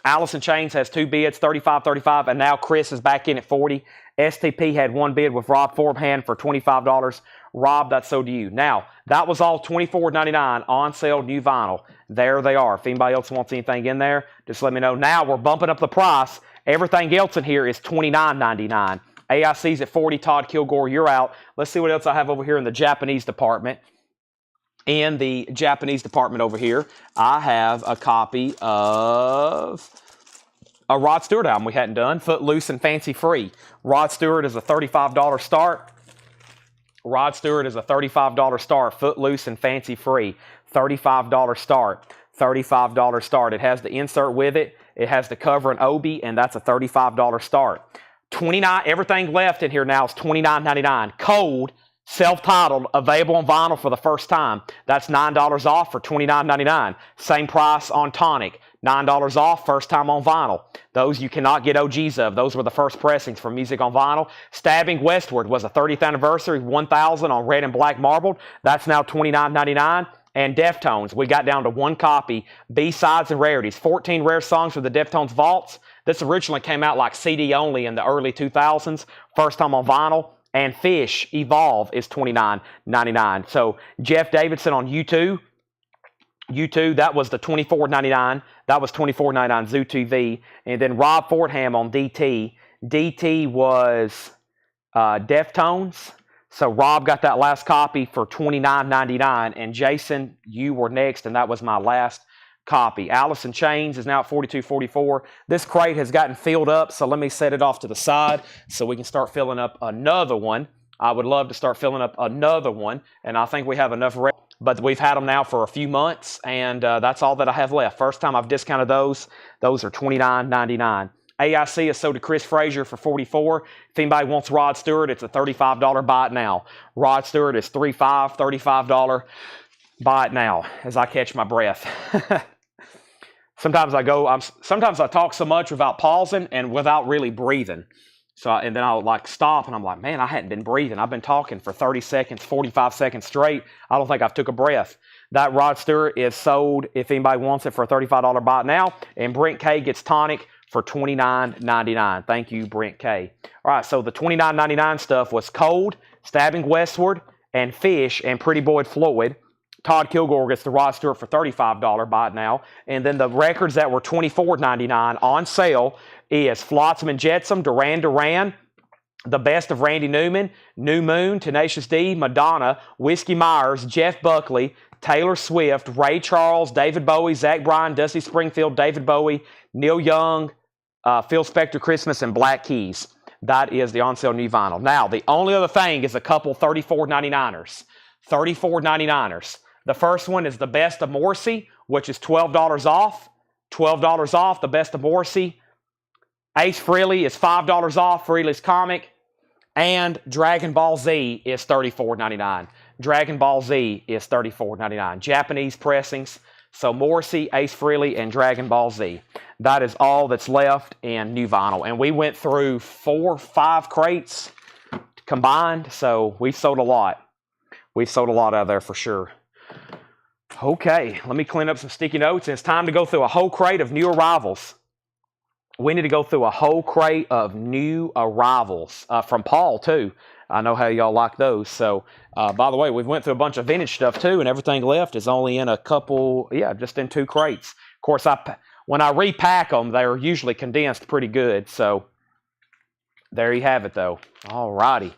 Alice in Chains has 2 bids, $35, $35, and now Chris is back in at $40. STP had one bid with Rob Forhand for $25. Rob, that's sold to you. Now, that was all $24.99 on sale, new vinyl. There they are. If anybody else wants anything in there, just let me know. Now we're bumping up the price. Everything else in here is $29.99. AIC's at 40. Todd Kilgore, you're out. Let's see what else I have over here in the Japanese department. In the Japanese department over here, I have a copy of a Rod Stewart album we hadn't done, Footloose and Fancy Free. Rod Stewart is a $35 start. Rod Stewart is a $35 start. Footloose and Fancy Free, $35 start. $35 start. It has the insert with it. It has the cover and obi, and that's a $35 start. Everything left in here now is $29.99. Cold, self-titled, available on vinyl for the first time. That's $9 off for $29.99. Same price on Tonic. $9 off, first time on vinyl. Those you cannot get OGs of. Those were the first pressings for music on vinyl. Stabbing Westward was a 30th anniversary, 1,000 on red and black marbled. That's now $29.99. And Deftones, we got down to one copy. B-sides and rarities. 14 rare songs for the Deftones vaults. This originally came out like CD only in the early 2000s. First time on vinyl. And Fish Evolve is $29.99. So Jeff Davidson on U2. U2, that was the $24.99. That was $24.99 Zoo TV. And then Rob Fortham on DT. DT was Deftones. So Rob got that last copy for $29.99. And Jason, you were next, and that was my last copy. Alice in Chains is now at $42.44. This crate has gotten filled up, so let me set it off to the side so we can start filling up another one. I would love to start filling up another one, and I think we have enough. But we've had them now for a few months, and that's all that I have left. First time I've discounted those. Those are $29.99. AIC is sold to Chris Frazier for $44. If anybody wants Rod Stewart, it's a $35 buy it now. Rod Stewart is $35 buy it now as I catch my breath. Sometimes I talk so much without pausing and without really breathing. And then I'll like stop and I'm like, man, I hadn't been breathing. I've been talking for 30 seconds, 45 seconds straight. I don't think I've took a breath. That Rod Stewart is sold if anybody wants it for a $35 buy it now. And Brent K gets Tonic for $29.99. Thank you, Brent K. All right, so the $29.99 stuff was Cold, Stabbing Westward, and Fish, and Pretty Boy Floyd. Todd Kilgore gets the Rod Stewart for $35 buy it now. And then the records that were $24.99 on sale is Flotsam and Jetsam, Duran Duran, The Best of Randy Newman, New Moon, Tenacious D, Madonna, Whiskey Myers, Jeff Buckley, Taylor Swift, Ray Charles, David Bowie, Zach Bryan, Dusty Springfield, David Bowie, Neil Young, Phil Spector Christmas, and Black Keys. That is the on-sale new vinyl. Now, the only other thing is a couple $34.99ers. $34.99ers. The first one is The Best of Morrissey, which is $12 off. $12 off, The Best of Morrissey. Ace Frehley is $5 off, Frehley's Comic. And Dragon Ball Z is $34.99. Dragon Ball Z is $34.99. Japanese pressings. So Morrissey, Ace Frehley, and Dragon Ball Z. That is all that's left in new vinyl. And we went through 4 or 5 crates combined, so we've sold a lot. We've sold a lot out of there for sure. Okay, let me clean up some sticky notes. And it's time to go through a whole crate of new arrivals. We need to go through a whole crate of new arrivals from Paul, too. I know how y'all like those. So, by the way, we went through a bunch of vintage stuff, too, and everything left is only in a couple, just in 2 crates. Of course, when I repack them, they're usually condensed pretty good. So, there you have it, though. All righty.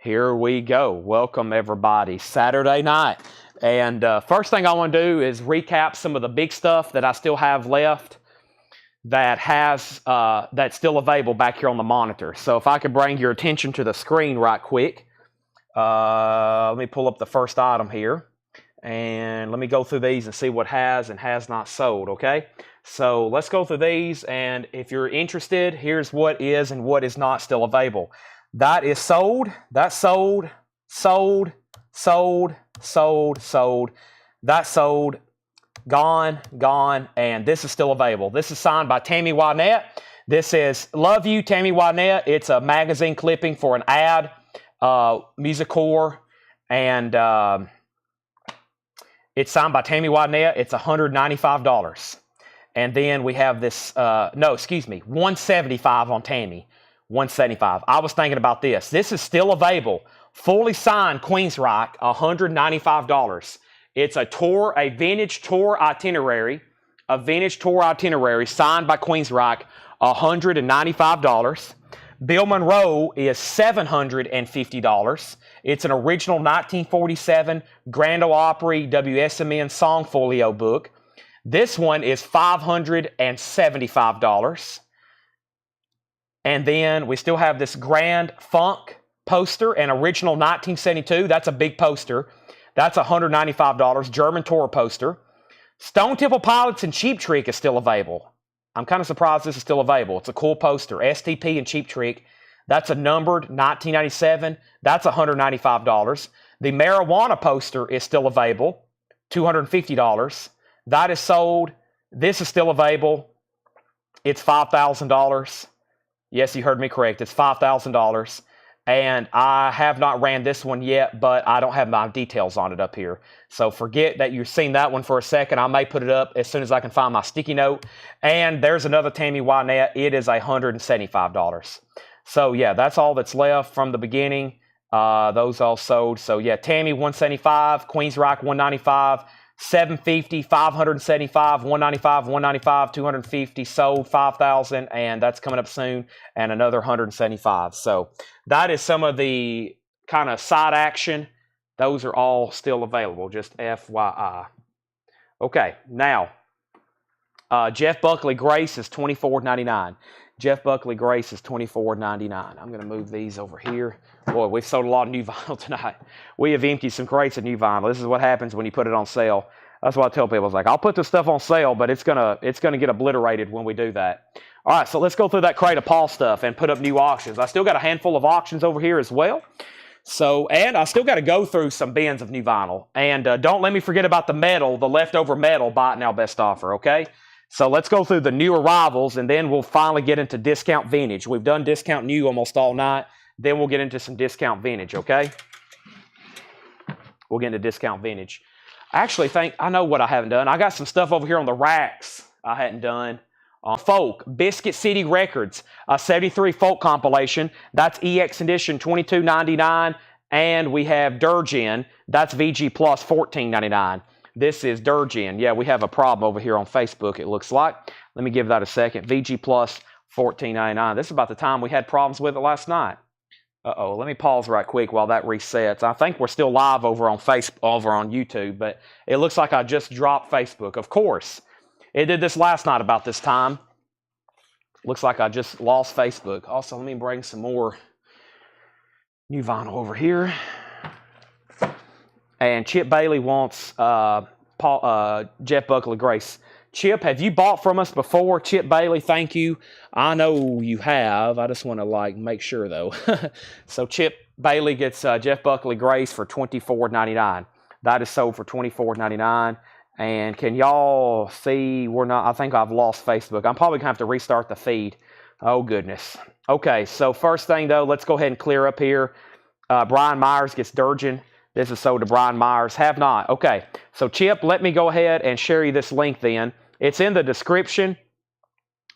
Here we go. Welcome, everybody. Saturday night. And first thing I want to do is recap some of the big stuff that I still have left that's still available back here on the monitor. So if I could bring your attention to the screen right quick. Let me pull up the first item here. And let me go through these and see what has and has not sold, okay? So let's go through these. And if you're interested, here's what is and what is not still available. That is sold. That's sold. Sold. Sold. Sold. Sold. That's sold. Gone. Gone. And this is still available. This is signed by Tammy Wynette. This is Love You, Tammy Wynette. It's a magazine clipping for an ad, MusiCore, and it's signed by Tammy Wynette. It's $195. And then we have this, $175 on Tammy. $175. I was thinking about this. This is still available. Fully signed Queensryche, $195. It's a vintage tour itinerary. A vintage tour itinerary signed by Queensryche, $195. Bill Monroe is $750. It's an original 1947 Grand Ole Opry WSMN song folio book. This one is $575. And then we still have this Grand Funk poster, an original 1972. That's a big poster. That's $195, German tour poster. Stone Temple Pilots and Cheap Trick is still available. I'm kind of surprised this is still available. It's a cool poster. STP and Cheap Trick. That's a numbered 1997. That's $195. The Marijuana poster is still available. $250. That is sold. This is still available. It's $5,000. Yes, you heard me correct. It's $5,000. And I have not ran this one yet, but I don't have my details on it up here. So forget that you've seen that one for a second. I may put it up as soon as I can find my sticky note. And there's another Tammy Wynette. It is $175. So yeah, that's all that's left from the beginning. Those all sold. So yeah, Tammy $175, Queensryche $195, $750, $575, $195, $195, $250, sold $5,000, and that's coming up soon, and another $175. So that is some of the kind of side action. Those are all still available, just FYI. Okay, now Jeff Buckley Grace is $24.99. Jeff Buckley Grace is $24.99. I'm going to move these over here. Boy, we've sold a lot of new vinyl tonight. We have emptied some crates of new vinyl. This is what happens when you put it on sale. That's what I tell people. It's like, I'll put this stuff on sale, but it's gonna get obliterated when we do that. All right, so let's go through that crate of Paul stuff and put up new auctions. I still got a handful of auctions over here as well. So, and I still got to go through some bins of new vinyl. And don't let me forget about the metal, the leftover metal, buy it now, best offer, okay? So let's go through the new arrivals, and then we'll finally get into discount vintage. We've done discount new almost all night. Then we'll get into some discount vintage, okay? We'll get into discount vintage. I actually think I know what I haven't done. I got some stuff over here on the racks I hadn't done. Folk, Biscuit City Records, a 73 folk compilation. That's EX edition, $22.99. And we have Durgin. That's VG Plus, $14.99. This is Durgin. Yeah, we have a problem over here on Facebook, it looks like. Let me give that a second. VG Plus, $14.99. This is about the time we had problems with it last night. Uh-oh, let me pause right quick while that resets. I think we're still live over on YouTube, but it looks like I just dropped Facebook. Of course, it did this last night about this time. Looks like I just lost Facebook. Also, let me bring some more new vinyl over here. And Chip Bailey wants Jeff Buckley Grace. Chip, have you bought from us before? Chip Bailey, thank you. I know you have. I just want to make sure though. So Chip Bailey gets Jeff Buckley Grace for $24.99. That is sold for $24.99. And can y'all see I think I've lost Facebook. I'm probably gonna have to restart the feed. Oh goodness. Okay, so first thing though, let's go ahead and clear up here. Brian Myers gets Durgin. This is sold to Brian Myers. Have not. Okay. So, Chip, let me go ahead and share you this link then. It's in the description.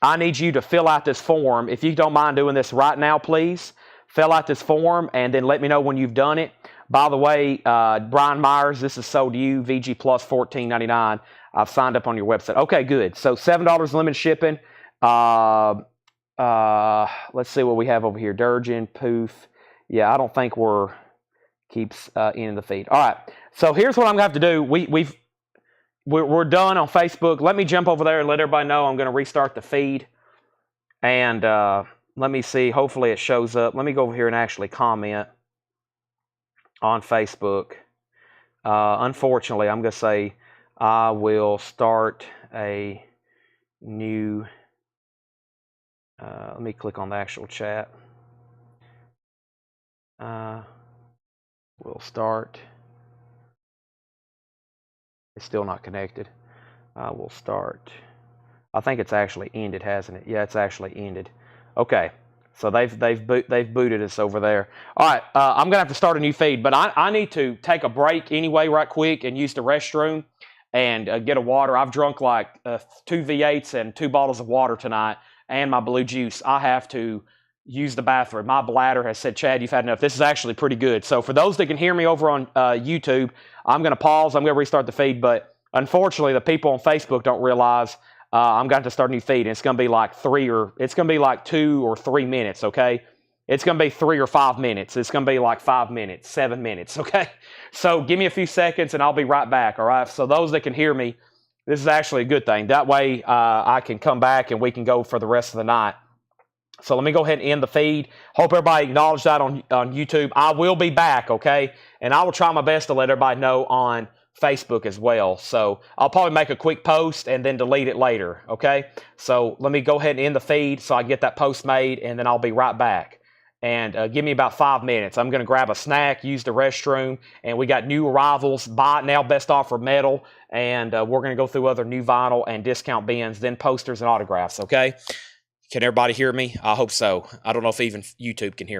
I need you to fill out this form. If you don't mind doing this right now, please. Fill out this form and then let me know when you've done it. By the way, Brian Myers, this is sold to you. VG Plus, $14.99. I've signed up on your website. Okay, good. So, $7 limited shipping. Let's see what we have over here. Durgin, Poof. Yeah, I don't think keeps in the feed. All right, so here's what I'm gonna have to do. We're done on Facebook. Let me jump over there and let everybody know I'm gonna restart the feed. And let me see. Hopefully it shows up. Let me go over here and actually comment on Facebook. Unfortunately, I'm gonna say I will start a new. Let me click on the actual chat. We'll start. It's still not connected. We'll start. I think it's actually ended, hasn't it? Yeah, it's actually ended. Okay, so they've booted us over there. All right, I'm gonna have to start a new feed, but I need to take a break anyway, right quick, and use the restroom and get a water. I've drunk like 2 V8s and 2 bottles of water tonight, and my blue juice. I have to use the bathroom. My bladder has said, Chad, you've had enough. This is actually pretty good. So for those that can hear me over on YouTube, I'm going to pause. I'm going to restart the feed. But unfortunately, the people on Facebook don't realize I'm going to start a new feed. And it's going to be like 2 or 3 minutes, okay? It's going to be 3 or 5 minutes. It's going to be like 5 minutes, 7 minutes, okay? So give me a few seconds and I'll be right back, all right? So those that can hear me, this is actually a good thing. That way I can come back and we can go for the rest of the night. So let me go ahead and end the feed. Hope everybody acknowledged that on YouTube. I will be back, okay? And I will try my best to let everybody know on Facebook as well. So I'll probably make a quick post and then delete it later, okay? So let me go ahead and end the feed so I get that post made, and then I'll be right back. And give me about 5 minutes. I'm going to grab a snack, use the restroom, and we got new arrivals, buy it now, best offer metal, and we're going to go through other new vinyl and discount bins, then posters and autographs, okay? Can everybody hear me? I hope so. I don't know if even YouTube can hear me.